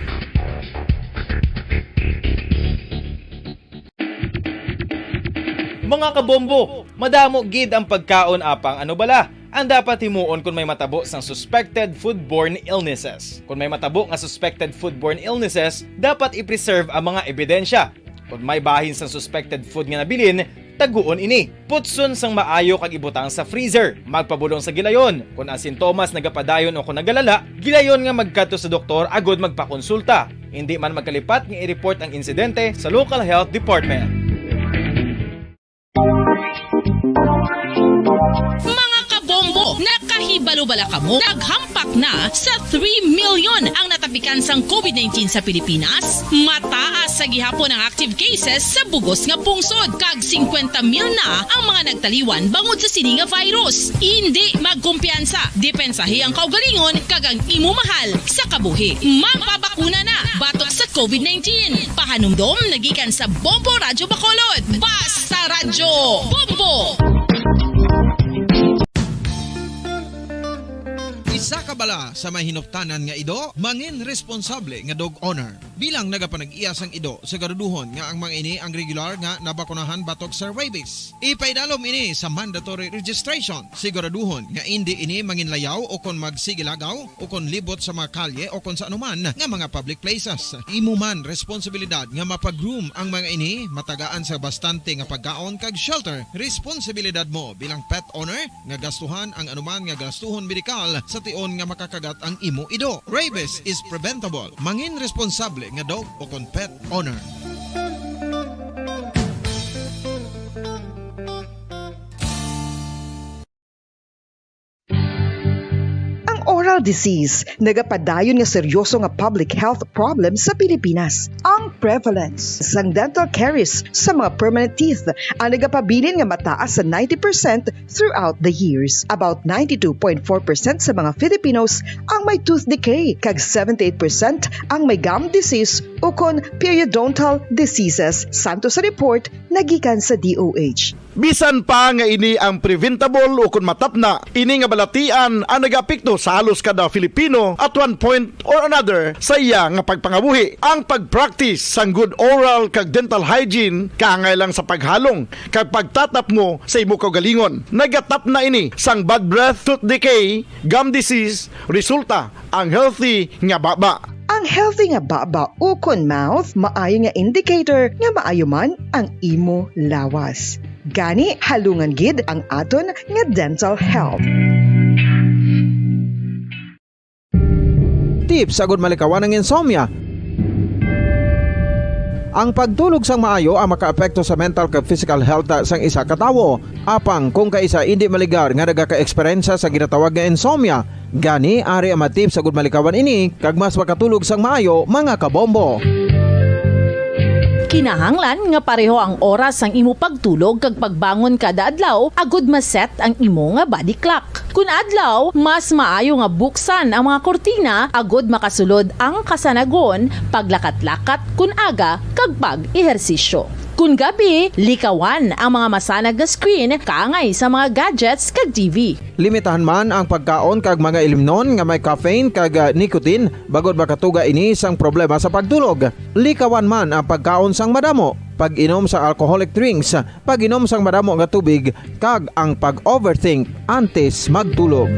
Mga kabombo, madamo gid ang pagkaon apang ano bala ang dapat himuon kung may matabo sang suspected foodborne illnesses. Kung may matabo nga suspected foodborne illnesses, dapat i-preserve ang mga ebidensya. Kung may bahin sang suspected food nga nabilin, taguon ini. Putson sang maayo kag ibutang sa freezer. Magpabulong sa gilayon. Kung ang sintomas nagapadayon o kung nagalala, gilayon nga magkadto sa doktor agud magpakonsulta. Hindi man magkalipat nga i-report ang insidente sa local health department. Mga kabombo, nakahibalo bala kamo? Naghampak na sa 3 million ang natapikan sang COVID-19 sa Pilipinas. Mataas sa gihapon ang active cases sa bugos nga pungsod. Kag 50 mil na ang mga nagtaliwan bangod sa sini nga virus. Hindi magkumpiyansa. Depensahi ang kaugalingon kag ang imo mahal sa kabuhi. Magpabakuna na batok sa COVID-19. Pahanumdom nagikan sa Bombo Radyo Bacolod. Basta Radyo Bombo! Isa ka bala sa may hinuptanan nga ido, mangin responsable nga dog owner. Bilang nagapanag-iyas ang ido, siguraduhon nga ang mga ini ang regular nga nabakunahan batok sa rabies. Ipaidalom ini sa mandatory registration. Siguraduhon nga hindi ini manginlayaw o kon magsigilagaw o kon libot sa mga kalye o kon sa anuman nga mga public places. Imo man responsibilidad nga mapag-groom ang mga ini, matagaan sa bastante nga pagkaon kag shelter. Responsibilidad mo bilang pet owner nga gastuhan ang anuman nga gastuhon medikal sa tion nga makakagat ang imo ido. Rabies is preventable. Mangin responsable nga dog o kon pet owner. Oral disease, nagapadayon nga seryoso nga public health problem sa Pilipinas. Ang prevalence sang dental caries sa mga permanent teeth ang nagapabilin nga mataas sa 90% throughout the years. About 92.4% sa mga Filipinos ang may tooth decay, kag 78% ang may gum disease o kon periodontal diseases, santo sa report nagikan sa DOH. Bisan pa nga ini ang preventable o kung matapna, ini nga balatian ang nagapikto sa halos kada Filipino at one point or another sa iya nga pagpangabuhi. Ang pag-practice sang good oral kag dental hygiene kaangay lang sa paghalong kag pagtatap mo sa imo kaugalingon. Nagatap na ini sang bad breath, tooth decay, gum disease, resulta ang healthy nga baba. Ang healthy nga baba o kon mouth, maayo nga indicator nga maayo man ang imo lawas. Gani halungan gid ang aton nga dental health. Tips agud malikawan ng insomnia. Ang pagtulog sang maayo ang makaapekto sa mental kag physical health sang isa ka tawo. Apang kung kaisa hindi maligar nga nagaka-eksperyensya sa ginatawag nga insomnia, gani ari ang tips agud malikawan ini kag mas makatulog sang maayo mga kabombo. Kinahanglan nga pareho ang oras ang imo pagtulog kag pagbangon kada adlaw agud maset ang imo nga body clock. Kun adlaw, mas maayo nga buksan ang mga kortina agud makasulod ang kasanagon, paglakat-lakat kun aga kag pag-ehersisyo. Kun gabi, likawan ang mga masanag na screen kaangay sa mga gadgets kag TV. Limitahan man ang pagkaon kag mga ilimnon nga may caffeine kag nicotine bagod makatuga ini sang problema sa pagtulog. Likawan man ang pagkaon sang madamo, pag-inom sa alcoholic drinks, pag-inom sang madamo nga tubig kag ang pag-overthink antes magtulog.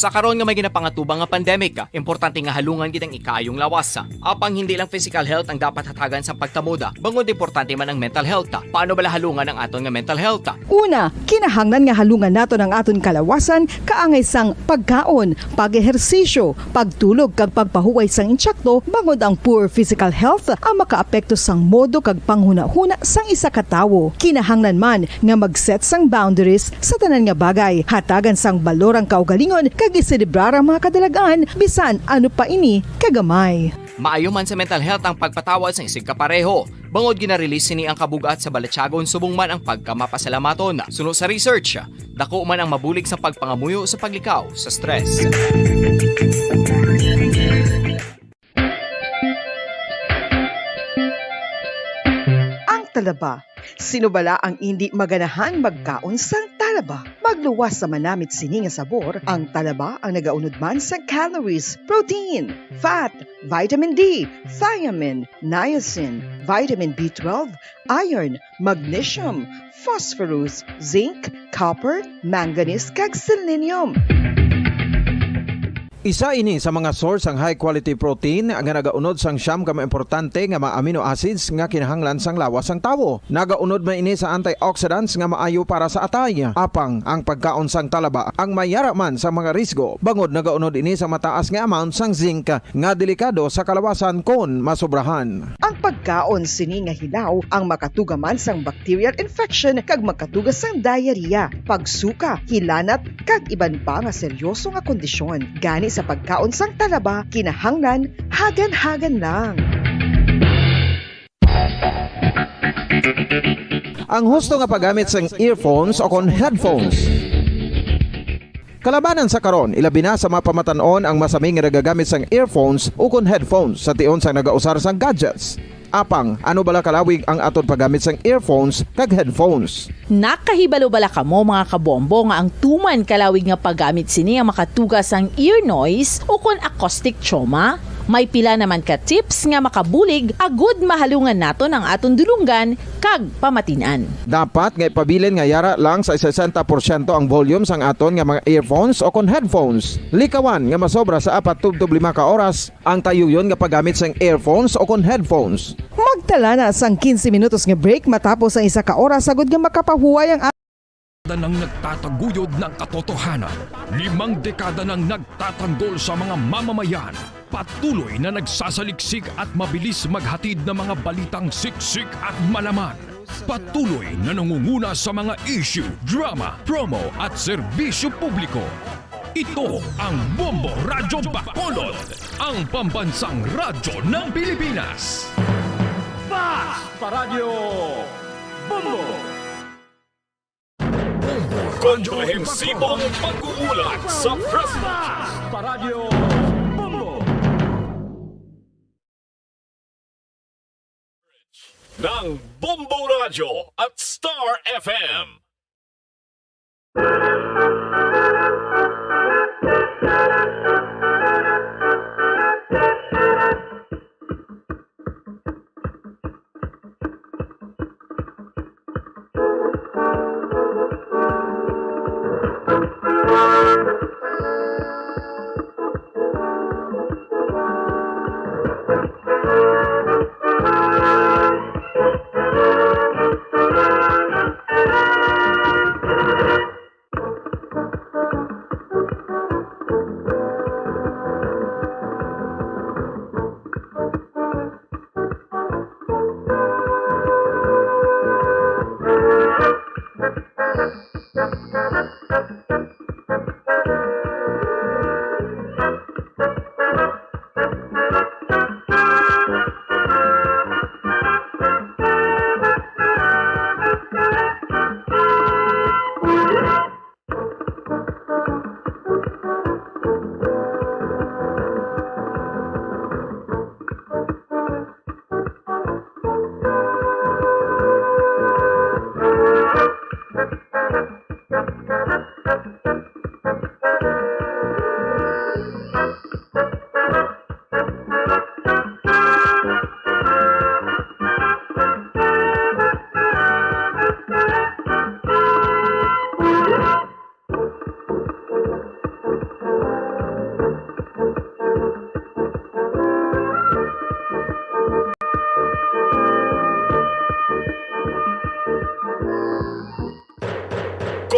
Sa karon nga may ginapangatubang nga pandemic, importante nga halungan gid ang ikayong lawas. Apang hindi lang physical health ang dapat hatagan sa pagtamoda, bangod importante man ang mental health. Paano bala halungan ang aton nga mental health? Una, kinahanglan nga halungan nato ang aton kalawasan kaangay sang pagkaon, pag-ehersisyo, pagtulog kag pagpahuway sang insyakto bangod ang poor physical health ang makaapekto sang modo kag panghuna-huna sang isa ka tawo. Kinahanglan man nga mag-set sang boundaries sa tanan nga bagay, hatagan sang balorang kaugalingon kag iselebrar ang mga kadalagan bisan ano pa ini kagamay. Maayo man sa mental health ang pagpatawad sa isig kapareho. Bangod ginarelease ni ang kabugat sa Balatyagon subong man ang pagkamapasalamaton. Suno sa research, dako man ang mabulig sa pagpangamuyo sa paglikaw sa stress. Ang talaba. Sino bala ang hindi maganahan magkaon sang talaba? Magluwas sa manamit sini nga sabor, ang talaba ang nagaunod man sa calories, protein, fat, vitamin D, thiamine, niacin, vitamin B12, iron, magnesium, phosphorus, zinc, copper, manganese kag selenium. Isa ini sa mga source ang high quality protein nga nagaunod sang siyam ka importante nga mga amino acids nga kinahanglan sang lawas sang tawo. Nagaunod man ini sa antioxidants nga maayo para sa atay. Apang ang pagkaon sang talaba ang mayara man sa mga risgo. Bangod nagaunod ini sa mataas nga amount sang zinc nga delikado sa kalawasan kon masobrahan. Ang pagkaon sini nga hilaw ang makatugaman sang bacterial infection kag makatuga sang diarrhea, pagsuka, hilanat kag iban pa nga seryoso nga kondisyon. Gani sa pagkaon sang talaba, kinahanglan hagan-hagan lang. Ang husto nga paggamit sang earphones o kon headphones. Kalabanan sa karon, ilabi na sa mapamatanon ang masaming nga nagagamit sang earphones o kon headphones sa tion sang nagausar sang gadgets. Apang, ano bala kalawig ang aton paggamit sang earphones kag headphones? Nakahibalo bala kamo mga kabombo nga ang tuman kalawig nga paggamit sini ang makatugas ang ear noise o kon acoustic trauma? May pila naman ka tips nga makabulig agud mahalungan naton ang aton dulunggan kag pamatinan. Dapat nga ipabilin nga yara lang sa 60% ang volume sang aton nga mga earphones o kon headphones. Likawan nga masobra sa 4 to 5 ka oras ang tayuyon nga paggamit sang earphones o kon headphones. Magtala na sang 15 minutos nga break matapos ang 1 ka oras agud nga makapahuway ang nang nagtataguyod ng katotohanan, 5 dekada nang nagtatanggol sa mga mamamayan, patuloy na nagsasaliksik at mabilis maghatid ng mga balitang siksik at malaman. Patuloy na nangunguna sa mga issue, drama, promo at serbisyo publiko. Ito ang Bombo Radyo Bacolod, ang pambansang radyo ng Pilipinas. Fast Paradyo Bombo! Komprehensibong pag-uulat sa Fast Paradyo Bombo! ng Bombo Radio at Star FM.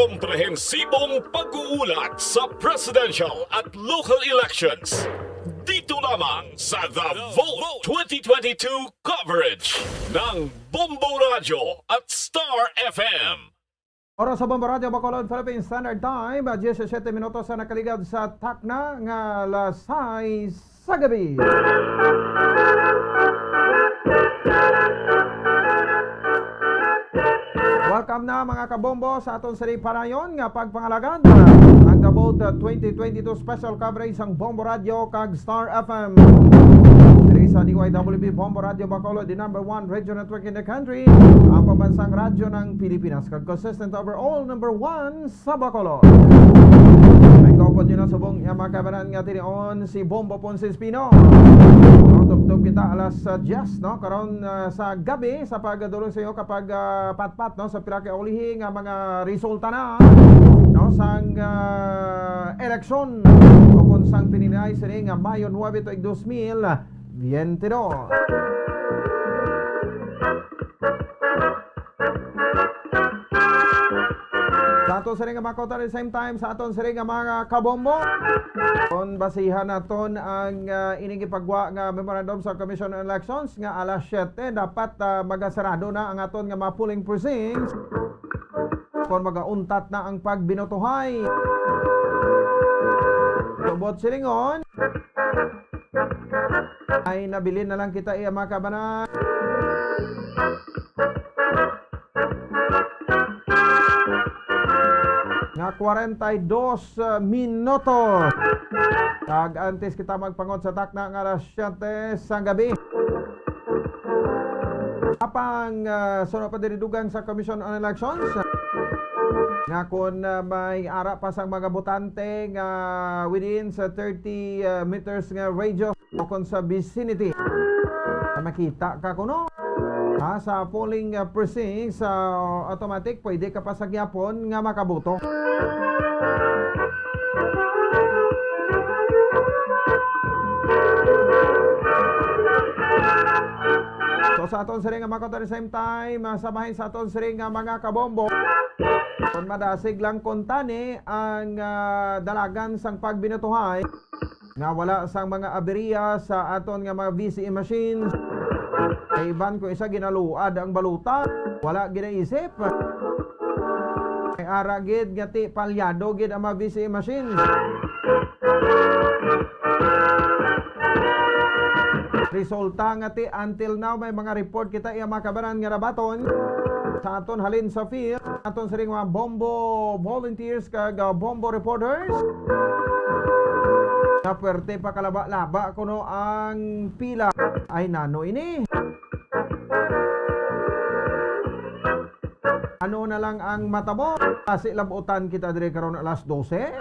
komprehensibong pag-uulat sa presidential at local elections. Dito lamang sa The Vote 2022 coverage ng Bombo Radio at Star FM. Oras sa Bombo Radio Bacolod, Philippine Standard Time, 17 minutos na nakaligad sa takna nga alas 6 sa gabi. Welcome na mga kabombo sa aton sari parayon nga pagpangalagad ang The Vote 2022 special coverage ng Bombo Radio kag Star FM. Diri sa DYWB Bombo Radio Bacolod, the #1 radio network in the country, ang pambansang radyo ng Pilipinas kag consistent overall #1 sa Bacolod. May kopod yun na subong yung mga kabanan nga tinion si Bombo Ponce Espino. Tugtog kita alas 10 no karon sa gabi sa pagdulong sa iyo kapag patpat no sa pila ka ulihi nga mga resulta na no sang eleksyon o kung sang pinilay sini nga Mayo 9 tuig 2022. Sa aton sa ring nga makota at the same time sa aton sa ring nga mga kabombo kung basihan naton ang ining ipagwa nga memorandum sa Commission on Elections nga alas 7 dapat magasarado na ang aton nga mga polling precincts kung magauntat na ang pagbinotohay. Subot silingon ay nabilin na lang kita iya mga kabanan nga 42 minuto. Kag antes kita magpangot sa takna nga alas 7 sa gabi. Apang sunod pa dinidugang sa Commission on Elections nga kung may ara pa sang mga botante nga within sa 30 meters nga radius o kung sa vicinity makita ka kuno sa polling precinct sa automatic pwede ka pa sa gyapon nga makaboto. So sa aton siring nga makota at the same time sabahin sa aton siring nga mga kabombo kung madasig lang kontani ang dalagan sang pagbinotohay nga wala sang mga aberya sa aton nga mga VCE machines. Iban ko isa ginaluad ang baluta, wala ginaisip. Ay ara gid nga ti palyado gid ang mga VCE machines. Resulta nga ti until now may mga report kita iya mga kabanan nga nabaton sa aton halin sa field, aton sa ring mga bombo volunteers kag bombo reporters. Na puwerte pa kalaba-laba kuno ang pila ay nano ini. Ano na lang ang matabo? Kasi labutan kita dire karon alas 12.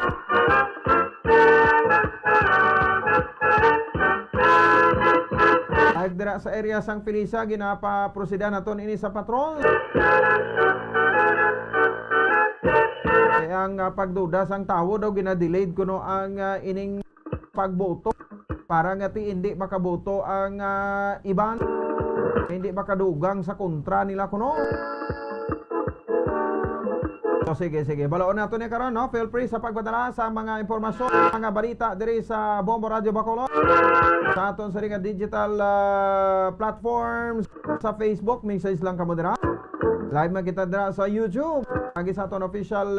Agdira sa area sang Pilisa ginapa-proseda naton ini sa patrol. Kaya ang pagduda sang tawo daw gina-delayed kuno ang ining pagboto para nga ti hindi makaboto ang iban, hindi makadugang sa kontra nila kuno. So sige, balaon nato ni karon no. Feel free sa pagpadala sa mga impormasyon, mga balita diri sa Bombo Radio Bacolod. Sa aton sa ring digital platforms sa Facebook, message lang kamo dira. Live man kita dira sa YouTube. Agi sa aton official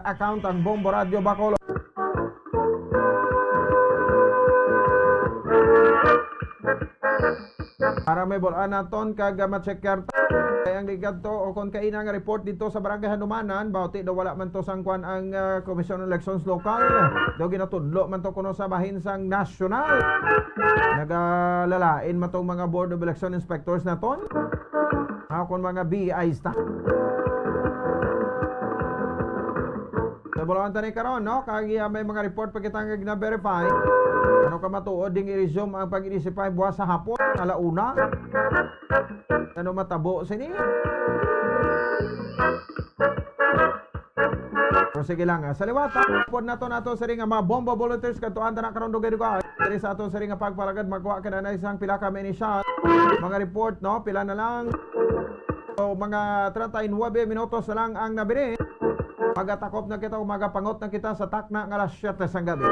account ang Bombo Radio Bacolod. Para may bolaan naton kag ma-checker kaya ang ligad to o kung kaina nga report dito sa Barangay Hanumanan bauti daw wala man to sangkuan ang Commission on Elections Local daw ginatudlo man to kuno sa bahin sang national nagalalain man tong mga Board of Election Inspectors naton kung mga BIs ta. Sa bolaan tani karon no kag may mga report pa kita nga gina-verify. Ano ka matuod ding i-resume ang pag-inisipay buwas sa hapon, alauna? Ano matabo sini? Pero sige lang, sa liwata, pod nato sa ring mga bomba volunteers kadtuan na karon dugay ko. Diri sa aton sa ring pagpalagad magkuha ka na isang pila ka initial. Mga report no, pila na lang. So mga 39 minutos na lang ang nabili. Magatakop na kita o magapangot na kita sa takna nga alas 7 sang gabi.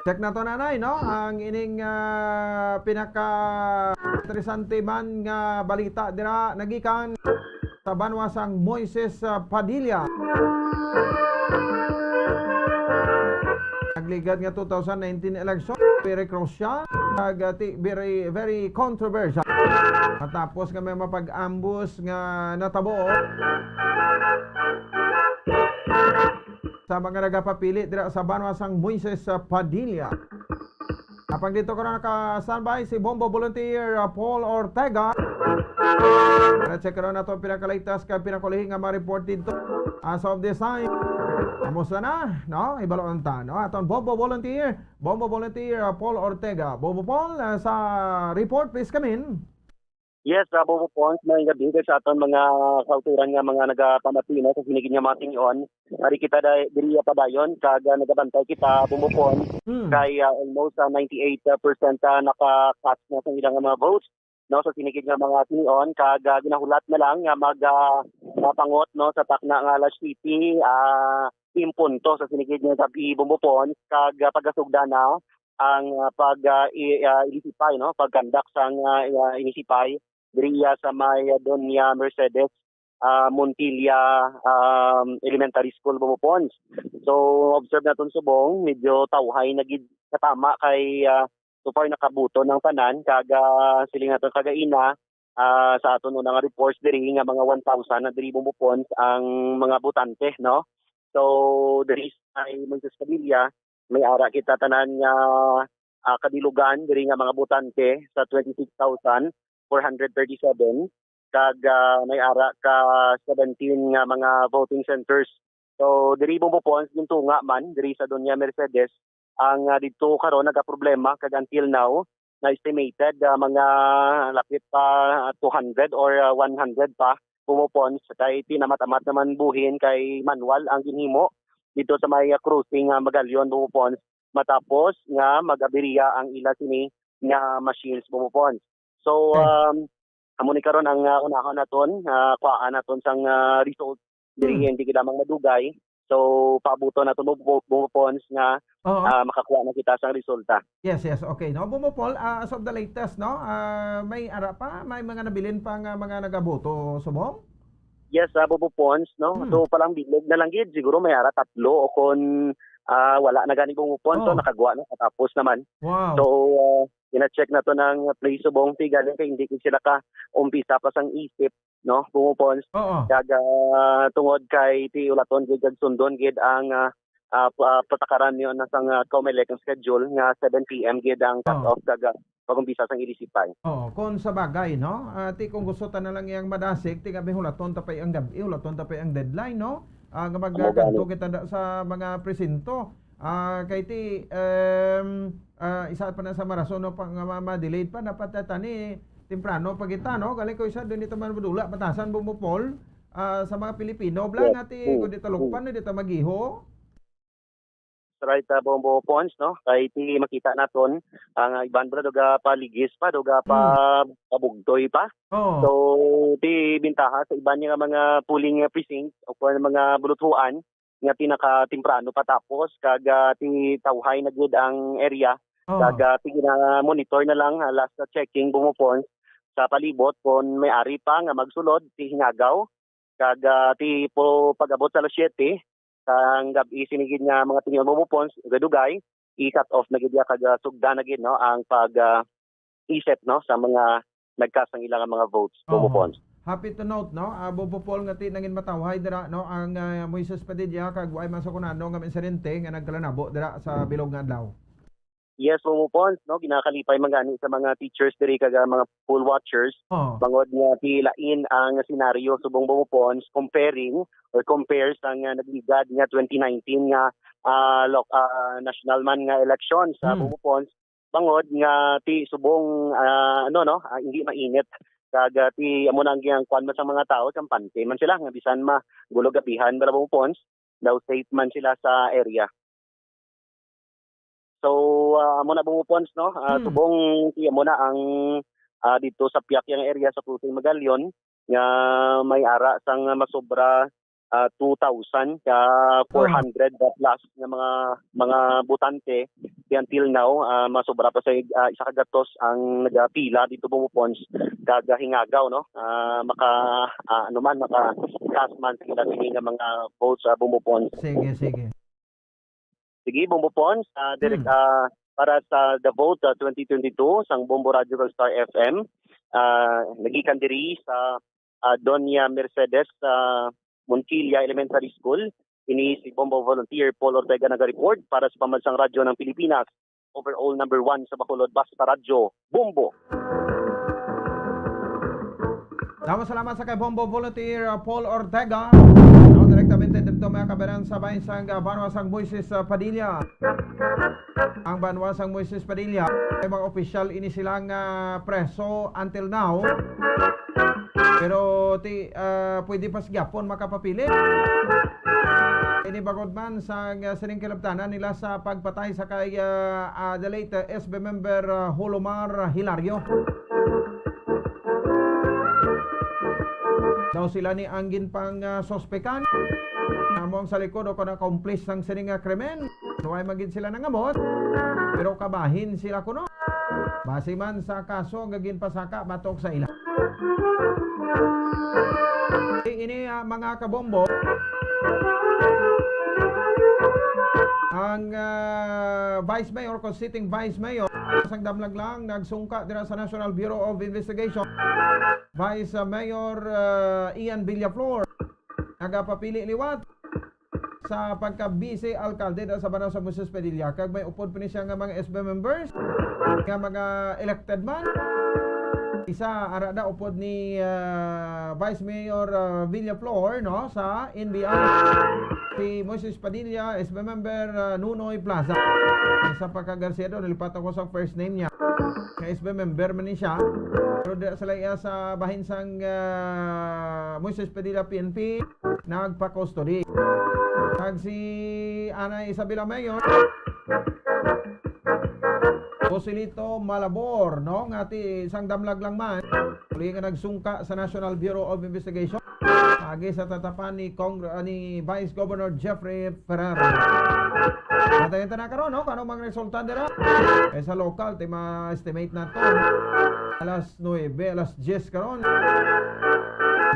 Check na to nanay, no? Ang ining pinaka interesante man nga balita dira nagikan sa banwasang Moises Padilla. Nagligad nga 2019 election, very crucial, very controversial. Matapos nga may mapag-ambush nga natabo sa mga nagapapili dira sa banwasang Moises Padilla. Apang dito ko na naka-standby si Bombo Volunteer Paul Ortega. Check ko na ito pinakaligtas ka pinakulihin nga ma-report dito. As of this time, kamusta na? No? Ibaloon ta, no? Atong Bombo Volunteer Paul Ortega. Bombo Paul, sa report please come in. Yes, Bobo Pons, may gabi sa aton mga kauturan nga mga nagapamati no sa sinigid nga mga tingon. Ari kita diriya pa dayon kag nagabantay kita Bobo Pons kay almost 98% naka-cast na sa ilang mga votes no sa sinigid nga mga tingon kag ginahulat na lang nga mapangot no sa takna nga alas City punto sa sinigid nga gabi Bobo Pons kag pagasugda na ang inisipay no pagkandak sang inisipay diriya sa may Doña Mercedes Montilla Elementary School Bumupons. So observe naton subong medyo tawhay nagid katama kay so far nakabuto ng tanan kaga siling naton kagaina sa aton nga reports diri nga mga 1,000 na diri Bumupons ang mga botante no. So diri ay Moises Padilla may ara kita tanan nga kadilugan diri nga mga botante sa 26,437 kag may ara ka 17 nga mga voting centers. So diri Bumupons gintunga man diri sa Doña Mercedes ang didto karon nagaproblema kag until now na estimated mga lapit pa 200 or 100 pa Bumupons kay tinamatamat naman buhin kay manual ang ginhimo dito sa may cruising Magalyon Bumupons matapos nga mag-aberiya ang ila sini nga machines Bumupons. So amo ni karon ang unahon naton kuhaan naton sang result diri hindi kita mang madugay. So paabuton naton Bumupons nga makakuha na kita sang resulta. Yes, okay. No, Bumupol, as of the latest, no, may ara pa, may mga nabilin pa nga mga nagaboto subong? Yes, Bumupons, no. So palang bilog na lang gid siguro may ara tatlo o kon wala na gani Bumupons so nakagawa na tapos naman. Wow. So ina-check na to ng play subong tigaling kay hindi sila ka umpisa pa sang isip no Bumupons. Kag tungod kay ti ulaton gid sundon gid ang patakaran niyo na sang COMELEC ang schedule nga 7 PM gid ang cut off kag pagumpisa sang ilisipay. Kon sa bagay no, ti kung gusto ta na lang yang madasig ti gabi hulaton ta pay ang gabi, hulaton ta pay ang deadline no. Nga magkanto kita sa mga presinto. Kay ti isa pa na sa marason no pang ma-delayed pa dapat tani temprano pagita no gali ko isa dun dito man budula batasan Bumupol sa mga Pilipino blang ati ko dito lukpan dito magiho. Right, Bombo Pons, no? Kay ti makita naton ang iban bala doga paligis pa, doga pa pabugtoy pa. So ti bintaha sa iban nga mga polling precincts o mga buluthuan nga pinaka-temprano patapos kag ti tawhay na gud ang area. Kag ti monitor na lang last checking Bumupons sa palibot kon may ari pa nga magsulod ti hingagaw kag ti pag-abot sa alas 7 ang gabi sinigid nga mga tingin Bumupons gadugay i-cut off na gid kag sugda na gid no ang pag isip no sa mga nagcast ng ilang mga votes Bumupons. Happy to note no Bumupol nga ti nangin matawhay dira no ang Moises Padilla kag way masakunano nga insidente nga nagkalanabo dira sa bilog nga adlaw. Yes, Bumupons, no, ginakalipay magani sa mga teachers diri kag mga poll watchers. Bangod nga pilain ang senaryo subong Bumupons comparing or compares ang nagligad nga 2019 nga national man nga election sa Bumupons. Bangod nga ti subong hindi mainit kag ti amo nang giyang kwan man sa mga tao kampante man sila nga bisan magulog gabihan bala Bumupons daw safe man sila sa area. So amo na Bumupons no subong ti amo na ang dito sa Piakyang area sa Cruising Magalyon nga may ara sang masobra 2,000 ka 400 plus nga mga butante until now masobra pa sa isa ka gatos ang nagapila dito bumupons kagahingagaw no maka maka kasman sila nga mga votes bumupons. Sige bumupons direct para sa the vote 2022 sang Bombo Radio Star FM nagikan diri sa Doña Mercedes Montilla Elementary School. Ini si Bombo Volunteer Paul Ortega nag-report para sa Pambansang Radyo ng Pilipinas. Overall number 1 sa Bacolod Basta Radyo, Bombo. Salamat sa kay Bombo Volunteer Paul Ortega. Direktamente dito mga kabaran sa bansang Banwasang Moises Padilla. Ang Banwasang Moises Padilla ay mga opisyal ini silang preso until now. Pero pwede pa gyapon makapapili. Ini bagod man sa sining kilabtanan nila sa pagpatay sa kay the late SB member Holomar Hilario. Daw sila ni anggin pang sospekan. Among sa likod o na accomplice ng sining krimen. Nuway magin sila ng amot. Pero kabahin sila kuno. Base man sa kaso gagin pasaka batok sa ila. Ini mga kabombo ang Vice Mayor o sitting Vice Mayor sang damlag lang nagsungka dira sa National Bureau of Investigation. Vice Mayor Ian Villaflor nagapapili liwat sa pagka-vice alcalde sa Banwasang Moises Padilla kag may upod pa ni siya nga mga SB members nga mga elected man. Isa arada upod ni Vice Mayor Villaflor no sa NBI si Moises Padilla SB member Nunoy Plaza. Isa pa ka Garcia do nilipat ako sa first name niya. Kay SB member man ni siya. Pero sila iya sa bahin sang Moises Padilla PNP nagpa-custody. Kag si Ana Isabela Mayor Joselito Malabor, no? Ngati isang damlag lang man. Uli nga nagsungka sa National Bureau of Investigation. Agi sa tatapan ni Vice Governor Jeffrey Ferrer. Natayin na karon, no? Kano mga resulta dira? Sa local, ma-estimate na to. Alas 9, alas 10 karon.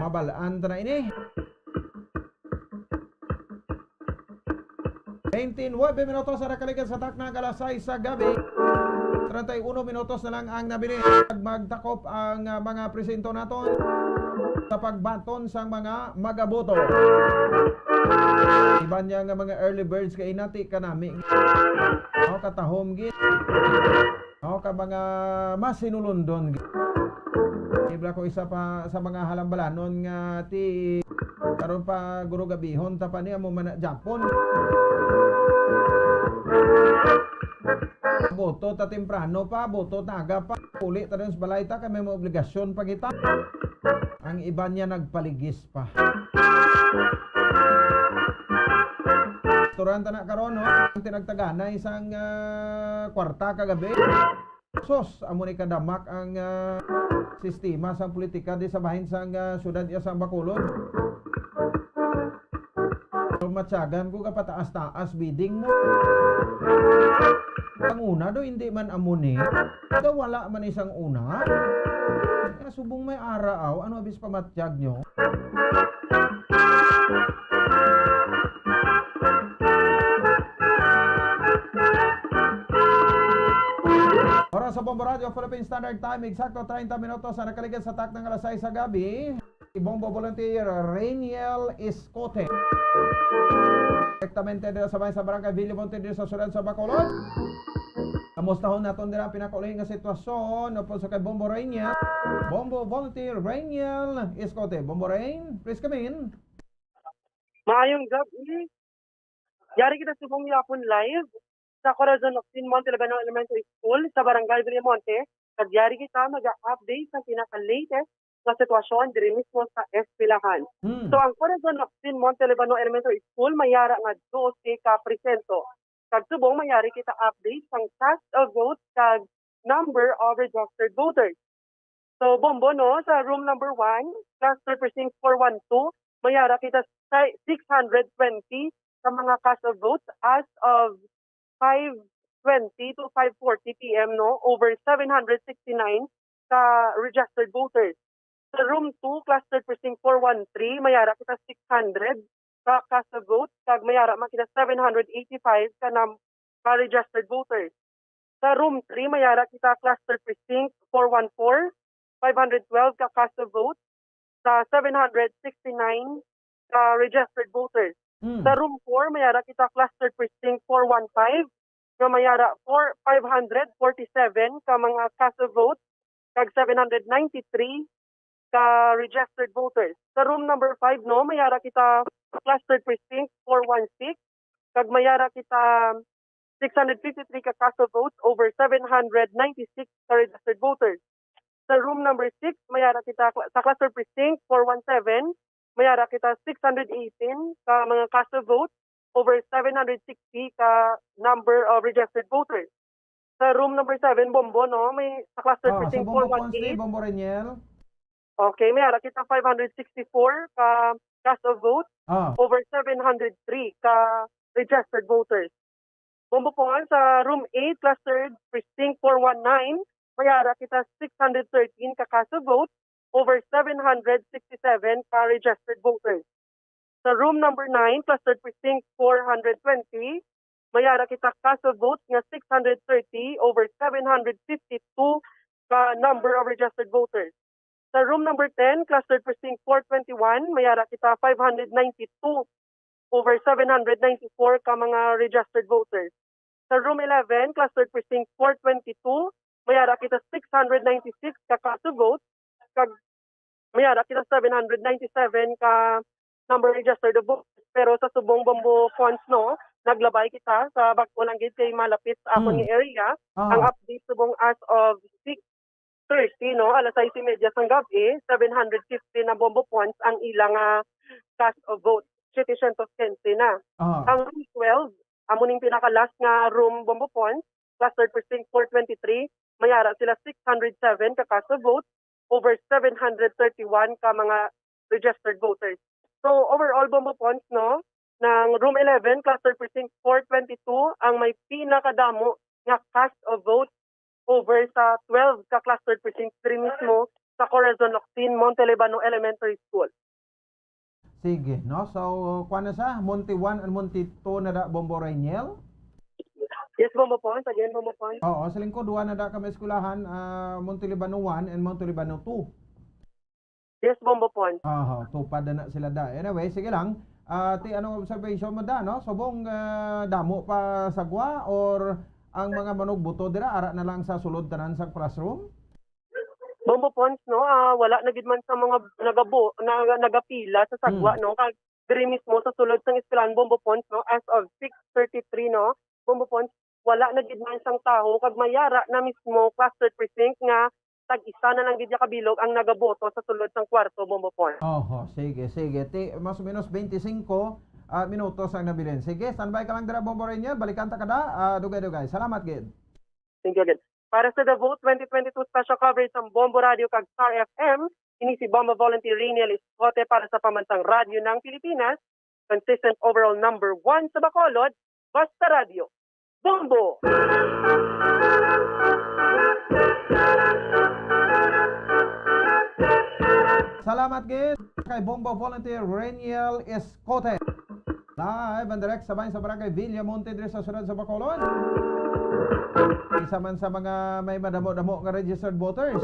Mabalaan na ini. 19 minutos sa nakalikan sa takna alas 6 sa gabi. 31 minutos na lang ang nabili. Magtakop ang mga presinto naton sa pagbaton sa mga magaboto. Iba niya nga mga early birds kay inati kanami. O katahom gid. O ka mga masinulundon. Ibla ko isa pa sa mga halambalanon nga ti karon pa guro gabihon ta pa niya mo man Japon. Boto ta temprano pa, boto taga pa. Uli ta rin sa balay ta, kami may obligasyon pa kita. Ang iba niya nagpaligis pa. Turanta na karon no, tinagtagana isang kwarta kagabi. Sos, amo ni kadamak ang sistema sa politika di sa bahin sang syudad iya sang Bacolod. Matsagan ko kapataas-taas bidding mo. Ang una do hindi man amuni. Do wala man isang una. Kaya subong may araaw, ano abis pamatsyag nyo? Oras sa Bombo Radio Philippine Standard Time, eksakto 30 minutos na nakaligan sa tak ng alas 6 sa gabi. Bombo Volunteer Rainiel Escote. Direktamente dito sa bayan sa Barangay Villamonte dito sa Sudan sa Bacolod. Kamustahon naton dira pinakaulahin nga sitwasyon upon sa kay Bombo Rainiel. Bombo Volunteer Rainiel Escote. Bombo Rain, please come in. Maayong gabi. Yari kita subong yapon live sa Corazon of Monte Labano Elementary School sa Barangay Villamonte. Kadyari kita mag-update sa pinaka-latest na sitwasyon diri mismo sa Espilahan. So ang Corazon of Monte Labano Elementary School mayara nga 12 ka presento. Kag subong mayari kita update sang cast of votes kag number of registered voters. So, Bombo, no, sa room number 1, cluster precinct 412, mayara kita 620 sa mga cast of votes as of 5:20 to 5:40 p.m. no, over 769 ka registered voters. Sa room 2, cluster precinct 413, mayara kita 600 ka cast of votes, kag mayara makita 785 ka registered voters. Sa room 3, mayara kita cluster precinct 414, 512 ka cast of votes, sa 769 ka registered voters. Sa room 4, mayara kita cluster precinct 415, na mayara 547 ka mga cast of votes, kag 793 ka registered voters. Sa room number 5, no, mayara kita cluster precinct 416, kag mayara kita 653 ka cast of votes over 796 ka registered voters. Sa room number 6, mayara kita sa cluster precinct 417, mayara kita 618 ka mga cast of votes over 760 ka number of registered voters. Sa room number 7, Bombo, no, may sa cluster precinct 418. Bombo Reniel. Okay, mayara kita 564 ka cast of votes over 703 ka registered voters. Bombo po sa room 8, clustered precinct 419, mayara kita 613 ka cast of votes over 767 ka registered voters. Sa room number 9, clustered precinct 420, mayara kita cast of votes nga 630 over 752 ka number of registered voters. Sa room number 10, clustered precinct 421, mayara kita 592 over 794 ka mga registered voters. Sa room 11, clustered precinct 422, mayara kita 696 ka cast of votes, kag mayara kita 797 ka number registered votes. Pero sa subong Bombo funds, no, naglabay kita sa bag-o lang gid kay malapit sa akong area. Ang update subong as of 6:30, no, alas 6:30 sang gabi, 750 na Bombo funds ang ilang cast of votes. 715 na. Ang room 12, amuning pinaka-last nga room Bombo funds, clustered precinct 423, mayara sila 607 ka cast of votes over 731 ka mga registered voters. So overall Bombo funds, no, ng room 11, clustered precinct 422 ang may pinakadamo nga cast of votes over sa 12 ka clustered precinct 3 mismo sa Corazon Locsin, Montelibano Elementary School. Sige, no? So, kuha na sa Monte 1 and Monte 2 na da Bombo Reniel? Yes, Bombo Pons. Again, Bombo Pons. Oo, sa lingkod, duwa na da kami eskulahan, Montelibano 1 and Montelibano 2. Yes, Bombo Pons. Tupad na sila da. Anyway, sige lang. Anong observation mo da, no? Subong damo pa sagwa or ang mga manog buto dira, ara na lang sa sulod tanan sa classroom? Bombo Pons, no, wala na gid man sa mga nagapila sa sagwa, no, kag diri mismo sa sulod sang eskwelahan Bombo Pons, no, as of 6:33, no, Bombo Pons, wala na gid man sang taho kag mayara na mismo clustered precinct nga tag-isa na lang gid kabilog ang nagaboto sa sulod sang kwarto Bombo Pons. Sige. Mas o menos 25 minutos ang nabilin. Sige, standby ka lang dira Bombo Reniel, balikan ta kada. Dugay. Salamat gid. Thank you again. Para sa The Vote 2022 special coverage ng Bombo Radio kag Star FM, ini si Bombo Volunteer Reniel Iscote para sa Pambansang Radyo ng Pilipinas, consistent overall number 1 sa Bacolod, Basta Radio. Bombo! Salamat gid kay Bombo Volunteer Reniel Iscote. Live and direct sabay sa Barangay Villamonte diri sa sunod sa Bacolod. Isa man sa mga may madamo-damo nga registered voters.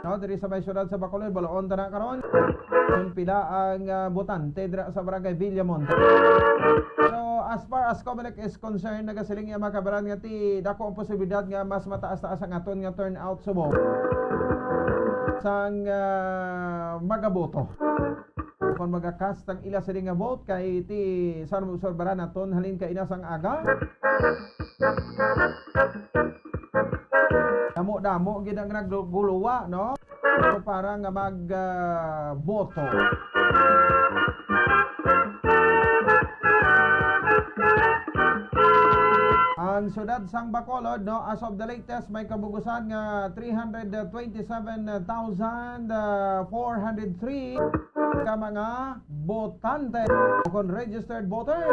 No, diri sa may syudad sa Bacolod, baloon ta na karon. Kung pila ang botante diri sa Barangay Villamonte. So, as far as Comelec is concerned, nagasiling iya makabaran nga ti dako ang posibilidad nga mas mataas-taas ang aton nga turnout subo sang magaboto. Kung magakast ang ila sa nga vote kay ti saan mo obserbaran naton halin ka inasang aga. Damo gid ang nagguluwa, no? So para nga magboto. Ang syudad sang Bacolod, no, as of the latest may kabugusan nga 327,403 ka mga botante kon registered voters.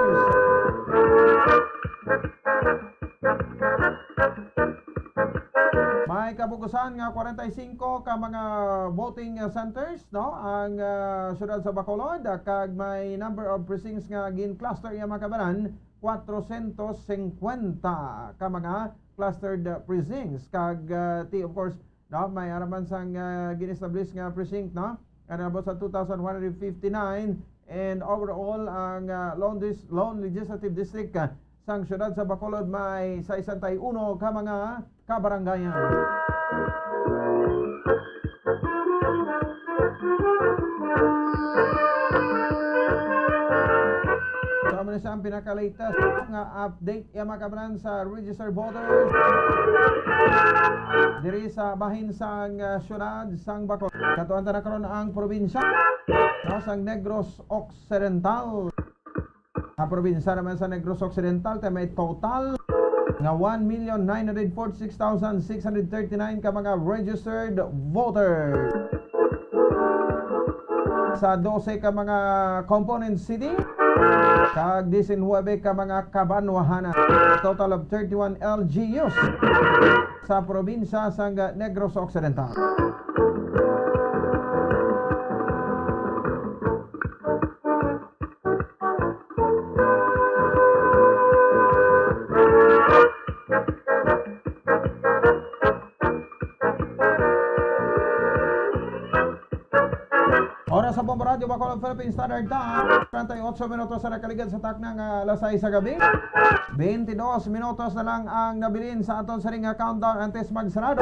May kabugusan nga 45 ka mga voting centers, no, ang syudad sa Bacolod, kag may number of precincts nga gin-cluster iya makabanan 450 ka mga clustered precincts, kag of course, no, may araman sang gin-establish nga precinct, no, about sa 2,159, and overall ang Lone Legislative District sang syudad sa Bacolod may 61 ka mga kabarangayan. Sama na siya ang pinaka-latest nga update yung makabanan sa registered voters diri sa bahin sang syudad sang Bacolod. Katuan na karon ang probinsya, no, sang Negros Occidental. Ang probinsya naman sa Negros Occidental may total nga 1,946,639 ka mga registered voters. Sa 12 ka mga component city, kag 19 ka mga kabanwahanan. Total of 31 LGUs sa probinsya sa Negros Occidental. Oras sa Bomba Radio, Bacolod, Philippine Standard Time. 38 minutos na nakaligad sa taknang alas 6 sa gabi. 22 minutos na lang ang nabilin sa aton sa ring countdown antes magsarado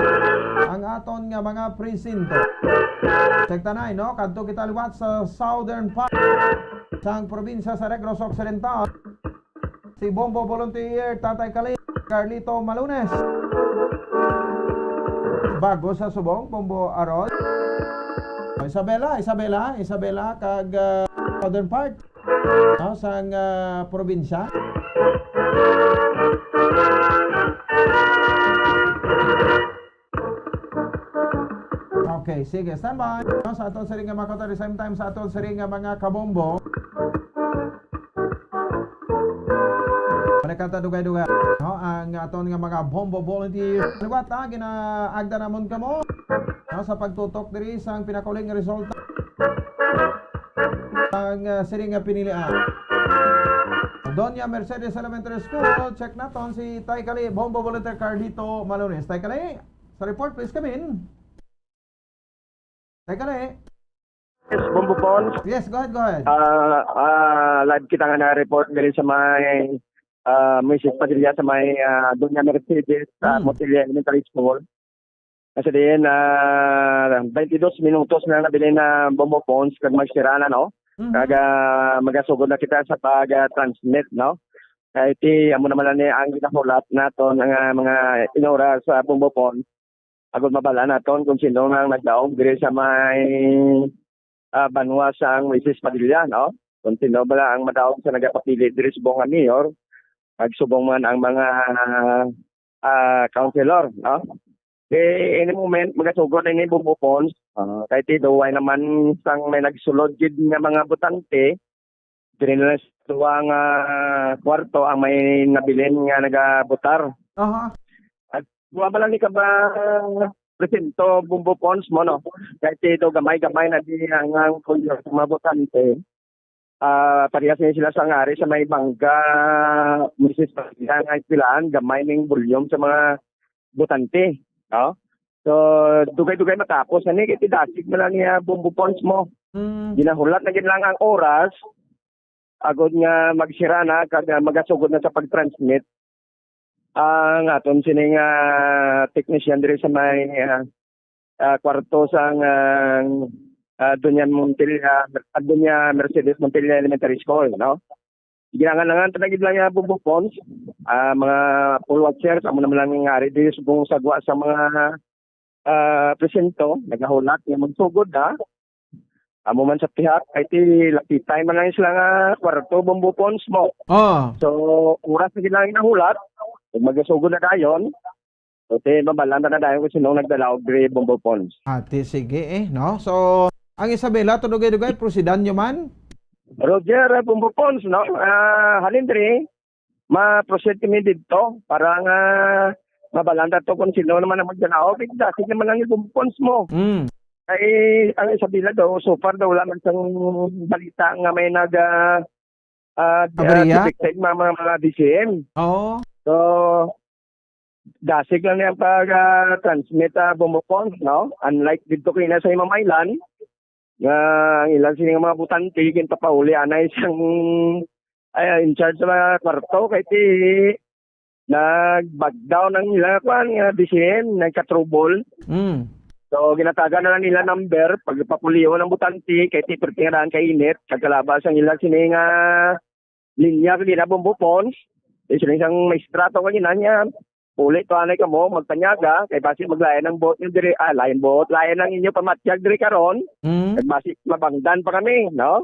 ang aton nga mga presinto. Check tanay, no? Kadto kita liwat sa southern part sang probinsya sa Negros Occidental. Si Bombo Volunteer, Tatay Kali, Carlito Malunes. Bago sa subong, Bombo Arol. Isabela kag southern part, no, sang probinsya. Okay, sige, stand by. No, sa aton sa ring nga makota, the same time sa aton sa ring nga mga kabombo. Malekata dugay-dugay, no, ang aton nga mga bombo volunteer. Liwat ginaagda namon kamo, no, sa pagtutok diri sa pinakauling nga resulta ang siring nga pinilian. Doña Mercedes Elementary School, check naton si Tay Kali, Bombo Volunteer Carlito Malunes. Tay Kali, sa report please come in. Tay Kali. Yes, Bombo Pons. Yes, go ahead. Live kita nga na-report diri sa may Mrs. Padilla sa may Doña Mercedes Motilla Elementary School. Kasi din 22 minutos na nabili na Bombo Pons kag magsirana, no? Kaga magasugod na kita sa pag-transmit, no? Kahit amo naman ni ang ginahulat naton ang mga inora sa Bombo Pons. Agod mabala naton kung sino nang nagdaog diri sa may banwa sang Mrs. Padilla, no? Kung sino bala ang madaog sa nagapapili diri sa buong mayor, pagsubong man ang mga councilor, no? Any moment magasugod na ni Bombo Pons, kahit duway naman sang may nagsulod gid nga mga botante, diri na sa tuwang kwarto ang may nabilin nga nagabotar. At buwa ba lang ni ka ba presento Bombo Pons mo, no? Kahit gamay-gamay na di ang kulyo sa mga botante. Parehas niya sila sa ngari sa may bangga Mrs. Padilla nga ipilaan, gamay ning volume sa mga botante. No? So, dugay-dugay matapos. Ani, kitidasig mo lang niya Bombo Pons mo. Ginahulat na gin lang ang oras. Agod nga magsira na, kag magasugod na sa pag-transmit. Ang aton sining technician diri sa may kwarto sang Doña Mercedes Montilla Elementary School, no? Ginangan tanagid lang yung Bombo Pons, mga poll watchers, amo naman lang ngari diri subong sagwa sa mga presento, nagahulat nga magsugod na. Amo man sa pihak, ay lapitay man lang sila nga kwarto Bombo Pons mo. So, oras na lang nahulat, Kung magasugod na dayon, so mabalanda na dayon kung sinong nagdala og diri Bombo Ponds. Ati, sige no? So, ang Isabela, tudugay-dugay, prosidan nyo man? Roger, Bombo Ponds, no? Halin diri, ma-proceed kami dito para nga mabalanda to kung sino naman ang magdala. O, bigda, sige naman lang yung Bombo Ponds mo. Ay, ang Isabela daw, so far daw wala man sang balita nga may detect mga DCM. Oo. So, dasig lang yung pag-transmit Bombo Ponds, no? Unlike dito kina sa Imamaylan, ang ilan sining mga butante, kintapauli, anay siyang in charge sa mga kwarto, kaya nag-back down ng nila, DCM, nagka-trouble. So, ginataga na nila number, pagpapuliho ng butanti, kay tipertingaran kay init, kagkalabas ang ilang sining linya, kaya na Bombo Ponds, sining isang maestrato kanina niya, ulit to anay ka mo, magpanyaga, kay basi maglayan ng boat nyo diri, layan ng inyo pamatyag diri karon, kay basi mabangdan pa kami, no?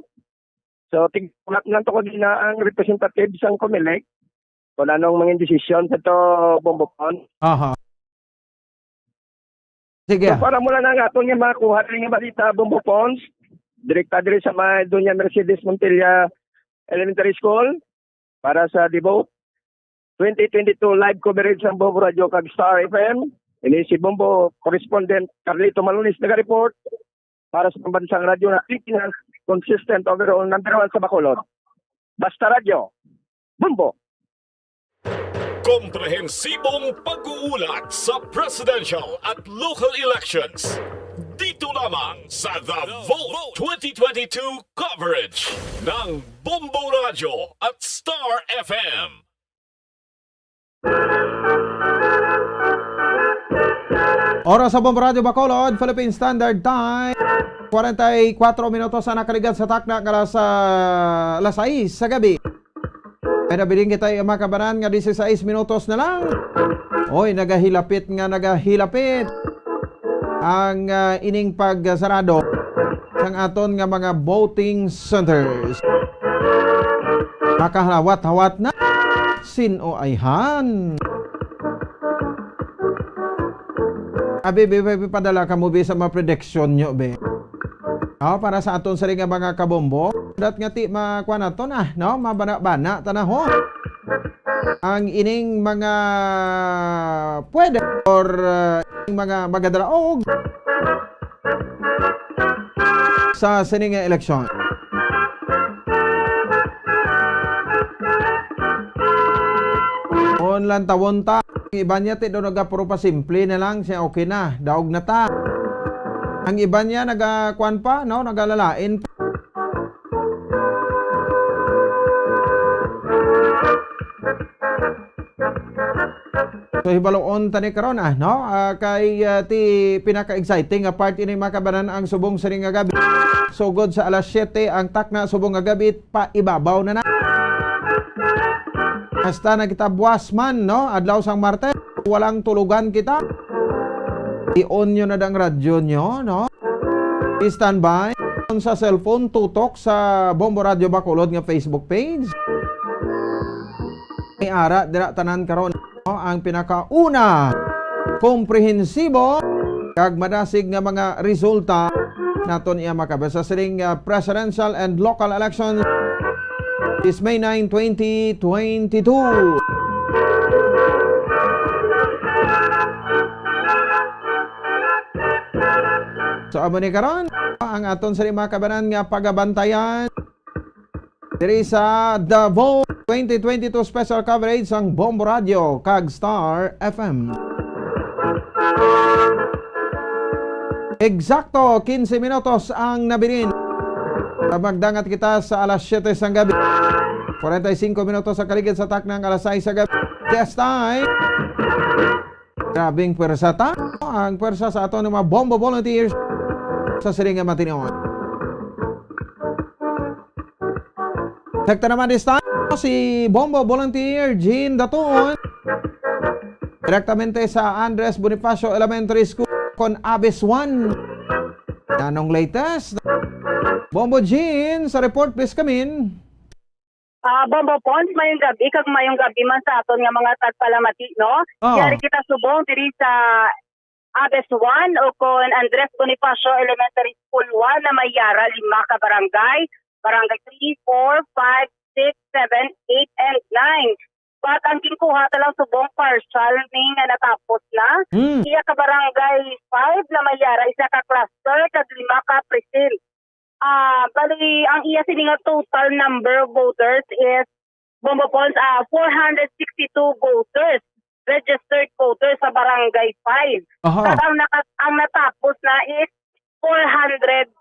So, tigulak lang to kanina ang representative sang Comelec, kung anong mga desisyon sa to Bombo Ponds. Aha. Sige. So, para mula na nga ito niya makuha rin yung balita Bombo Ponds, direkta diri sa mga doon niya Mercedes Montilla Elementary School, para sa Devote 2022 live coverage ng Bombo Radio kag Star FM. Ini si Bombo correspondent Carlito Malunis nag-report para sa pambansang radyo na Pilipinas, consistent overall number 1 sa Bacolod. Basta Radio, Bombo. Komprehensibong pag-uulat sa presidential at local elections. Dito lamang sa The Vote 2022 coverage ng Bombo Radio at Star FM. Oras sa Bombo Radio Bacolod, Philippine Standard Time. 44 minutos na nakaligan sa takna alas 6 sa gabi. Ay nabiling kita yung makabanan nga 16 minutos na lang. Oy, nagahilapit ang ining pagsarado sang aton nga mga voting centers. Nakahalawat-hawat na sino ayhan. Abi, padala ka mo sa mga prediction nyo, be. Para sa aton sa nga mga kabombo, dat nga ti makuha na to na, no? Mabana-bana, tanaho. Ang ining mga pwede or mga magadalaog sa sining eleksyon. On lang tawon ta, iba niya ti do nagapuro pa simple na lang siya, okay na, daog na ta. Ang iba niya nagakuan pa, no, nagalalain pa. So hibaloon tani karon no, kay ti pinaka-exciting nga part ini makabanan ang subong sining nga gabi. Sugod sa alas 7 ang takna subong nga gabi pa ibabaw na. Hasta na kita buwas man, no, adlaw sang Martes, walang tulugan kita. I-on nyo na dang radyo nyo, no? I-standby sa cellphone, tutok sa Bombo Radio Bacolod nga Facebook page. May ara, dira tanan karon, no? Ang pinakauna, komprehensibo, kag madasig nga mga resulta naton iya makabasa sa ring presidential and local elections this May 9, 2022. So amo ni karon ang aton sa mga kabanan nga pagabantayan diri sa The Vote 2022 special coverage ang Bombo Radio kag Star FM. Eksakto 15 minutos ang nabilin. Magdangat kita sa alas 7 sang gabi. 45 minutos sa kaligid sa taknang alas 6 sa gabi. Yes time. Grabing pwersa ta. Ang pwersa sa aton ng mga Bombo volunteers sa siringan matinion. Sekta naman this time, si Bombo volunteer Jean Datuon. Direktamente sa Andres Bonifacio Elementary School con Abis 1. Nanong latest? Bombo Jean, sa report please come in. Bombo Pons, mayong gabi man sa aton nga mga tagpalamati, no? Oh. Yari kita subong diri sa Abes 1 o kon Andres Bonifacio Elementary School 1 na may yara 5 ka barangay. Barangay 3, 4, 5, 6, 7, 8, and 9. But ang kinkuha talang subong partial ning nga natapos na. Iya ka barangay 5 na may yara, isa ka cluster, kag 5 ka precinct. Bali, ang iya sininga total number of voters is Bombo Pons, 462 voters, registered voters sa barangay 5. At ang natapos na is 413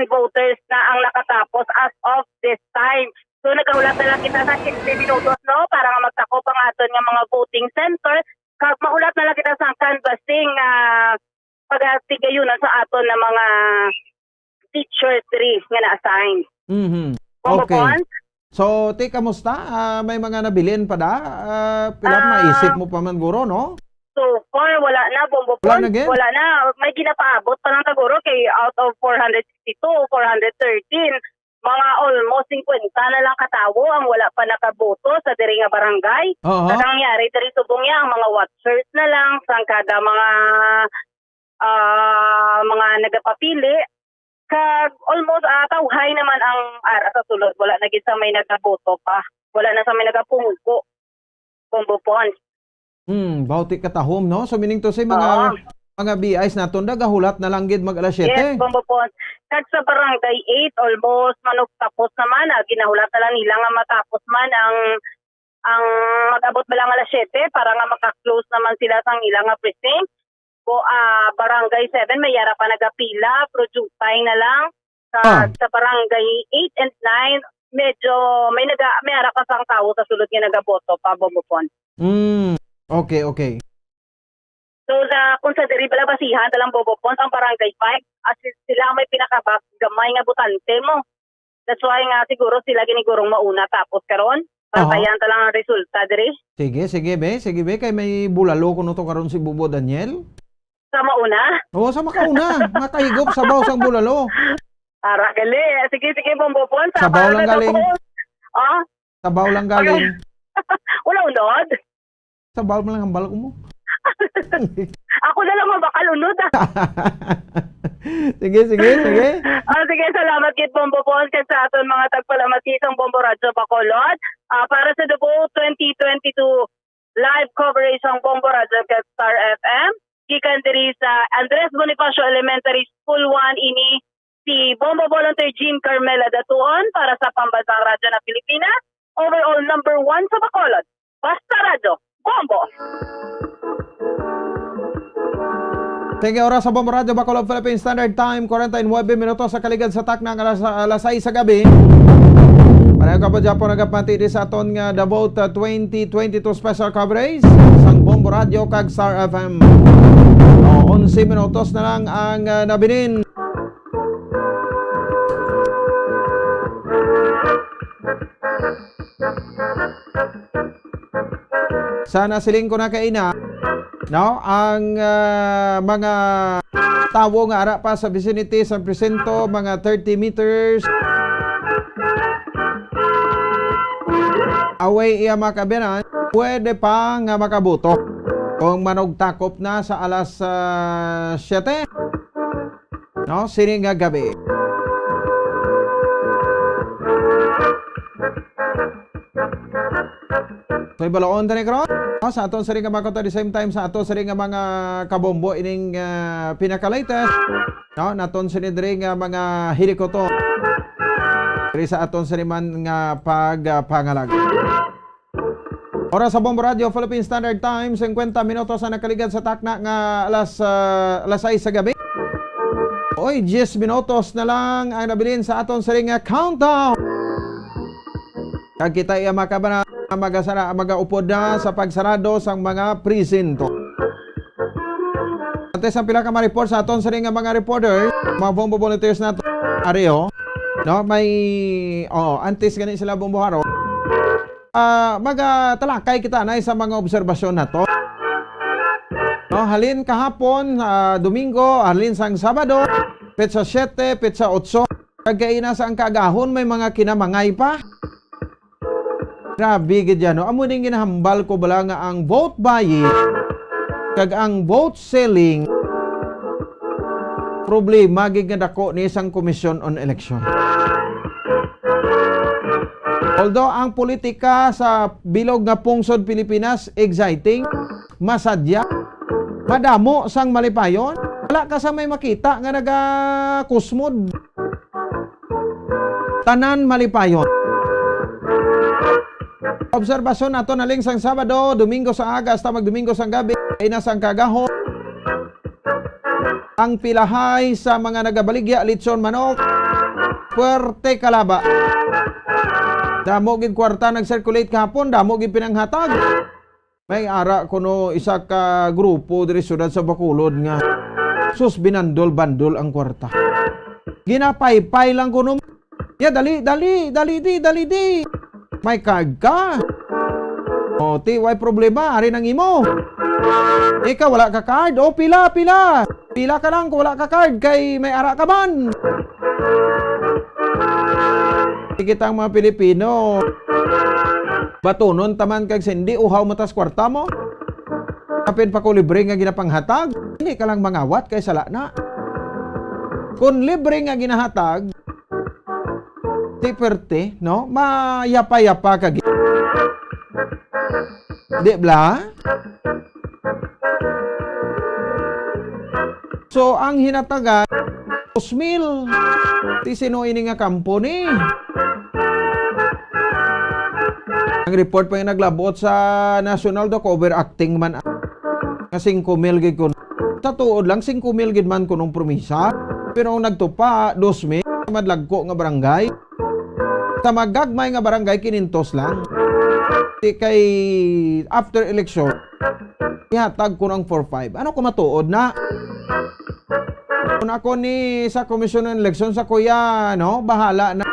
voters na ang nakatapos as of this time. So nagkahulat na lang kita sa 60 minutos, no, para nga magtakop ang aton nga mga voting center. Kag mahulat na lang kita sa canvassing pag-tigayunan sa aton na mga teachers nga na-assign. Okay. So, kamusta? May mga nabilin pa da? Maisip mo pa man guro, no? So far, wala na, Bombo Pons. Wala na. May ginapaabot pa lang taguro kay out of 462, 413. Mga almost 50 na lang katawo ang wala pa nakaboto sa diri nga barangay. At ang nangyari diri subong niya, ang mga watchers na lang sang kada mga nagapapili. Kag almost tawhay naman ang ara sa sulod. Wala na gid sa may nagaboto pa. Wala na sa may nagapungko. Bombo Pons. Bauti katahom, no? So meaning to say mga BIs naton gahulat na lang gid mag alas 7. Yes, Bombo Pons. Kag sa barangay 8 almost manok tapos naman ginahulat na lang nila nga matapos man ang mag-abot ba lang alas 7 para nga maka-close naman sila sang ilang nga precinct. Barangay 7 may yara pa nagapila, projutay na lang. Sa barangay 8 and 9 medyo may ara ka sang tao sa sulod nga nagaboto pa, Bombo Pons. Okay. So kung sa diri balabasihan talang Bombo Pons ang barangay 5 as sila may pinakagamay nga butante mo. That's why nga siguro sila ginigurong mauna tapos karon pasayan talang ang resulta diri. Sige be kay may bulalo kuno to karon si Bubo Daniel. Sa mauna? Oo, sa makauna. Nakahigop sabaw sang bulalo. Ara gali. Sige, Bombo Pons. Sabaw lang galing. Sabaw lang galing. Wala unod. Sabaw mo lang ang balak mo. Ako na lang mabakalunod. Sige. Sige, salamat kit Bombo Pons sa aton mga tagpalamatisang Bombo Radyo Bacolod. Para sa Davao 2022 live coverage ng Bombo Radyo ket Star FM. Gikan diri sa Andres Bonifacio Elementary School 1 ini si Bombo Volunteer Jean Carmela Datuon para sa Pambansang Radyo na Pilipinas. Overall number 1 sa Bacolod. Basta Radyo, Bombo! Sige, oras sa Bombo Radyo Bacolod Philippine Standard Time, 49 minutos sa kaligad sa tak ng alas 6 sa gabi. Para ka pa dyan po nagapati sa aton nga Davao 2022 special coverage sang Bombo Radio kag Star FM. 11 minutos na lang ang nabinin. Sana siling ko na kaina, no? Ang mga tawo nga ara pa sa vicinity sa presento, mga 30 meters away iya makabinan, pwede pa nga makabuto. Kung manugtakop na sa alas 7, no? Sining nga gabi. So ibaloon tani karon sa aton sa ring mga at the same time sa aton sa ring mga kabombo ining pinaka-latest, no? Naton sa ring mga hilikoto diri sa aton sa riman nga pagpangalag. Oras sa Bombo Radio Philippine Standard Time, 50 minutos sa nakaligad sa takna nga alas 6 sa gabi. Oy, 10 minutos na lang ang nabilin sa aton sa ring countdown. Kag kita iya makabana magaupod na sa pagsarado sang mga presinto. Antes ang pila ka ma-report sa aton sa ring mga reporter, mga Bombo volunteers nato Areo, no? May antes gani sila Bombo Haro. Magatalakay kita na sa mga obserbasyon na to. No, halin kahapon, Domingo, halin sang Sabado, petsa 7, petsa 8, kagaina sa ang kagahon may mga kinamangay pa. Grabe gid yan, no? Amo ning ginahambal ko bala nga ang vote buying kag ang vote selling problema gid nga dako ni isang Commission on Election. Although ang politika sa bilog nga pungsod Pilipinas exciting, masadya, madamo sang malipayon, wala ka sa may makita nga naga-kusmod. Tanan malipayon. Obserbasyon nato naling sang Sabado, Domingo sa aga hasta magdomingo sang gabi, ay nasang kagahon. Ang pilahay sa mga nagabaligya, litson manok, puwerte kalaba. Damo gid kwarta nag-circulate kahapon, damo gid pinanghatag. May ara kuno isa ka grupo diri sudad sa Bacolod nga sus binandol-bandol ang kwarta. Ginapay-pay lang kuno. Ya dali di. May card ka. O ti way problema ari nang imo. Ikaw wala ka card, o pila. Pila ka lang kung wala ka card kay may ara ka man. Kitang mga Pilipino batunon taman kag sendi uhaw matas kwarta mo. Kapin pa ko libre nga ginapanghatag, hindi ka lang mangawat kay sala na. Kung libre nga ginahatag, tiperte, no? Mayapa-yapa kag. Di bla? So ang hinatagan 2,000 ti sino ini nga company. Ang report pa yung naglabot sa National Doc Overacting man nga 5,000 gid kun. Sa tuod lang 5,000 gid man kunong promisa. Pero ang nagtupa 2,000 madlagko nga barangay. Sa magagmay nga barangay 500 lang. Di kay after election ihatag ko ng 4-5. Ano ko matuod na? Kung ako ni sa Commission on Election sa kuya, no, bahala na.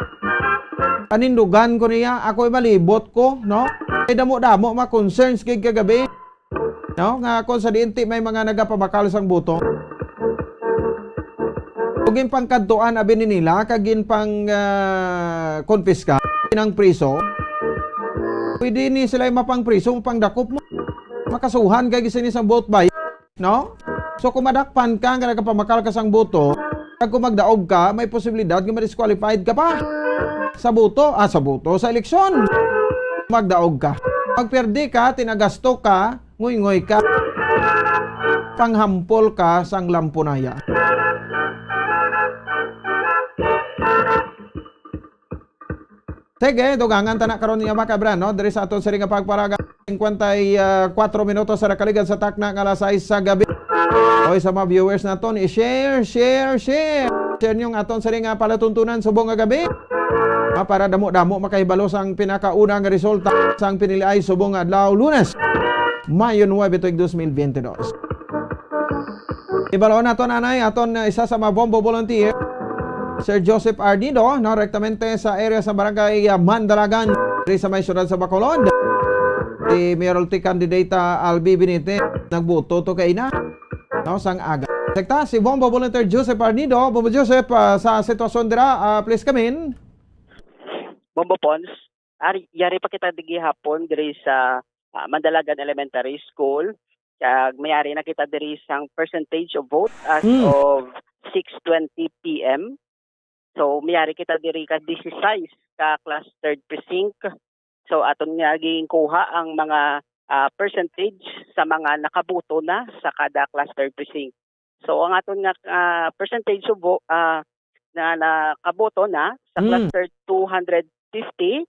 Panindugan ko niya, ako'y malibot ko, no? Ay damo-damo ma-concerns kay kagabi. No, nga kung sa diinti may mga nagapabakal sang buto. Ugin pang kadtuan abin nila, kagin pang konfiska ng priso. Pwede ni sila mapang priso, pang dakop mo. Makasuhan kay gisin isang vote buy, no? So kung madakpan ka, nga nagkapamakal ka sang boto, kag kung magdaog ka, may posibilidad nga ma-disqualified ka pa. Sa eleksyon. Magdaog ka. Pagperdi ka, tinagasto ka, nguy-nguy ka, panghampol ka sang lampunaya. Sige, dugangan tanak karon niya makabra, no? Diri sa aton sa ring pagparaga 54 minutos sa nakaligan sa takna ng alas 6 sa gabi. Oy sa mga viewers naton, i-share. Share nyo aton sa ring palatuntunan subong nga gabi. Para damo-damo makahibalo sang pinakaunang resulta sang pinili ay subong adlaw Lunes, Mayo 9, 2022. Ibalaw naton anay aton isa sa mga bombo volunteer, Sir Joseph Ardido, no, rektamente sa area sa barangay Mandalagan, diri sa may syudad sa Bacolod. Si Mayoralty candidate Albi Benitez nagboto to kay na, no, sang aga. Sekta si bombo volunteer Joseph Ardido. Bombo Joseph, sa sitwasyon dira, please come in. Bombo Pons, yari pa kita digi hapon diri sa Mandalagan Elementary School. Kag mayari na kita diri sang percentage of vote as of 6:20 PM. So mayari kita diri ka 16 ka class 3rd precinct. So aton nga ging kuha ang mga percentage sa mga nakaboto na sa kada class 3rd precinct. So ang aton nga percentage of vote na nakaboto na sa class 3rd 250.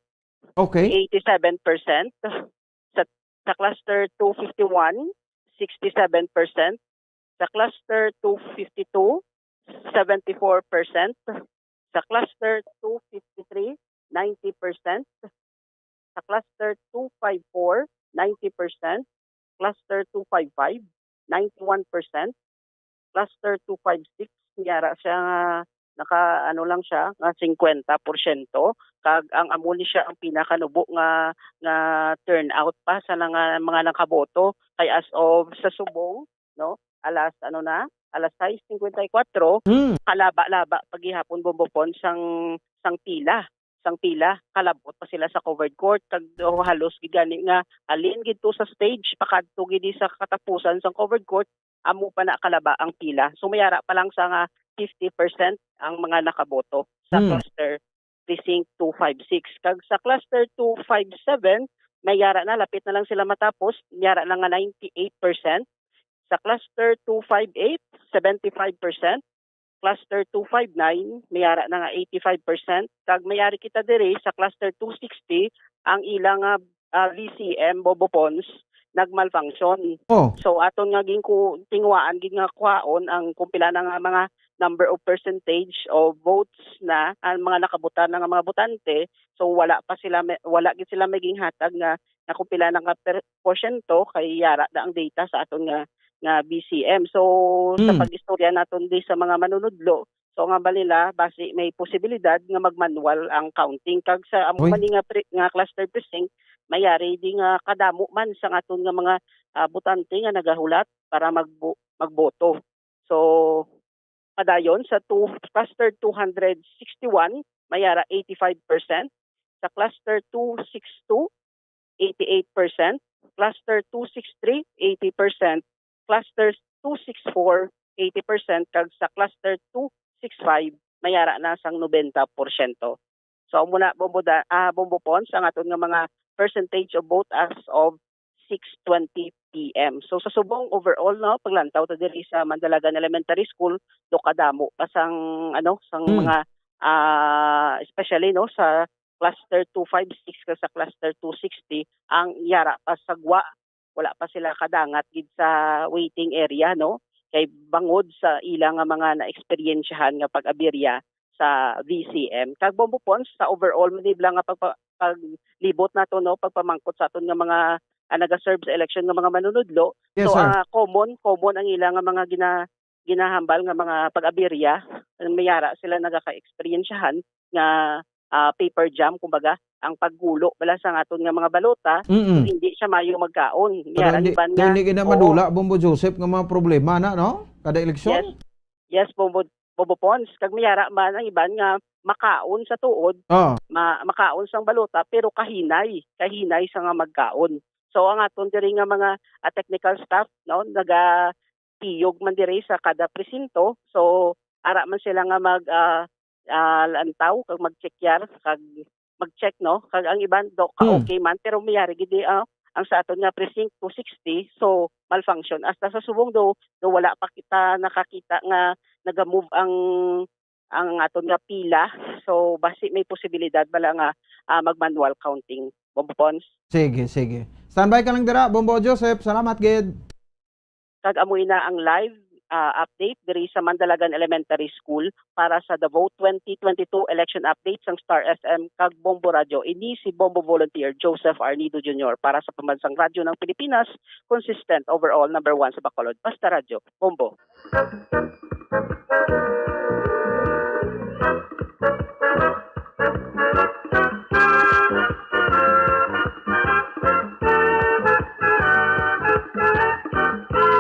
Okay. 87%. Sa cluster 251, 67%. Sa cluster 252, 74%. Sa cluster 253, 90%. Sa cluster 254, 90%. Cluster 255, 91%. Cluster 256, yara siya lang siya nga 50%. Kag ang amuli siya ang pinakanubo nga turnout pa sa mga nakaboto kay as of sa subong, no, alas 6:54 kalaba-laba paghihapon Bombopon sang pila sang pila, kalabot pa sila sa covered court, kag halos gigani nga alin gid to sa stage pakadto gid sa katapusan sang covered court, amo pa na kalaba ang pila. So mayara pa lang sa nga 50% ang mga nakaboto sa cluster precinct 256. Kag sa cluster 257, mayara na lapit na lang sila matapos, mayara na nga 98%. Sa cluster 258, 75%. Cluster 259, mayara na nga 85%. Kag mayari kita diri sa cluster 260, ang ilang VCM, Bobo Pons, nagmalfunction. So aton nga tingwaan gid nga kuhaon ang kumpila na nga mga number of percentage of votes na ang mga nakabutan nga mga botante. So wala gid sila maging hatag nga nakumpila na nga porsyento kay yara na ang data sa aton nga BCM. So sa pag-istorya naton di sa mga manunudlo, so nga balila basi may posibilidad nga magmanual ang counting. Kag sa amo man nga cluster precinct, mayari di nga kadamo man sa aton nga mga botante nga nagahulat para magboto. So padayon sa cluster 261, mayara 85%. Sa cluster 262, 88%. Cluster 263, 80%. Cluster 264, 80%. Kag sa cluster 265, mayara na sang 90%. So muna Bombo Pons ang aton nga mga percentage of vote as of 6:20 PM. So sa subong overall paglantaw ta diri sa Mandalagan Elementary School, do kadamo pa sang mga especially sa cluster 256 ka sa cluster 260 ang yara pa sagwa, wala pa sila kadangat gid sa waiting area kay bangod sa ilang nga mga na-experiensyahan nga pag-abirya sa VCM. Kag Bombo Pons sa overall manibla nga paglibot nato pagpamangkot sa aton nga mga naga-serve sa election nga mga manunudlo. Yes, so sir. common ang ilang nga mga ginahambal nga mga pag-abirya, mayara sila nagaka-experiensyahan nga paper jam, kumbaga ang paggulo bala sa aton nga mga balota, hindi siya mayo magkaon. Hindi na madula, Bombo Joseph, nga mga problema na, kada eleksyon. Yes, Bombo Pons. Kag mayara man ang iban nga makaon sa tuod, makaon sang balota, pero kahinay sa nga magkaon. So ang aton diri nga mga technical staff, naga-tiyog man diri sa kada presinto. So ara man sila nga lantaw kag mag-check kag mag-check kag ang iban okay man, pero mayari gid ang sa aton nga precinct 260, so malfunction hasta sa subong do wala pa kita nakakita nga naga-move ang aton nga pila. So basi may posibilidad bala nga mag-manual counting. Bombo Pons. Sige. Standby ka lang dira, Bombo Joseph. Salamat gid. Kag amoy na ang live update diri sa Mandalagan Elementary School para sa The Vote 2022 election update sang Star SM kag Bombo Radio. Ini si Bombo Volunteer Joseph Arnido Jr. para sa Pambansang Radyo ng Pilipinas, consistent overall number 1 sa Bacolod. Basta Radio, Bombo.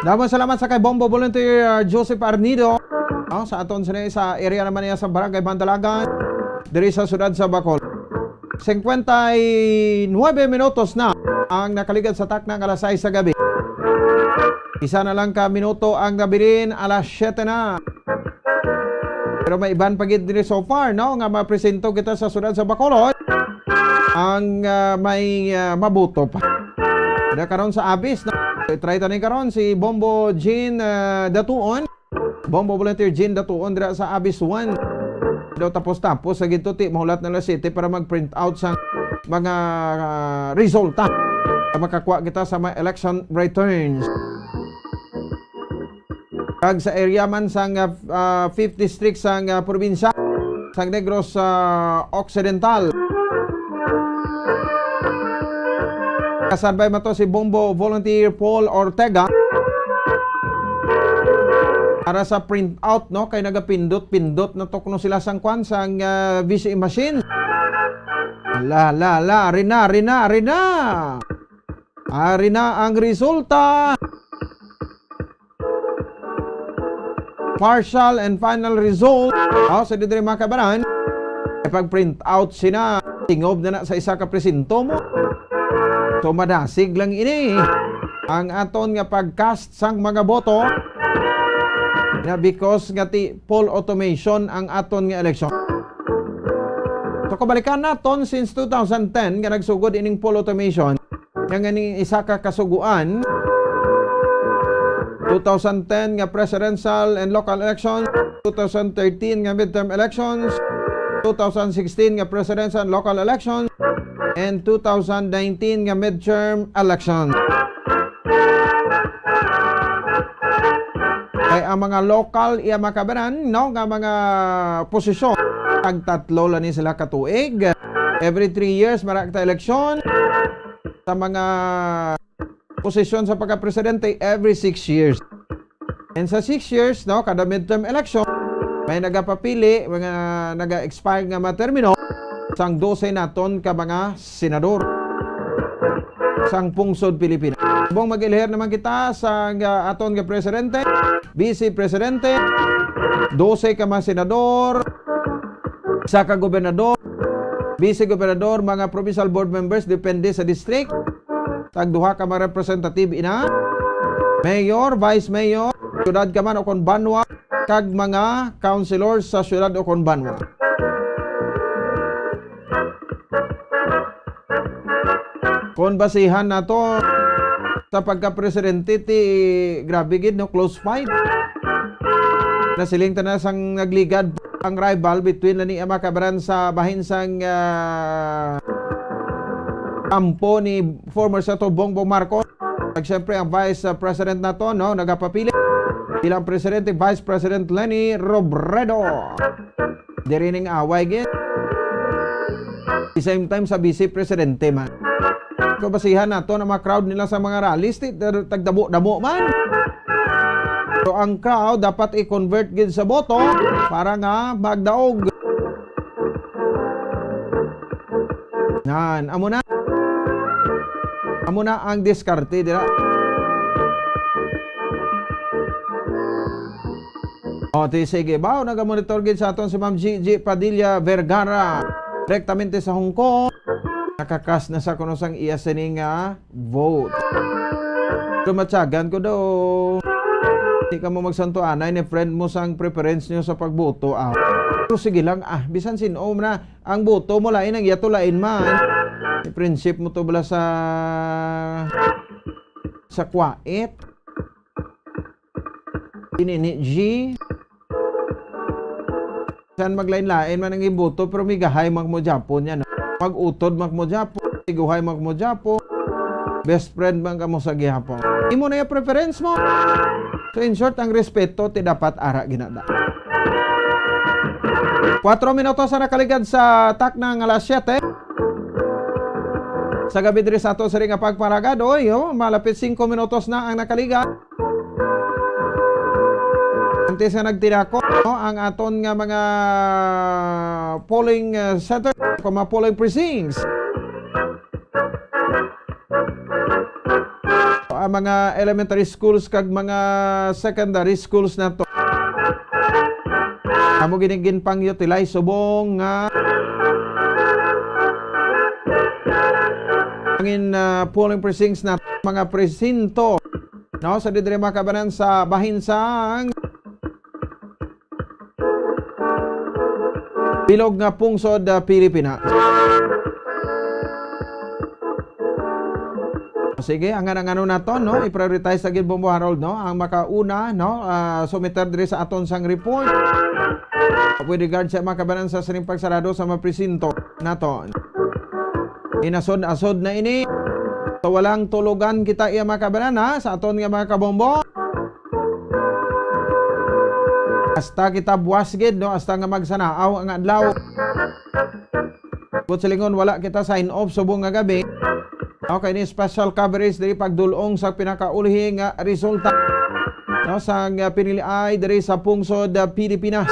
Dapat salamat sa kay Bombo Volunteer Joseph Arnido sa aton sa area naman niya sa Barangay Mandalagan diri sa siyudad sa Bacol. 59 minutos na ang nakaligad sa taknang alas 6 sa gabi. Isa na lang ka minuto ang gabirin, alas 7 na. Pero may iban pagid diri so far nga mapresento kita sa siyudad sa Bacolod ang may mabuto pa. Ada karon sa Abis try tani karon si Bombo Jean Datuon. Bombo Volunteer Jean Datuon dira sa Abis 1. Daw tapos sa gintuti mahulat na la city para mag-print out sa mga resulta. Makakuha kita sa mga election returns. Kag sa area man sang 5th district sang probinsya sang Negros Occidental. Kasabay mo to si Bombo Volunteer Paul Ortega para sa print out kay nagapindot na tokno sila sang kwan sang VCM machine. Rina ang resulta. Partial and final result sa didiri mga kabaran. pag-print out sina, tingob na sa isa ka presinto mo. So madasig lang ini ang aton nga pag-cast sang mga boto na because nga ti poll automation ang aton nga election. So kabalikan naton since 2010 nga nagsugod ining poll automation nga ning isa ka kasuguan 2010 nga presidential and local elections, 2013 nga midterm elections, 2016 nga presidential and local elections, and 2019 nga midterm elections. Kaya ang mga local iya makabanan, no, nga mga posisyon, tagtatlo lang ni sila katuig. Every 3 years marakta eleksyon. Sa mga posisyon sa pagka-presidente every 6 years. And sa 6 years, no, kada midterm election, may nagapapili, mga naga-expire nga matermino, sang 12 naton ka mga senador sang pungsod Pilipinas. Bong mag-ilher naman kita sa aton nga presidente, vice presidente, 12 ka mga senador, sa ka gobernador, vice gobernador, mga provincial board members, depende sa district. Tagduha ka mga representative ina, mayor, vice mayor, syudad ka man o kon banwa, kag mga councilors sa syudad o kon banwa. Kon basihan na to sa pagka-presidente ti grabe gid no, close fight. Nasiling na sang nagligad ang rival between na ni Ama Cabaran sa bahin sang kampo ni former Senator Bongbong Marcos. Siyempre ang Vice President na to, no, nagapapili bilang Presidente, Vice President Leni Robredo. Di rin ang away gid. At the same time sa Vice Presidente man. Kabasihan na to na mga crowd nila sa mga rallies, tagdamo-damo man. So ang crowd dapat i-convert gid sa boto para nga magdaog. Yan, amo na ang diskarte dira. O, sige ba? Nagamonitor gid sa aton si Ma'am Gigi Padilla Vergara direktamente sa Hong Kong. Nakakas na sa kuno sang iya sining vote. Tumatsagan ko daw. Hindi ka mo magsantuanay ni friend mo sang preference nyo sa pagboto. Pero sige lang, bisan sino na ang boto mo lain ang yato lain man. Prinsip mo to bala sa kwait. Inini G. Saan maglain-lain man ang iboto pero may gahay magmodyapo niya. Mag-utod magmodyapo. Iguhay magmodyapo. Best friend man ka mo sa gihapon. Imo na yung preference mo. So in short, ang respeto ti dapat ara ginada. 4 minutos sa nakaligad sa tak ng alas 7. Sa gabi diri sa ato sa ring pagparagad, malapit 5 minutos na ang nakaligat. Antes nga nagtinako, ang aton nga mga polling center, mga polling precincts. Ang mga elementary schools kag mga secondary schools na to. Amo ginigin pang utilize subong nga angin polling precincts na mga presinto, no, sa didre makabanan sa bahinsang bilog nga pungsod Pilipinas. Sige, ang ano na to, no, i-prioritize sa gid Bombo Harold, no, ang makauna, no, sumiter diri sa aton sang report. With regard sa makabanan sa sining pagsarado sa mga presinto nato. Inasod-asod na ini. So walang tulugan kita iya makabanan sa aton nga mga kabombo. Hasta kita buwas gid, no, hasta nga magsanaaw ang adlaw. But silingon wala kita sign off subong nga gabi. Okay, ni special coverage diri pagdulong sa pinakaulihing resulta, no, sa piniliay diri sa pungsod Pilipinas.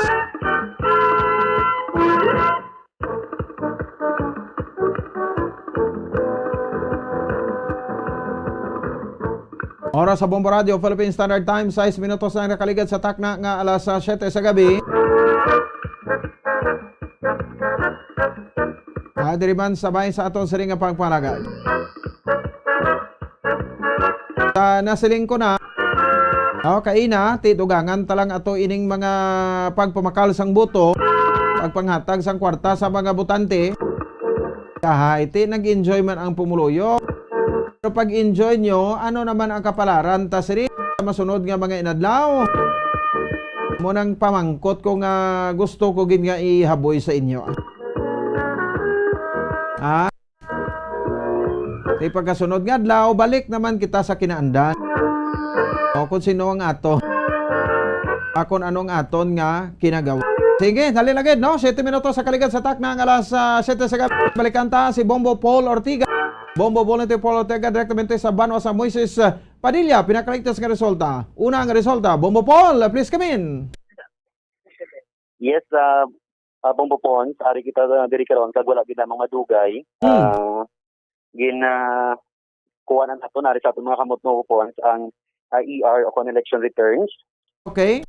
Oras sa Bombo Radio, Philippine Standard Time, 6 minutos na nakaligad sa takna nga alas 7 sa gabi. Diri man sabay sa aton siring nga pagpalagay. Nasiling ko na kaina, titugangan talang ato ining mga pagpamakal sang buto, pagpanghatag sang kwarta sa mga butante. Iti nag-enjoy man ang pumuluyo. Pero pag-enjoy nyo, ano naman ang kapalaran? Tasiri, masunod nga mga inadlaw. Munang pamangkot ko nga gusto ko gin nga ihaboy sa inyo. Di pagkasunod nga adlaw, balik naman kita sa kinaandan. O kung sino ang ato. Kung anong aton nga kinagawa. Sige, dali lagid, no? 7 minutos sa kaligad sa tak ng alas 7 sa gabi. Balikanta si Bombo Paul Ortiga. Bombo Volunteer Paul Ortiga direktamente sa Banwa sa Moises Padilla. Pinakaligtas nga resulta. Una ang resulta. Bombo Paul, please come in. Yes, Bombo Pons, ari kita diri karon kag wala gid namang madugay. Kuha na nato nari sa aton mga kamot mo Pons ang ER o election returns. Okay.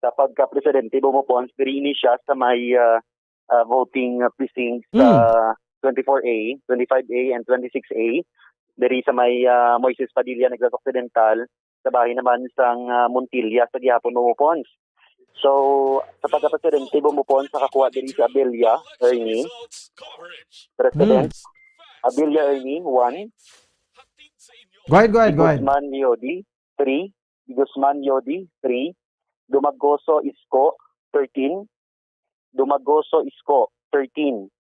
Sa pagka-presidente Bombo Pons, diri ini siya sa may voting precincts 24A, 25A, and 26A. Diri sa may Moises Padilla, Negros Occidental, sa bahay naman sang Montilla sa gihapon Bombo Pons. So, sa pagka-presidente Bombo Pons, nakakuha diri si Abelia Ernie, President. Abelia Ernie, 1. Go ahead. Guzman Yodi, 3. Guzman Yodi, 3. Dumagoso Isko, 13. Dumagoso Isko, 13.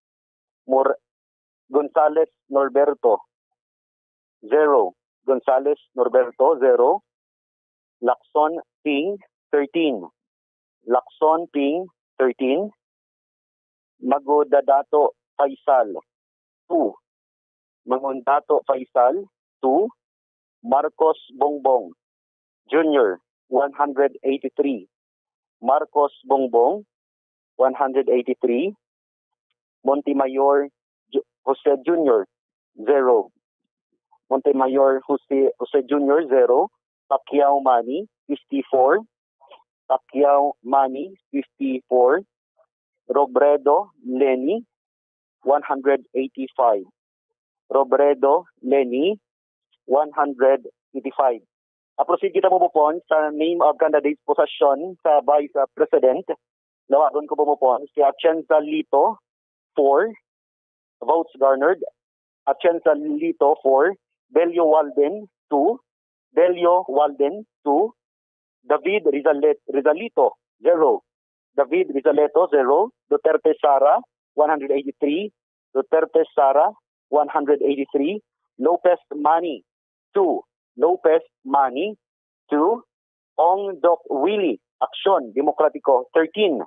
Gonzales Norberto, 0. Gonzales Norberto, 0. Lacson Ping, 13. Lacson Ping, 13. Magodadato Faisal, 2. Magondato Faisal, 2. Marcos Bongbong Jr., 183. Marcos Bongbong, 183. Montemayor Jose Jr., 0. Montemayor Jose Jr., 0. Pacquiao Manny, 54. Pacquiao Manny, 54. Robredo Lenny, 185. Robredo Lenny, 185. Proceed kita bumupon sa name of candidates possession sa Vice President. Lawagon ko bumupon si Atienza Lito, 4. Votes garnered. Atienza Lito, 4. Belio Walden, 2. Belio Walden, 2. David Rizalito, 0. David Rizaleto, 0. Duterte Sara, 183. Duterte Sara, 183. Lopez Manny, 2. Lopez Manny, 2. Ong Doc Willie, Aksyon Demokratiko, 13.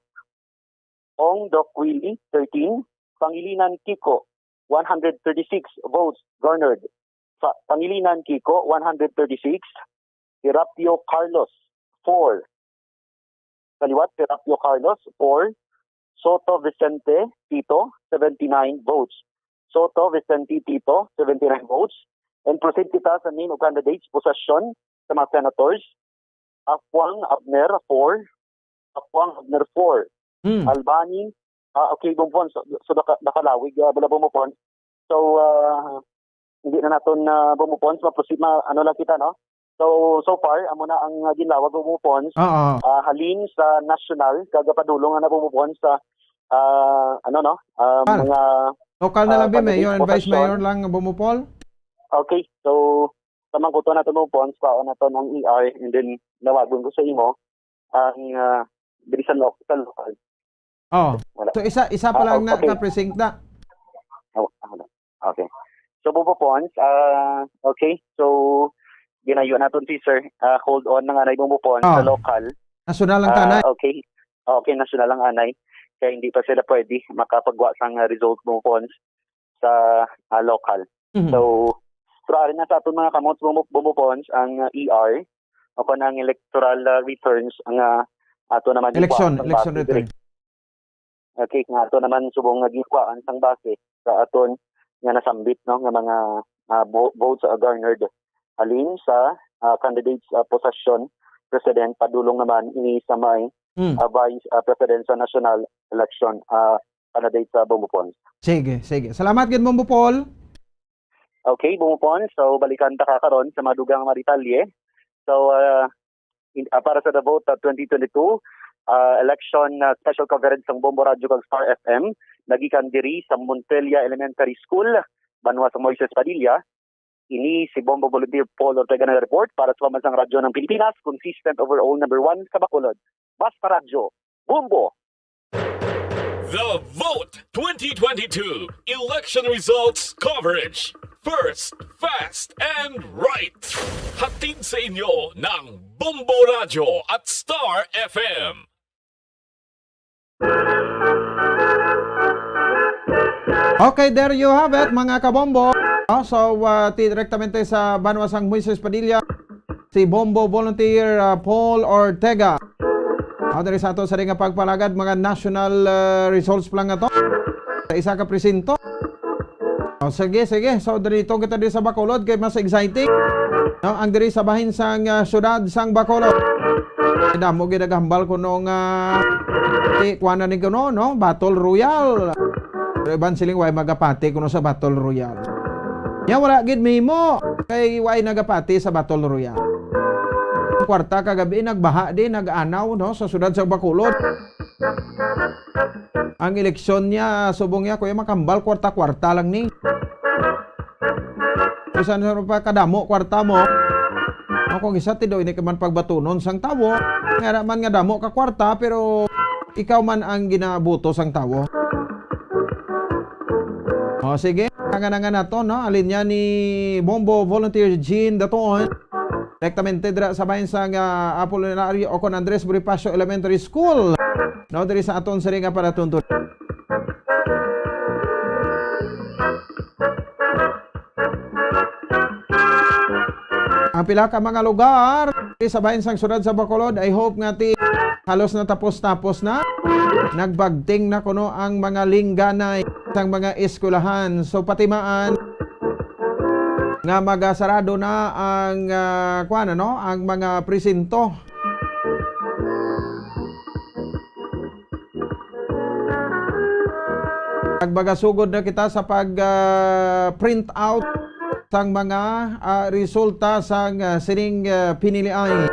Ong Doc Willie, 13. Pangilinan Kiko, 136 votes garnered. Pangilinan Kiko, 136. Serapio Carlos, 4. Kaliwat, Serapio Carlos, 4. Soto Vicente Tito, 79 votes. Soto Vicente Tito, 79 votes. And proceed kita sa name of candidates possession sa mga senators. Afuang Abner, 4. Afuang Abner, 4. Albani, okay, bumpon. So nakalawig, bala bumupon. So, hindi na natin bumupon. So, proceed ano lang kita, no? So far, amo na ang ginlawag bumupon. Halin sa national, kagapadulong na bumupon sa, mga... Lokal na lang, Mayor and Vice Mayor lang bumupol? Okay, so tamang ko to na bumupon, pa na to ng ER, and then lawagon ko sa imo ang diri sa local. So isa pa lang okay. na precinct na. Okay. So bumupon, okay. So ginayo naton si sir, hold on na nga na bumupon sa local. National lang tanay. Okay. Okay, national lang anay. Kaya hindi pa sila pwede makapagwa sang result bumupon sa local. So pero na sa aton mga kamot bumupon ang ER o ang electoral returns ang ato naman election return. Okay, nga ato naman subong gikwaan sang base sa aton nga nasambit no nga mga votes garnered alin sa candidates possession president padulong naman ini sa may vice president sa national election candidate sa Bumupon. Sige. Salamat gid Bombo Paul. Okay, Bumupon. So, balikan ta kakaron sa madugang maritalye. So, para sa the vote 2022, election special coverage ng Bombo Radio kag Star FM, nagikan diri sa Montrelia Elementary School, Banwa sa Moises Padilla. Ini si Bombo Volunteer Paul Ortega na report para sa Pambansang Radyo ng Pilipinas, consistent overall number 1 sa Bacolod. Basta Radyo, Bombo! The Vote 2022 Election Results Coverage. First, fast, and right. Hatid sa inyo ng Bombo Radio at Star FM. Okay, there you have it, mga kabombo. So, direktamente sa Banwasang Moises Padilla, si Bombo Volunteer Paul Ortega. Dari sa ato sa ring pagpalagad, mga national results pa lang ito. Sa isa ka presinto. Sige. So, dito kita diri sa Bacolod, kay mas exciting. Ang diri sa bahin sang syudad sang Bacolod. Damo ginagambal ko nung kuana ni kuno, no? Battle Royale. Pero iban siling way magapati kuno sa Battle Royale. Nya wala gid mimo kay way nagapati sa Battle Royale. Kwarta kagabi nagbaha din, nag-anaw no sa syudad sa Bacolod. Ang eleksyon niya subong niya kuya makambal kwarta-kwarta lang ni. Bisan pa kadamo kwarta mo. Ako gisa ti do ini kaman pagbatunon sang tawo. Nga man nga damo ka kwarta pero ikaw man ang ginabuto sang tawo. O sige, nanganangan nato no, alin niya ni Bombo Volunteer Jean Daton. Direktamente dira sa bahin sang Apolinario Ocon Andres Bonifacio Elementary School. No, diri sa aton sa ringa para tuntun. Ang pila ka mga lugar sa bahin sang syudad sa Bacolod, I hope nga ti halos na tapos na. Nagbagting na kuno ang mga lingganay sang mga eskwelahan. So patimaan nga magasarado na ang ang mga presinto. Nagbagasugod na kita sa pag-print out sang mga resulta sang sining pinilian.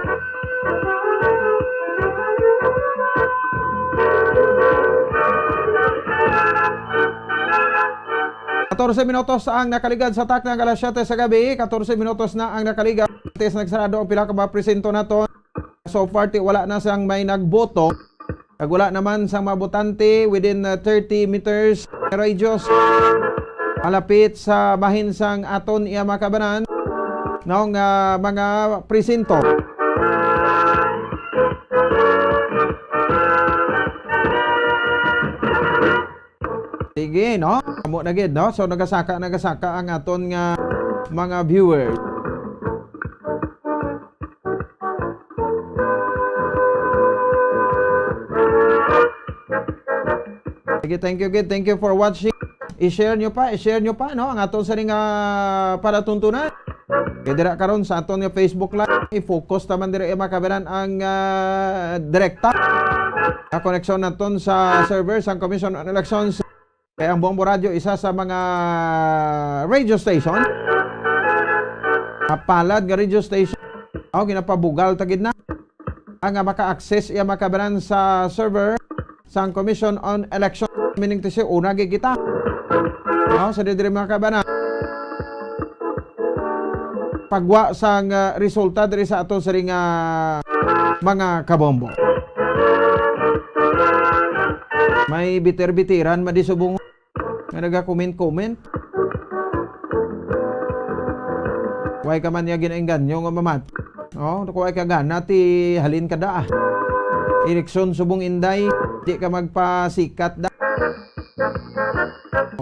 Minutos ang nakaligad sa tak ng alas 7 sa gabi. 14 minutos na ang nakaligad. Nagsarado ang pila ka mga presento nato. So far, wala na sang may nagboto. Wala naman sang mabotante within 30 meters radius. Malapit sa bahin sang aton iya makabanan ng mga presinto. Sige, no? Amo na gid, no? So nagasaka ang aton nga mga viewers. Sige, thank you for watching. I-share nyo pa, no? Ang aton sa ring para tuntunan. Kaya dira karon sa aton nga Facebook Live, i-focus naman dira makabanan ang direkta. Na koneksyon naton sa server sang Commission on Elections. Kaya ang Bombo Radio, isa sa mga radio station. Kapalad nga radio station. Ginapabugal tagid na. Ang maka-access iya makabanan sa server sang Commission on Elections. Meaning to say, una kita. Sa didiri makabanan. Pagwa sang resulta diri sa ato sa ring mga kabombo. May bitir-bitiran, madisubong nga naga-comment. Huwag ka man yagin ang ganyo nga mamat. Huwag ka gana, ti halin ka da. Eleksyon subong inday, di ka magpasikat da.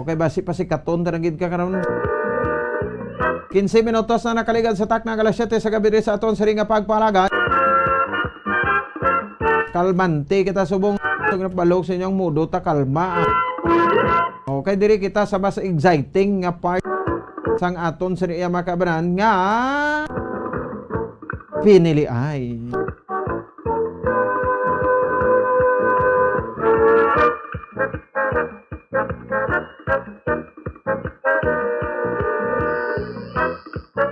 Okay, basi pasikaton, tarangid ka karon. 15 minutos na nakaligad sa tak ng alas 7 sa gabi sa aton sa ring pagpalagan. Kalmante kita subong. Balog sa inyong mudo ta kalma. Okay, diri kita sa mas exciting nga part sang aton sa iya makabanan nga pinili ay.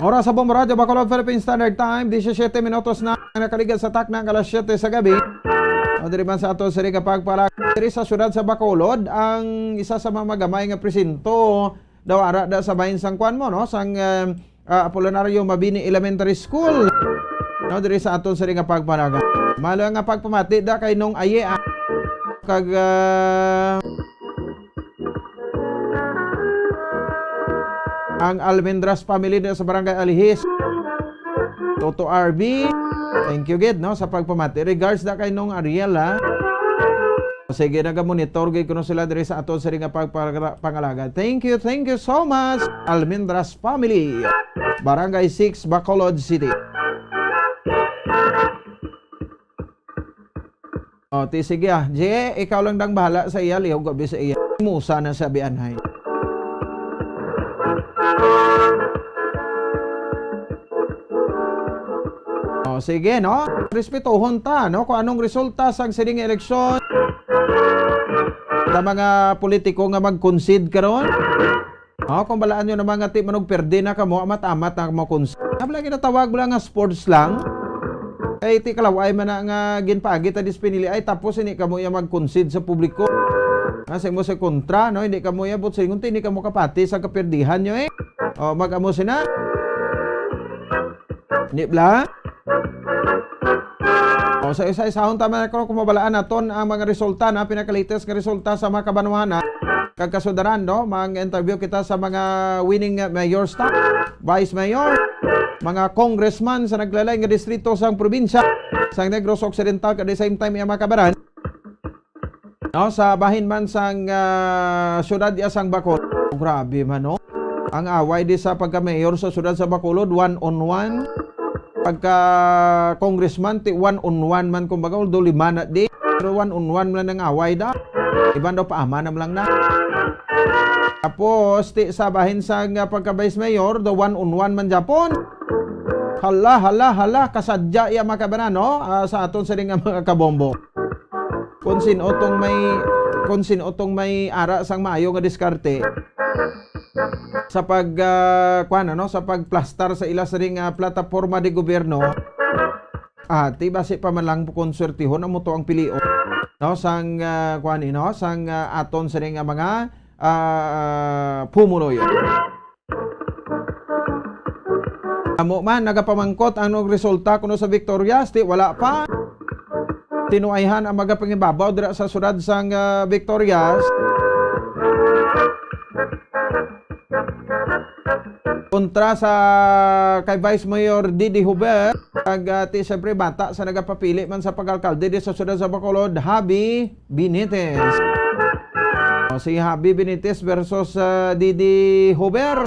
Oras sa Bombo Radio, Bacolod, Philippine Standard Time, 17 minutos na nakaligan sa takna ng alas 7 sa gabi. O diriman sa ato sa pagpala diri sa syudad sa Bacolod, ang isa sa mga magamay nga presinto daw ara da sa bahin sang kwan mo, no? Sang Apolinario Mabini Elementary School. No, diri sa ato sa pagpalaga. Malo nga pagpamati da kay nung aye kag ang Almendras family da sa Barangay Alihis. Toto RB, thank you gid, no, sa pagpamati. Regards da kay nung Ariela. Sige, naga-monitor gid kuno sila diri sa aton sa pangalaga. Thank you so much, Almendras family. Barangay 6, Bacolod City. O, sige Je, ikaw lang dang bahala sa iya, liyaw gabi sa iya. Musa na sabi anhay. O, sige, no? Respetuhon ta, no? Kung anong resulta sa sining eleksyon sa mga politiko nga mag-concede karon. O, kung balaan nyo na mga tip manog perde na kamo, amat-amat na kamo concede. Habla ginatawag lang nga sports lang. Kaya iti kalaway man nga ginpaagi ta dispinili ay tapos hindi kamo ya mag-concede sa publiko. Kasi mo sa kontra, no? Hindi kamo ya but singunti hindi kamo kapati sa kaperdihan nyo eh. O, mag-amo sina. Hindi bla? O, sa isa-isahon tama na kung mabalaan naton ang mga resulta na pinakalites nga resulta sa mga kabanwahan na kagkasudaran, no? Mag-interview kita sa mga winning mayor staff, vice mayor, mga congressman sa naglalay nga distrito sa probinsya sa Negros Occidental at the same time iya makabaran, no? Sa bahin man sang syudad iya sang Bacolod. Oh, grabe man, no? Ang away di sa pagka-mayor sa syudad sa Bacolod, 1-on-1. Pagka congressman, 1-on-1 man kumbaga, although 5 na di. Pero 1-on-1 man ang away da. Iban daw paamanam lang na. Tapos, sa bahin sa pagka-vice mayor, the 1-on-1 man Japon. Hala, kasadya iya makabanan, no? Sa aton sa ring mga kabombo. Kung sinotong may ara sang maayo nga diskarte sa sa pagplastar sa ila sa ring plataforma de gobyerno, basi pa man lang konsertihon ang muto ang pilio, no, sang sang aton sa ring mga pumuloy. Amo man nagapamangkot ang resulta kuno sa Victorias, wala pa tinuayhan ang mga pangibabaw dira sa syudad sang Victorias. Kontra sa kay Vice Mayor Didi Hubert, kag siyempre bata sa nagapapili man sa pag-alkalde sa syudad sa Bacolod, Habi Benitez. O, si Habi Benitez versus Didi Hubert.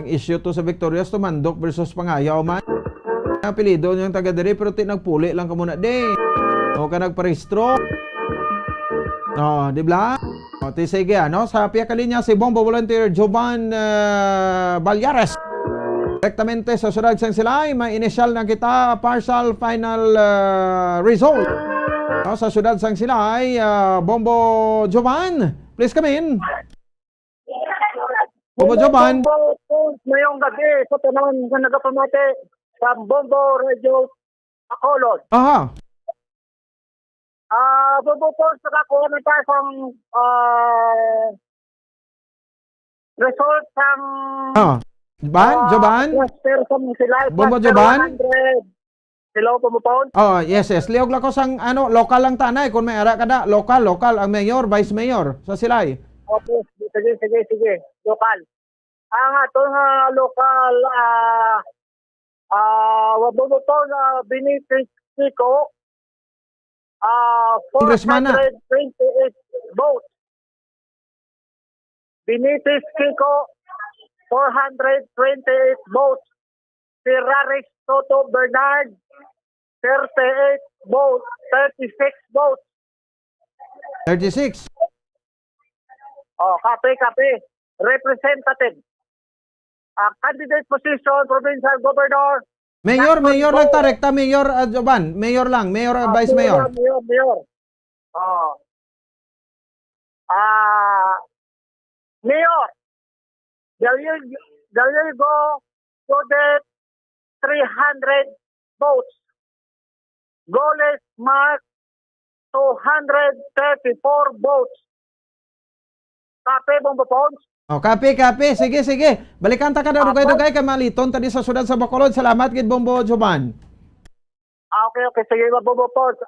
Ang issue to sa Victorias, Tumandok versus Pangayaw man. Apelido niyang taga-diri pero nagpuli lang ka muna di. O ka nagparehistro. O, di ba? O, sige, ano? Sa piya kalinya si Bombo Volunteer Jovan Balyares. Direktamente sa syudad sang Silay, may initial na kita partial final result. O, sa syudad sang Silay, Bombo Jovan, please come in. Bombo Jovan. Ngayong gabi sa tanan na nagapamate sa Bombo Radio Bacolod. Aha. Bombo po sa kakuha na tayo sang result sang Joban? Bombo Joban? Hello, Bombo po. Oh, yes. Liog lang ko sang local lang tanay. Kung may ara ka na, local ang mayor, vice mayor sa Silay. Okay, sige. Local. Ang atong local Bombo po na Benitez Kiko, 428 votes. Benitez Kiko, 428 votes. Ferraris Toto Bernard, 38 votes. 36 votes. 36? Oh, kape. Representative. Candidate position, provincial governor. Mayor lang tarekta, Mayor Joban. Mayor lang, Mayor Vice Mayor. Mayor. Mayor. there you go to the 300 votes. Goles Mark 234 votes. Kape, Bombo Pons. Oh, kape. Sige. Balikan ta ka daw dugay-dugay kay maliton tadi sa syudad sa Bacolod. Salamat gid Bombo Joban. Okay. Sige, Bombo Pons.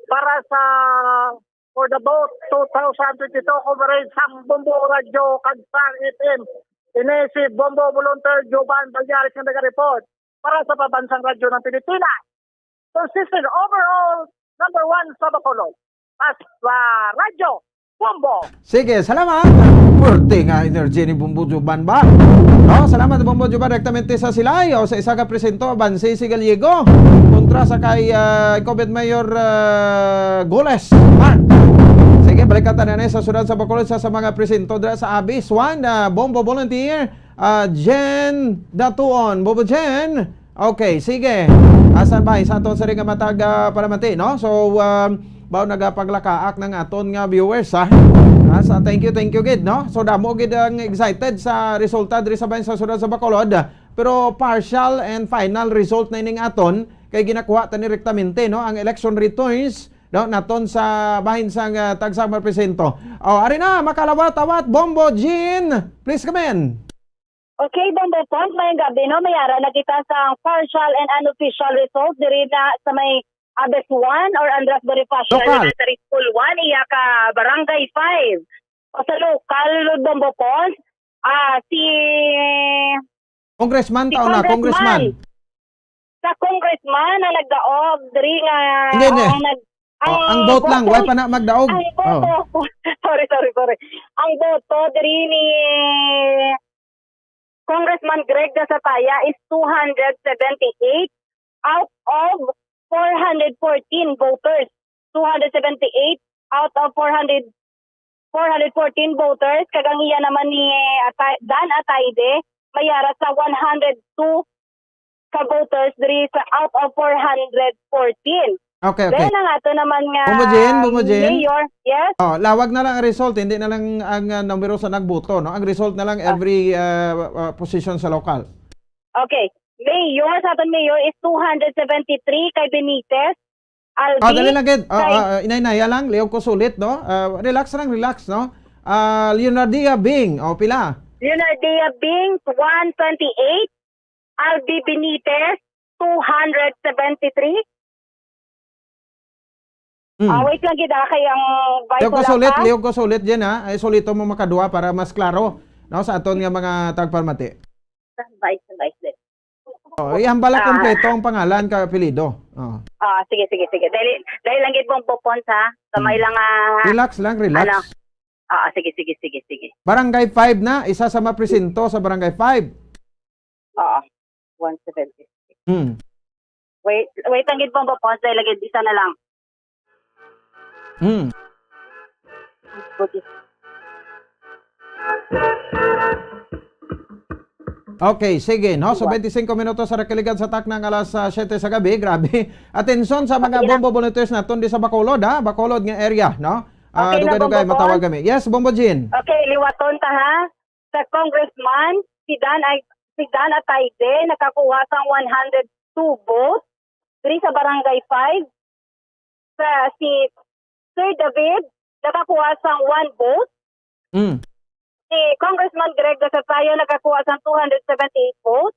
Para sa for the vote 2022 coverage sang Bombo Radio Kagsang FM. Inesip Bombo Volunteer Joban Balyares nga nag-report para sa Pabansang Radyo ng Pilipinas. Consistent overall number 1 sa Bacolod. As Radyo Bombo. Sige, salamat. Pwerte nga energy ni Bombo Joban ba? No, salamat Bombo Joban direktamente sa Silayo sa isa ka presento Bansi Gallego kontra sa kay Incumbent Mayor Goles Mark. Sige, balik ka tanan sa syudad sa Bacolod sa mga presento dira sa Abis. One, Bombo Volunteer, Jen Datuon. Bombo Jen. Okay, sige. Asan ba? Sa aton sa ring matag paramati, no? So, bao nagapaglakaak ng aton nga viewers, ha? Sa thank you gid, no? So, damo gid ang excited sa resulta diri sa bahin sa syudad sa Bacolod. Pero partial and final result na ining aton kay ginakuha ta ni rektamente, no? Ang election returns no naton sa bahin sang tagsang presento. Oh, ari na makalawat-awat Bombo Jean. Please come in. Okay, Bombo Pons, may gabi no, mayara na kita sa partial and unofficial results diri na sa may Abes 1 or Andras Bonifacio Elementary School 1 iya ka Barangay 5. O sa local Bombo Pons, si Congressman taon na, Congressman. Sa congressman na nagdaog diri nga ang vote lang, why pa na magdaog? Ang boto, sorry. Ang boto diri ni Congressman Greg Dasataya is 278 out of 414 voters. 278 out of 414 voters. Kagang iya naman ni Dan Atayde, mayara sa 102 ka voters diri sa out of 414. Okay. Then ang ato naman nga Bumujen. Mayor, yes. Oh, lawag na lang ang result, hindi na lang ang numero sa nagboto, no? Ang result na lang every position sa local. Okay. Mayor, sa aton mayor is 273 kay Benitez. Albi. Dali lang gid. Inay-inaya lang, liog ko sulit, no? Relax, no? Leonardia Bing, pila? Leonardia Bing 128. Albi Benitez 273. Wait lang gid kay ang liog ko sulit diyan ha. Ay solito mo makadua para mas klaro, no, sa aton nga mga tagparmati. Vice. Ihambala kompleto ang pangalan ka apelyido. Sige. Dahil lang gid Bombo Pons ha. Kamay lang relax. Ano? Sige. Barangay 5 na, isa sa mapresento sa Barangay 5. 176. Wait lang gid Bombo Pons, dahil lang gid isa na lang. Okay, sige, no? So 25 minutos sa rekaligan sa taknang alas 7 sa gabi. Grabe. Atensyon sa mga Bombo volunteers naton di sa Bacolod, ha? Bacolod nga area, no? Dugay matawag kami. Yes, Bombo Jean. Okay, liwaton ta ha. Sa congressman si Dan Atayde nakakuha sang 102 votes diri sa Barangay 5. Sa si Sir David nakakuha sang 1 vote. Si Congressman Greg Dasataya nakakuha sang 278 votes.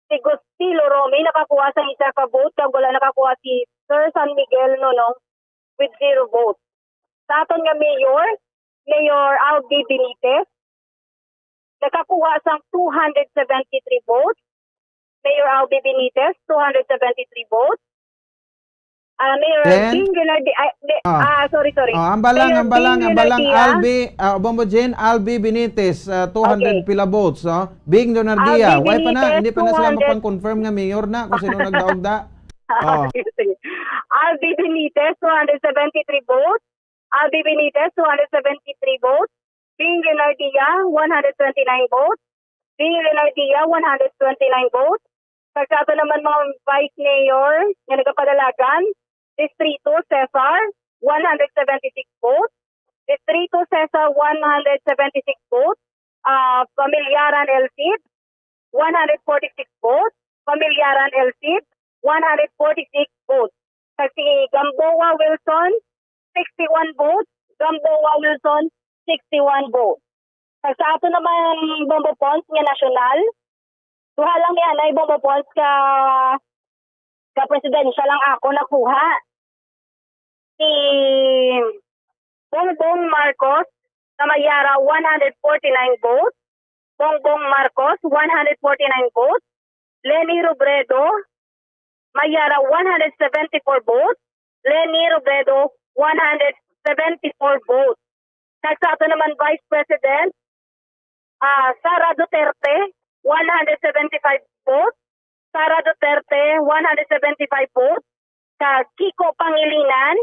Si Gustilo Romy nakakuha sang isa ka vote. Kag wala nakakuha si Sir San Miguel Nonong with 0 votes. Sa aton nga Mayor Albi Benitez nakakuha sang 273 votes. Mayor Albi Benitez 273 votes. Mayor Bing Leonardi, sorry. Ambalang Albi, Bombo Jean, Albi Benitez, 200 pila votes, Bing Leonardia, hindi pa na sila mapang-confirm nga mayor na kung sino nagdaog da. Albi Benitez, 273 votes. Albi Benitez, 273 votes. Bing Leonardia, 129 votes. Bing Leonardia, 129 votes. Pagkato naman mga vice mayor na nagapadalagan, Distrito Cesar, 176 votes. Distrito Cesar, 176 votes. Pamilyaran LC 146 votes. Pamilyaran LC 146 votes. Kasi Gamboa Wilson 61 votes. Gamboa Wilson 61 votes. Sa ato naman Bombo Pons nga nasyonal, duha lang ni anay Bombo Pons ka presidensya lang ako nakuha. Si Bongbong Marcos na mayara 149 votes. Bongbong Marcos 149 votes. Leni Robredo mayara 174 votes. Leni Robredo 174 votes. Sa ato naman Vice President Sara Duterte 175 votes. Sara Duterte 175 votes. Sa Kiko Pangilinan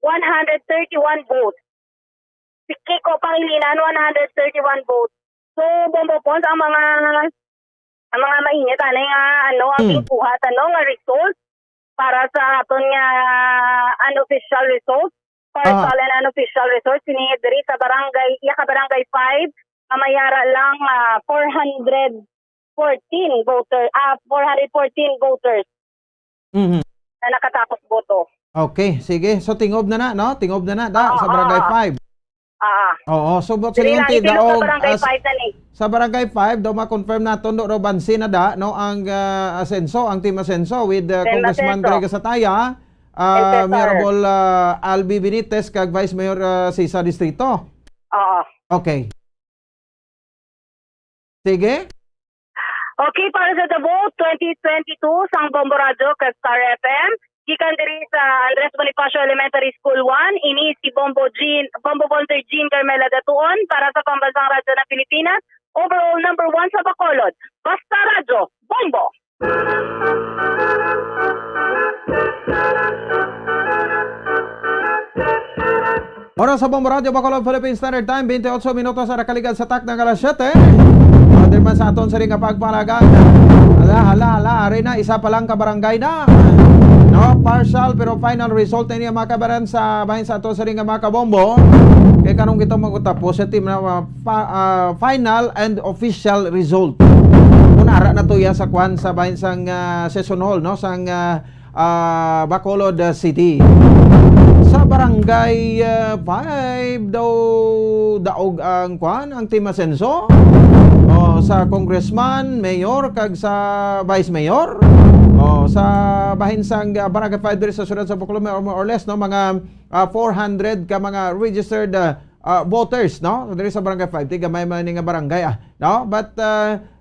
131 votes. Si Kiko Pangilinan 131 votes. So Bombo Pons ang mga mainit ang kuha nga results para sa aton nga unofficial results. Partial and unofficial results ini diri sa barangay barangay 5 mayara lang 414 voters na nakatapos boto. Okay, sige. So tingob na no? Tingob na sa barangay 5. Oo, subot sa linti daog sa barangay 5 daw ma-confirm naton do bansin na no ang Asenso, ang team Asenso with Congressman Greg Sataya, Mayor Albi Benitez kag Vice Mayor Cesar Distrito. Okay. Sige. Okay, para sa The Vote 2022 sang Bombo Radio kag Star FM, gikan diri sa Andres Bonifacio Elementary School 1, ini si Bombo Volunteer Jean Carmela Datuon para sa Pambansang Radyo ng Pilipinas, overall number 1 sa Bacolod. Basta Radyo, Bombo! Oras sa Bombo Radio Bacolod Philippine Standard Time, 28 minutos sa nakaligad sa tak ng alas 7. Derman sa aton sa ring pagpalagan. Hala, arena isa pa lang ka barangay na. No, partial pero final result na niya makabaran sa bahin sa aton sa ring mga kabombo. Kaya kanong kita mag-utap positive na final and official result. Unara na to ya sa kwan sa bahin sang session hall no sang Bacolod City. Sa barangay 5 daog ang kwan ang team Asenso. Sa congressman, mayor kag sa vice mayor. Sa bahin sang barangay 5 diri sa syudad sa Bacolod more or less no mga 400 ka mga registered voters no diri sa barangay 5 gamay man nga barangay no but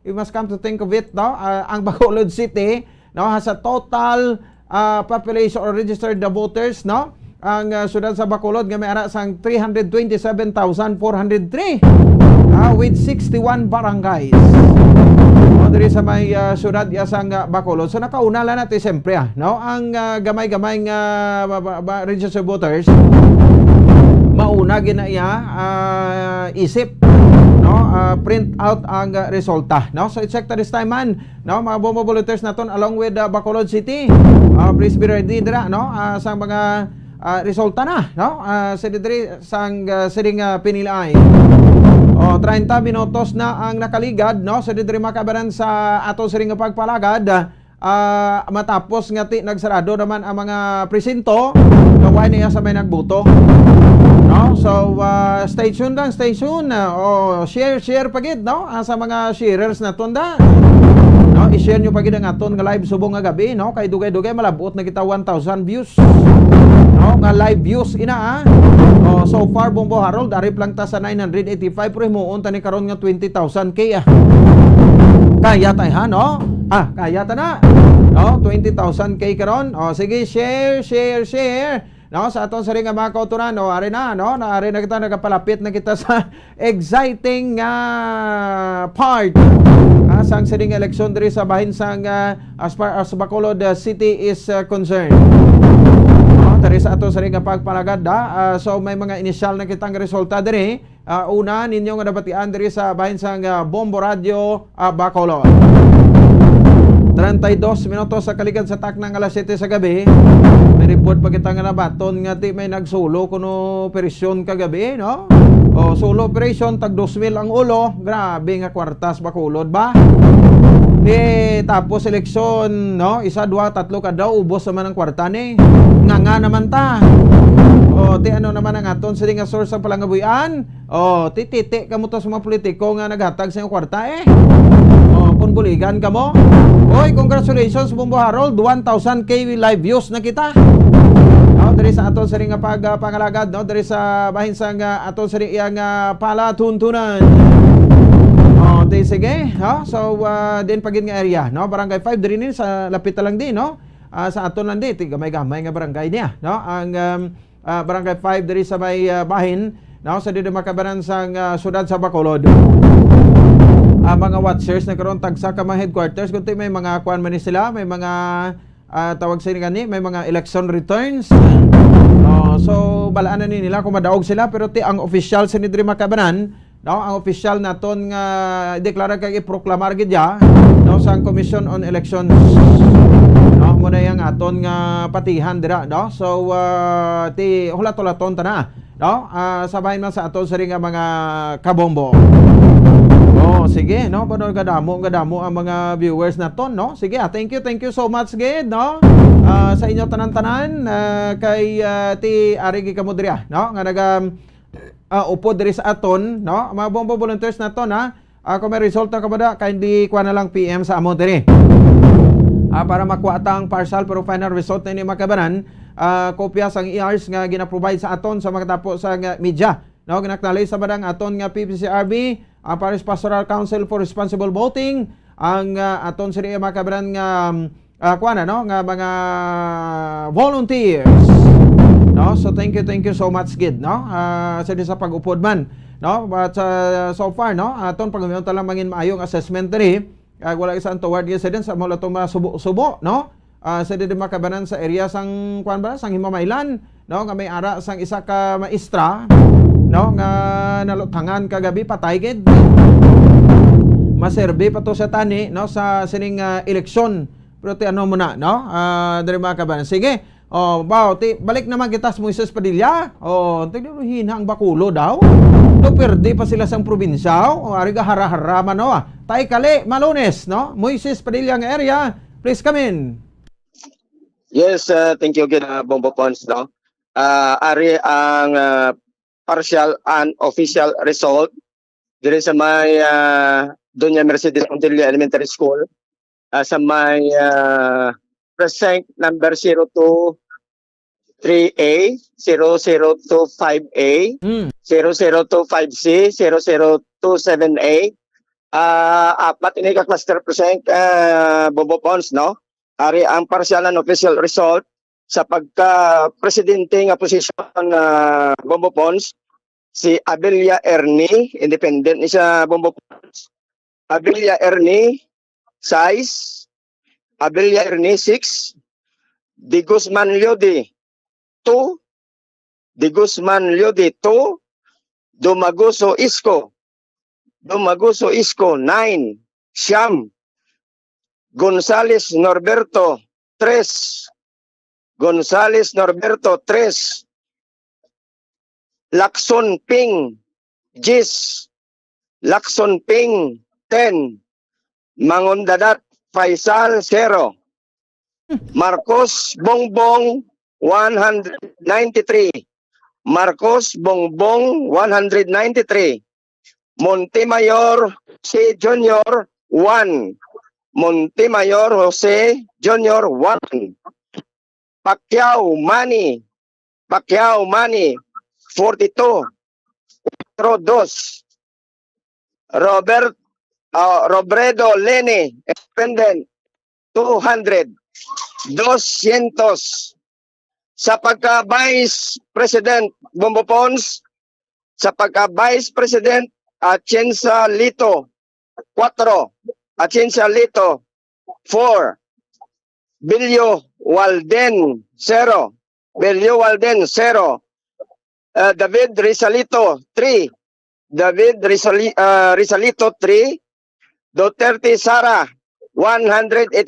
you must come to think of it no ang Bacolod City no has a total population or registered voters no ang syudad sa Bacolod nga may ara sang 327,403 with 61 barangays. Diri sa may syudad sang Bacolod. So nakauna lang natin siyempre no ang gamay-gamay nga registered voters mauna ginaya isip no print out ang resulta no. So check this time man no mga Bombo volunteers naton along with Bacolod City. Please be ready dira no sa mga resulta na no sa diri sang siring pinilay. 30 minutos na ang nakaligad no sa diri makabaran sa ato siring pagpalagad matapos ngati nagsarado naman ang mga presinto kaway niya sa may nagboto no. So stay tuned share pagid no sa mga sharers na tunda no i-share nyo pagid ang aton nga live subong nga gabi no kay dugay-dugay malabot na kita 1,000 views no nga live views ina so far Bombo Harold arip lang ta sa 985 pero himuon tani karon nga 20,000 kaya kaya tay ha no kaya ta na no 20,000 kay karon sige share no sa aton sa ring nga mga kauturan no ari na kita nagapalapit na kita sa exciting part sang siring election diri sa bahin sang as far as Bacolod City is concerned. Tari sa ato sa ring pagpalagad so may mga initial na kitang resulta diri. Una ninyo nga nabatian diri sa bahin sang Bombo Radio Bacolod. 32 minutos sa kaligad sa tak ng alas 7 sa gabi. May report pa kita nga nabaton nga ti may nagsulo kuno operasyon kagabi no. Solo operation, tag 2,000 ang ulo. Grabe nga kwartas bakulod ba? Tapos eleksyon, no? 1, 2, 3 ka daw, ubos naman ang kwarta ni. Nga naman ta. Ano naman ang aton sa nga source ng palangabuyan? Tititi ka mo to sa mga politiko nga naghatag sa iyong kwarta kung buligan ka mo. Oy, congratulations Bombo Harold, 1,000k live views na kita. Dari sa aton sa ring pangalagad, no? Dari sa bahin sa aton sa ring palatuntunan. Sige, no? So din pagin nga area, no? Barangay 5 din sa lapit lang din, no? Sa aton lang din, gamay-gamay nga barangay niya, no? Ang barangay 5 diri sa may bahin, no? Sa dito makabaran sa sudad sa Bacolod. Mga watchers na karon tagsa ka mga headquarters kunti may mga kuan man sila, may mga tawag sa gani, may mga election returns. So balaan na nila kung madaog sila, pero ang official sa diri makabaran, no, ang official naton nga deklara kay iproklamar gid ya, no, sa Commission on Elections, no, mo na yang aton nga patihan dira, no. So ti hulat-hulaton ta na, no, sabahin man sa aton sa nga mga kabombo. Sige, no, pano gadamo ang mga viewers naton, no. Sige, thank you so much gid, no, sa inyo tanan-tanan, kay ti ari kamo diri, no, nga naga upo diri sa aton, no, mga bombo volunteers naton, kung may resulta ka ba da, kindly kuha na lang PM sa amon diri, para makuha tang partial pero final result na ini makabanan, kopya sang ERs nga gina-provide sa aton sa makatapo sa media, no, ginaknalay sa badang aton nga PPCRB, ang Paris Pastoral Council for Responsible Voting, ang aton sa makabanan nga kuha na, no, nga mga volunteers. No, so thank you so much gid, no, sa pag-upod man, no, but so far, no, aton pagamiyon ta lang mangin maayong assessment diri, wala isang toward gyud sa din sa mga to subo, no, sa di makabanan sa area sang kuan ba sang Himamaylan, no, nga may ara sang isa ka maestra, no, nga nalutangan kagabi patay gid, maserbe pa to sa tani, no, sa sining eleksyon, pero ti ano muna, no, diri makabanan. Sige. Balik naman kita sa Moises Padilla. Tignan ang Bakulo daw. Perde pa sila sang probinsya. Ari ka hara-hara man, no. Tay kali, Malunes, no. Moises Padilla ang area. Please come in. Yes, thank you again, Bombo Pons, no. Ari ang partial and official result diri sa may Doña Mercedes Montilla Elementary School, sa may precinct number 023A, 0025A, 0025C, 0027A. Apat ini ka cluster precinct, Bobo Pons, no? Ari ang partial and official result sa pagka-presidente nga posisyon Bobo Pons, si Abelia Ernie, independent ni sa Bobo Pons. Abelia Ernie, size Abelia Ernie 6, De Guzman Liodi 2, De Guzman Liodi 2, Dumaguso Isko 9, Siam, Gonzales Norberto 3, Lacson Ping Gis, Lacson Ping 10, Mangondadat Faisal 0, Marcos Bongbong 193, Marcos Bongbong 193, Montemayor Jose Jr. 1, Montemayor Jose Jr. 1, Pacquiao Manny 42, 2, Robredo Lene, independent, 200. Sa pagka-Vice President, Bombo Pons, sa pagka-Vice President, Atienza Lito, 4. Atienza Lito, 4. Bilyo Walden, 0. David Rizalito, 3. David Rizalito 3, Duterte Sara 187,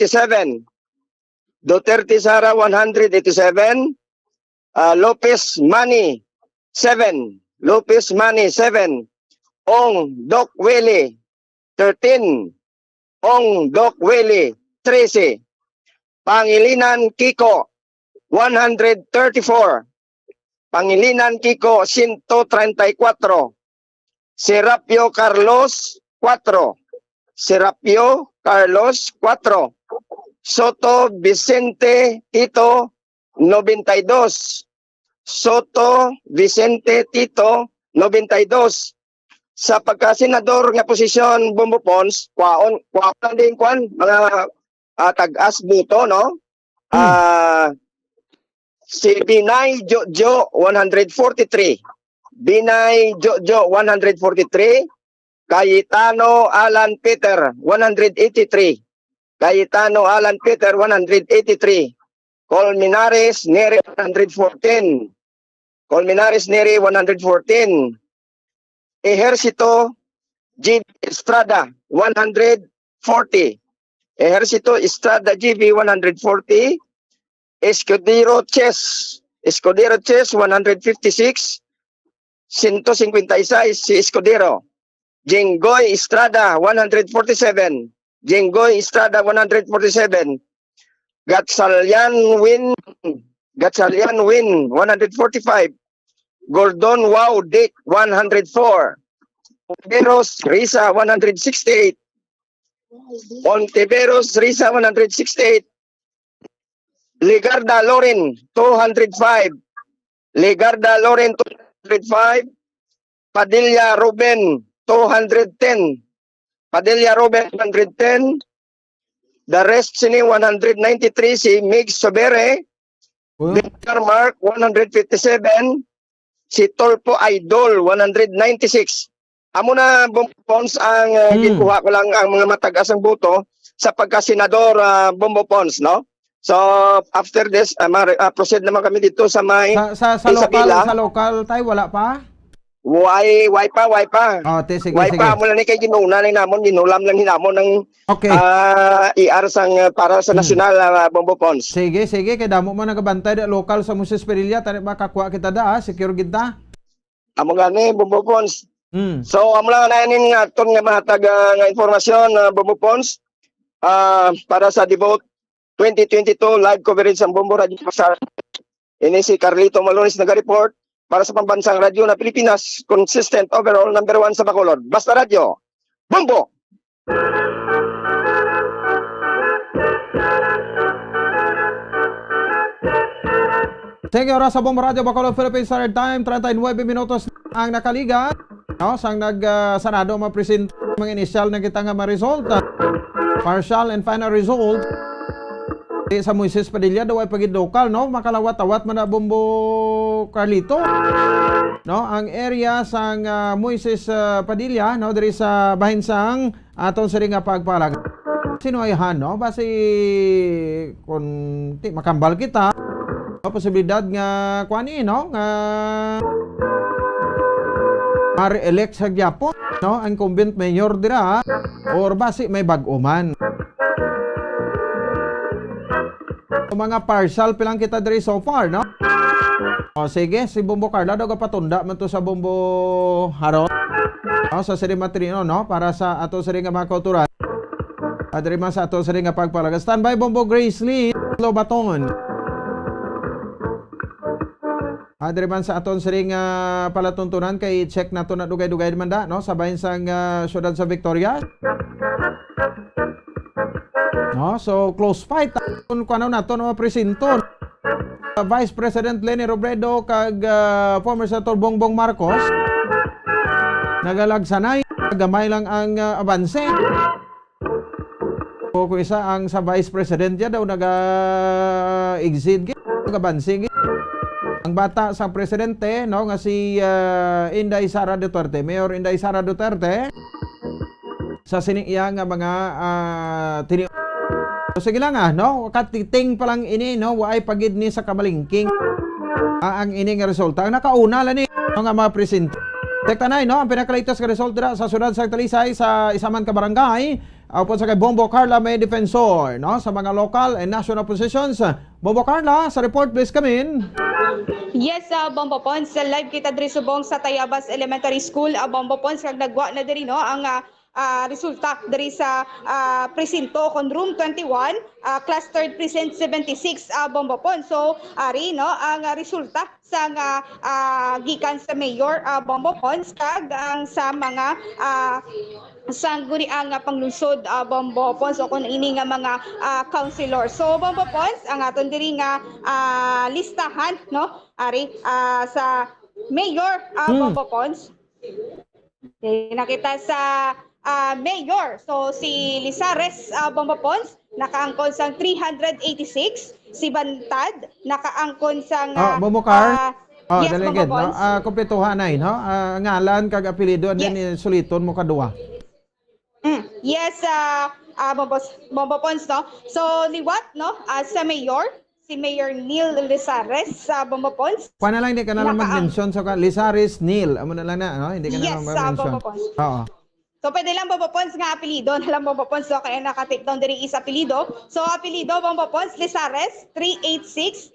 Lopez Manny 7, Lopez Manny 7, Ong Doc Willie 13, Ong Doc Willie 13, Pangilinan Kiko 134, Pangilinan Kiko 134, Serapio Carlos 4, Serapio Carlos 4, Soto Vicente Tito 92, Soto Vicente Tito 92. Sa pagka-senador nga posisyon Bombo Pons, kwaon lang din kwan mga tag-as buto, no? Si Binay Jojo 143, Binay Jojo 143, Cayetano Alan Peter 183, Cayetano Alan Peter 183, Colmenares Neri 114, Colmenares Neri 114, Ejercito GB Estrada 140, Ejercito Estrada GB 140, Escudero Chess 156, 156 si Escudero, Jenggoy Estrada 147, Jenggoy Estrada 147, Gatsalian Win 145, Gordon Wow Dick 104, Ontiveros Risa 168, Ontiveros Risa 168, Legarda Loren 205, Legarda Loren 205, Padilla Ruben 210, Padilla Ruben 110, the rest sini 193 si Mig Sobere, Victor Mark 157, si Tolpo Idol 196. Amo na Bombo Pons ang gikuha ko lang ang mga matagas ang boto sa pagka-senador Bombo Pons, no? So after this proceed naman kami dito sa may sa local tayo wala pa. Why pa. Oh, sige. Pa mo lang ni kay ginuna lang namon, ginulam lang hinamon ng IR sang para sa nasyonal Bombo Pons. Sige kay damo man nagabantay da local sa Moses Perilla tani makakuha kita da secure kita. Amo gani Bombo Pons. So amo lang na ning aton nga mahatag nga informasyon Bombo Pons para sa Devote 2022 live coverage ng Bombo Radio Pasar. Ini si Carlito Malones naga-report para sa pambansang radyo na Pilipinas, consistent overall number 1 sa Bacolod. Basta Radio, Bombo! Sige, oras sa Bombo Radio Bacolod Philippines Standard Time, 39 minutos ang nakaliga. No, sang nag-sanado mapresent mga initial na kita nga ma-result. Partial and final result. Sa Moises Padilla daw ay pagid local, no? Makalawat-awat man na Bombo Carlito. No, ang area sang Moises Padilla, no, diri sa bahinsang aton sa nga pagpalag. Sino ay han, no? Basi kun makambal kita. No, posibilidad nga kuani, no? Nga ma-elect sa Japon, no? Ang incumbent mayor dira or basi may bag-o man. Mga partial pilang kita diri so far, no? O sige, si Bombo Carla daw patunda man to sa Bombo Haron. O sa Siri Matrino, no? Para sa ato sa nga mga kauturan. Diri man sa ato sa nga pagpalaga. Standby Bombo Grace Lee, Lobaton. Diri man sa aton sa nga palatuntunan kay check nato na dugay-dugay man da, no? Sa bahin sang syudad sa Victoria. No, so close fight kung ano nato no presinto. Vice President Leni Robredo kag former Senator Bongbong Marcos nagalagsanay, gamay lang ang abanse. Kung isa ang sa Vice President ya daw naga-exit nagabanse. Ang bata sa presidente, no, nga si Inday Sara Duterte, Mayor Inday Sara Duterte sa siniya nga mga so, sige lang no? Katiting pa lang ini, no? Waay pagid ni sa kamalingking ang ini nga resulta. Ang nakauna lang ni nga mga present. Tektanay, no? Ang pinaka-latest nga resulta sa sunod sa Talisay sa isaman ka barangay. Upon sa kay Bombo Carla may defensor, no? Sa mga local and national positions. Bombo Carla, sa report please come in. Yes, Bombo Pons, live kita diri subong sa Tayabas Elementary School, Bombo Pons, kag nagwa na diri no ang resulta diri sa presinto kon room 21, class 3rd precinct 76, Bombo Pons. So ari no ang resulta sa gikan sa mayor, Bombo Pons, kag ang sa mga sang guni ang panglungsod, Bombo Pons, o kung ini nga mga councilor. So Bombo Pons, ang aton diri nga listahan no ari sa mayor, Bombo Pons. Nakita sa mayor, so si Lizares, Bombo Pons, nakaangkon sang 386, si Bantad nakaangkon sang Bumukar. yes, delegate, Bombo no? Pons. Kompletuhan na no? Ngalan kag apelyido din suliton mo kadua. Yes, Bombo Pons, no? So liwat no sa mayor, si Mayor Neil Lizares, Bombo Pons. Paano lang hindi ka na lang mag-mention sa Lizares Neil. Amo na lang na, no? Hindi ka na lang mag-mention. Bombo Pons. Oo. So pwede lang Bombo Pons nga apelido, na lang Bombo Pons, so kaya naka-take down diri is apelido. So apelido Bombo Pons, Lizares 386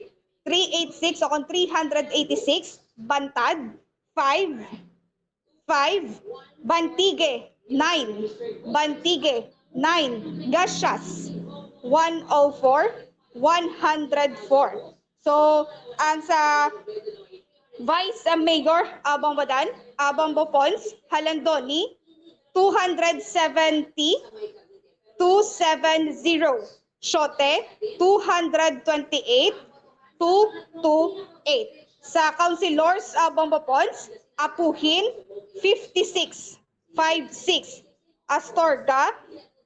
o kon 386, Bantad 5, Bantige 9, Gasias 104, 104. So ang sa Vice Mayor Bombodan, Bombo Pons, Halandoni 270, 270. Shote 228, 228. Sa councilors, Bombo Pons, Apuhin 56, 56. Astorga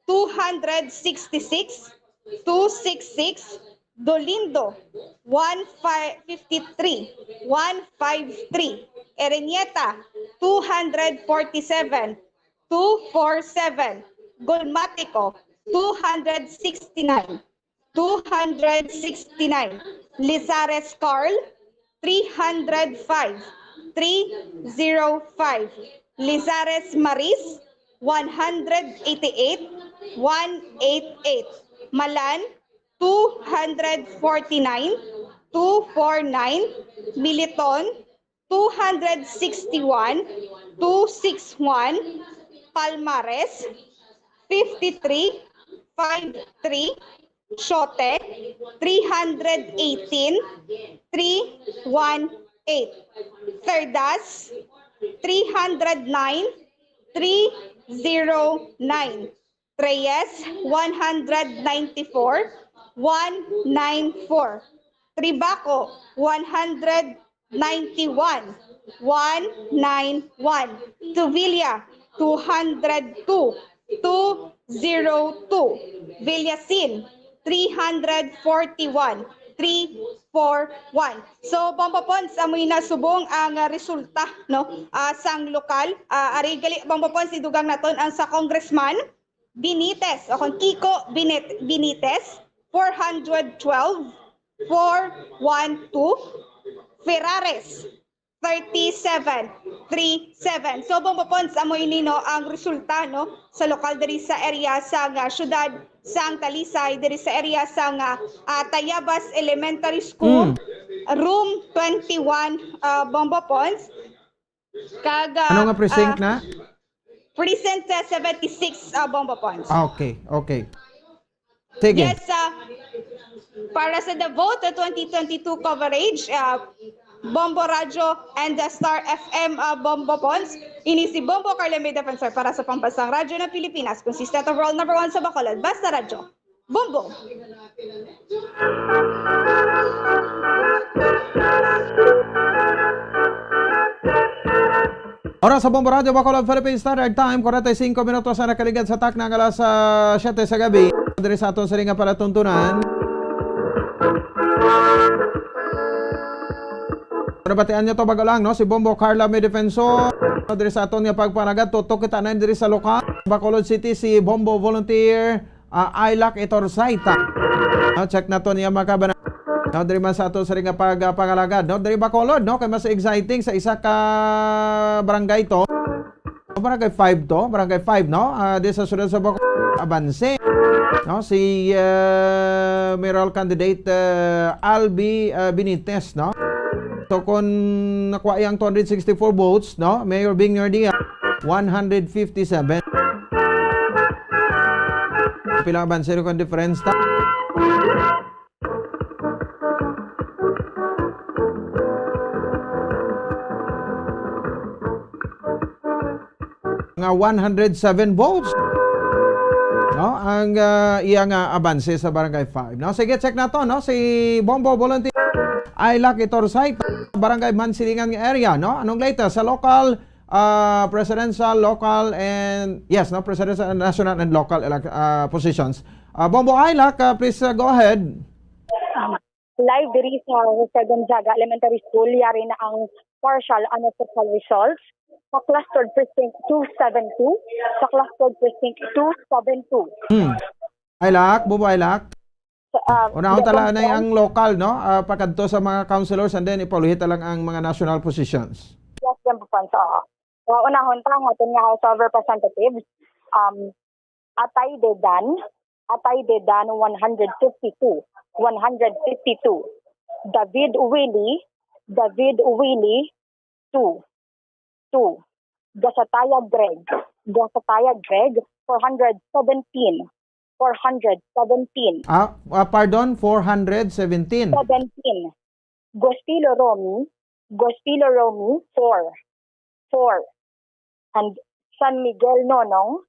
266, 266. Dolindo 153, 153. Erenieta 247, 247. Gulmatico 269, 269. Lizares Carl 305, 305. Lizares Maris 188, 188. Malan 249, 249. Militon 261, 261. Palmares 53, 53. Shote 318, 318. Cerdas 309, 309. Reyes 194, 194. Tribaco 191, 191. Tuvilla 202, 202. Villasin 341, 341. So Bombo Pons, amoy na subong ang resulta no sang lokal. Ari gali Bombo Pons, idugang naton ang sa Congressman Benitez o kung Kiko Benitez 412, 412. Ferrares 37, 37. So Bombo Pons, amoy nino ang resulta no sa lokal diri sa area sa syudad sang Talisay, diri sa area sa Tayabas Elementary School, room 21, Bombo Pons. Kag ano nga precinct na? Precinct 76, Bombo Pons. Okay, okay. Sige. Yes, para sa the vote 2022 coverage, Bombo Radio and the Star FM, Bombo Pons. Ini si Bombo Carla May Defensor para sa Pambansang Radyo ng Pilipinas. Consistent overall number 1 sa Bacolod. Basta Radyo. Bombo! Oras sa Bombo Radio, Bacolod, Philippine Standard Time, 45 minutos na nakaligad sa tak ng alas 7 sa gabi. Diri sa aton sa ringa palatuntunan. Nabatian nyo to bago lang, no? Si Bombo Carla May Defensor. Diri sa aton nga pagpanagat, tutok kita na diri sa lokal. Bacolod City, si Bombo Volunteer Ailac Itorsaita. Check na to niya makabana. No, diri man sa aton sa ringa pagpangalagad, no? Diri Bacolod, no? Kay mas exciting sa isa ka barangay to. Barangay 5 to, barangay 5, no? Diri sa sunod sa Bacolod, Abanse. No, si mayoral candidate Albi Benitez, no? So kung nakuha yang 264 votes, no, Mayor Bing Nardia, 157. Pila ba zero kan difference ta? Nga 107 votes. No, ang iya nga abanse sa Barangay 5. No, sige, check na to, no, si Bombo Volunteer Ailak Itorsay, Barangay Mansilingan nga area, no? Anong latest sa local, presidential, local, and yes, no, presidential, national, and local positions. Bombo Ailak, please go ahead. Live diri sa Jose Gonzaga Elementary School, yari na ang partial unofficial results sa clustered precinct 272, sa clustered precinct 272. Ailak, Bombo Ailak. Unahon tala na ang local, no? Pagkadto sa mga councilors and then ipaluhita lang ang mga national positions. Yes, yan po po. Unahon ta nga ito nga House of Representatives, Atay Dedan 152. David Willie 2. Gasataya Greg 417. Pardon, 417. 17. Gostilo Romy 4. And San Miguel Nonong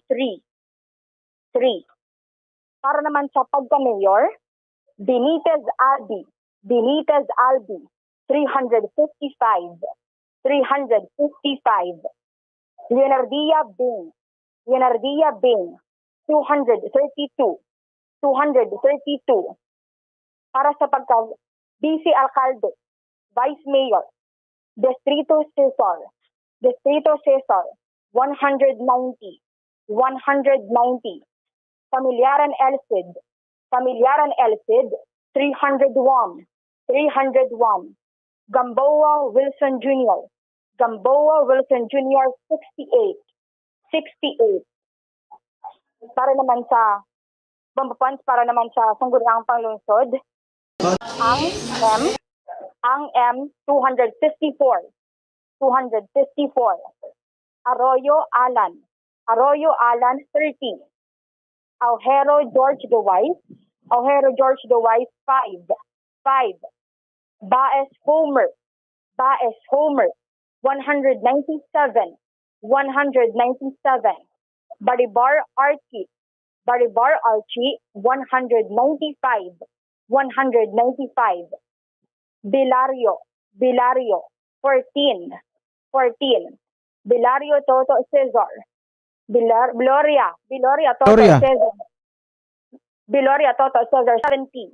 3. Para naman sa pagka-mayor, Benitez Albi 355. Leonardia Bing 232. Para sa pagka-BC Alcalde, Vice Mayor, Distrito Cesar 190. Familiaran Elcid 301. Gamboa Wilson Jr. 68. Para naman sa Bambapan's, para naman sa Sangguniang Panglungsod, ang M 254. Arroyo Alan 30. Aujero George Dwight 5. Baez Homer 197. Baribar Archie 195. Bilario 14. Bilario Toto Cesar Gloria Toto Cesar 70.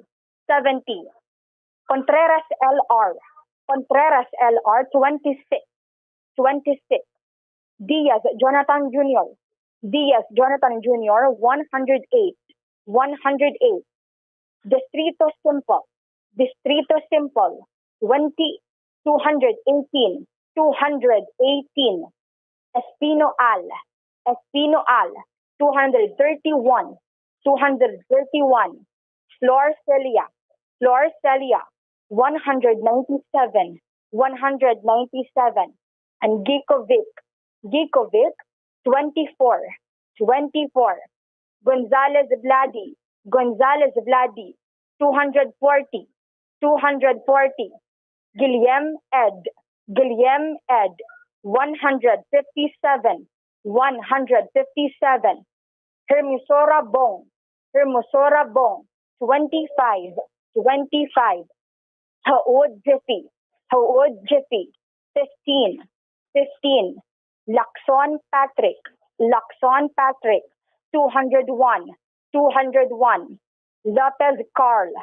Contreras LR 26. Diaz Jonathan Jr. 108. Distrito Simple 218. Espino Al 231. Flor Celia 197. And Gikovic 24. Gonzales Vladi 240. Guillem Ed 157. Hermosora Bong 25. Haoud Jiffy 15. Lacson Patrick 201. Lopez Carl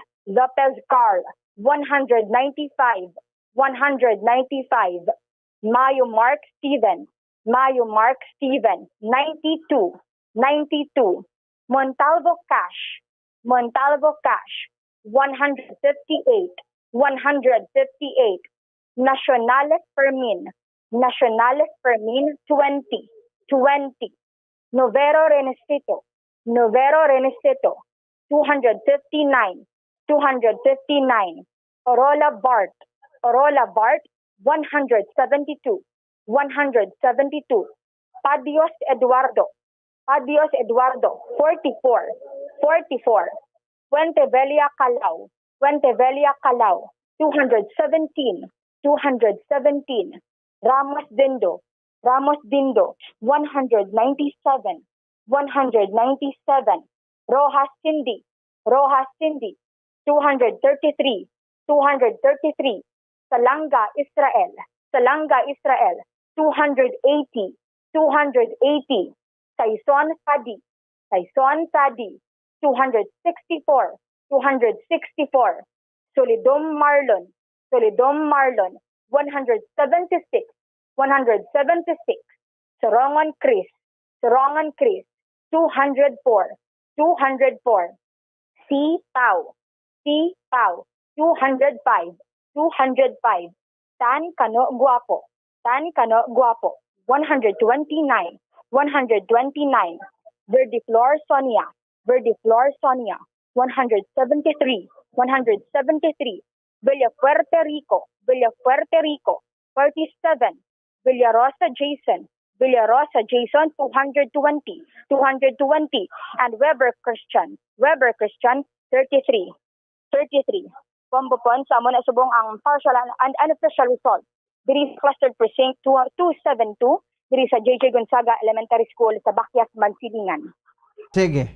195. Mayo Mark Steven 92. Montalvo Cash 158. Nacionales Fermin 20. Novero Renesito 259. Orola Bart, 172, 172. Padios Eduardo, 44, 44. Puente Vella Calao, 217, 217. Ramos Dindo, 197, 197. Rojas Cindy, 233, 233. Salanga Israel, 280, 280. Saison Sadi, 264, 264. Solidom Marlon, 176, 176. Sorongan Chris, 204, 204. C. Pau, 205, 205. Tan Cano Guapo, 129, 129. Verdiflor Sonia, 173, 173. Villafuerte Rico, 47. Villarosa Jason, 220, 220. And Weber Christian, 33, 33. Pambupon sa amo na subong ang partial and unofficial result. Diri sa clustered precinct 272, diri sa JJ Gonzaga Elementary School sa Bakyas, Mansilingan. Sige.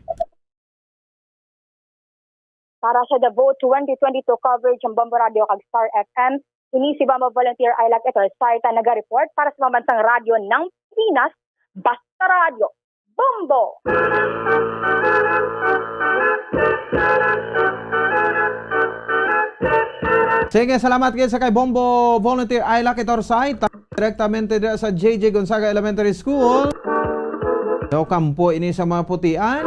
Para sa The Vote 2022 coverage ng Bombo Radio kag Star FM, ini si Bombo Volunteer Ilak ito sa naga-report para sa mamansang radyo ng Pinas, Basta Radio, Bombo! Sige, salamat kayo sa kay Bombo Volunteer Ilak Itorsay. Direktamente dito sa JJ Gonzaga Elementary School. Daw kampo ini sa mga putian.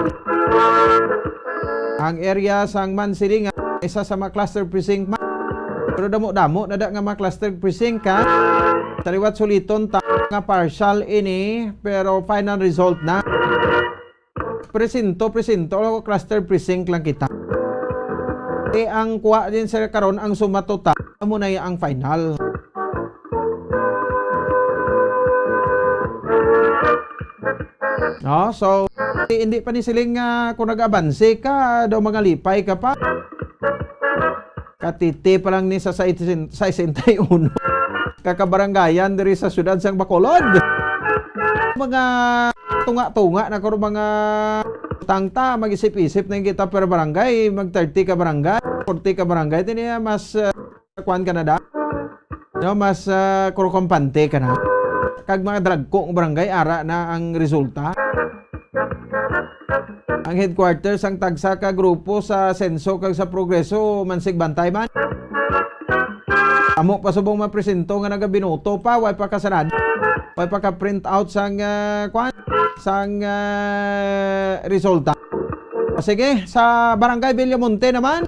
Ang area sang Mansilingan, isa sa mga cluster precinct. Pero damo-damo, nada nga mga cluster precinct ka. Taliwat suliton ta nga partial ini, pero final result na. Presinto, cluster precinct lang kita. Ang kuha din sa karon ang sumatota mo na ang final. No, so hindi pa ni siling kung nag-abanse ka daw mga lipay ka pa. Katiti pa lang ni sa 61 kakabarangayan diri sa syudad sang Bacolod. Mga tunga-tunga na karo mga tangta mag-isip-isip na kita per barangay, mag 30 ka barangay, 40 ka barangay, tiniya mas kuan ka na da. No, mas kurukompante ka na. Kag mga dragko barangay ara na ang resulta. Ang headquarters ang tagsa ka grupo sa senso kag sa progreso mansig bantay man. Amo pa subong mapresento nga nagabinoto pa way pa kasarad. Way pa ka print out sang sang resulta. Sige, sa Barangay Villamonte naman.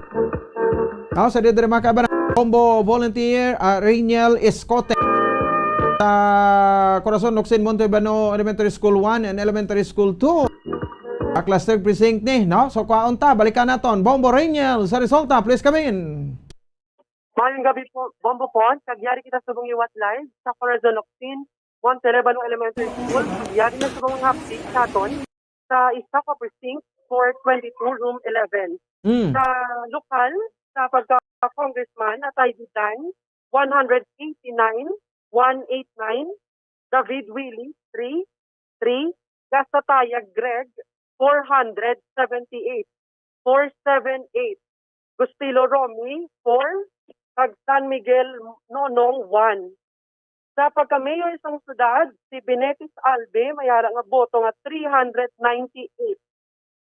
Sa dito rin mga Bombo Volunteer Rainiel Escote sa Corazon Locsin Montebano Elementary School 1 and Elementary School 2. Cluster precinct ni, no? So kaunta, balikan naton. Bombo Rainiel sa resulta, please come in. Mayong gabi po, Bombo po, kagyari kita subong iwat live sa Corazon Locsin Montebano Elementary School. Yari na subong mga update sa aton sa isa ka precinct for 22 room 11. Sa lokal, sa pagka-congressman at Didan, 189, 189, David Willie, 3, Gastataya Greg, 478, 478, Gustilo Romy, 4, kag San Miguel Nonong, 1. Sa pagka-mayor isang syudad, si Benetis Albe, mayara nga boto nga 398.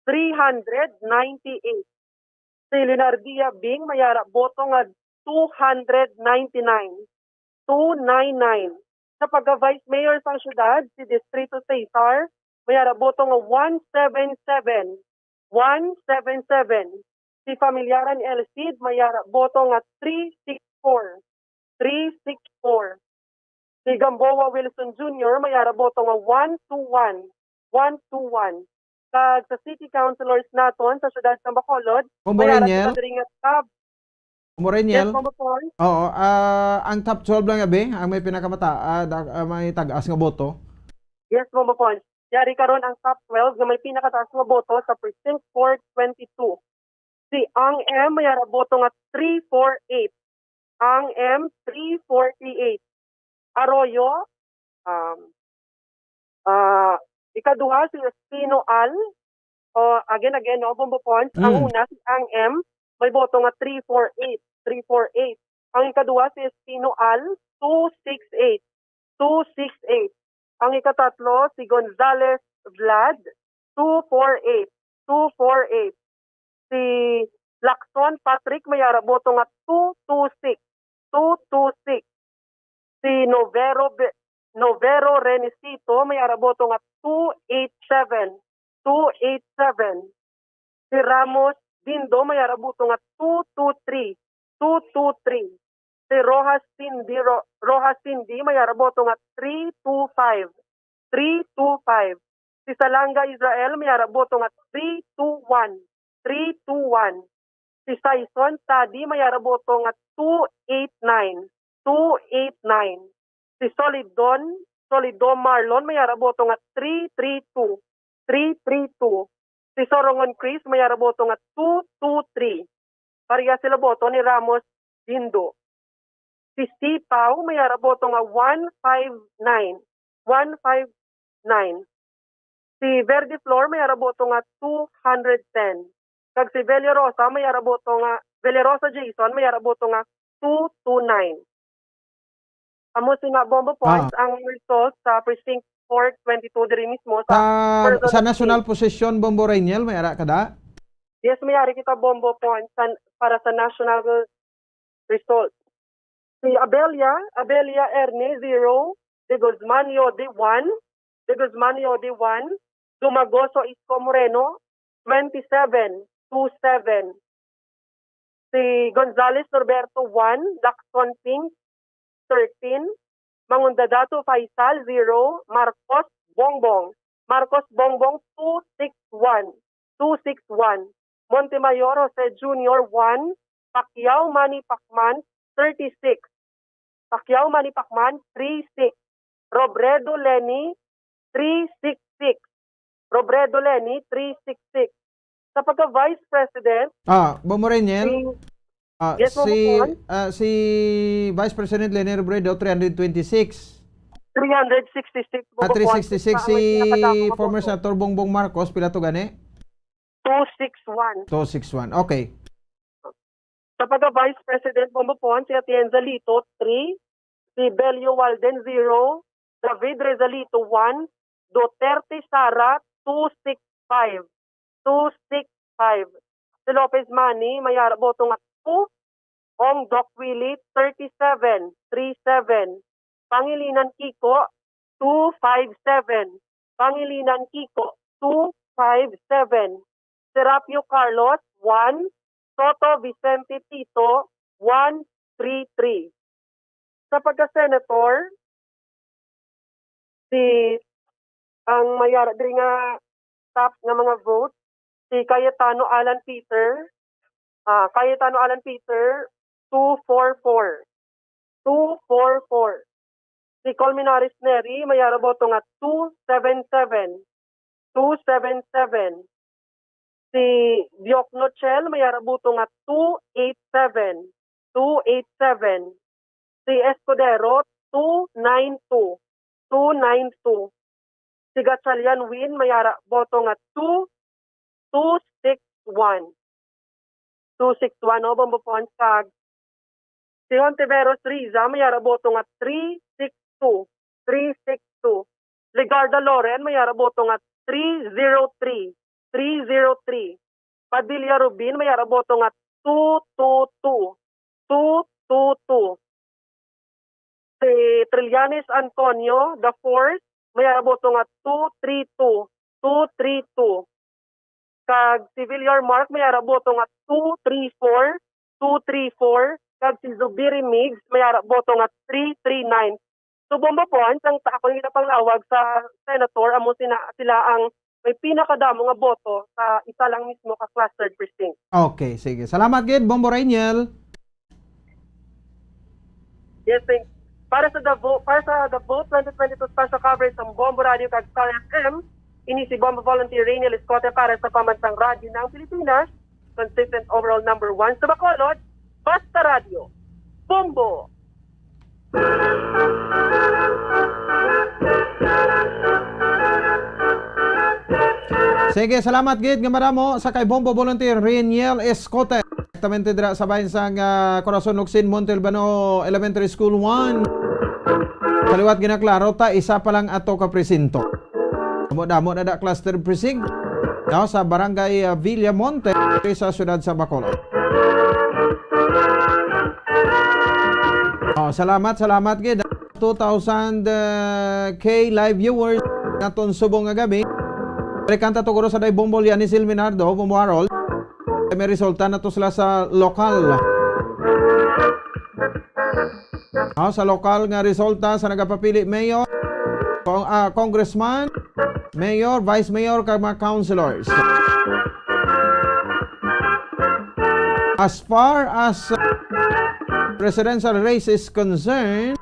398. Si Leonardia Bing, mayara boto nga 299. 299. Sa pagka-vice mayor isang syudad, si Distrito Cesar, mayara boto nga 177. 177. Si Familyaran El Cid, mayara boto nga 364. 364. Si Gamboa Wilson Jr., mayara boto nga 121. 121. Kag sa city councilors naton sa syudad ng Bacolod, mayara kita diri nga tab. Moreniel. Yes, Bombo Points. Oo, ang top 12 lang gabi, ang may pinakamata, may tagas nga boto. Yes, Bombo Points. Yari karon ang top 12 na may pinakataas nga boto sa Precinct 422. Si Ang M may boto nga 348. Ang M 348. Arroyo ikaduha si Espino Al. Again, no, Bombo Points. Ang una si Ang M may boto nga 348. 348. Ang ikaduha si Espino Al 268. 268. Ang ikatatlo si Gonzales Vlad 248. 248. Si Lacson Patrick may boto nga 226. 226. Si Novero Renicito may boto nga 287. 287. Si Ramos Dindo may boto nga 223. 223. Si Rojas Cindy may boto nga 325. 325. Si Salanga Israel may boto nga 321. 321. Si Saison Tadi may boto nga 289. 289. Si Solidon Marlon may boto nga 332. 332. Si Sorongon Chris may boto nga 223. Pareha sila boto ni Ramos Dindo. Si Sipaw may boto nga 159. 159. Si Verde Flor may boto nga 210. Kag si Velerosa may boto nga Velerosa Jason may boto nga 229. Amo sina Bombo Points ang results sa Precinct 422 diri mismo Sa national position, Bombo Rainiel, may ara kada? Yes, mayari kita Bombo Points para sa national results. Si Abelia Erne 0, De Guzmanio de 1, Dumagoso Isko Moreno 27, 27. Si Gonzales Norberto 1, Lacson Pink 13, Mangundadato Faisal 0, Marcos Bongbong 261, 261. Montemayor Jose Jr. 1, Pacquiao Manny Pacman 36, Pacquiao Manny Pacman 36, Robredo Lenny 366, Robredo Lenny 366. Sa pagka-Vice President, Bombo Rainiel, yes, si Vice President Lenny Robredo 326. 366. 366 si former Senator Bongbong Marcos, pila to gani? 261. 261, okay. Sa pagka-Vice President Bombo Pons, si Atienza Lito 3, si Belio Walden 0, David Rezalito 1, Duterte Sara 265. 265. Si Lopez Manny, may boto nga 2, Ong Doc Willie 37, 37. Pangilinan Kiko 257. Pangilinan Kiko 257. Serapio Carlos 1, Soto Vicente Tito 133. Sa pagka-senator, ang mayara diri nga top nga mga votes, si Cayetano Alan Peter 244. 244. Si Colmenares Neri may boto nga 277. 277. Si Diokno Chel may boto nga 287. 287. Si Escudero 292. 292. Si Gatchalian Win may boto nga 261. 261 o Bombo Pons kag si Hontiveros Riza may boto nga 362. 362. Ligarda Loren may boto nga 303. 303. Padilla Rubin may boto nga 222. 222. Si Trillanes Antonio the fourth may boto nga 232. 232. Kag si Villar Mark may boto nga 234. 234. Kag si Zubiri Migs may boto nga 339. So Bombo Pons, ang ako yung napanglawag sa senator, amo sila ang may pinakadamo nga boto sa isa lang mismo ka clustered precinct. Okay, sige. Salamat gid Bombo Rainiel. Yes, thanks. Para sa The Vote 2022 special coverage ng Bombo Radio kag Star FM, ini si Bombo Volunteer Rainiel Escote para sa pamansang radyo ng Pilipinas, consistent overall number 1 sa Bacolod, Basta Radio, Bombo! Sige, salamat gid nga madamo sa kay Bombo Volunteer Rainiel Escote. Exactamente dira sa bayan sang Corazon Locsin, Monte Albano Elementary School 1. Kaliwat ginaklaro ta, isa pa lang ato ka presinto. Damo na da cluster precinct no, sa barangay Villamonte sa siyudad sa Bacolod. Salamat gid 2,000 K live viewers naton subong nga gabi. Rekanta to guro sa day Bombol yan ni Silminardo, Bombo Harold. May resulta na to sila sa lokal. Sa lokal nga resulta sa nagapapili mayor, congressman, mayor, vice mayor, kag mga councilors. As far as presidential race is concerned,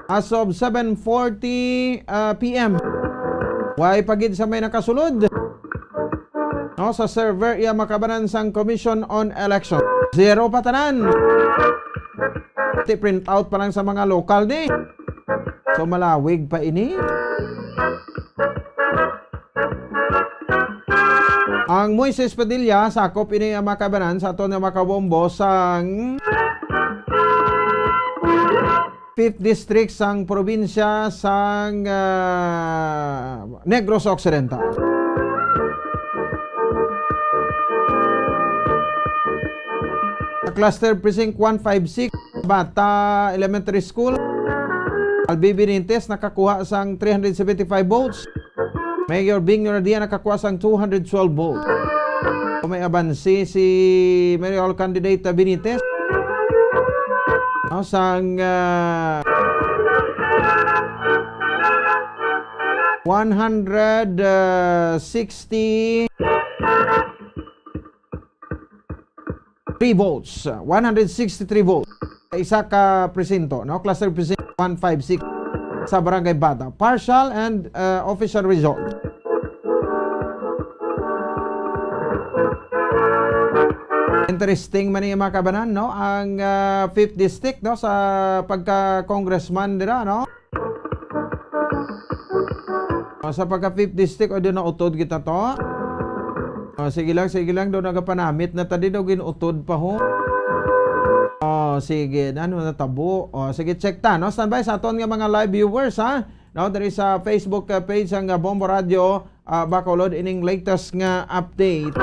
as of 7:40 p.m. Way pagid sa may nakasulod. No, sa server iya makabanan sang Commission on Election. Zero pa tanan. Print out pa lang sa mga lokal ni. So malawig pa ini. Ang Moises Padilla sakop ini ang makabanan sa aton nga makabombo sang 5th District sang probinsya sang Negros Occidental. Cluster Precinct 156 Bata Elementary School, Albi Benitez nakakuha sang 375 votes. Mayor Bing Noradia nakakuha sang 212 votes. May abansi si mayoral candidate Benitez sang 163 votes. 163 votes. Isa ka presinto, no? Cluster precinct 156 sa Barangay Bata. Partial and official result. Interesting man yung mga kabanan, no? Ang 5th District, no? Sa pagka-congressman dira, no? Sa pagka-5th District, o doon na utod kita to. Sige lang, doon nagapanamit na tadi daw ginutod pa ho. Sige, ano na tabo. Sige, check ta, no? Standby sa aton nga mga live viewers, ha? No, there is a Facebook page ang Bombo Radio Bacolod ining latest nga update.